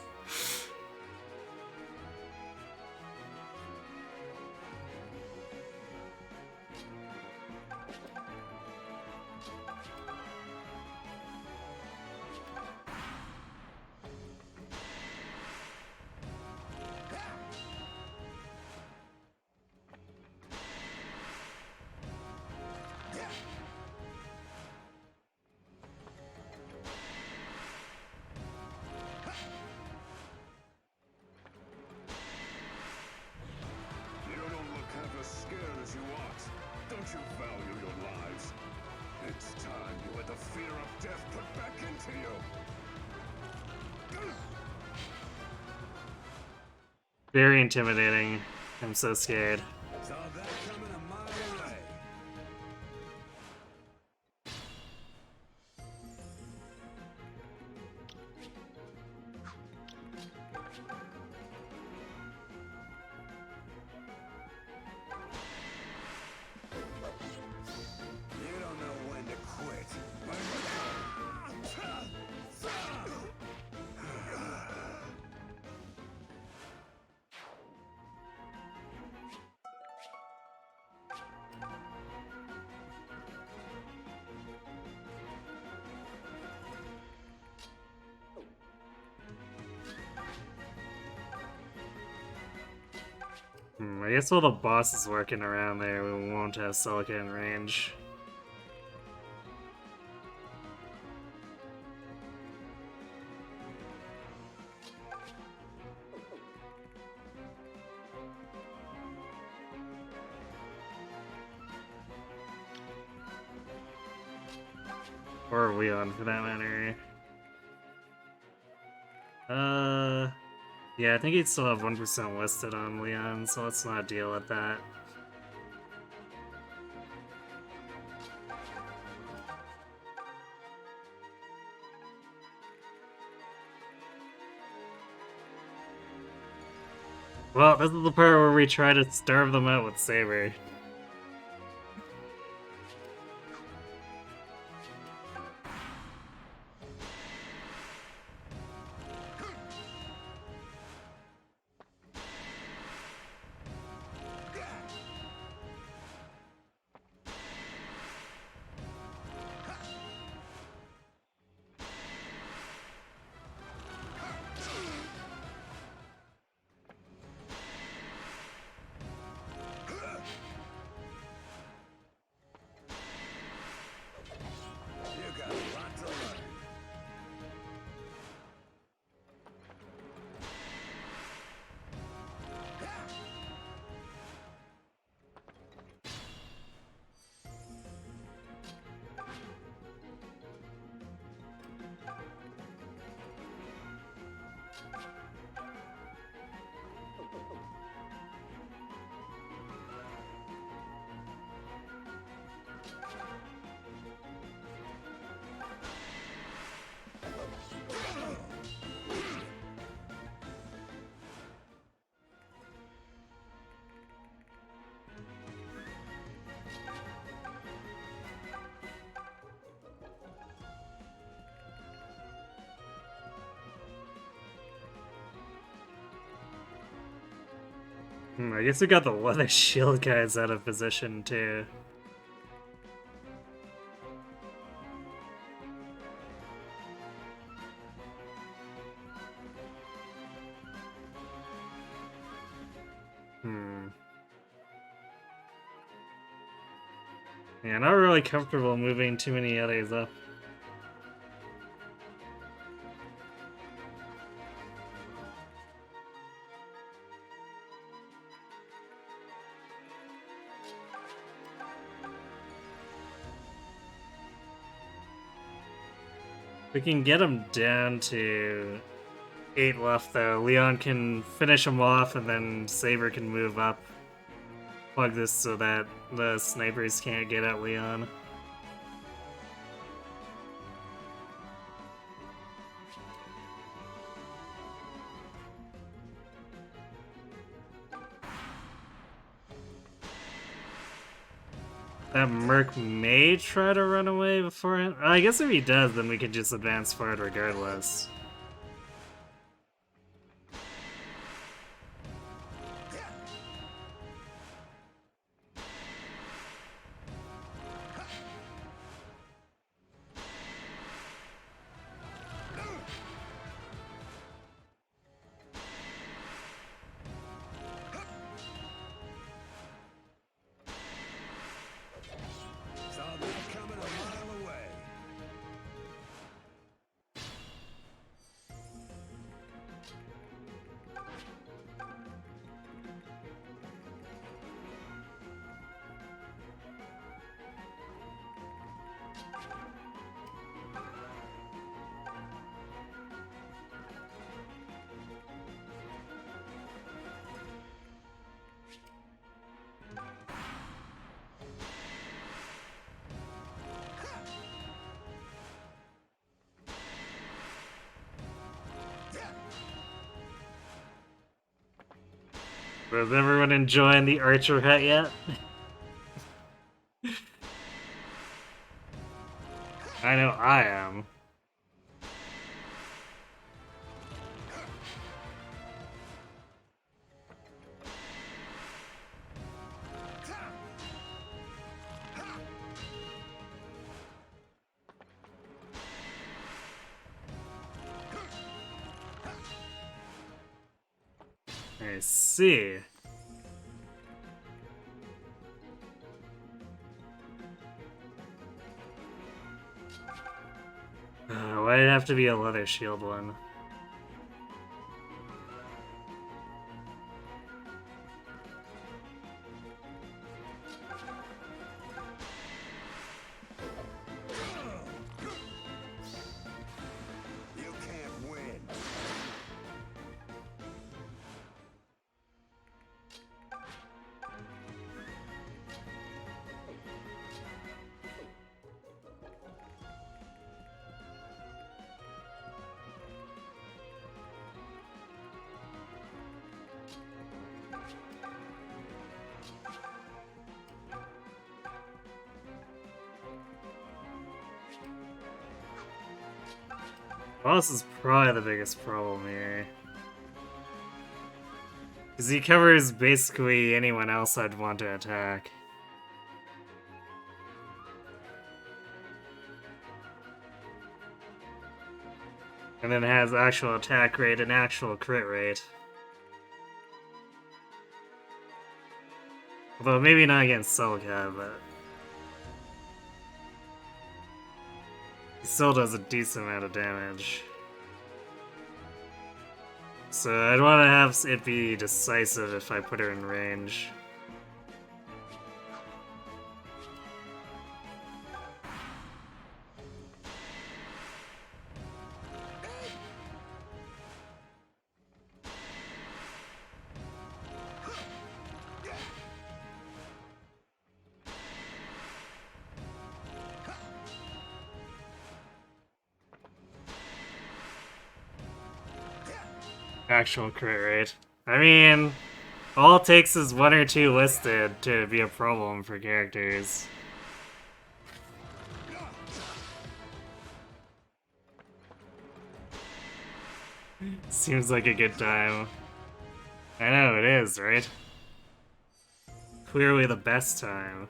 Very intimidating. I'm so scared. I guess while the boss is working around there, we won't have Celica in range. Or Leon, for that matter. Yeah, I think he'd still have 1% listed on Leon, so let's not deal with that. Well, this is the part where we try to starve them out with Saber. I guess we got the leather shield guys out of position too. Yeah, not really comfortable moving too many others up. We can get him down to 8 left though. Leon can finish him off and then Saber can move up. Plug this so that the snipers can't get at Leon. That Merc may try to run away beforehand. I guess if he does, then we can just advance forward regardless. Is everyone enjoying the Archer hat yet? I know I am. I see. Why'd it have to be a leather shield one? Boss is probably the biggest problem here. Because he covers basically anyone else I'd want to attack. And then has actual attack rate and actual crit rate. Although maybe not against Celica, but he still does a decent amount of damage. So I'd want to have it be decisive if I put her in range. Actual crit rate. I mean, all it takes is 1 or 2 listed to be a problem for characters. Seems like a good time. I know, it is, right? Clearly the best time.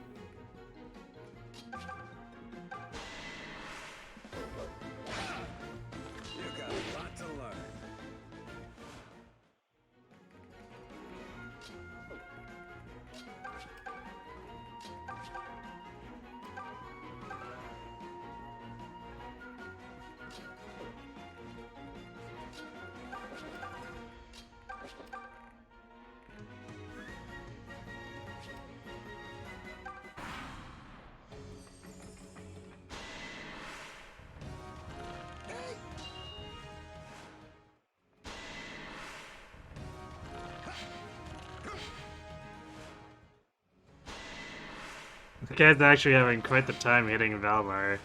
The guy's actually having quite the time hitting Valmar.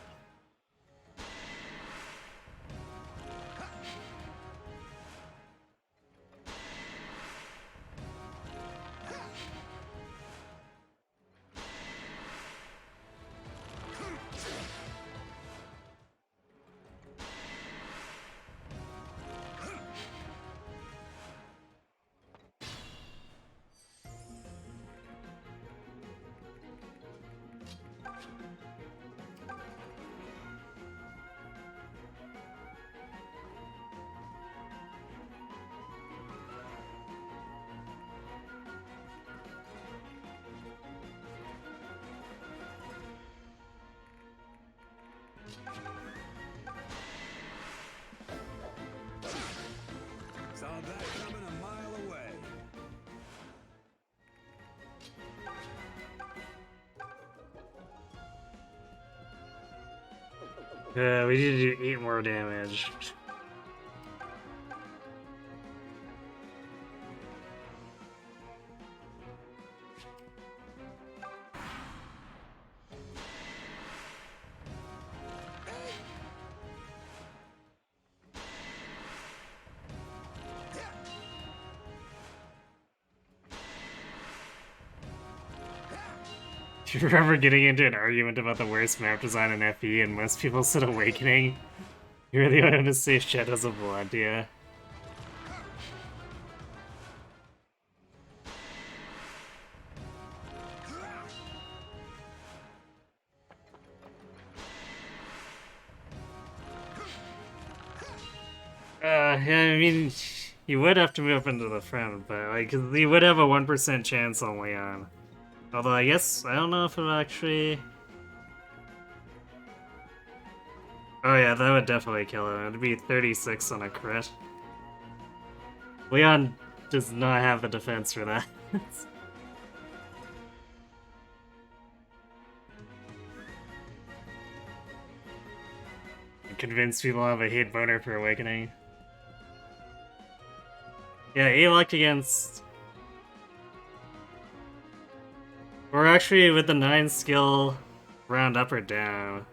Saw that coming a mile away. We need to do 8 more damage. Do you remember getting into an argument about the worst map design in FE and most people said Awakening? You really wanted to say Shadows of Valentia? Yeah, I mean, you would have to move up into the front, but like, you would have a 1% chance on Leon. Although I guess, I don't know if it'll actually... Oh yeah, that would definitely kill him. It'd be 36 on a crit. Leon does not have the defense for that. Convince people have a hate boner for Awakening. Yeah, A-Lock against... Or actually with the 9 skill, round up or down.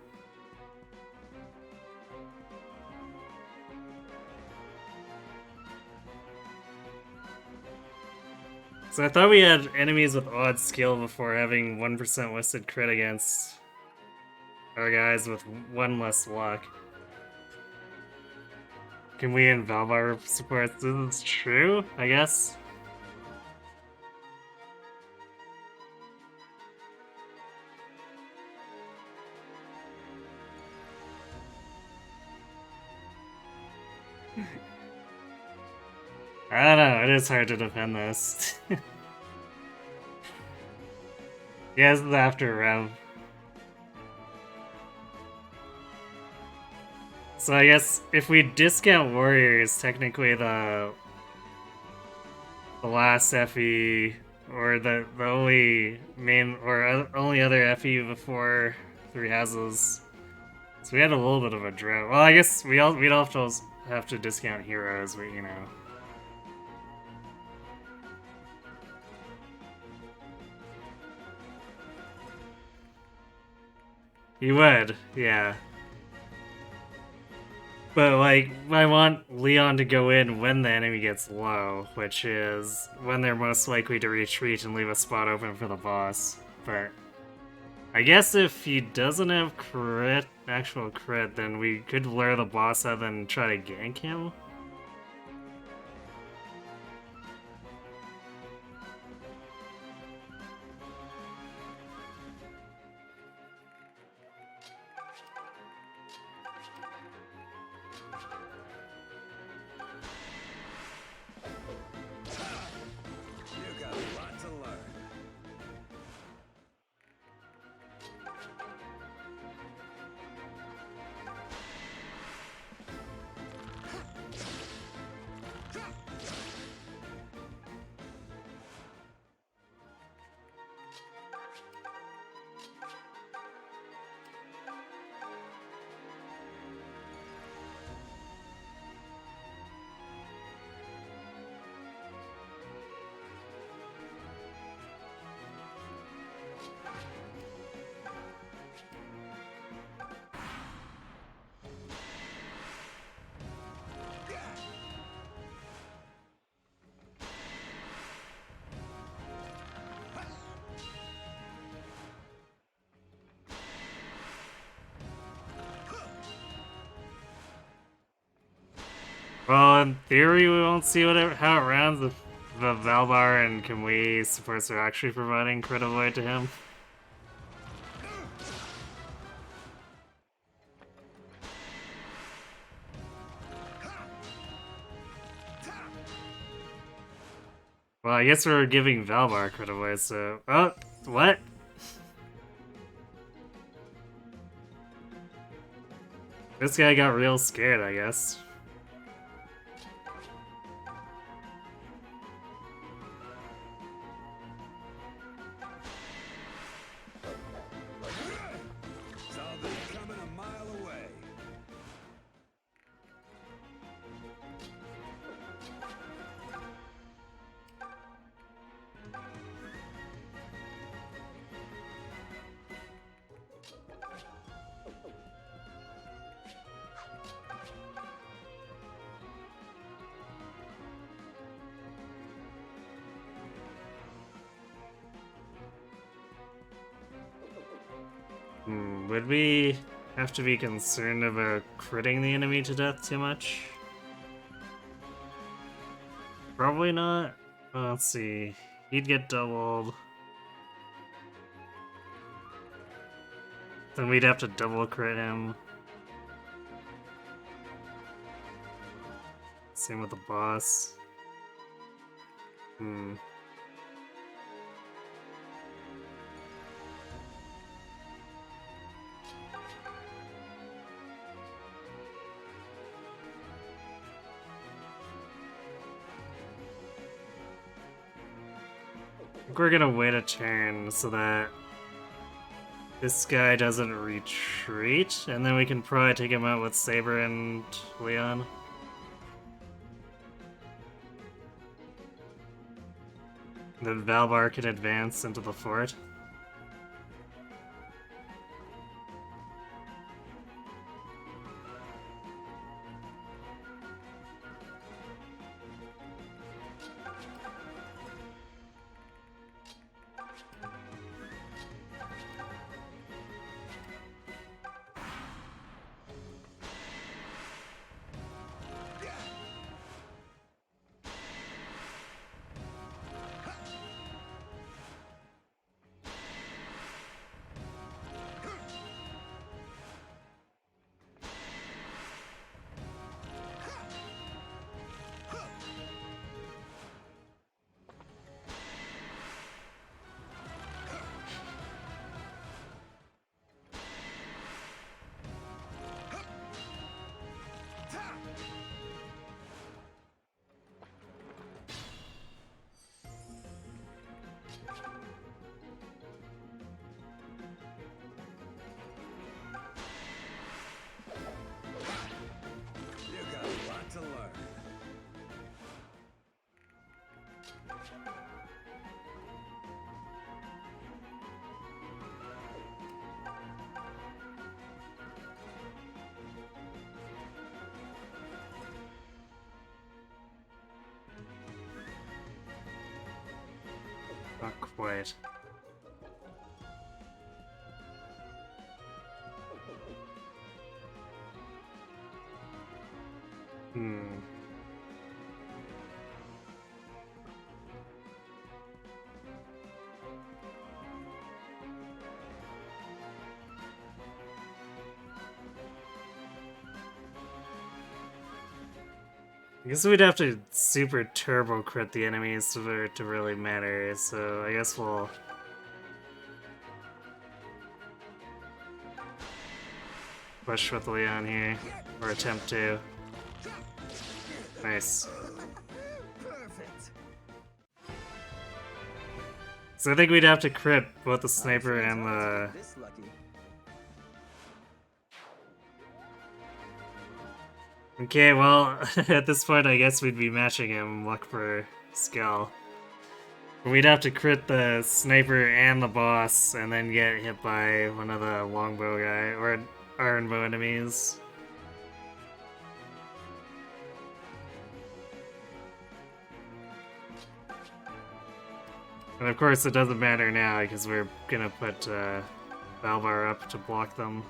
So I thought we had enemies with odd skill before having 1% listed crit against our guys with 1 less luck. Kamui and Valbar supports. This is true, I guess. I don't know, it is hard to defend this. Yeah, this is after Rev. So I guess if we discount Warriors, technically the last FE, or the only main, or only other FE before 3 houses. So we had a little bit of a drought. Well, I guess we'd also have to discount heroes, but you know. You would, yeah. But, like, I want Leon to go in when the enemy gets low, which is when they're most likely to retreat and leave a spot open for the boss. But I guess if he doesn't have actual crit, then we could lure the boss out and try to gank him. You got a lot to learn. Well, in theory, we won't see how it rounds if the Valbar and Kamui supports are actually providing crit avoid to him. Well, I guess we're giving Valbar crit avoid, so... Oh, what? This guy got real scared, I guess. Something coming a mile away. Would we have to be concerned about critting the enemy to death too much? Probably not. Well, let's see. He'd get doubled. Then we'd have to double crit him. Same with the boss. I think we're gonna wait a turn so that this guy doesn't retreat, and then we can probably take him out with Saber and Leon. Then Valbar can advance into the fort. Not quite. I guess we'd have to super turbo crit the enemies for it to really matter, so I guess we'll... push with Leon here, or attempt to. Nice. So I think we'd have to crit both the sniper and the... Okay, well, at this point I guess we'd be matching him luck for skill. We'd have to crit the sniper and the boss, and then get hit by one of the longbow guy, or iron bow enemies. And of course it doesn't matter now, because we're gonna put Valbar up to block them.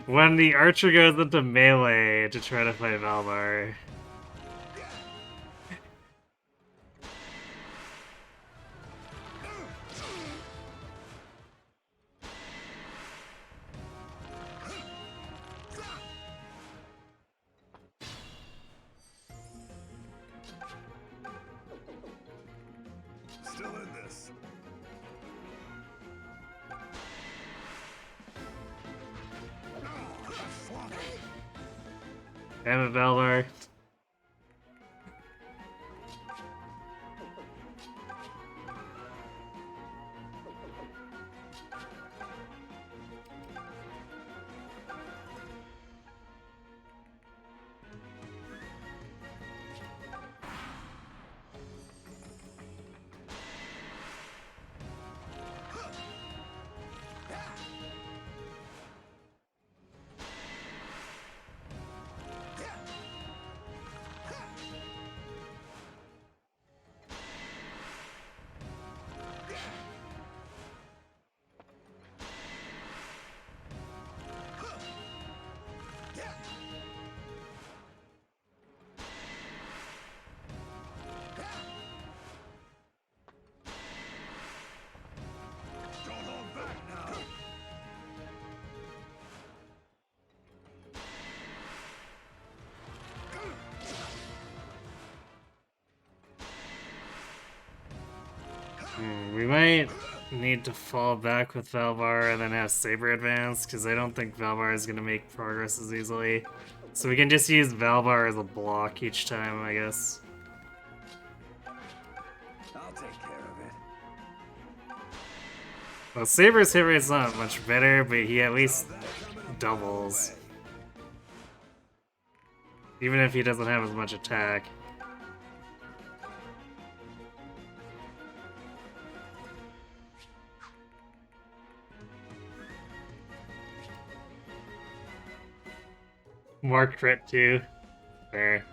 When the archer goes into melee to try to fight Valbar. Still in this. Damn it, Valvar. We might need to fall back with Valvar and then have Saber advance, because I don't think Valvar is going to make progress as easily. So we can just use Valvar as a block each time, I guess. I'll take care of it. Well, Saber's hit rate's not much better, but he at least doubles. Even if he doesn't have as much attack. More crit too. Fair.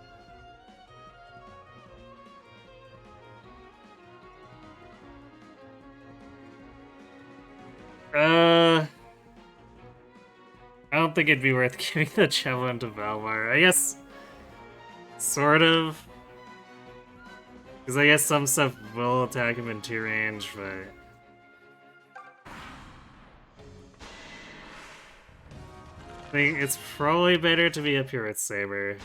I don't think it'd be worth giving the javelin to Valvar. I guess, sort of. Because I guess some stuff will attack him in 2 range, but... I think it's probably better to be up here with Saber.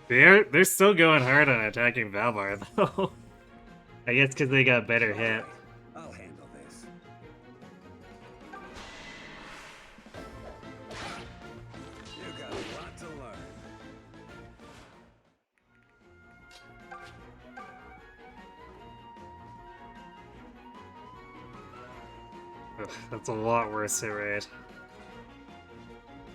They're still going hard on attacking Valbar, though. I guess because they got better hit. I'll handle this. You got a lot to learn. Ugh, that's a lot worse hit rate.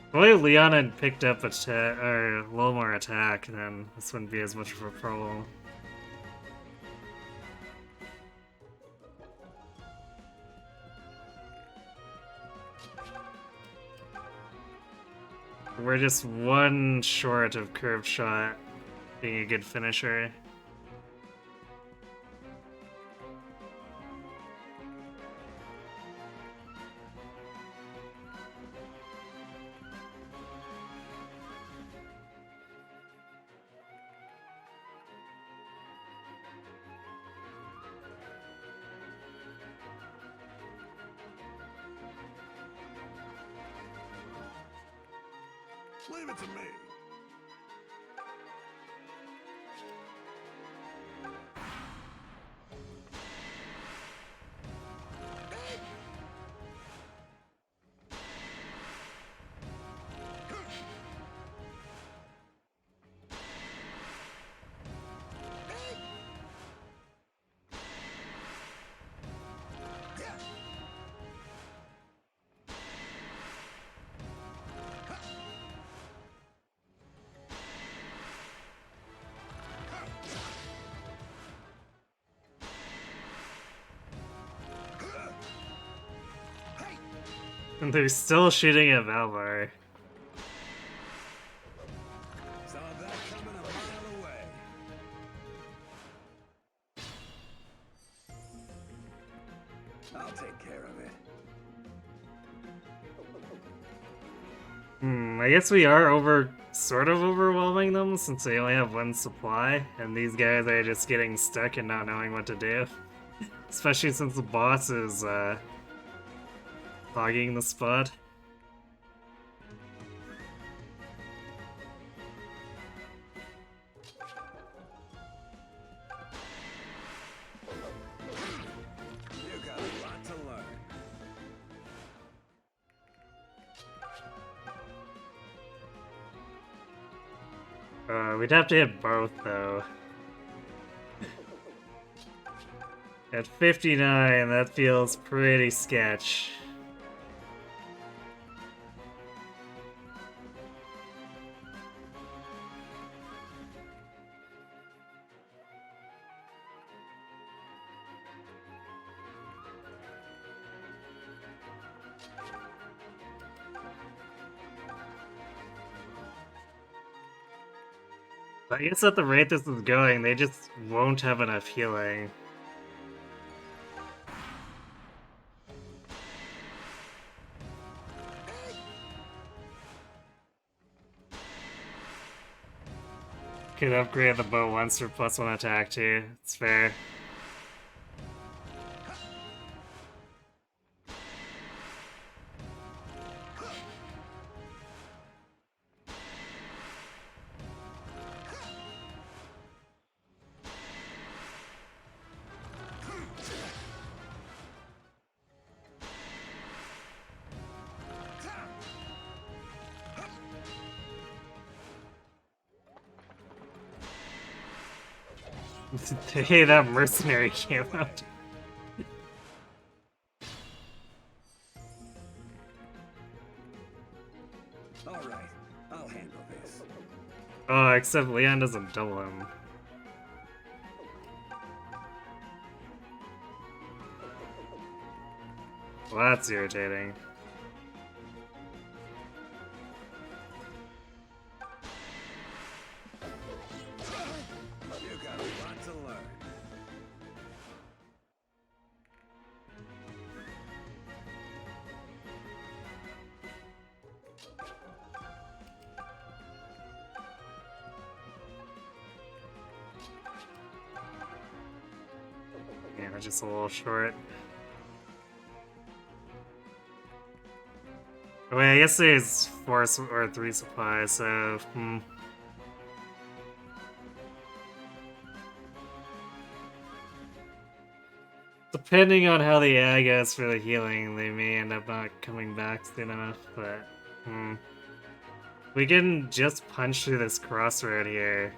Probably if Leon had picked up a little more attack, then this wouldn't be as much of a problem. We're just one short of curved shot being a good finisher. Leave it to me. And they're still shooting at Valvar. Saw that coming a mile away. I'll take care of it. I guess we are sort of overwhelming them since they only have 1 supply, and these guys are just getting stuck and not knowing what to do. Especially since the boss is, fogging the spot. You got a lot to learn. We'd have to hit both, though. At 59, that feels pretty sketch. I guess at the rate this is going, they just won't have enough healing. Could upgrade the bow once for +1 attack too. It's fair. Hey, that mercenary came out. Alright, I'll handle this. Oh, except Leon doesn't double him. Well, that's irritating. You got a lot to learn. Yeah, just a little short. Oh, wait, I guess there's 4 or 3 supplies, so depending on how the AI goes for the healing, they may end up not coming back soon enough, but we can just punch through this crossroad here.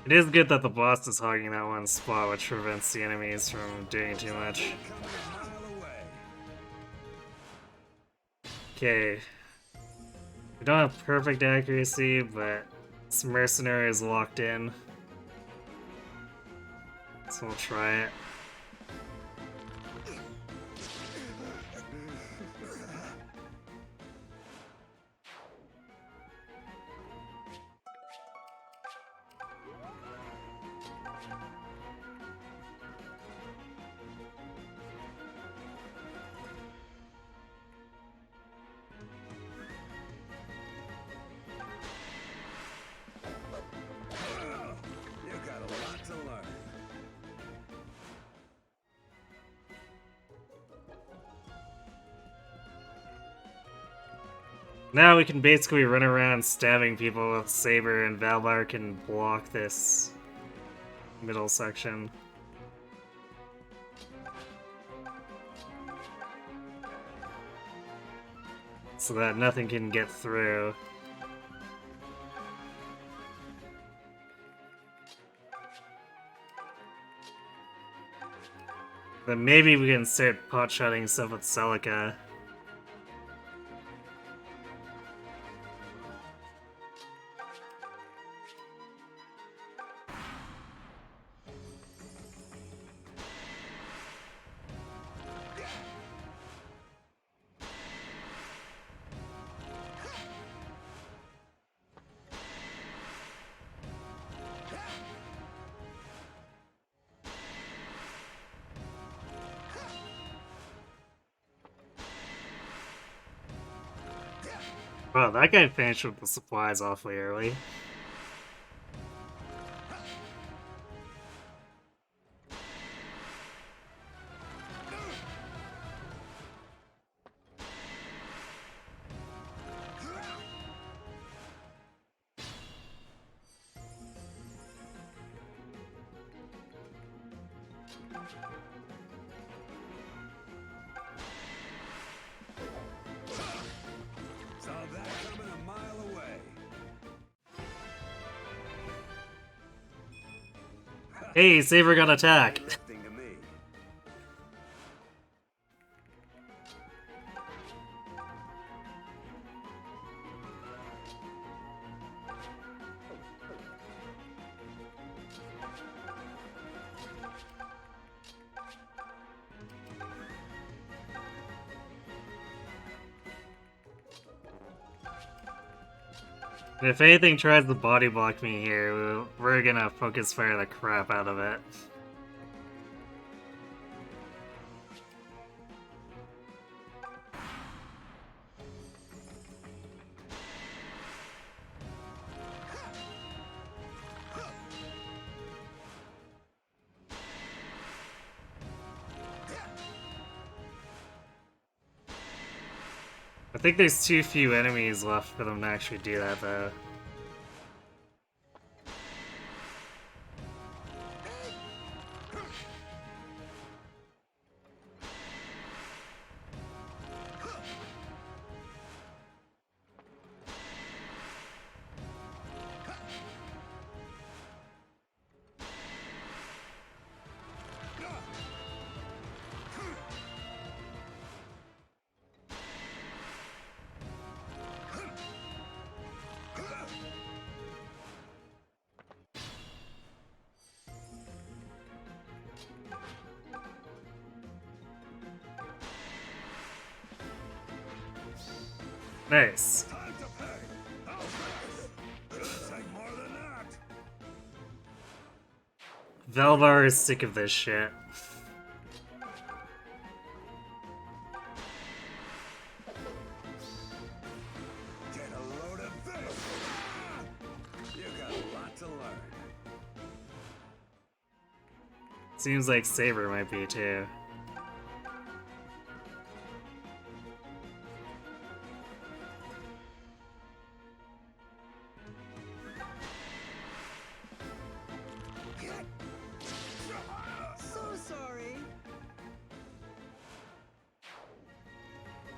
It is good that the boss is hogging that one spot, which prevents the enemies from doing too much. Okay. We don't have perfect accuracy, but this mercenary is locked in. So we'll try it. You got a lot to learn. Now we can basically run around stabbing people with Saber, and Valbar can block this middle section. So that nothing can get through. Then maybe we can start pot-shotting stuff with Celica. Wow, that guy finished with the supplies awfully early. Saw that coming a mile away. Hey, Saber got attack! Interesting to me. If anything tries to body block me here, we're gonna focus fire the crap out of it. I think there's too few enemies left for them to actually do that, though. Nice. Velvar is sick of this shit. Get a load of this. You got a lot to learn. Seems like Saber might be too.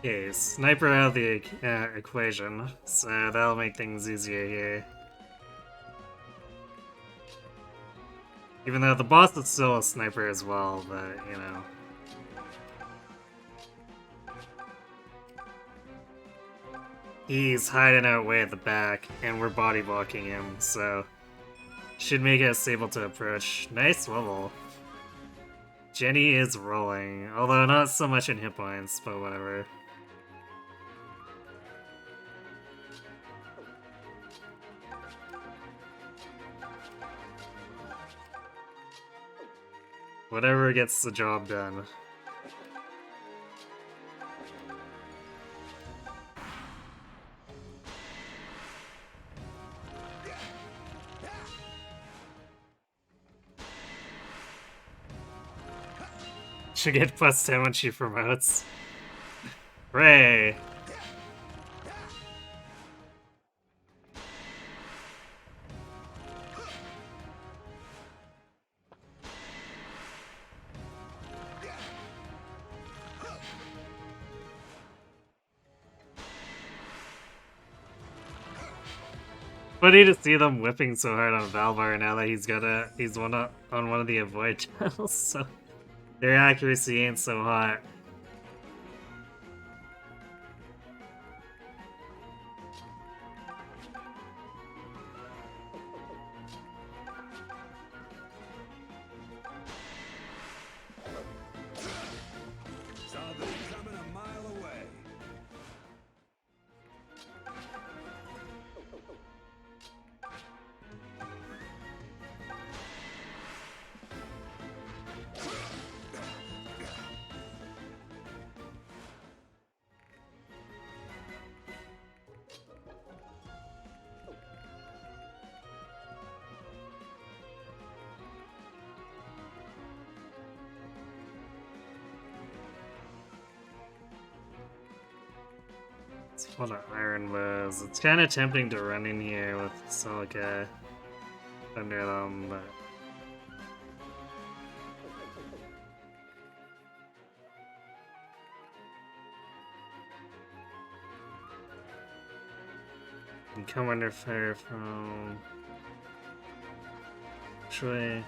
Okay, sniper out of the equation, so that'll make things easier here. Even though the boss is still a sniper as well, but, you know. He's hiding out way at the back, and we're body blocking him, so should make us able to approach. Nice level. Jenny is rolling, although not so much in hit points, but whatever. Whatever gets the job done. Should get plus 10 when she promotes. Hooray! Funny to see them whipping so hard on Valvar now that he's on one of the avoid channels, so their accuracy ain't so hot. Saw them coming a mile away. It's full of iron bows. It's kind of tempting to run in here with Celica under them, but you can come under fire from which way?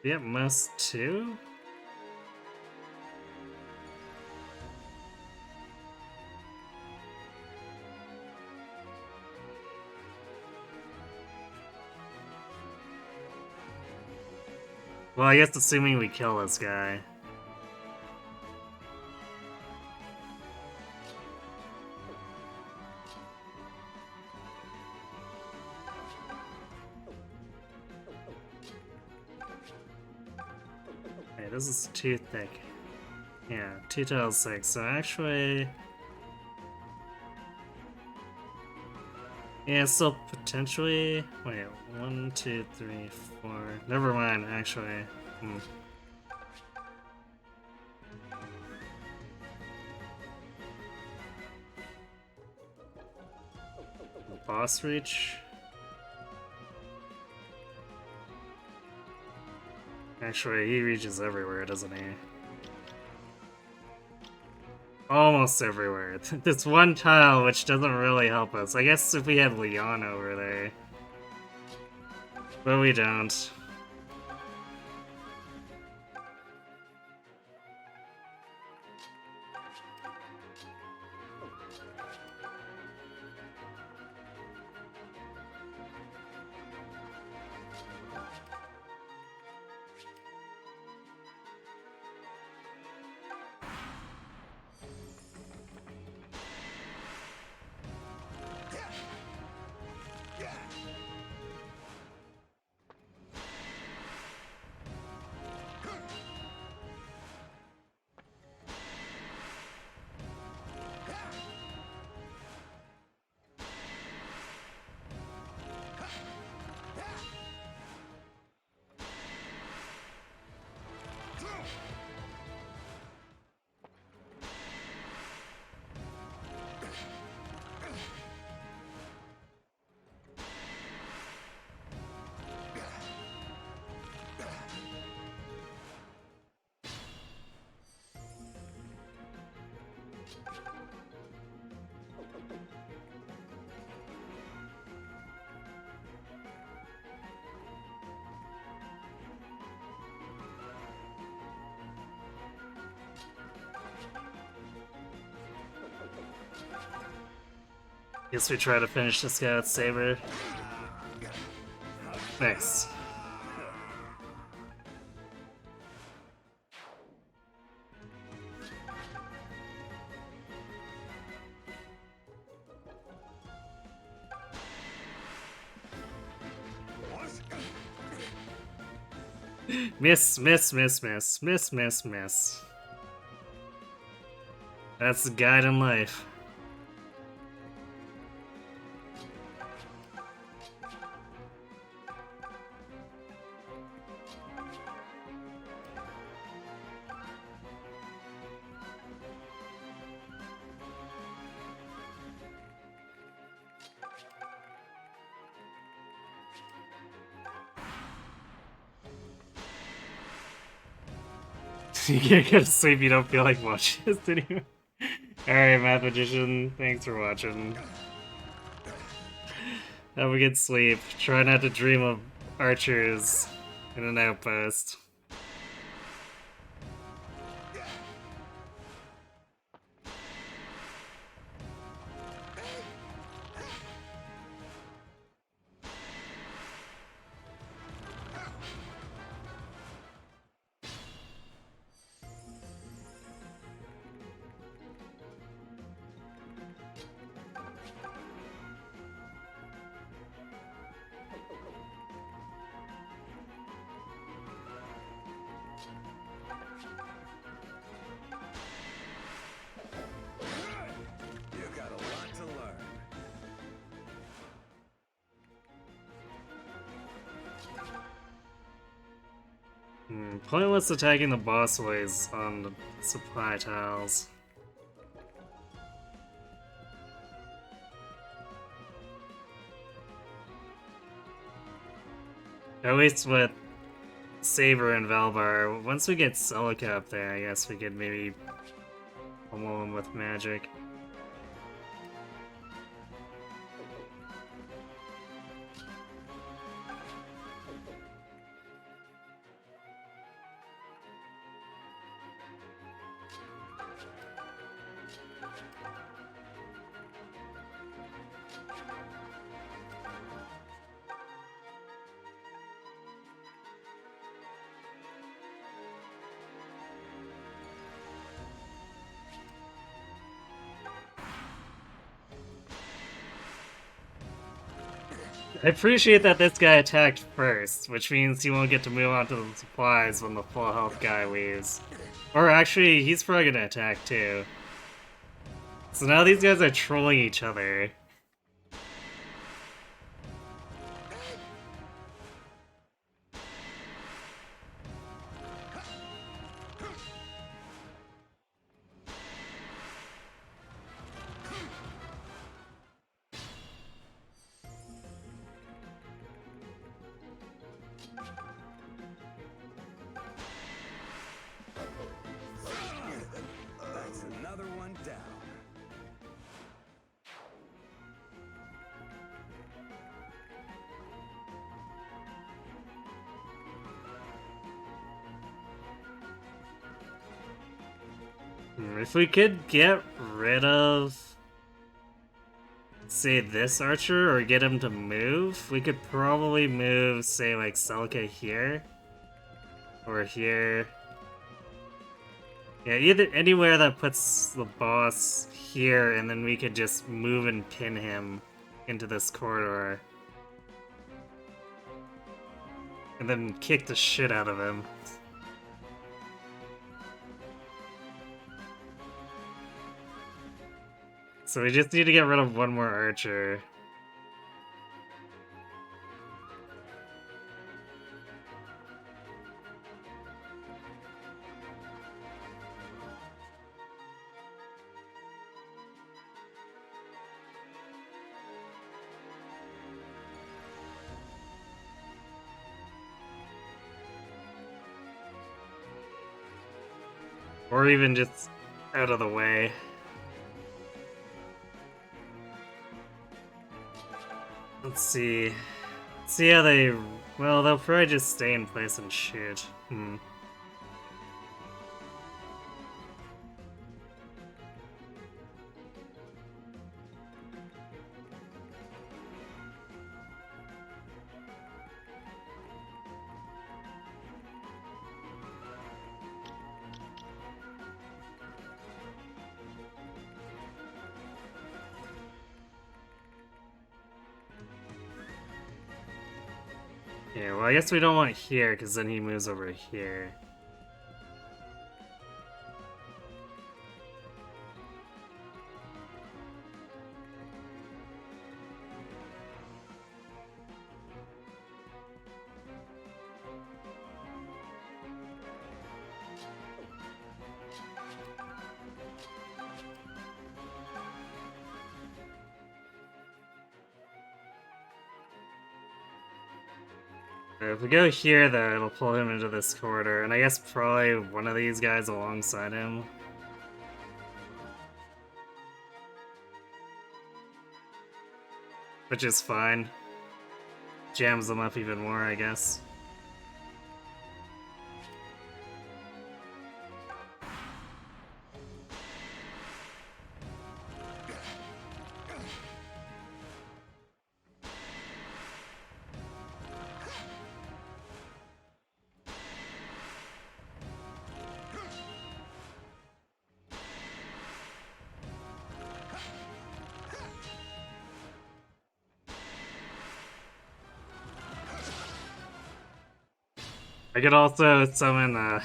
Yep, must too? Well, I guess assuming we kill this guy. Okay, this is too thick. Yeah, 2 tiles 6, so actually... Yeah, still potentially... Wait, 1, 2, 3, 4... Never mind, actually. Boss reach? Actually, he reaches everywhere, doesn't he? Almost everywhere. This one tile, which doesn't really help us. I guess if we had Leon over there. But we don't. Guess we try to finish this guy with Saber. Nice. Miss, miss, miss, miss, miss, miss, miss. That's the guide in life. You can't go to sleep, you don't feel like watching this anymore. Alright, Math Magician, thanks for watching. Have a good sleep. Try not to dream of archers in an outpost. Pointless attacking the boss ways on the supply tiles. At least with Saber and Valbar. Once we get Celica up there, I guess we could maybe pummel him with magic. I appreciate that this guy attacked first, which means he won't get to move on to the supplies when the full health guy leaves. Or actually, he's probably gonna attack too. So now these guys are trolling each other. That's another one down. If we could get rid of, say, this archer, or get him to move, we could probably move, say, like, Celica here. Or here. Yeah, either anywhere that puts the boss here, and then we could just move and pin him into this corridor. And then kick the shit out of him. So we just need to get rid of one more archer. Or even just out of the way. Let's see. See how they... Well, they'll probably just stay in place and shoot. Yeah, well, I guess we don't want here, because then he moves over here. If we go here, though, it'll pull him into this corridor, and I guess probably one of these guys alongside him. Which is fine. Jams them up even more, I guess. I could also summon, I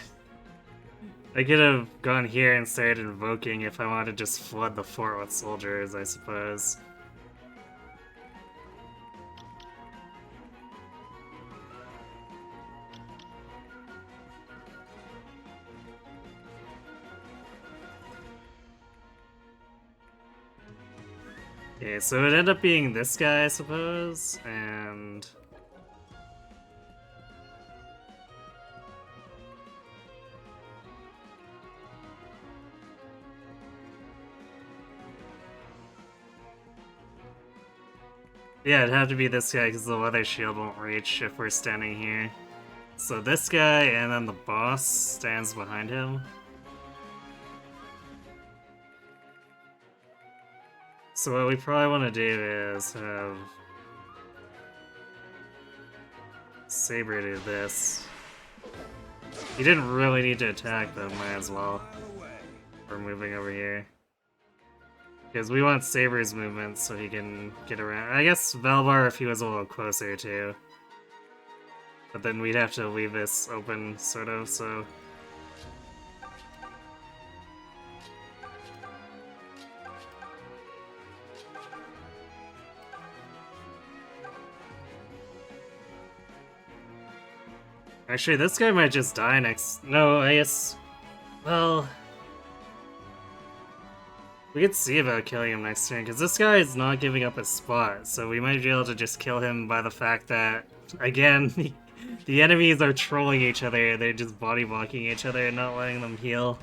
could have gone here and started invoking if I wanted to just flood the fort with soldiers, I suppose. Okay, so it would end up being this guy, I suppose, and... Yeah, it'd have to be this guy because the weather shield won't reach if we're standing here. So this guy, and then the boss stands behind him. So what we probably want to do is have Saber do this. He didn't really need to attack though, might as well. We're moving over here. Because we want Saber's movement so he can get around. I guess Valvar if he was a little closer too. But then we'd have to leave this open, sort of, so... Actually, this guy might just die next... No, I guess... Well... We could see about killing him next turn, because this guy is not giving up his spot, so we might be able to just kill him by the fact that, again, the enemies are trolling each other, they're just body blocking each other and not letting them heal.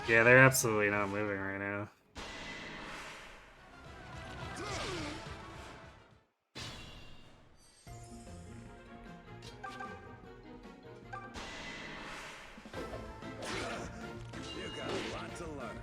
Yeah, they're absolutely not moving right now. You got a lot to learn.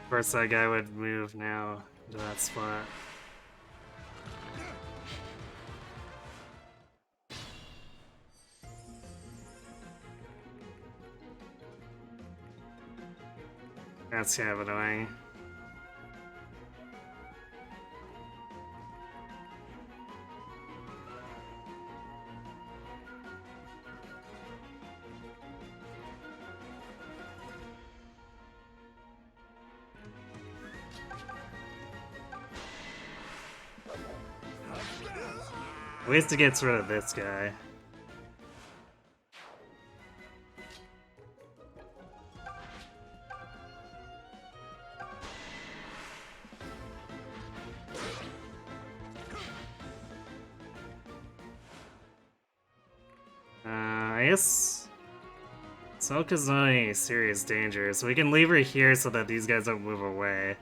Of course, that guy would move now to that spot. That's kind of annoying. Ways to get rid of this guy. I guess Celica's not any serious danger, so we can leave her here so that these guys don't move away.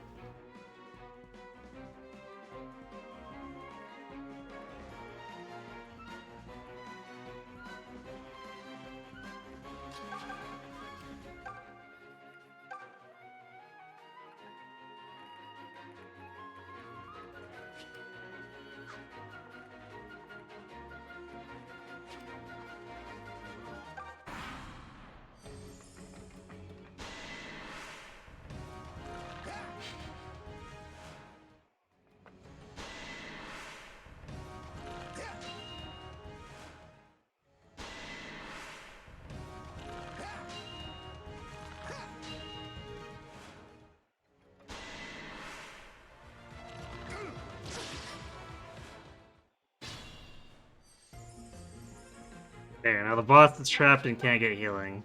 There, now the boss is trapped and can't get healing.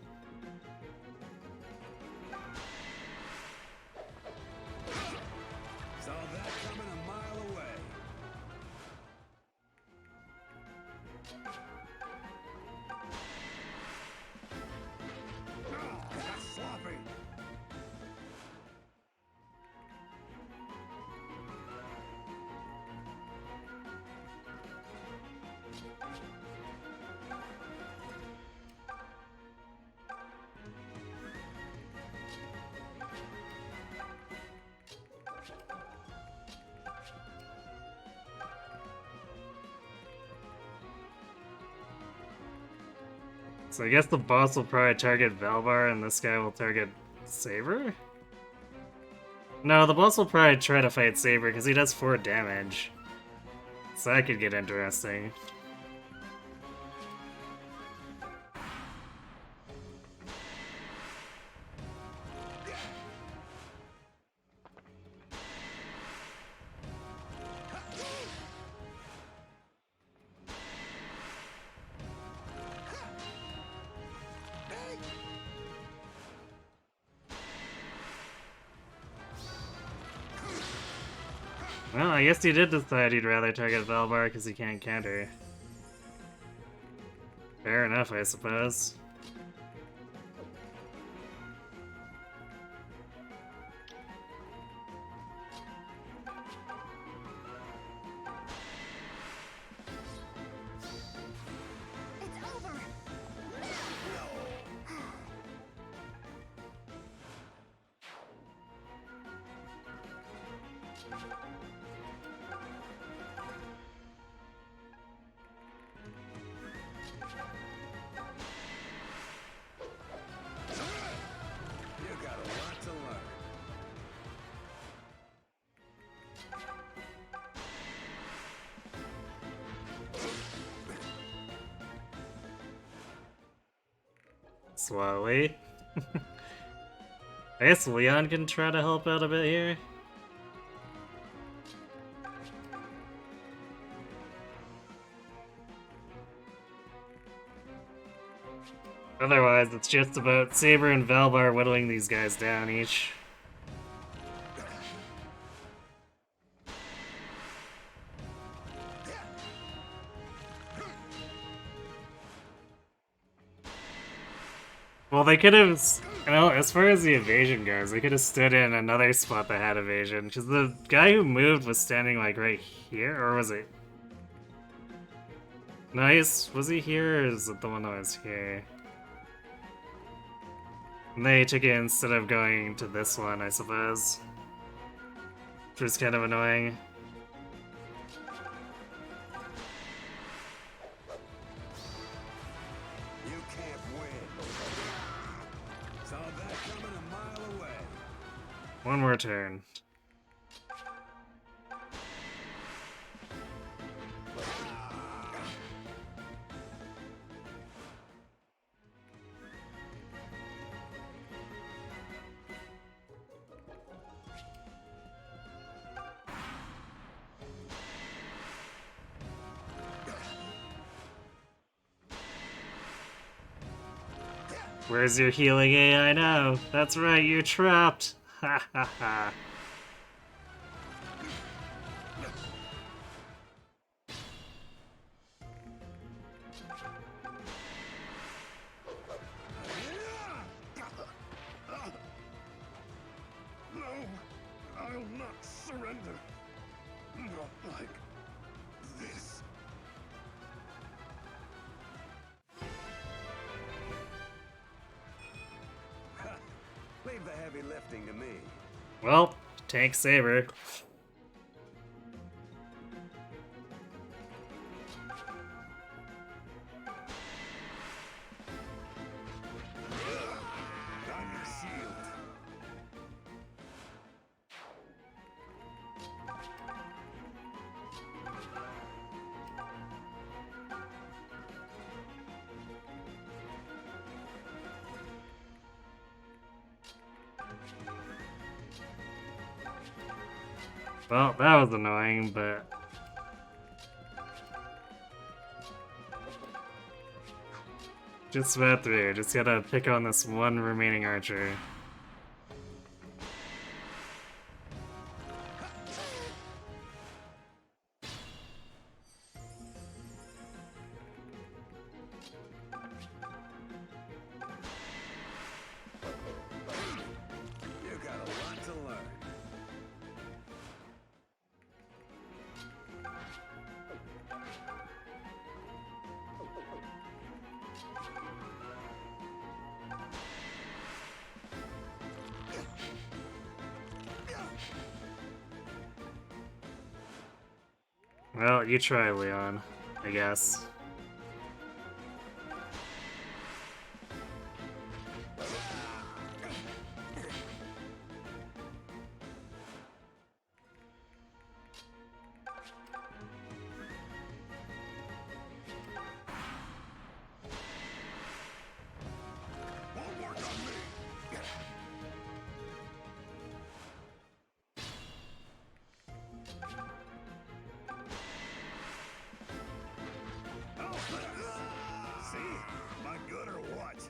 Saw that coming a mile away. That's sloppy. So I guess the boss will probably target Valvar and this guy will target Saber? No, the boss will probably try to fight Saber because he does 4 damage. So that could get interesting. Well, I guess he did decide he'd rather target Valbar because he can't counter. Fair enough, I suppose. Slowly. I guess Leon can try to help out a bit here. Otherwise, it's just about Saber and Valbar whittling these guys down each. Well, they could have, well, as far as the evasion goes, they could have stood in another spot that had evasion, because the guy who moved was standing, like, right here, or was it? Nice, was he here, or is it the one that was here? And they took it instead of going to this one, I suppose. Which was kind of annoying. One more turn. Where's your healing AI now? That's right, you're trapped! Ha ha ha. No, I'll not surrender. Not like this. Leave the heavy lifting to me. Well, tank Saber. I'm your shield. Well, that was annoying, but... just about through. Just gotta pick on this one remaining archer. You got a lot to learn. Well, you try, Leon, I guess. See? Am I good or what?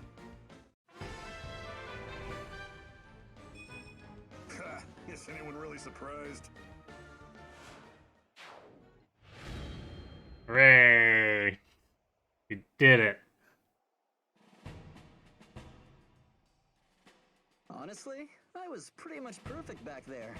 Is anyone really surprised? Hooray! We did it. Honestly, I was pretty much perfect back there.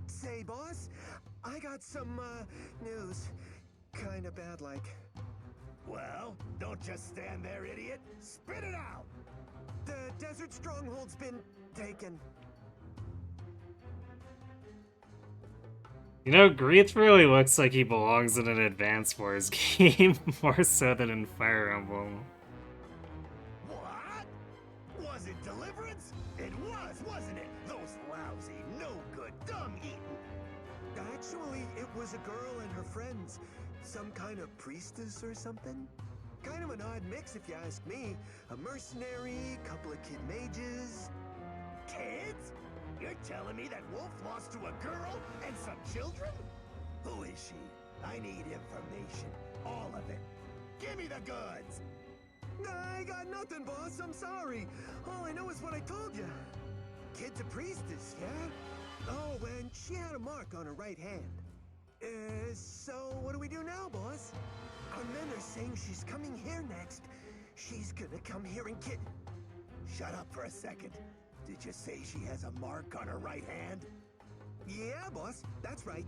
Say, boss, I got some, news. Kinda bad, like. Well, don't just stand there, idiot. Spit it out! The desert stronghold's been taken. You know, Greeth really looks like he belongs in an Advance Wars game, more so than in Fire Emblem. What? Was it Deliverance? It was, wasn't it? Those lousy, no-good, dung-eating. Actually, it was a girl and her friends. Some kind of priestess or something? Kind of an odd mix if you ask me. A mercenary, couple of kid mages. Kids? You're telling me that Wolf lost to a girl and some children? Who is she? I need information. All of it. Give me the goods! I got nothing, boss. I'm sorry. All I know is what I told you. Kid's a priestess, yeah? Oh, and she had a mark on her right hand. So what do we do now, boss? Our men are saying she's coming here next. She's gonna come here and get... Shut up for a second. Did you say she has a mark on her right hand? Yeah, boss. That's right.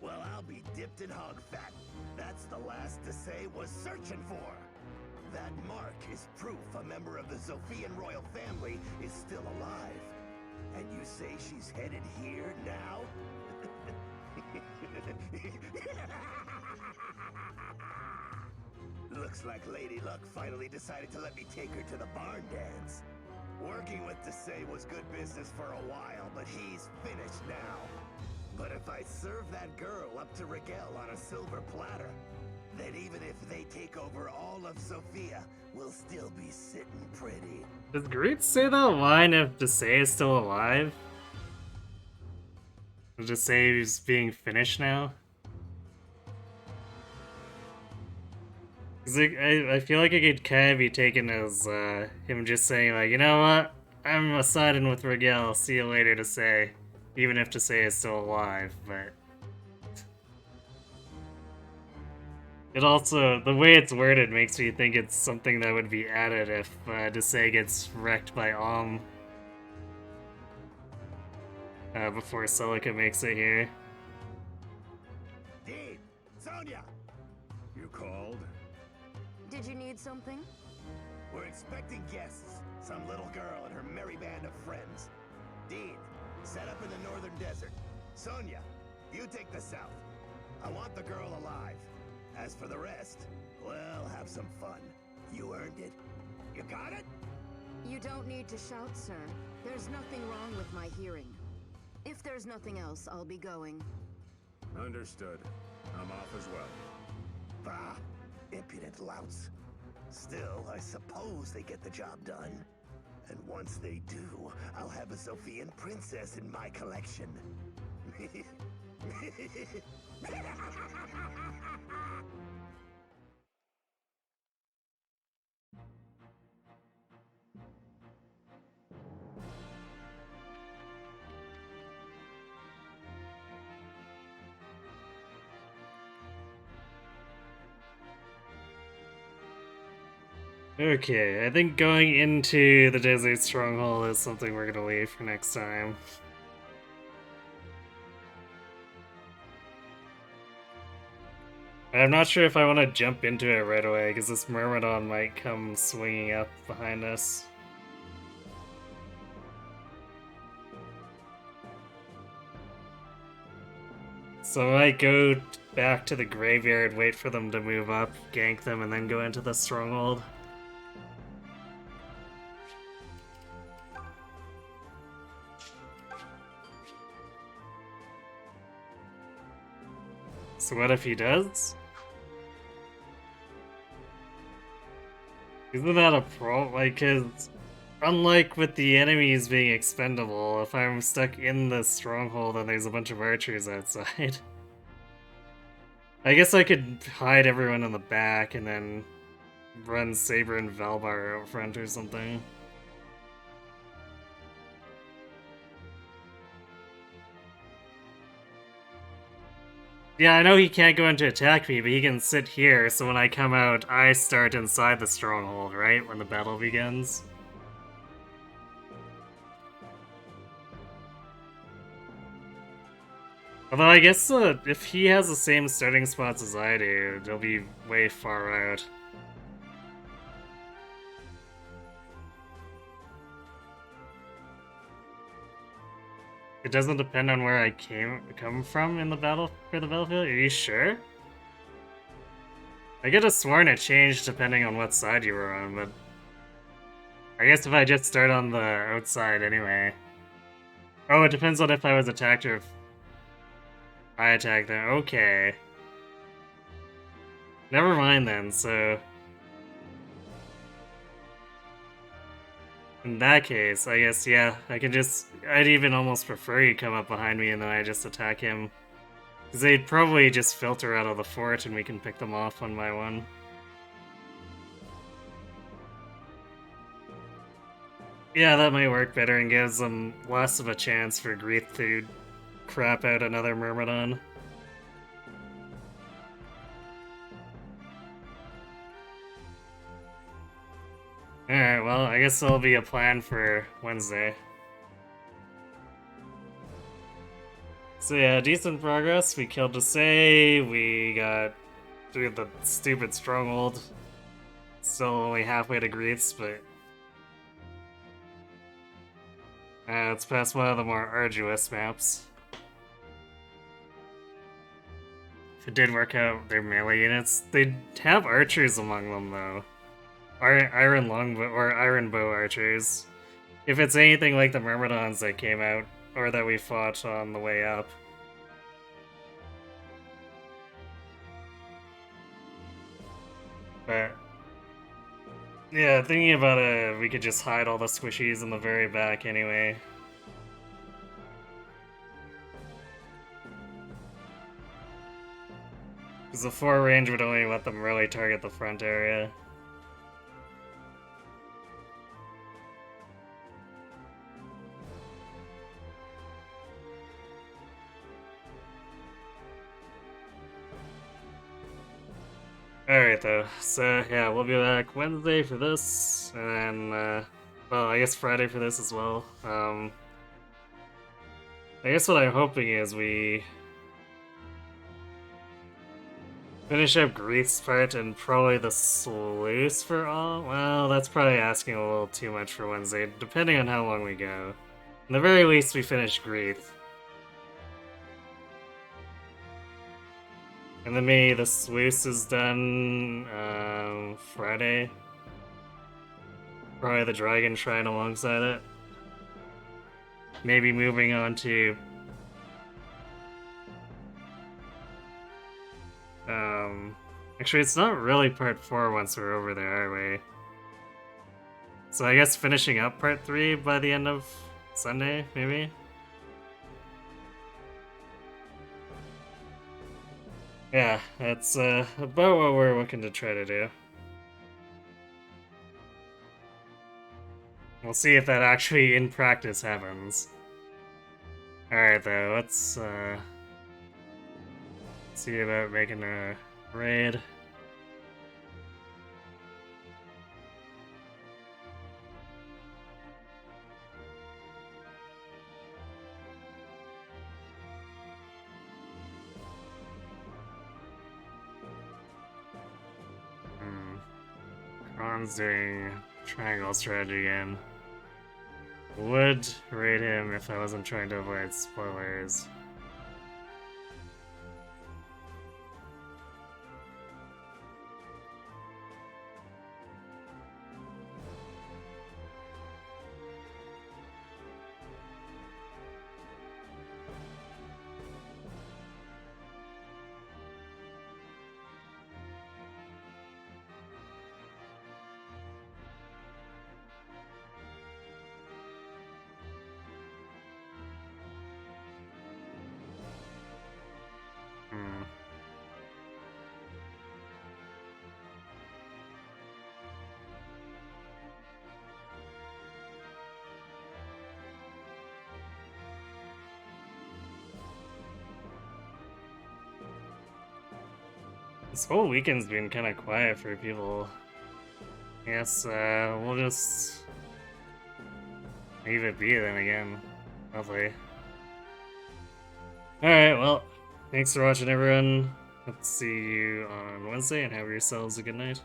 Well, I'll be dipped in hog fat. That's the last to say was searching for. That mark is proof a member of the Zophian royal family is still alive. And you say she's headed here now? Looks like Lady Luck finally decided to let me take her to the barn dance. Working with Desai was good business for a while, but he's finished now. But if I serve that girl up to Rigel on a silver platter, then even if they take over all of Sophia, we'll still be sitting pretty. Does Greeth say that line if Desai is still alive? Does Desai is being finished now? Cause I feel like it could kind of be taken as him just saying like, you know what? I'm siding with Rigel. See you later, Desai. Even if Desai is still alive, but it also, the way it's worded makes me think it's something that would be added if Desai gets wrecked by before Celica makes it here. Dean! Sonia! You called? Did you need something? We're expecting guests. Some little girl and her merry band of friends. Dean, set up in the northern desert. Sonia, you take the south. I want the girl alive. As for the rest, well, have some fun. You earned it. You got it? You don't need to shout, sir. There's nothing wrong with my hearing. If there's nothing else, I'll be going. Understood. I'm off as well. Bah, impudent louts. Still, I suppose they get the job done. And once they do, I'll have a Sophian princess in my collection. Okay, I think going into the Desert Stronghold is something we're gonna leave for next time. I'm not sure if I want to jump into it right away, because this Myrmidon might come swinging up behind us. So I might go back to the graveyard, wait for them to move up, gank them, and then go into the stronghold. So what if he does? Isn't that a pro? Like, cause unlike with the enemies being expendable, if I'm stuck in the stronghold and there's a bunch of archers outside. I guess I could hide everyone in the back and then run Saber and Valbar out front or something. Yeah, I know he can't go in to attack me, but he can sit here, so when I come out, I start inside the stronghold, right? When the battle begins. Although I guess if he has the same starting spots as I do, they'll be way far out. It doesn't depend on where I come from in the battle for the battlefield. Are you sure? I could have sworn it changed depending on what side you were on, but I guess if I just start on the outside anyway. Oh, it depends on if I was attacked or if I attacked them. Okay. Never mind then, so... In that case, I guess, yeah, I can just... I'd even almost prefer you come up behind me and then I just attack him. Because they'd probably just filter out of the fort and we can pick them off one by one. Yeah, that might work better and gives them less of a chance for Grief to crap out another Myrmidon. Alright, well, I guess there'll be a plan for Wednesday. So yeah, decent progress. We killed Desai, we got through the stupid stronghold. Still only halfway to Griefs, but... it's past one of the more arduous maps. If it did work out their melee units, they'd have archers among them though. Iron longbow or iron bow archers. If it's anything like the Myrmidons that came out, or that we fought on the way up. But yeah, thinking about it, we could just hide all the squishies in the very back anyway. Because the 4 range would only let them really target the front area. Alright though, so yeah, we'll be back Wednesday for this, and then, well, I guess Friday for this as well. I guess what I'm hoping is we finish up Grief's part and probably the sluice for all? Well, that's probably asking a little too much for Wednesday, depending on how long we go. In the very least, we finish Grief. And then maybe the sluice is done Friday. Probably the Dragon Shrine alongside it. Maybe moving on to actually it's not really part 4 once we're over there, are we? So I guess finishing up part 3 by the end of Sunday, maybe? Yeah, that's about what we're looking to try to do. We'll see if that actually in practice happens. Alright though, let's see about making a raid. Kron's doing triangle strategy again. Would raid him if I wasn't trying to avoid spoilers. This whole weekend's been kind of quiet for people. Yes, we'll just leave it be then again. Lovely. Alright, well, thanks for watching, everyone. Let's see you on Wednesday, and have yourselves a good night.